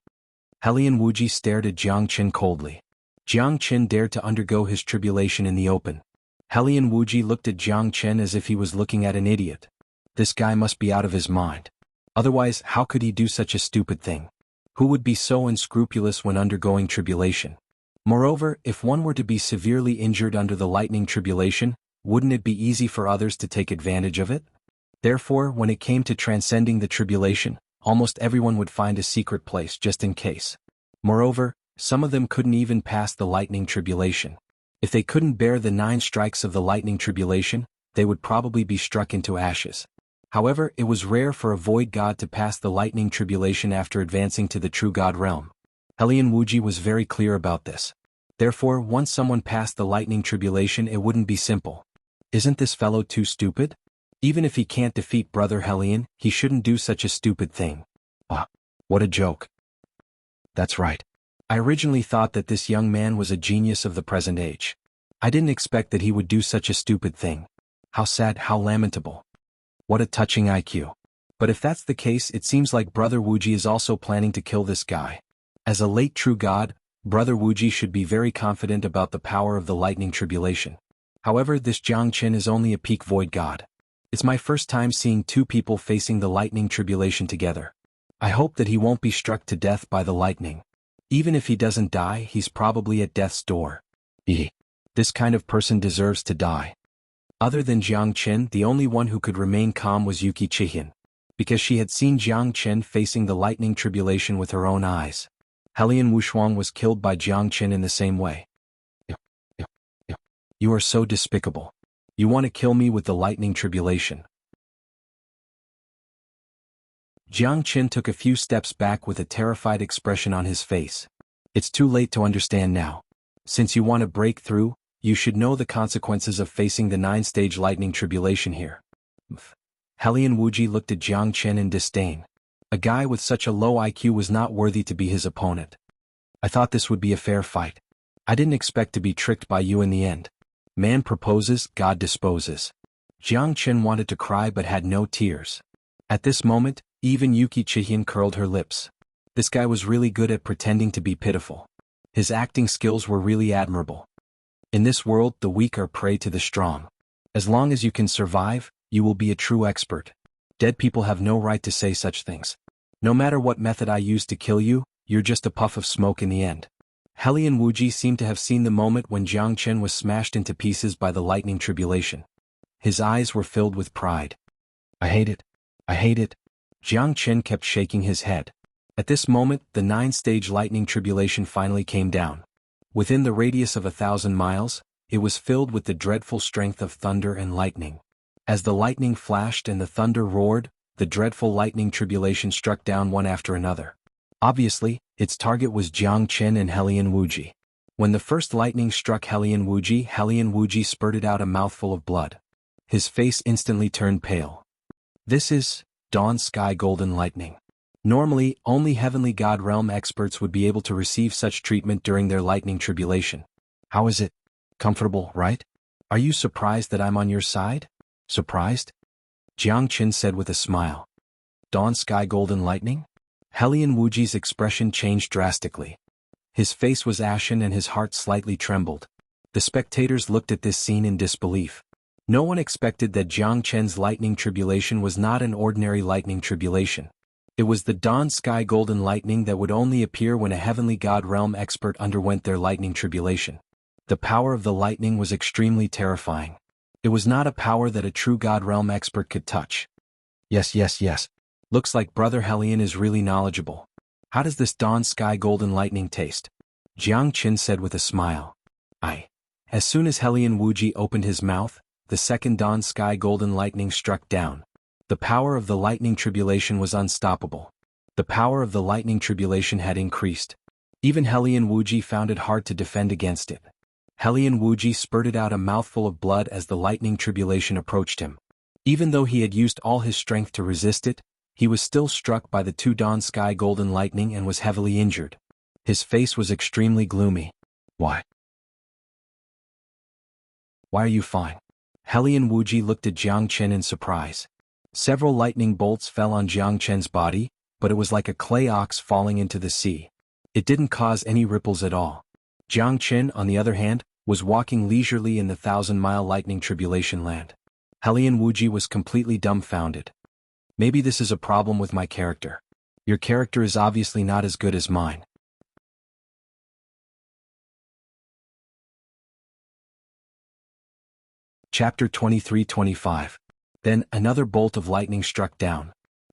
Helian Wuji stared at Jiang Qin coldly. Jiang Qin dared to undergo his tribulation in the open. Helian Wuji looked at Jiang Qin as if he was looking at an idiot. This guy must be out of his mind. Otherwise, how could he do such a stupid thing? Who would be so unscrupulous when undergoing tribulation? Moreover, if one were to be severely injured under the lightning tribulation, wouldn't it be easy for others to take advantage of it? Therefore, when it came to transcending the tribulation, almost everyone would find a secret place just in case. Moreover, some of them couldn't even pass the lightning tribulation. If they couldn't bear the 9 strikes of the lightning tribulation, they would probably be struck into ashes. However, it was rare for a void god to pass the lightning tribulation after advancing to the true god realm. Helian Wuji was very clear about this. Therefore, once someone passed the lightning tribulation, it wouldn't be simple. Isn't this fellow too stupid? Even if he can't defeat Brother Helian, he shouldn't do such a stupid thing. Ah, what a joke. That's right. I originally thought that this young man was a genius of the present age. I didn't expect that he would do such a stupid thing. How sad, how lamentable. What a touching IQ. But if that's the case, it seems like Brother Wuji is also planning to kill this guy. As a late true god, Brother Wuji should be very confident about the power of the lightning tribulation. However, this Jiang Qin is only a peak void god. It's my first time seeing 2 people facing the lightning tribulation together. I hope that he won't be struck to death by the lightning. Even if he doesn't die, he's probably at death's door. This kind of person deserves to die. Other than Jiang Qin, the only one who could remain calm was Yuki Chihin, because she had seen Jiang Qin facing the lightning tribulation with her own eyes. Helian Wuxuan was killed by Jiang Qin in the same way. You are so despicable. You want to kill me with the lightning tribulation. Jiang Qin took a few steps back with a terrified expression on his face. It's too late to understand now. Since you want to break through, you should know the consequences of facing the 9-stage lightning tribulation here. Helian Wuji looked at Jiang Qin in disdain. A guy with such a low IQ was not worthy to be his opponent. I thought this would be a fair fight. I didn't expect to be tricked by you in the end. Man proposes, God disposes. Jiang Qin wanted to cry but had no tears. At this moment, even Yuki Chihin curled her lips. This guy was really good at pretending to be pitiful. His acting skills were really admirable. In this world, the weak are prey to the strong. As long as you can survive, you will be a true expert. Dead people have no right to say such things. No matter what method I use to kill you, you're just a puff of smoke in the end. Helian Wuji seemed to have seen the moment when Jiang Qin was smashed into pieces by the lightning tribulation. His eyes were filled with pride. I hate it. I hate it. Jiang Qin kept shaking his head. At this moment, the 9-stage lightning tribulation finally came down. Within the radius of 1,000 miles, it was filled with the dreadful strength of thunder and lightning. As the lightning flashed and the thunder roared, the dreadful lightning tribulation struck down one after another. Obviously, its target was Jiang Qin and Helian Wuji. When the first lightning struck Helian Wuji spurted out a mouthful of blood. His face instantly turned pale. This is Dawn Sky Golden Lightning. Normally, only Heavenly God Realm experts would be able to receive such treatment during their lightning tribulation. How is it? Comfortable, right? Are you surprised that I'm on your side? Surprised? Jiang Qin said with a smile. Dawn Sky Golden Lightning? Helian Wuji's expression changed drastically. His face was ashen and his heart slightly trembled. The spectators looked at this scene in disbelief. No one expected that Jiang Qin's lightning tribulation was not an ordinary lightning tribulation. It was the Dawn Sky Golden Lightning that would only appear when a Heavenly God Realm expert underwent their lightning tribulation. The power of the lightning was extremely terrifying. It was not a power that a true God Realm expert could touch. Yes. Looks like Brother Helian is really knowledgeable. How does this Dawn Sky Golden Lightning taste? Jiang Qin said with a smile. As soon as Helian Wuji opened his mouth, the second Dawn Sky Golden Lightning struck down. The power of the lightning tribulation was unstoppable. The power of the lightning tribulation had increased. Even Helian Wuji found it hard to defend against it. Helian Wuji spurted out a mouthful of blood as the lightning tribulation approached him. Even though he had used all his strength to resist it, he was still struck by the 2 Dawn Sky Golden Lightning and was heavily injured. His face was extremely gloomy. Why are you fine? Helian Wuji looked at Jiang Qin in surprise. Several lightning bolts fell on Jiang Qin's body, but it was like a clay ox falling into the sea. It didn't cause any ripples at all. Jiang Qin, on the other hand, was walking leisurely in the 1,000-mile lightning tribulation land. Helian Wuji was completely dumbfounded. Maybe this is a problem with my character. Your character is obviously not as good as mine. Chapter 23-25. Then, another bolt of lightning struck down.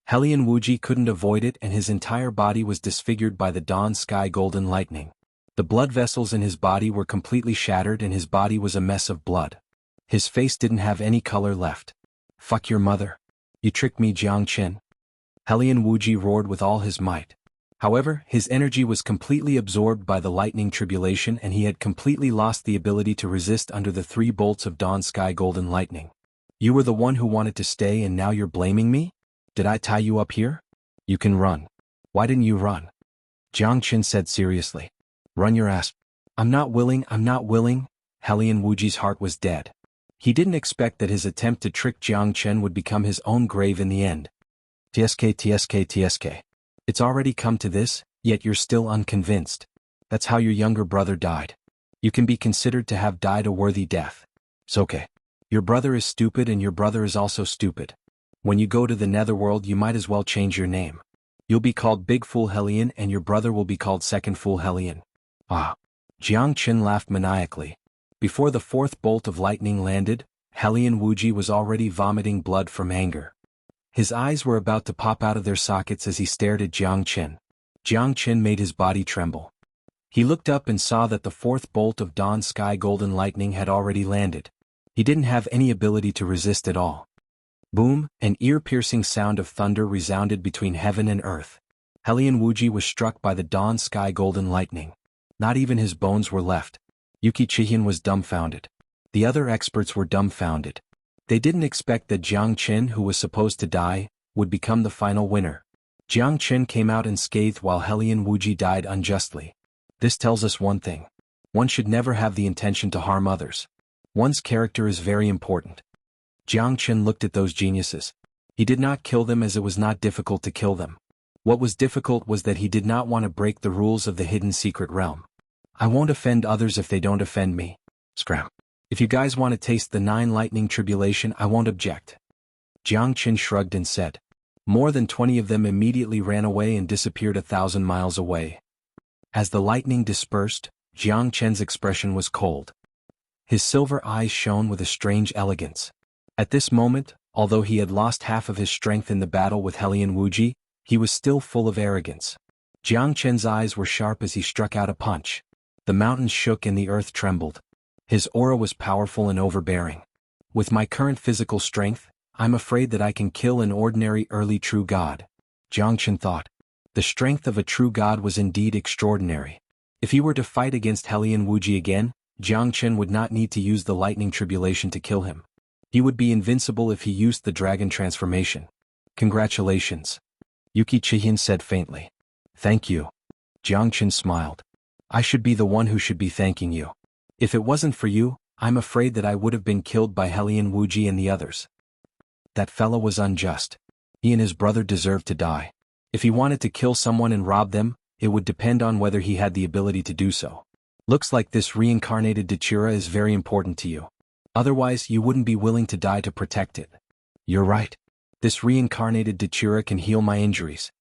Helian Wuji couldn't avoid it, and his entire body was disfigured by the dawn sky golden lightning. The blood vessels in his body were completely shattered and his body was a mess of blood. His face didn't have any color left. Fuck your mother. You tricked me, Jiang Qin. Helian Wuji roared with all his might. However, his energy was completely absorbed by the lightning tribulation and he had completely lost the ability to resist under the 3 bolts of dawn sky golden lightning. You were the one who wanted to stay and now you're blaming me? Did I tie you up here? You can run. Why didn't you run? Jiang Qin said seriously. Run your ass. I'm not willing. Helian Wuji's heart was dead. He didn't expect that his attempt to trick Jiang Qin would become his own grave in the end. TSK. It's already come to this, yet you're still unconvinced. That's how your younger brother died. You can be considered to have died a worthy death. It's okay. Your brother is stupid and your brother is also stupid. When you go to the netherworld you might as well change your name. You'll be called Big Fool Helian and your brother will be called Second Fool Helian. Ah. Jiang Qin laughed maniacally. Before the 4th bolt of lightning landed, Helian Wuji was already vomiting blood from anger. His eyes were about to pop out of their sockets as he stared at Jiang Qin. Jiang Qin made his body tremble. He looked up and saw that the 4th bolt of dawn sky golden lightning had already landed. He didn't have any ability to resist at all. Boom, an ear-piercing sound of thunder resounded between heaven and earth. Helian Wuji was struck by the dawn sky golden lightning. Not even his bones were left. Yuki-Chihin was dumbfounded. The other experts were dumbfounded. They didn't expect that Jiang Qin, who was supposed to die, would become the final winner. Jiang Qin came out unscathed while Helian Wuji died unjustly. This tells us one thing. One should never have the intention to harm others. One's character is very important. Jiang Qin looked at those geniuses. He did not kill them as it was not difficult to kill them. What was difficult was that he did not want to break the rules of the hidden secret realm. I won't offend others if they don't offend me. Scram. If you guys want to taste the 9 lightning tribulation, I won't object. Jiang Qin shrugged and said. More than 20 of them immediately ran away and disappeared 1,000 miles away. As the lightning dispersed, Jiang Qin's expression was cold. His silver eyes shone with a strange elegance. At this moment, although he had lost half of his strength in the battle with Helian Wuji, he was still full of arrogance. Jiang Qin's eyes were sharp as he struck out a punch. The mountains shook and the earth trembled. His aura was powerful and overbearing. With my current physical strength, I'm afraid that I can kill an ordinary early true god. Jiang Qin thought. The strength of a true god was indeed extraordinary. If he were to fight against Helian Wuji again, Jiang Qin would not need to use the lightning tribulation to kill him. He would be invincible if he used the dragon transformation. Congratulations. Yuki-Chihin said faintly. Thank you. Jiang Qin smiled. I should be the one who should be thanking you. If it wasn't for you, I'm afraid that I would have been killed by Helian Wuji and the others. That fellow was unjust. He and his brother deserved to die. If he wanted to kill someone and rob them, it would depend on whether he had the ability to do so. Looks like this reincarnated Dachira is very important to you. Otherwise, you wouldn't be willing to die to protect it. You're right. This reincarnated Dachira can heal my injuries.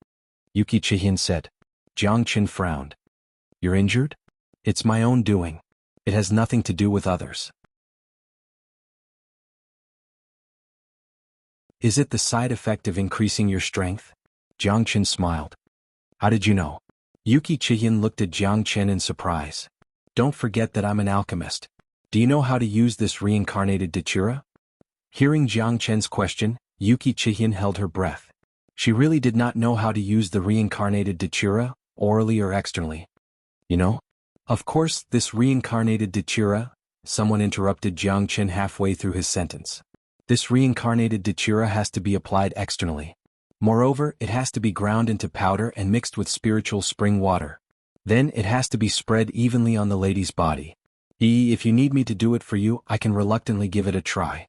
Yuki-Chihin said. Jiang Qin frowned. You're injured? It's my own doing. It has nothing to do with others. Is it the side effect of increasing your strength? Jiang Qin smiled. How did you know? Yuki-Chihin looked at Jiang Qin in surprise. Don't forget that I'm an alchemist. Do you know how to use this reincarnated Dachira? Hearing Jiang Qin's question, Yuki-Chihin held her breath. She really did not know how to use the reincarnated Dachira, orally or externally. You know? Of course, this reincarnated Dachira, someone interrupted Jiang Qin halfway through his sentence. This reincarnated Dachira has to be applied externally. Moreover, it has to be ground into powder and mixed with spiritual spring water. Then it has to be spread evenly on the lady's body. If you need me to do it for you, I can reluctantly give it a try.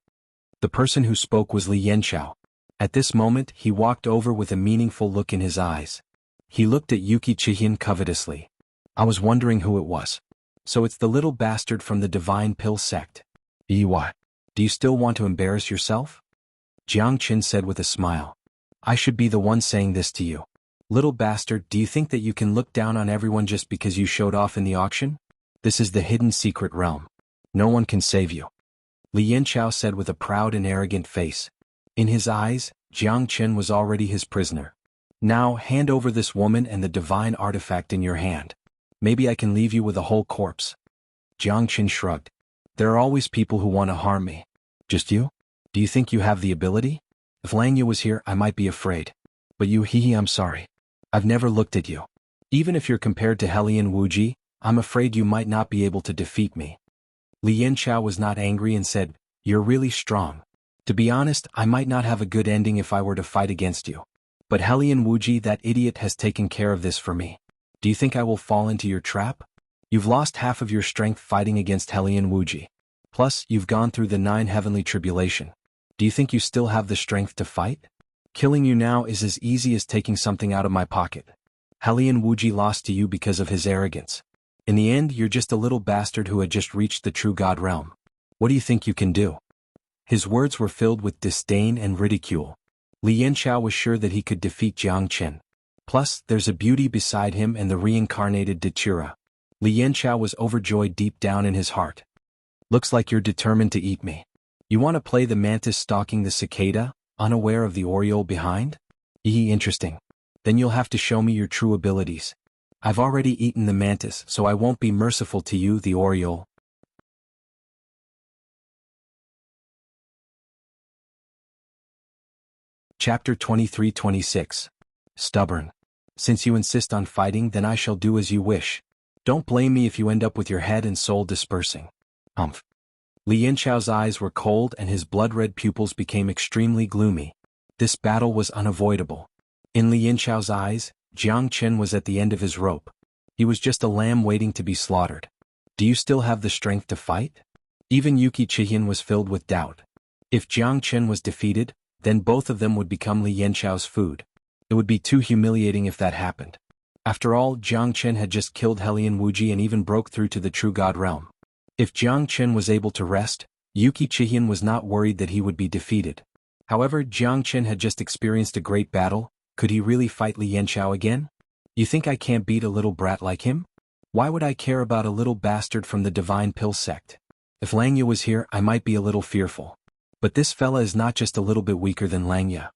The person who spoke was Li Yanxiao. At this moment, he walked over with a meaningful look in his eyes. He looked at Yuki-Chihin covetously. I was wondering who it was. So it's the little bastard from the Divine Pill sect. What? Do you still want to embarrass yourself? Jiang Qin said with a smile. I should be the one saying this to you. Little bastard, do you think that you can look down on everyone just because you showed off in the auction? This is the hidden secret realm. No one can save you. Li Yanchao said with a proud and arrogant face. In his eyes, Jiang Qin was already his prisoner. Now, hand over this woman and the divine artifact in your hand. Maybe I can leave you with a whole corpse. Jiang Qin shrugged. There are always people who want to harm me. Just you? Do you think you have the ability? If Langya was here, I might be afraid. But you, I'm sorry. I've never looked at you. Even if you're compared to Helian Wuji, I'm afraid you might not be able to defeat me. Li Yanchao was not angry and said, You're really strong. To be honest, I might not have a good ending if I were to fight against you. But Helian Wuji, that idiot, has taken care of this for me. Do you think I will fall into your trap? You've lost half of your strength fighting against Helian Wuji. Plus, you've gone through the 9 heavenly tribulation. Do you think you still have the strength to fight? Killing you now is as easy as taking something out of my pocket. Helian Wuji lost to you because of his arrogance. In the end, you're just a little bastard who had just reached the true God realm. What do you think you can do? His words were filled with disdain and ridicule. Li Yanchao was sure that he could defeat Jiang Qin. Plus, there's a beauty beside him and the reincarnated Dachira. Li Yanchao was overjoyed deep down in his heart. Looks like you're determined to eat me. You want to play the mantis stalking the cicada, unaware of the oriole behind? Interesting. Then you'll have to show me your true abilities. I've already eaten the mantis, so I won't be merciful to you, the oriole. Chapter 23-26. Stubborn. Since you insist on fighting, then I shall do as you wish. Don't blame me if you end up with your head and soul dispersing. Li Yanchao's eyes were cold and his blood-red pupils became extremely gloomy. This battle was unavoidable. In Li Yanchao's eyes, Jiang Qin was at the end of his rope. He was just a lamb waiting to be slaughtered. Do you still have the strength to fight? Even Yuki Chihian was filled with doubt. If Jiang Qin was defeated, then both of them would become Li Yanchao's food. It would be too humiliating if that happened. After all, Jiang Qin had just killed Helian Wuji and even broke through to the true God realm. If Jiang Qin was able to rest, Yuki Chihian was not worried that he would be defeated. However, Jiang Qin had just experienced a great battle. Could he really fight Li Yanchao again? You think I can't beat a little brat like him? Why would I care about a little bastard from the Divine Pill sect? If Langya was here, I might be a little fearful. But this fella is not just a little bit weaker than Langya.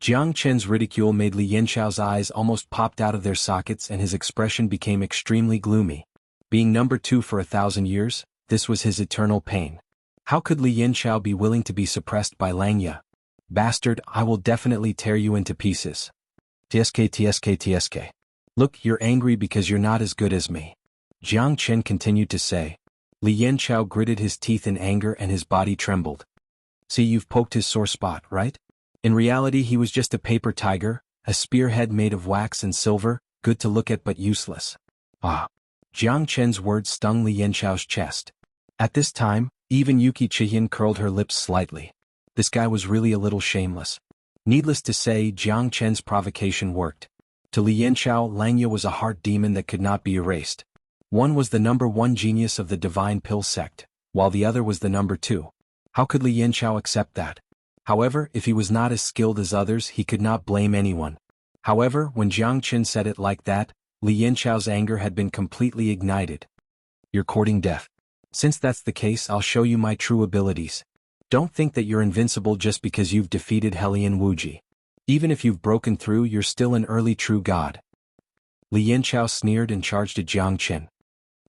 Jiang Qin's ridicule made Li Yanchao's eyes almost popped out of their sockets and his expression became extremely gloomy. Being number 2 for 1,000 years, this was his eternal pain. How could Li Yanchao be willing to be suppressed by Langya? Bastard, I will definitely tear you into pieces. TSK. Look, you're angry because you're not as good as me. Jiang Qin continued to say. Li Yanchao gritted his teeth in anger and his body trembled. See, you've poked his sore spot, right? In reality, he was just a paper tiger, a spearhead made of wax and silver, good to look at but useless. Jiang Qin's words stung Li Yanchao's chest. At this time, even Yuki Chihian curled her lips slightly. This guy was really a little shameless. Needless to say, Jiang Qin's provocation worked. To Li Yanchao, Langya was a heart demon that could not be erased. One was the number 1 genius of the Divine Pill sect, while the other was the number 2. How could Li Yanchao accept that? However, if he was not as skilled as others, he could not blame anyone. However, when Jiang Qin said it like that, Li Yanchao's anger had been completely ignited. You're courting death. Since that's the case, I'll show you my true abilities. Don't think that you're invincible just because you've defeated Helian Wuji. Even if you've broken through, you're still an early true god. Li Yanchao sneered and charged at Jiang Qin.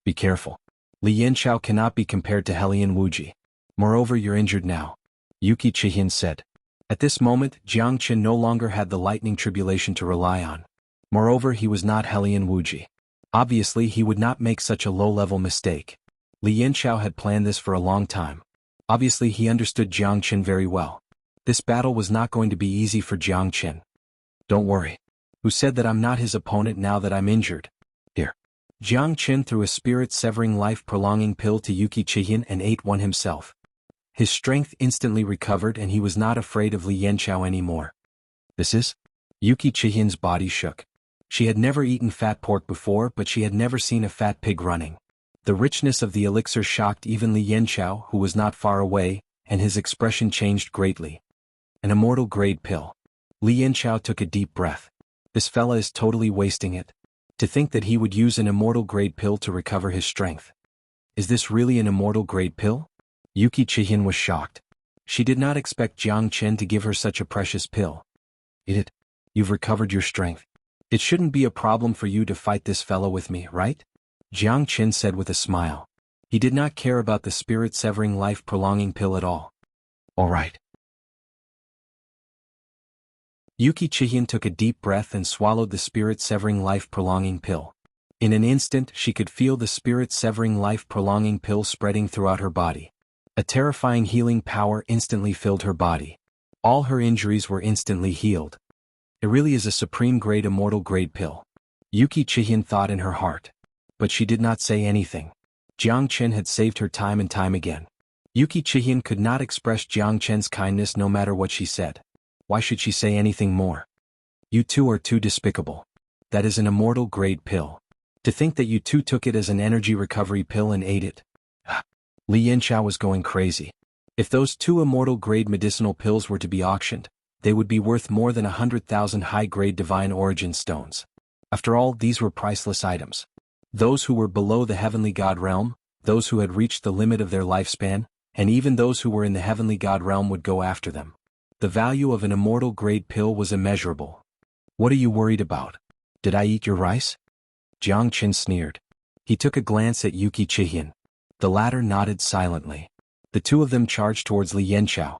Be careful. Li Yanchao cannot be compared to Helian Wuji. Moreover, you're injured now. Yuki Chihian said. At this moment, Jiang Qin no longer had the lightning tribulation to rely on. Moreover, he was not Helian Wuji. Obviously, he would not make such a low-level mistake. Li Yanchao had planned this for a long time. Obviously, he understood Jiang Qin very well. This battle was not going to be easy for Jiang Qin. Don't worry. Who said that I'm not his opponent now that I'm injured? Here. Jiang Qin threw a spirit-severing life-prolonging pill to Yuki Chihian and ate one himself. His strength instantly recovered and he was not afraid of Li Yanchao anymore. This is? Yuki Chihian's body shook. She had never eaten fat pork before, but she had never seen a fat pig running. The richness of the elixir shocked even Li Yanqiao, who was not far away, and his expression changed greatly. An immortal grade pill. Li Yanqiao took a deep breath. This fella is totally wasting it. To think that he would use an immortal grade pill to recover his strength. Is this really an immortal grade pill? Yuki Chihin was shocked. She did not expect Jiang Chen to give her such a precious pill. You've recovered your strength. It shouldn't be a problem for you to fight this fellow with me, right? Jiang Chen said with a smile. He did not care about the spirit-severing life-prolonging pill at all. All right. Yuki Chihin took a deep breath and swallowed the spirit-severing life-prolonging pill. In an instant, she could feel the spirit-severing life-prolonging pill spreading throughout her body. A terrifying healing power instantly filled her body. All her injuries were instantly healed. It really is a supreme-grade immortal-grade pill. Yuki Chihin thought in her heart. But she did not say anything. Jiang Chen had saved her time and time again. Yuki Chihin could not express Jiang Chen's kindness no matter what she said. Why should she say anything more? You two are too despicable. That is an immortal-grade pill. To think that you two took it as an energy recovery pill and ate it. Li Yanqiao was going crazy. If those two immortal-grade medicinal pills were to be auctioned, they would be worth more than 100,000 high-grade divine origin stones. After all, these were priceless items. Those who were below the heavenly god realm, those who had reached the limit of their lifespan, and even those who were in the heavenly god realm would go after them. The value of an immortal-grade pill was immeasurable. What are you worried about? Did I eat your rice? Jiang Chen sneered. He took a glance at Yuki Chihin. The latter nodded silently. The two of them charged towards Li Yanqiao.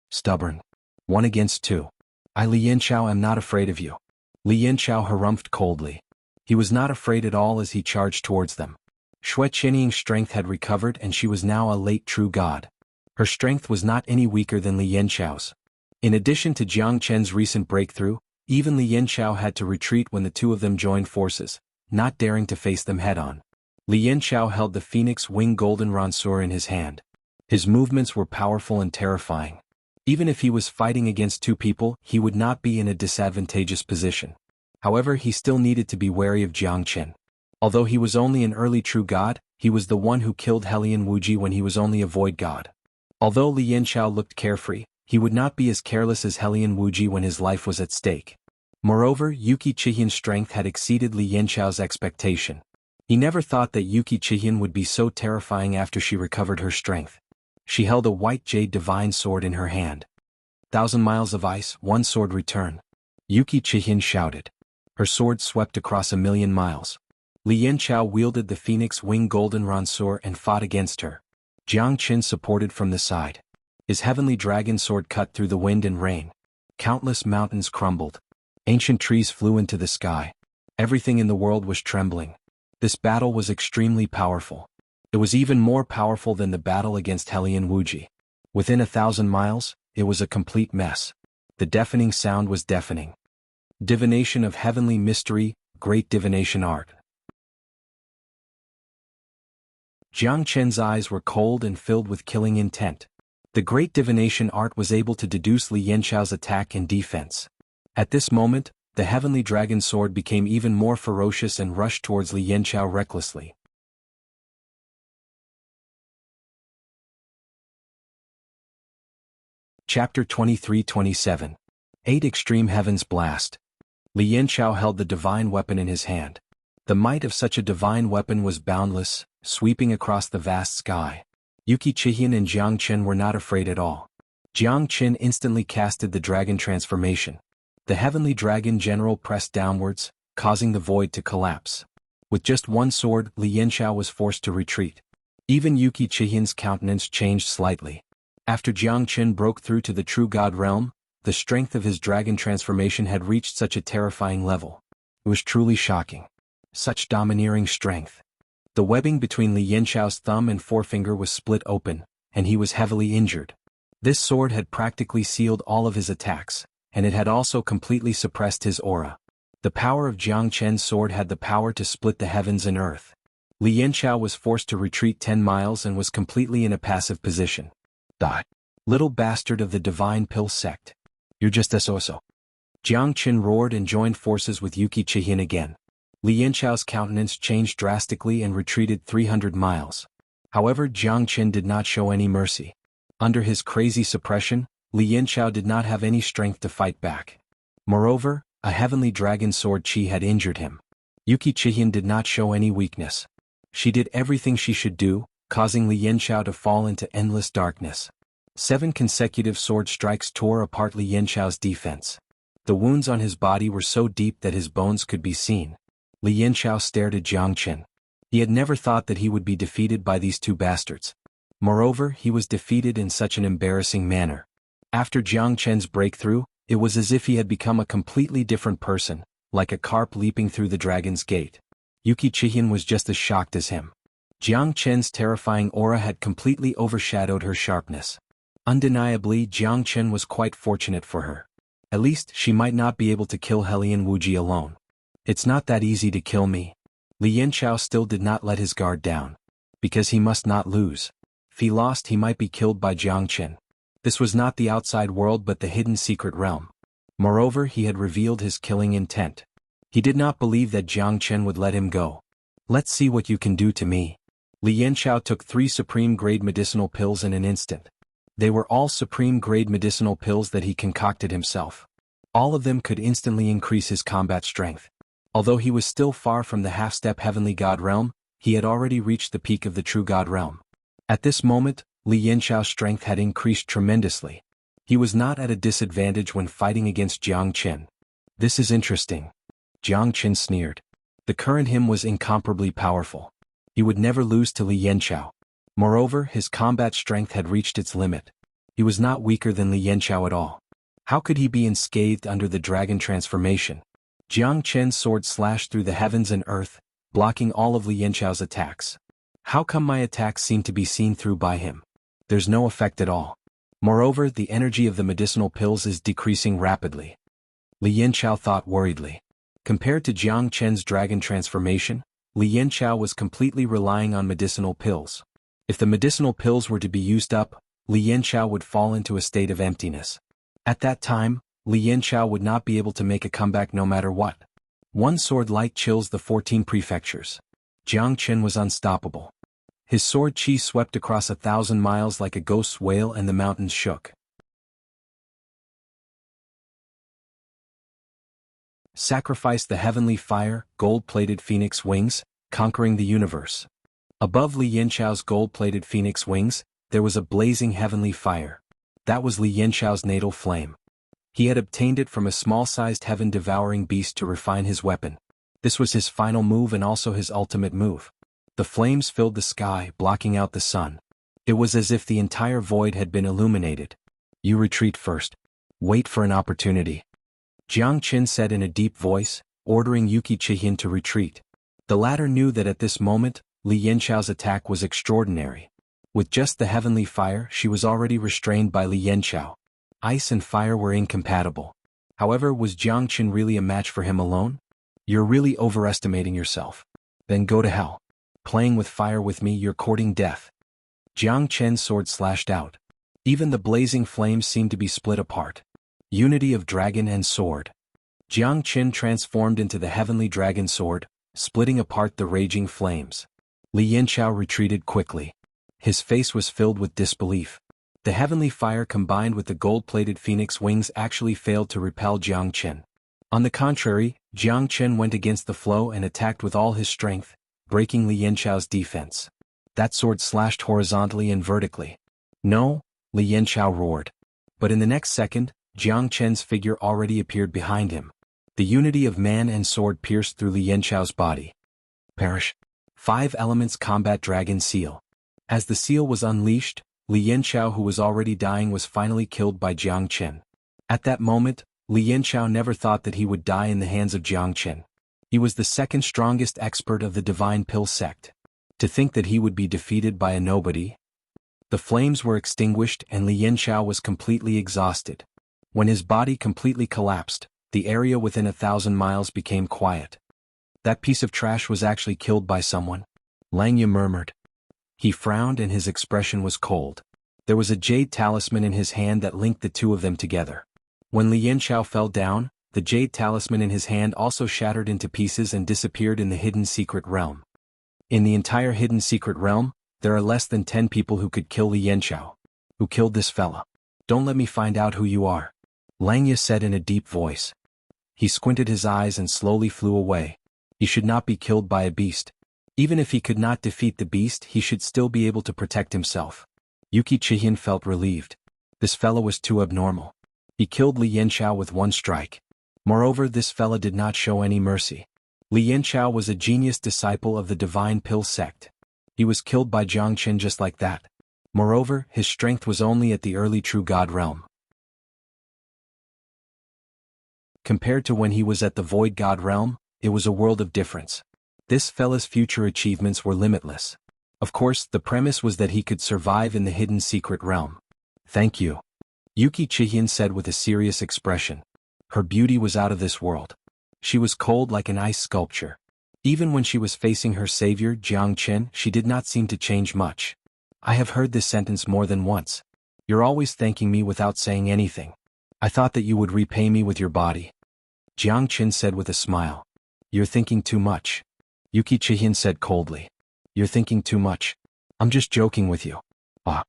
Stubborn. 1 against 2. I, Li Yanqiao, am not afraid of you. Li Yanqiao harumphed coldly. He was not afraid at all as he charged towards them. Xue Qianying's strength had recovered and she was now a late true god. Her strength was not any weaker than Li Yanqiao's. In addition to Jiang Chen's recent breakthrough, even Li Yanqiao had to retreat when the two of them joined forces, not daring to face them head-on. Li Yanqiao held the phoenix wing golden ranseur in his hand. His movements were powerful and terrifying. Even if he was fighting against two people, he would not be in a disadvantageous position. However, he still needed to be wary of Jiang Chen. Although he was only an early true god, he was the one who killed Helian Wuji when he was only a void god. Although Li Yanqiao looked carefree, he would not be as careless as Helian Wuji when his life was at stake. Moreover, Yuki Chihin's strength had exceeded Li Yanqiao's expectation. He never thought that Yuki Chihin would be so terrifying after she recovered her strength. She held a white jade divine sword in her hand. 1,000 miles of ice, one sword return. Yuki Chihin shouted. Her sword swept across 1,000,000 miles. Li Yanqiao wielded the phoenix wing golden ranseur and fought against her. Jiang Chen supported from the side. His heavenly dragon sword cut through the wind and rain. Countless mountains crumbled. Ancient trees flew into the sky. Everything in the world was trembling. This battle was extremely powerful. It was even more powerful than the battle against Helian Wuji. Within 1,000 miles, it was a complete mess. The deafening sound was deafening. Divination of heavenly mystery, great divination art. Jiang Chen's eyes were cold and filled with killing intent. The great divination art was able to deduce Li Yanqiao's attack and defense. At this moment, the heavenly dragon sword became even more ferocious and rushed towards Li Yanqiao recklessly. Chapter 23-27. 8 Extreme Heavens Blast. Li Yanqiao held the divine weapon in his hand. The might of such a divine weapon was boundless, sweeping across the vast sky. Yuki Chihin and Jiang Chen were not afraid at all. Jiang Chen instantly casted the dragon transformation. The heavenly dragon general pressed downwards, causing the void to collapse. With just one sword, Li Yanqiao was forced to retreat. Even Yuki Chihin's countenance changed slightly. After Jiang Chen broke through to the true god realm, the strength of his dragon transformation had reached such a terrifying level. It was truly shocking. Such domineering strength. The webbing between Li Yanqiao's thumb and forefinger was split open, and he was heavily injured. This sword had practically sealed all of his attacks, and it had also completely suppressed his aura. The power of Jiang Chen's sword had the power to split the heavens and earth. Li Yanqiao was forced to retreat 10 miles and was completely in a passive position. Die. Little bastard of the divine pill sect. You're just a so-so. Jiang Qin roared and joined forces with Yuki Chihin again. Li Yanchao's countenance changed drastically and retreated 300 miles. However, Jiang Qin did not show any mercy. Under his crazy suppression, Li Yanchao did not have any strength to fight back. Moreover, a heavenly dragon sword chi had injured him. Yuki Chihin did not show any weakness. She did everything she should do, causing Li Yanchao to fall into endless darkness. 7 consecutive sword strikes tore apart Li Yanchao's defense. The wounds on his body were so deep that his bones could be seen. Li Yanchao stared at Jiang Qin. He had never thought that he would be defeated by these two bastards. Moreover, he was defeated in such an embarrassing manner. After Jiang Qin's breakthrough, it was as if he had become a completely different person, like a carp leaping through the dragon's gate. Yuki Chihin was just as shocked as him. Jiang Qin's terrifying aura had completely overshadowed her sharpness. Undeniably, Jiang Qin was quite fortunate for her. At least, she might not be able to kill Helian Wuji alone. It's not that easy to kill me. Li Yanchao still did not let his guard down. Because he must not lose. If he lost, he might be killed by Jiang Qin. This was not the outside world but the hidden secret realm. Moreover, he had revealed his killing intent. He did not believe that Jiang Qin would let him go. Let's see what you can do to me. Li Yanchao took 3 supreme-grade medicinal pills in an instant. They were all supreme-grade medicinal pills that he concocted himself. All of them could instantly increase his combat strength. Although he was still far from the half-step heavenly god realm, he had already reached the peak of the true god realm. At this moment, Li Yanchao's strength had increased tremendously. He was not at a disadvantage when fighting against Jiang Qin. This is interesting. Jiang Qin sneered. The current him was incomparably powerful. He would never lose to Li Yanchao. Moreover, his combat strength had reached its limit. He was not weaker than Li Yanchao at all. How could he be unscathed under the dragon transformation? Jiang Qin's sword slashed through the heavens and earth, blocking all of Li Yanchao's attacks. How come my attacks seem to be seen through by him? There's no effect at all. Moreover, the energy of the medicinal pills is decreasing rapidly. Li Yanchao thought worriedly. Compared to Jiang Qin's dragon transformation, Li Yanchao was completely relying on medicinal pills. If the medicinal pills were to be used up, Li Yanchao would fall into a state of emptiness. At that time, Li Yanchao would not be able to make a comeback no matter what. One sword light chills the 14 prefectures. Jiang Qin was unstoppable. His sword chi swept across 1,000 miles like a ghost's wail and the mountains shook. Sacrifice the heavenly fire, gold-plated phoenix wings, conquering the universe. Above Li Yanchao's gold-plated phoenix wings, there was a blazing heavenly fire. That was Li Yanchao's natal flame. He had obtained it from a small-sized heaven-devouring beast to refine his weapon. This was his final move and also his ultimate move. The flames filled the sky, blocking out the sun. It was as if the entire void had been illuminated. You retreat first. Wait for an opportunity. Jiang Qin said in a deep voice, ordering Yuki Chihin to retreat. The latter knew that at this moment, Li Yanchao's attack was extraordinary. With just the heavenly fire, she was already restrained by Li Yanchao. Ice and fire were incompatible. However, was Jiang Qin really a match for him alone? You're really overestimating yourself. Then go to hell. Playing with fire with me, you're courting death. Jiang Qin's sword slashed out. Even the blazing flames seemed to be split apart. Unity of dragon and sword. Jiang Qin transformed into the heavenly dragon sword, splitting apart the raging flames. Li Yanchao retreated quickly. His face was filled with disbelief. The heavenly fire combined with the gold-plated phoenix wings actually failed to repel Jiang Qin. On the contrary, Jiang Qin went against the flow and attacked with all his strength, breaking Li Yanchao's defense. That sword slashed horizontally and vertically. No, Li Yanchao roared. But in the next second, Jiang Qin's figure already appeared behind him. The unity of man and sword pierced through Li Yanchao's body. Perish. 5 elements combat dragon seal. As the seal was unleashed, Li Yanchao, who was already dying, was finally killed by Jiang Qin. At that moment, Li Yanchao never thought that he would die in the hands of Jiang Qin. He was the second strongest expert of the Divine Pill sect. To think that he would be defeated by a nobody? The flames were extinguished and Li Yanchao was completely exhausted. When his body completely collapsed, the area within 1,000 miles became quiet. That piece of trash was actually killed by someone. Lang Yu murmured. He frowned and his expression was cold. There was a jade talisman in his hand that linked the two of them together. When Li Yanchao fell down, the jade talisman in his hand also shattered into pieces and disappeared in the hidden secret realm. In the entire hidden secret realm, there are less than 10 people who could kill Xianxia. Who killed this fella? Don't let me find out who you are, Langya said in a deep voice. He squinted his eyes and slowly flew away. He should not be killed by a beast. Even if he could not defeat the beast, he should still be able to protect himself. Yuki-Chihin felt relieved. This fella was too abnormal. He killed Li Yanxiao with one strike. Moreover, this fella did not show any mercy. Li Yanxiao was a genius disciple of the Divine Pill sect. He was killed by Jiang Qin just like that. Moreover, his strength was only at the early true god realm. Compared to when he was at the void god realm, it was a world of difference. This fella's future achievements were limitless. Of course, the premise was that he could survive in the hidden secret realm. Thank you, Yuki-Chihin said with a serious expression. Her beauty was out of this world. She was cold like an ice sculpture. Even when she was facing her savior, Jiang Qin, she did not seem to change much. I have heard this sentence more than once. You're always thanking me without saying anything. I thought that you would repay me with your body, Jiang Qin said with a smile. You're thinking too much, Yuki-Chihin said coldly. You're thinking too much. I'm just joking with you. Ah.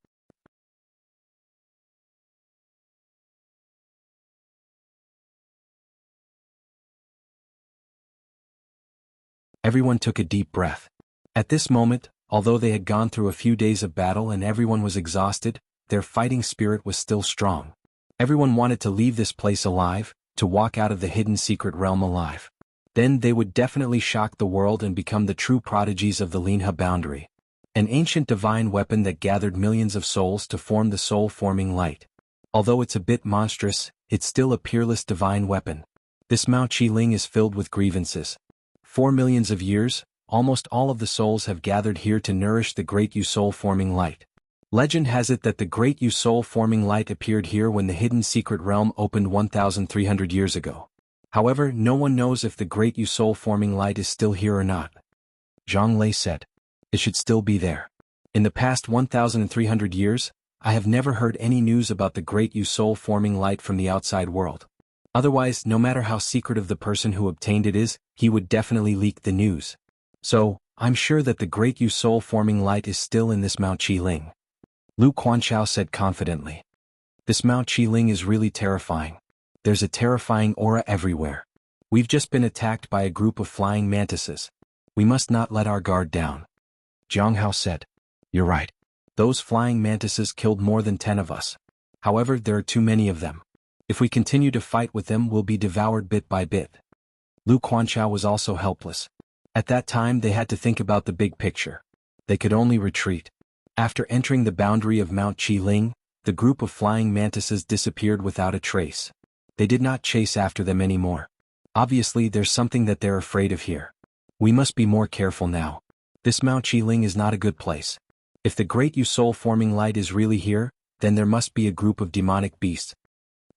Everyone took a deep breath. At this moment, although they had gone through a few days of battle and everyone was exhausted, their fighting spirit was still strong. Everyone wanted to leave this place alive, to walk out of the hidden secret realm alive. Then they would definitely shock the world and become the true prodigies of the Linha boundary. An ancient divine weapon that gathered millions of souls to form the soul-forming light. Although it's a bit monstrous, it's still a peerless divine weapon. This Mao Qi Ling is filled with grievances. For millions of years, almost all of the souls have gathered here to nourish the great Yu soul-forming light. Legend has it that the great Yu soul-forming light appeared here when the hidden secret realm opened 1,300 years ago. However, no one knows if the great Yu soul-forming light is still here or not. Zhang Lei said. It should still be there. In the past 1,300 years, I have never heard any news about the great Yu soul-forming light from the outside world. Otherwise, no matter how secretive the person who obtained it is, he would definitely leak the news. So, I'm sure that the great Yu soul-forming light is still in this Mao Qi Ling, Lu Quanchao said confidently. This Mao Qi Ling is really terrifying. There's a terrifying aura everywhere. We've just been attacked by a group of flying mantises. We must not let our guard down, Jianghu said. You're right. Those flying mantises killed more than 10 of us. However, there are too many of them. If we continue to fight with them, we'll be devoured bit by bit. Lu Quanchao was also helpless. At that time they had to think about the big picture. They could only retreat. After entering the boundary of Mount Qi Ling, the group of flying mantises disappeared without a trace. They did not chase after them anymore. Obviously there's something that they're afraid of here. We must be more careful now. This Mount Qi Ling is not a good place. If the great Yu soul-forming light is really here, then there must be a group of demonic beasts,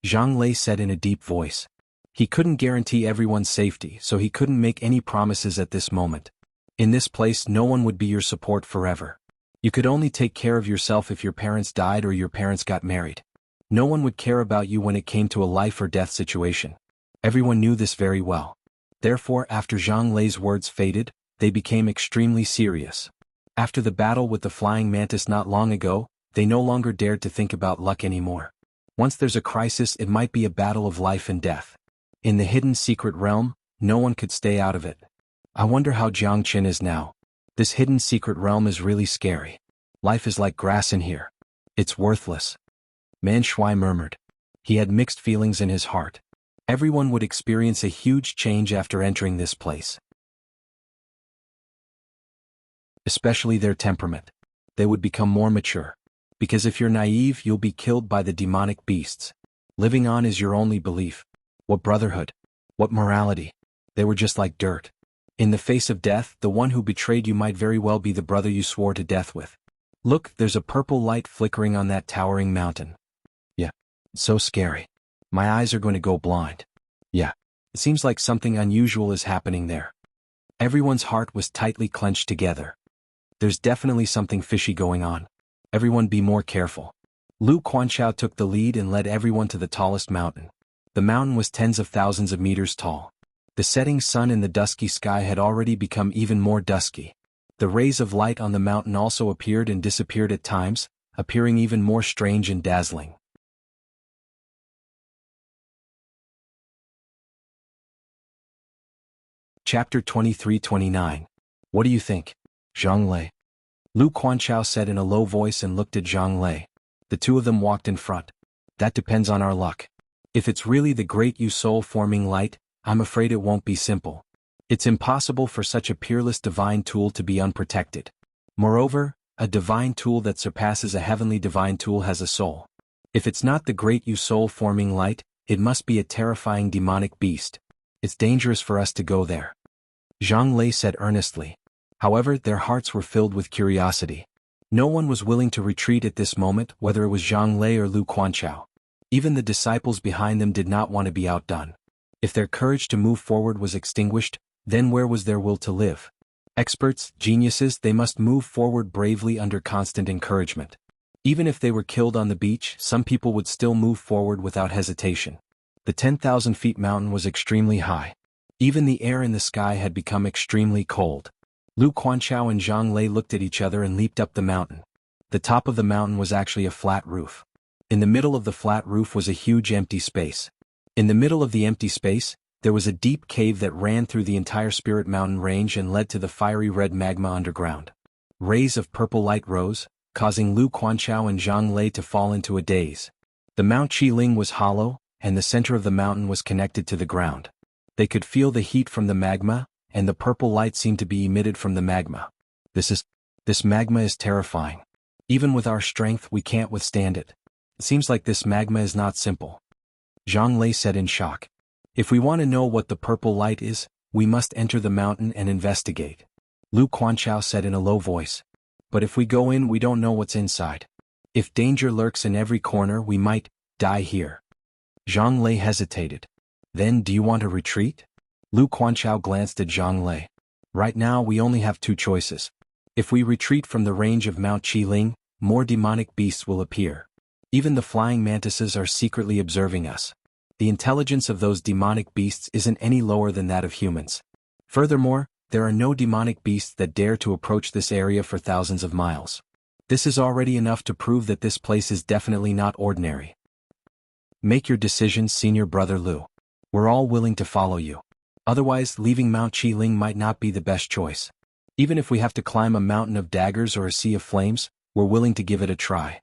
Zhang Lei said in a deep voice. He couldn't guarantee everyone's safety, so he couldn't make any promises at this moment. In this place no one would be your support forever. You could only take care of yourself if your parents died or your parents got married. No one would care about you when it came to a life or death situation. Everyone knew this very well. Therefore, after Zhang Lei's words faded, they became extremely serious. After the battle with the flying mantis not long ago, they no longer dared to think about luck anymore. Once there's a crisis, it might be a battle of life and death. In the hidden secret realm, no one could stay out of it. I wonder how Jiang Qin is now. This hidden secret realm is really scary. Life is like grass in here. It's worthless, Man Shui murmured. He had mixed feelings in his heart. Everyone would experience a huge change after entering this place. Especially their temperament. They would become more mature. Because if you're naive, you'll be killed by the demonic beasts. Living on is your only belief. What brotherhood? What morality? They were just like dirt. In the face of death, the one who betrayed you might very well be the brother you swore to death with. Look, there's a purple light flickering on that towering mountain. Yeah. It's so scary. My eyes are going to go blind. Yeah. It seems like something unusual is happening there. Everyone's heart was tightly clenched together. There's definitely something fishy going on. Everyone be more careful. Lu Quanchao took the lead and led everyone to the tallest mountain. The mountain was tens of thousands of meters tall. The setting sun in the dusky sky had already become even more dusky. The rays of light on the mountain also appeared and disappeared at times, appearing even more strange and dazzling. Chapter 23-29. What do you think, Zhang Lei? Lu Quanchao said in a low voice and looked at Zhang Lei. The two of them walked in front. That depends on our luck. If it's really the great soul-forming light, I'm afraid it won't be simple. It's impossible for such a peerless divine tool to be unprotected. Moreover, a divine tool that surpasses a heavenly divine tool has a soul. If it's not the great soul-forming light, it must be a terrifying demonic beast. It's dangerous for us to go there. Zhang Lei said earnestly. However, their hearts were filled with curiosity. No one was willing to retreat at this moment, whether it was Zhang Lei or Lu Quanchao. Even the disciples behind them did not want to be outdone. If their courage to move forward was extinguished, then where was their will to live? Experts, geniuses, they must move forward bravely under constant encouragement. Even if they were killed on the beach, some people would still move forward without hesitation. The 10,000 feet mountain was extremely high. Even the air in the sky had become extremely cold. Lu Quanchao and Zhang Lei looked at each other and leaped up the mountain. The top of the mountain was actually a flat roof. In the middle of the flat roof was a huge empty space. In the middle of the empty space, there was a deep cave that ran through the entire Spirit Mountain range and led to the fiery red magma underground. Rays of purple light rose, causing Lu Quanchao and Zhang Lei to fall into a daze. The Mount Qiling was hollow, and the center of the mountain was connected to the ground. They could feel the heat from the magma, and the purple light seemed to be emitted from the magma. This magma is terrifying. Even with our strength, we can't withstand it. It seems like this magma is not simple. Zhang Lei said in shock. If we want to know what the purple light is, we must enter the mountain and investigate. Lu Quanchao said in a low voice. But if we go in, we don't know what's inside. If danger lurks in every corner, we might die here. Zhang Lei hesitated. Then do you want to retreat? Lu Quanchao glanced at Zhang Lei. Right now we only have two choices. If we retreat from the range of Mount Qiling, more demonic beasts will appear. Even the flying mantises are secretly observing us. The intelligence of those demonic beasts isn't any lower than that of humans. Furthermore, there are no demonic beasts that dare to approach this area for thousands of miles. This is already enough to prove that this place is definitely not ordinary. Make your decision, Senior Brother Lu. We're all willing to follow you. Otherwise, leaving Mount Qiling might not be the best choice. Even if we have to climb a mountain of daggers or a sea of flames, we're willing to give it a try.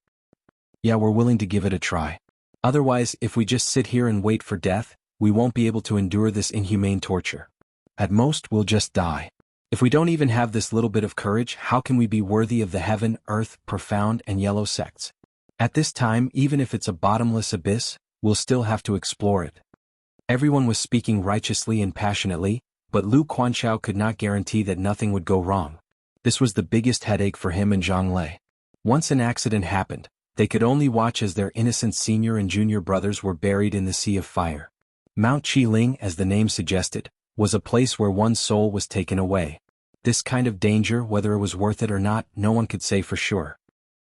Yeah, we're willing to give it a try. Otherwise, if we just sit here and wait for death, we won't be able to endure this inhumane torture. At most, we'll just die. If we don't even have this little bit of courage, how can we be worthy of the heaven, earth, profound, and yellow sects? At this time, even if it's a bottomless abyss, we'll still have to explore it. Everyone was speaking righteously and passionately, but Lu Quanchao could not guarantee that nothing would go wrong. This was the biggest headache for him and Zhang Lei. Once an accident happened, they could only watch as their innocent senior and junior brothers were buried in the sea of fire. Mount Qiling, as the name suggested, was a place where one's soul was taken away. This kind of danger, whether it was worth it or not, no one could say for sure.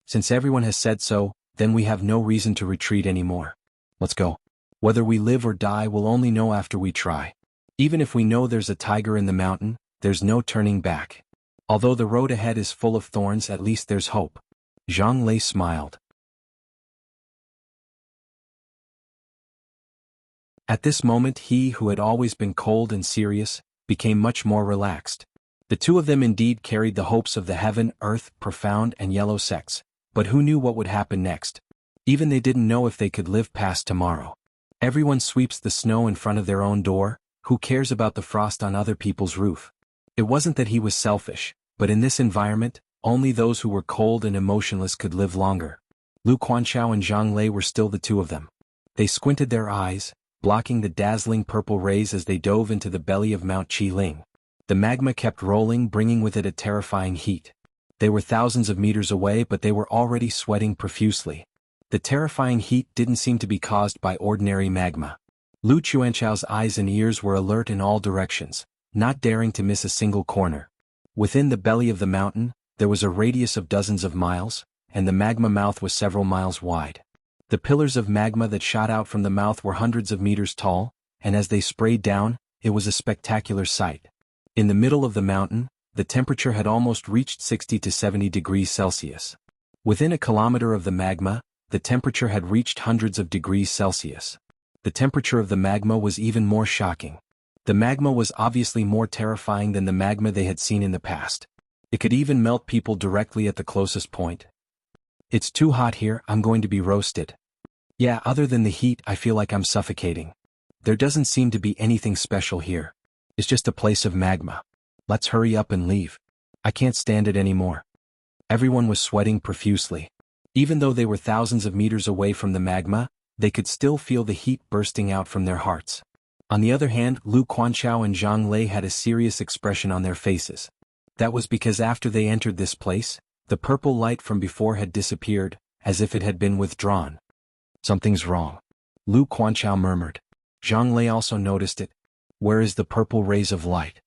Since everyone has said so, then we have no reason to retreat anymore. Let's go. Whether we live or die, we'll only know after we try. Even if we know there's a tiger in the mountain, there's no turning back. Although the road ahead is full of thorns, at least there's hope. Zhang Lei smiled. At this moment, he who had always been cold and serious, became much more relaxed. The two of them indeed carried the hopes of the heaven, earth, profound, and yellow sects, but who knew what would happen next? Even they didn't know if they could live past tomorrow. Everyone sweeps the snow in front of their own door, who cares about the frost on other people's roof? It wasn't that he was selfish, but in this environment, only those who were cold and emotionless could live longer. Lu Quanchao and Zhang Lei were still the two of them. They squinted their eyes, blocking the dazzling purple rays as they dove into the belly of Mount Qiling. The magma kept rolling, bringing with it a terrifying heat. They were thousands of meters away, but they were already sweating profusely. The terrifying heat didn't seem to be caused by ordinary magma. Lu Quanchao's eyes and ears were alert in all directions, not daring to miss a single corner. Within the belly of the mountain, there was a radius of dozens of miles, and the magma mouth was several miles wide. The pillars of magma that shot out from the mouth were hundreds of meters tall, and as they sprayed down, it was a spectacular sight. In the middle of the mountain, the temperature had almost reached 60 to 70 degrees Celsius. Within a kilometer of the magma, the temperature had reached hundreds of degrees Celsius. The temperature of the magma was even more shocking. The magma was obviously more terrifying than the magma they had seen in the past. It could even melt people directly at the closest point. It's too hot here, I'm going to be roasted. Yeah, other than the heat, I feel like I'm suffocating. There doesn't seem to be anything special here. It's just a place of magma. Let's hurry up and leave. I can't stand it anymore. Everyone was sweating profusely. Even though they were thousands of meters away from the magma, they could still feel the heat bursting out from their hearts. On the other hand, Lu Quanchao and Zhang Lei had a serious expression on their faces. That was because after they entered this place, the purple light from before had disappeared, as if it had been withdrawn. Something's wrong. Lu Quanchao murmured. Zhang Lei also noticed it. Where is the purple rays of light?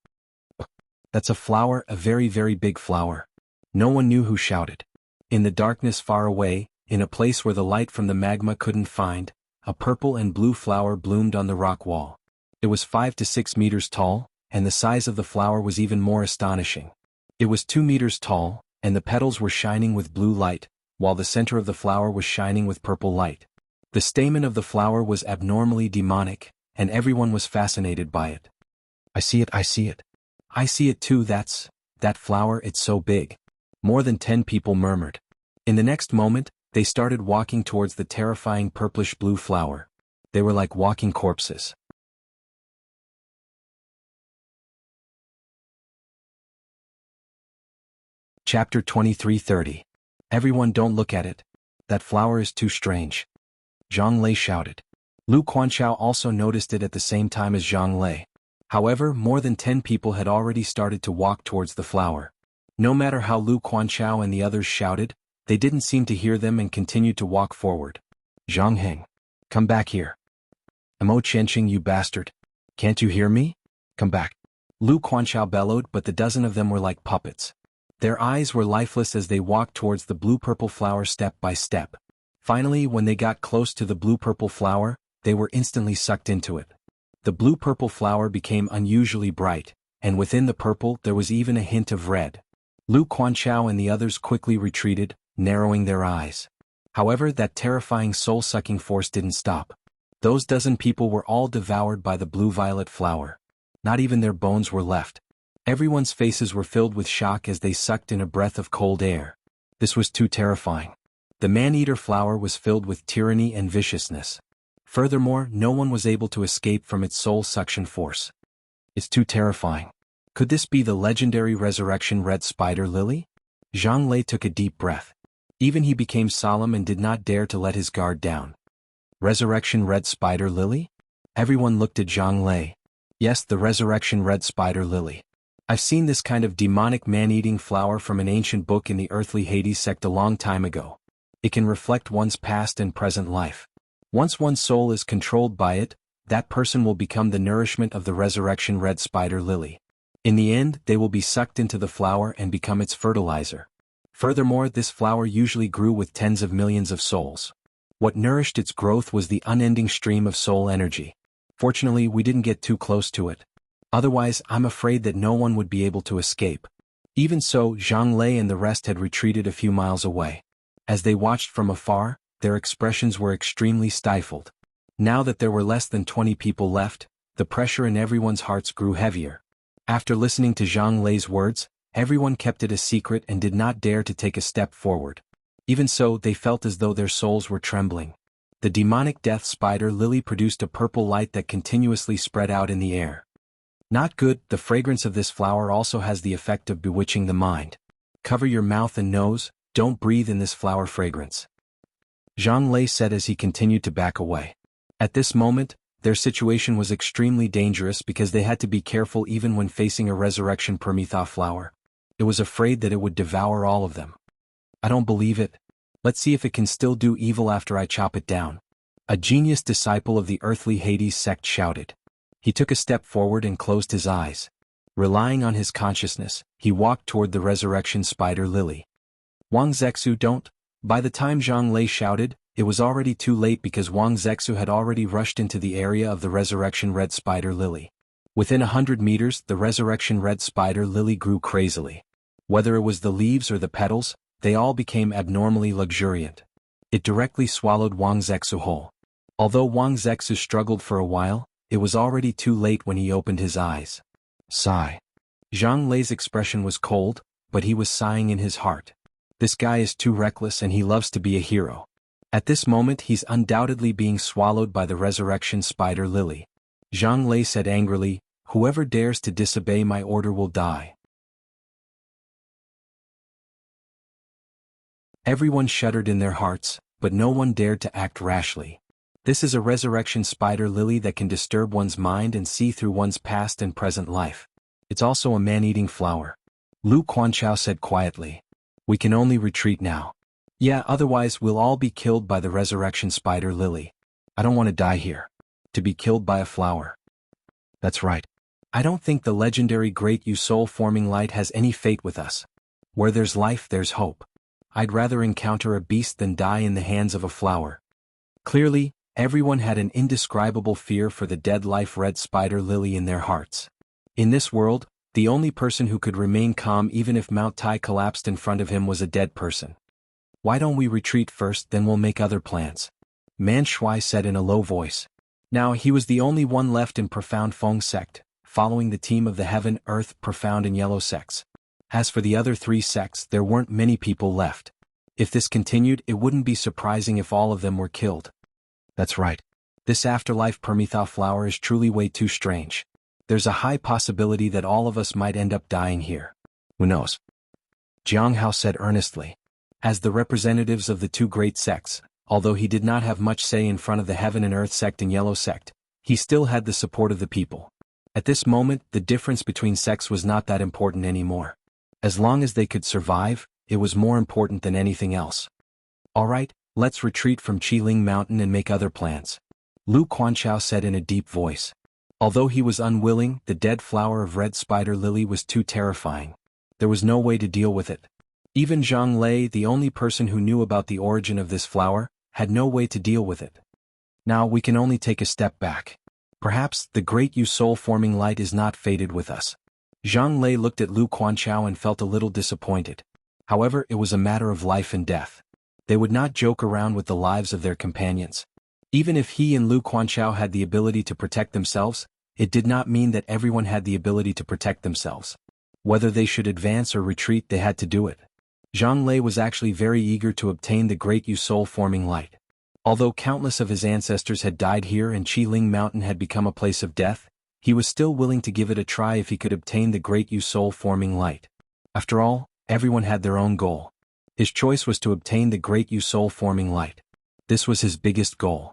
That's a flower, a very, very big flower. No one knew who shouted. In the darkness far away, in a place where the light from the magma couldn't find, a purple and blue flower bloomed on the rock wall. It was 5 to 6 meters tall, and the size of the flower was even more astonishing. It was 2 meters tall, and the petals were shining with blue light, while the center of the flower was shining with purple light. The stamen of the flower was abnormally demonic, and everyone was fascinated by it. I see it, I see it. I see it too, that flower, it's so big. More than 10 people murmured. In the next moment, they started walking towards the terrifying purplish-blue flower. They were like walking corpses. Chapter 23:30. Everyone don't look at it. That flower is too strange. Zhang Lei shouted. Lu Quanchao also noticed it at the same time as Zhang Lei. However, more than 10 people had already started to walk towards the flower. No matter how Lu Quanchao and the others shouted, they didn't seem to hear them and continued to walk forward. Zhang Heng. Come back here. Mo Qianxing, you bastard. Can't you hear me? Come back. Lu Quanchao bellowed, but the dozen of them were like puppets. Their eyes were lifeless as they walked towards the blue-purple flower step by step. Finally, when they got close to the blue-purple flower, they were instantly sucked into it. The blue-purple flower became unusually bright, and within the purple there was even a hint of red. Lu Quanchao and the others quickly retreated, narrowing their eyes. However, that terrifying soul-sucking force didn't stop. Those dozen people were all devoured by the blue-violet flower. Not even their bones were left. Everyone's faces were filled with shock as they sucked in a breath of cold air. This was too terrifying. The man-eater flower was filled with tyranny and viciousness. Furthermore, no one was able to escape from its soul-suction force. It's too terrifying. Could this be the legendary resurrection red spider lily? Zhang Lei took a deep breath. Even he became solemn and did not dare to let his guard down. Resurrection red spider lily? Everyone looked at Zhang Lei. Yes, the resurrection red spider lily. I've seen this kind of demonic man-eating flower from an ancient book in the earthly Hades sect a long time ago. It can reflect one's past and present life. Once one's soul is controlled by it, that person will become the nourishment of the resurrection red spider lily. In the end, they will be sucked into the flower and become its fertilizer. Furthermore, this flower usually grew with tens of millions of souls. What nourished its growth was the unending stream of soul energy. Fortunately, we didn't get too close to it. Otherwise, I'm afraid that no one would be able to escape. Even so, Zhang Lei and the rest had retreated a few miles away. As they watched from afar, their expressions were extremely stifled. Now that there were less than 20 people left, the pressure in everyone's hearts grew heavier. After listening to Zhang Lei's words, everyone kept it a secret and did not dare to take a step forward. Even so, they felt as though their souls were trembling. The demonic death spider lily produced a purple light that continuously spread out in the air. Not good, the fragrance of this flower also has the effect of bewitching the mind. Cover your mouth and nose, don't breathe in this flower fragrance. Zhang Lei said as he continued to back away. At this moment, their situation was extremely dangerous because they had to be careful even when facing a resurrection Prometha flower. It was afraid that it would devour all of them. I don't believe it. Let's see if it can still do evil after I chop it down. A genius disciple of the earthly Hades sect shouted. He took a step forward and closed his eyes. Relying on his consciousness, he walked toward the resurrection spider lily. Wang Zexu, don't By the time Zhang Lei shouted, it was already too late because Wang Zexu had already rushed into the area of the resurrection red spider lily. Within 100 meters, the resurrection red spider lily grew crazily. Whether it was the leaves or the petals, they all became abnormally luxuriant. It directly swallowed Wang Zexu whole. Although Wang Zexu struggled for a while, it was already too late when he opened his eyes. Sigh. Zhang Lei's expression was cold, but he was sighing in his heart. This guy is too reckless and he loves to be a hero. At this moment he's undoubtedly being swallowed by the resurrection spider lily. Zhang Lei said angrily, "Whoever dares to disobey my order will die." Everyone shuddered in their hearts, but no one dared to act rashly. This is a resurrection spider lily that can disturb one's mind and see through one's past and present life. It's also a man-eating flower. Lu Quanchao said quietly. "We can only retreat now. Yeah, otherwise we'll all be killed by the resurrection spider lily. I don't want to die here. To be killed by a flower." That's right. I don't think the legendary great soul-forming light has any fate with us. Where there's life there's hope. I'd rather encounter a beast than die in the hands of a flower. Clearly, everyone had an indescribable fear for the dead life red spider lily in their hearts. In this world, the only person who could remain calm even if Mount Tai collapsed in front of him was a dead person. "Why don't we retreat first, then we'll make other plans?" Man Shui said in a low voice. Now he was the only one left in Profound Feng sect, following the team of the Heaven, Earth, Profound and Yellow sects. As for the other 3 sects, there weren't many people left. If this continued, it wouldn't be surprising if all of them were killed. That's right. This afterlife Permetha flower is truly way too strange. There's a high possibility that all of us might end up dying here. Who knows? Jianghu said earnestly. As the representatives of the 2 great sects, although he did not have much say in front of the Heaven and Earth sect and Yellow sect, he still had the support of the people. At this moment, the difference between sects was not that important anymore. As long as they could survive, it was more important than anything else. Alright, let's retreat from Qiling Mountain and make other plans. Lu Quanchao said in a deep voice. Although he was unwilling, the dead flower of red spider lily was too terrifying. There was no way to deal with it. Even Zhang Lei, the only person who knew about the origin of this flower, had no way to deal with it. Now we can only take a step back. Perhaps the great soul-forming light is not fated with us. Zhang Lei looked at Lu Quanchao and felt a little disappointed. However, it was a matter of life and death. They would not joke around with the lives of their companions. Even if he and Lu Quanchao had the ability to protect themselves, it did not mean that everyone had the ability to protect themselves. Whether they should advance or retreat, they had to do it. Zhang Lei was actually very eager to obtain the great soul-forming light. Although countless of his ancestors had died here and Qiling Mountain had become a place of death, he was still willing to give it a try if he could obtain the great soul-forming light. After all, everyone had their own goal. His choice was to obtain the great soul-forming light. This was his biggest goal.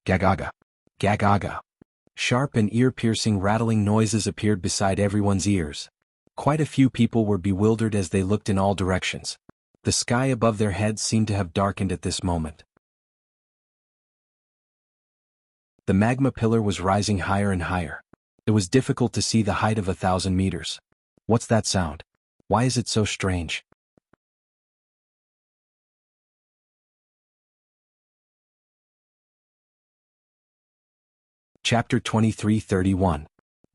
Gagaga. Gagaga. Sharp and ear-piercing rattling noises appeared beside everyone's ears. Quite a few people were bewildered as they looked in all directions. The sky above their heads seemed to have darkened at this moment. The magma pillar was rising higher and higher. It was difficult to see the height of 1,000 meters. What's that sound? Why is it so strange? Chapter 23:31.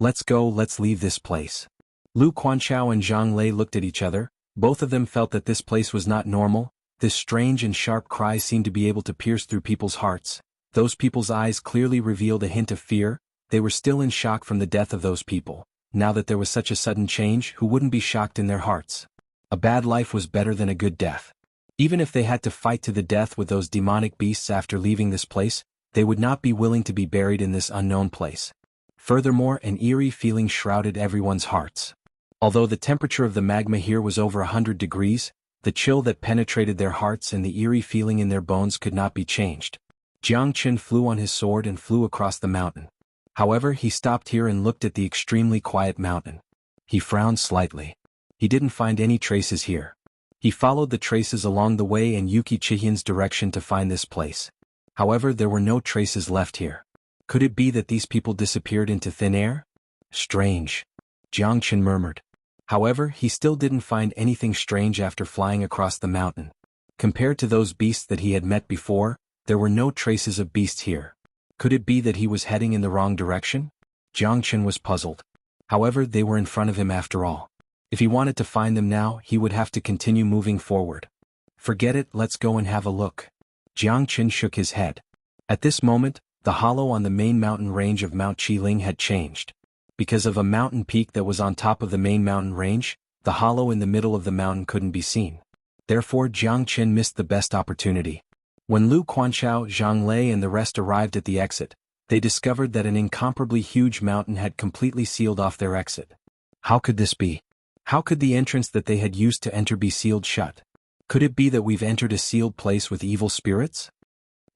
Let's go, let's leave this place. Lu Quanchao and Zhang Lei looked at each other. Both of them felt that this place was not normal. This strange and sharp cry seemed to be able to pierce through people's hearts. Those people's eyes clearly revealed a hint of fear. They were still in shock from the death of those people. Now that there was such a sudden change, who wouldn't be shocked in their hearts? A bad life was better than a good death. Even if they had to fight to the death with those demonic beasts after leaving this place, they would not be willing to be buried in this unknown place. Furthermore, an eerie feeling shrouded everyone's hearts. Although the temperature of the magma here was over 100 degrees, the chill that penetrated their hearts and the eerie feeling in their bones could not be changed. Jiang Qin flew on his sword and flew across the mountain. However, he stopped here and looked at the extremely quiet mountain. He frowned slightly. He didn't find any traces here. He followed the traces along the way in Yuki Chihian's direction to find this place. However, there were no traces left here. Could it be that these people disappeared into thin air? Strange. Jiang Qin murmured. However, he still didn't find anything strange after flying across the mountain. Compared to those beasts that he had met before, there were no traces of beasts here. Could it be that he was heading in the wrong direction? Jiangchen was puzzled. However, they were in front of him after all. If he wanted to find them now, he would have to continue moving forward. Forget it, let's go and have a look. Jiangchen shook his head. At this moment, the hollow on the main mountain range of Mount Qiling had changed. Because of a mountain peak that was on top of the main mountain range, the hollow in the middle of the mountain couldn't be seen. Therefore Jiangchen missed the best opportunity. When Lu Quanxiao, Zhang Lei and the rest arrived at the exit, they discovered that an incomparably huge mountain had completely sealed off their exit. How could this be? How could the entrance that they had used to enter be sealed shut? Could it be that we've entered a sealed place with evil spirits?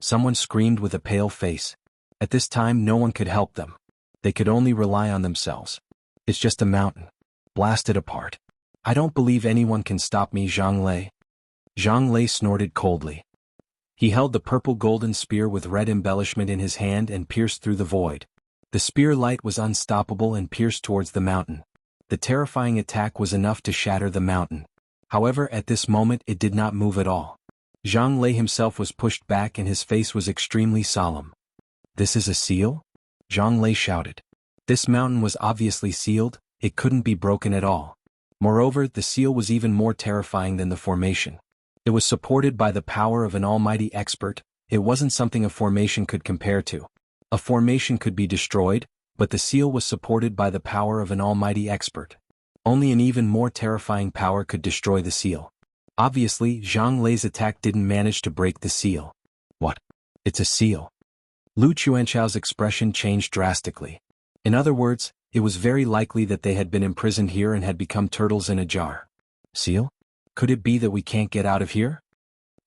Someone screamed with a pale face. At this time no one could help them. They could only rely on themselves. It's just a mountain. Blast it apart. I don't believe anyone can stop me, Zhang Lei. Zhang Lei snorted coldly. He held the purple golden spear with red embellishment in his hand and pierced through the void. The spear light was unstoppable and pierced towards the mountain. The terrifying attack was enough to shatter the mountain. However, at this moment it did not move at all. Zhang Lei himself was pushed back and his face was extremely solemn. This is a seal? Zhang Lei shouted. This mountain was obviously sealed, it couldn't be broken at all. Moreover, the seal was even more terrifying than the formation. It was supported by the power of an almighty expert. It wasn't something a formation could compare to. A formation could be destroyed, but the seal was supported by the power of an almighty expert. Only an even more terrifying power could destroy the seal. Obviously, Zhang Lei's attack didn't manage to break the seal. What? It's a seal. Lu Quanxiao's expression changed drastically. In other words, it was very likely that they had been imprisoned here and had become turtles in a jar. Seal? Could it be that we can't get out of here?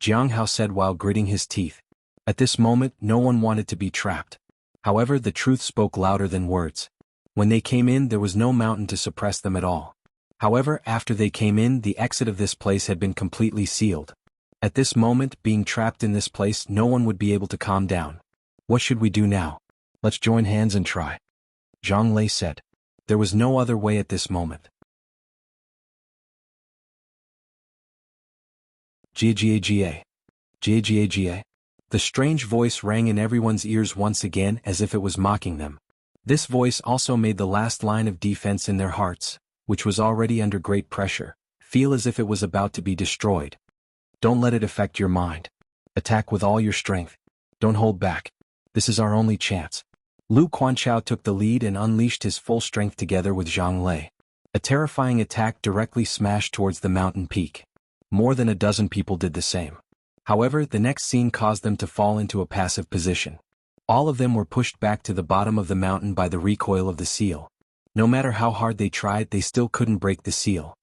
Jianghu said while gritting his teeth. At this moment, no one wanted to be trapped. However, the truth spoke louder than words. When they came in, there was no mountain to suppress them at all. However, after they came in, the exit of this place had been completely sealed. At this moment, being trapped in this place, no one would be able to calm down. What should we do now? Let's join hands and try. Zhang Lei said. There was no other way at this moment. Jia. The strange voice rang in everyone's ears once again as if it was mocking them. This voice also made the last line of defense in their hearts, which was already under great pressure, feel as if it was about to be destroyed. Don't let it affect your mind. Attack with all your strength. Don't hold back. This is our only chance. Lu Quanxiao took the lead and unleashed his full strength together with Zhang Lei. A terrifying attack directly smashed towards the mountain peak. More than a dozen people did the same. However, the next scene caused them to fall into a passive position. All of them were pushed back to the bottom of the mountain by the recoil of the seal. No matter how hard they tried, they still couldn't break the seal.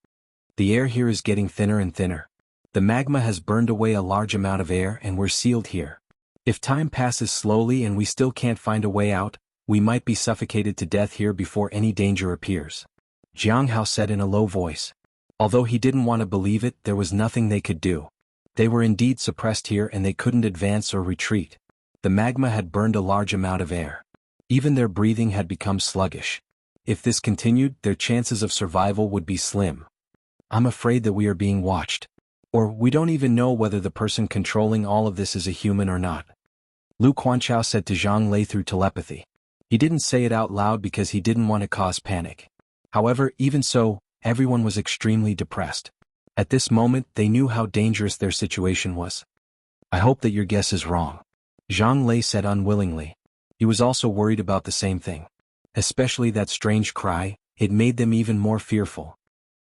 The air here is getting thinner and thinner. The magma has burned away a large amount of air and we're sealed here. If time passes slowly and we still can't find a way out, we might be suffocated to death here before any danger appears. Jianghu said in a low voice. Although he didn't want to believe it, there was nothing they could do. They were indeed suppressed here and they couldn't advance or retreat. The magma had burned a large amount of air. Even their breathing had become sluggish. If this continued, their chances of survival would be slim. I'm afraid that we are being watched. Or we don't even know whether the person controlling all of this is a human or not. Lu Quanxiao said to Zhang Lei through telepathy. He didn't say it out loud because he didn't want to cause panic. However, even so, everyone was extremely depressed. At this moment, they knew how dangerous their situation was. I hope that your guess is wrong. Zhang Lei said unwillingly. He was also worried about the same thing. Especially that strange cry, it made them even more fearful.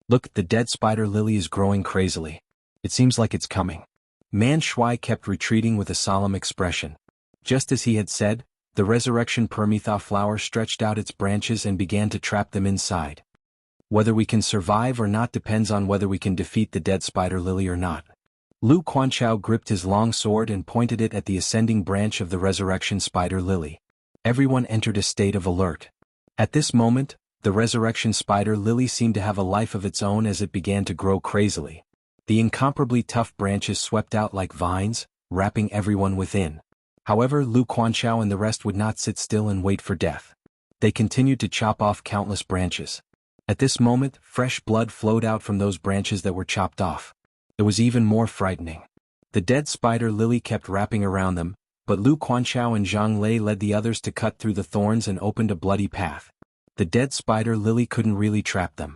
Look, the dead spider lily is growing crazily. It seems like it's coming. Man Shui kept retreating with a solemn expression. Just as he had said, the resurrection permetha flower stretched out its branches and began to trap them inside. Whether we can survive or not depends on whether we can defeat the dead spider lily or not. Lu Quanxiao gripped his long sword and pointed it at the ascending branch of the resurrection spider lily. Everyone entered a state of alert. At this moment, the resurrection spider lily seemed to have a life of its own as it began to grow crazily. The incomparably tough branches swept out like vines, wrapping everyone within. However, Lu Quanxiao and the rest would not sit still and wait for death. They continued to chop off countless branches. At this moment, fresh blood flowed out from those branches that were chopped off. It was even more frightening. The dead spider lily kept wrapping around them, but Lu Quanchao and Zhang Lei led the others to cut through the thorns and opened a bloody path. The dead spider lily couldn't really trap them.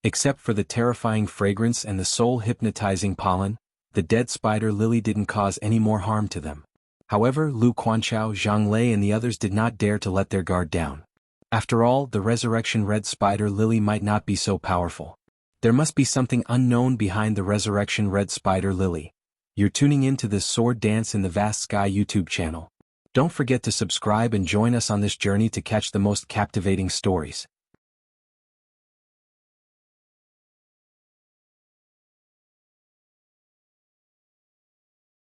Except for the terrifying fragrance and the soul-hypnotizing pollen, the dead spider lily didn't cause any more harm to them. However, Lu Quanchao, Zhang Lei and the others did not dare to let their guard down. After all, the resurrection red spider lily might not be so powerful. There must be something unknown behind the resurrection red spider lily. You're tuning in to this sword dance in the vast sky YouTube channel. Don't forget to subscribe and join us on this journey to catch the most captivating stories.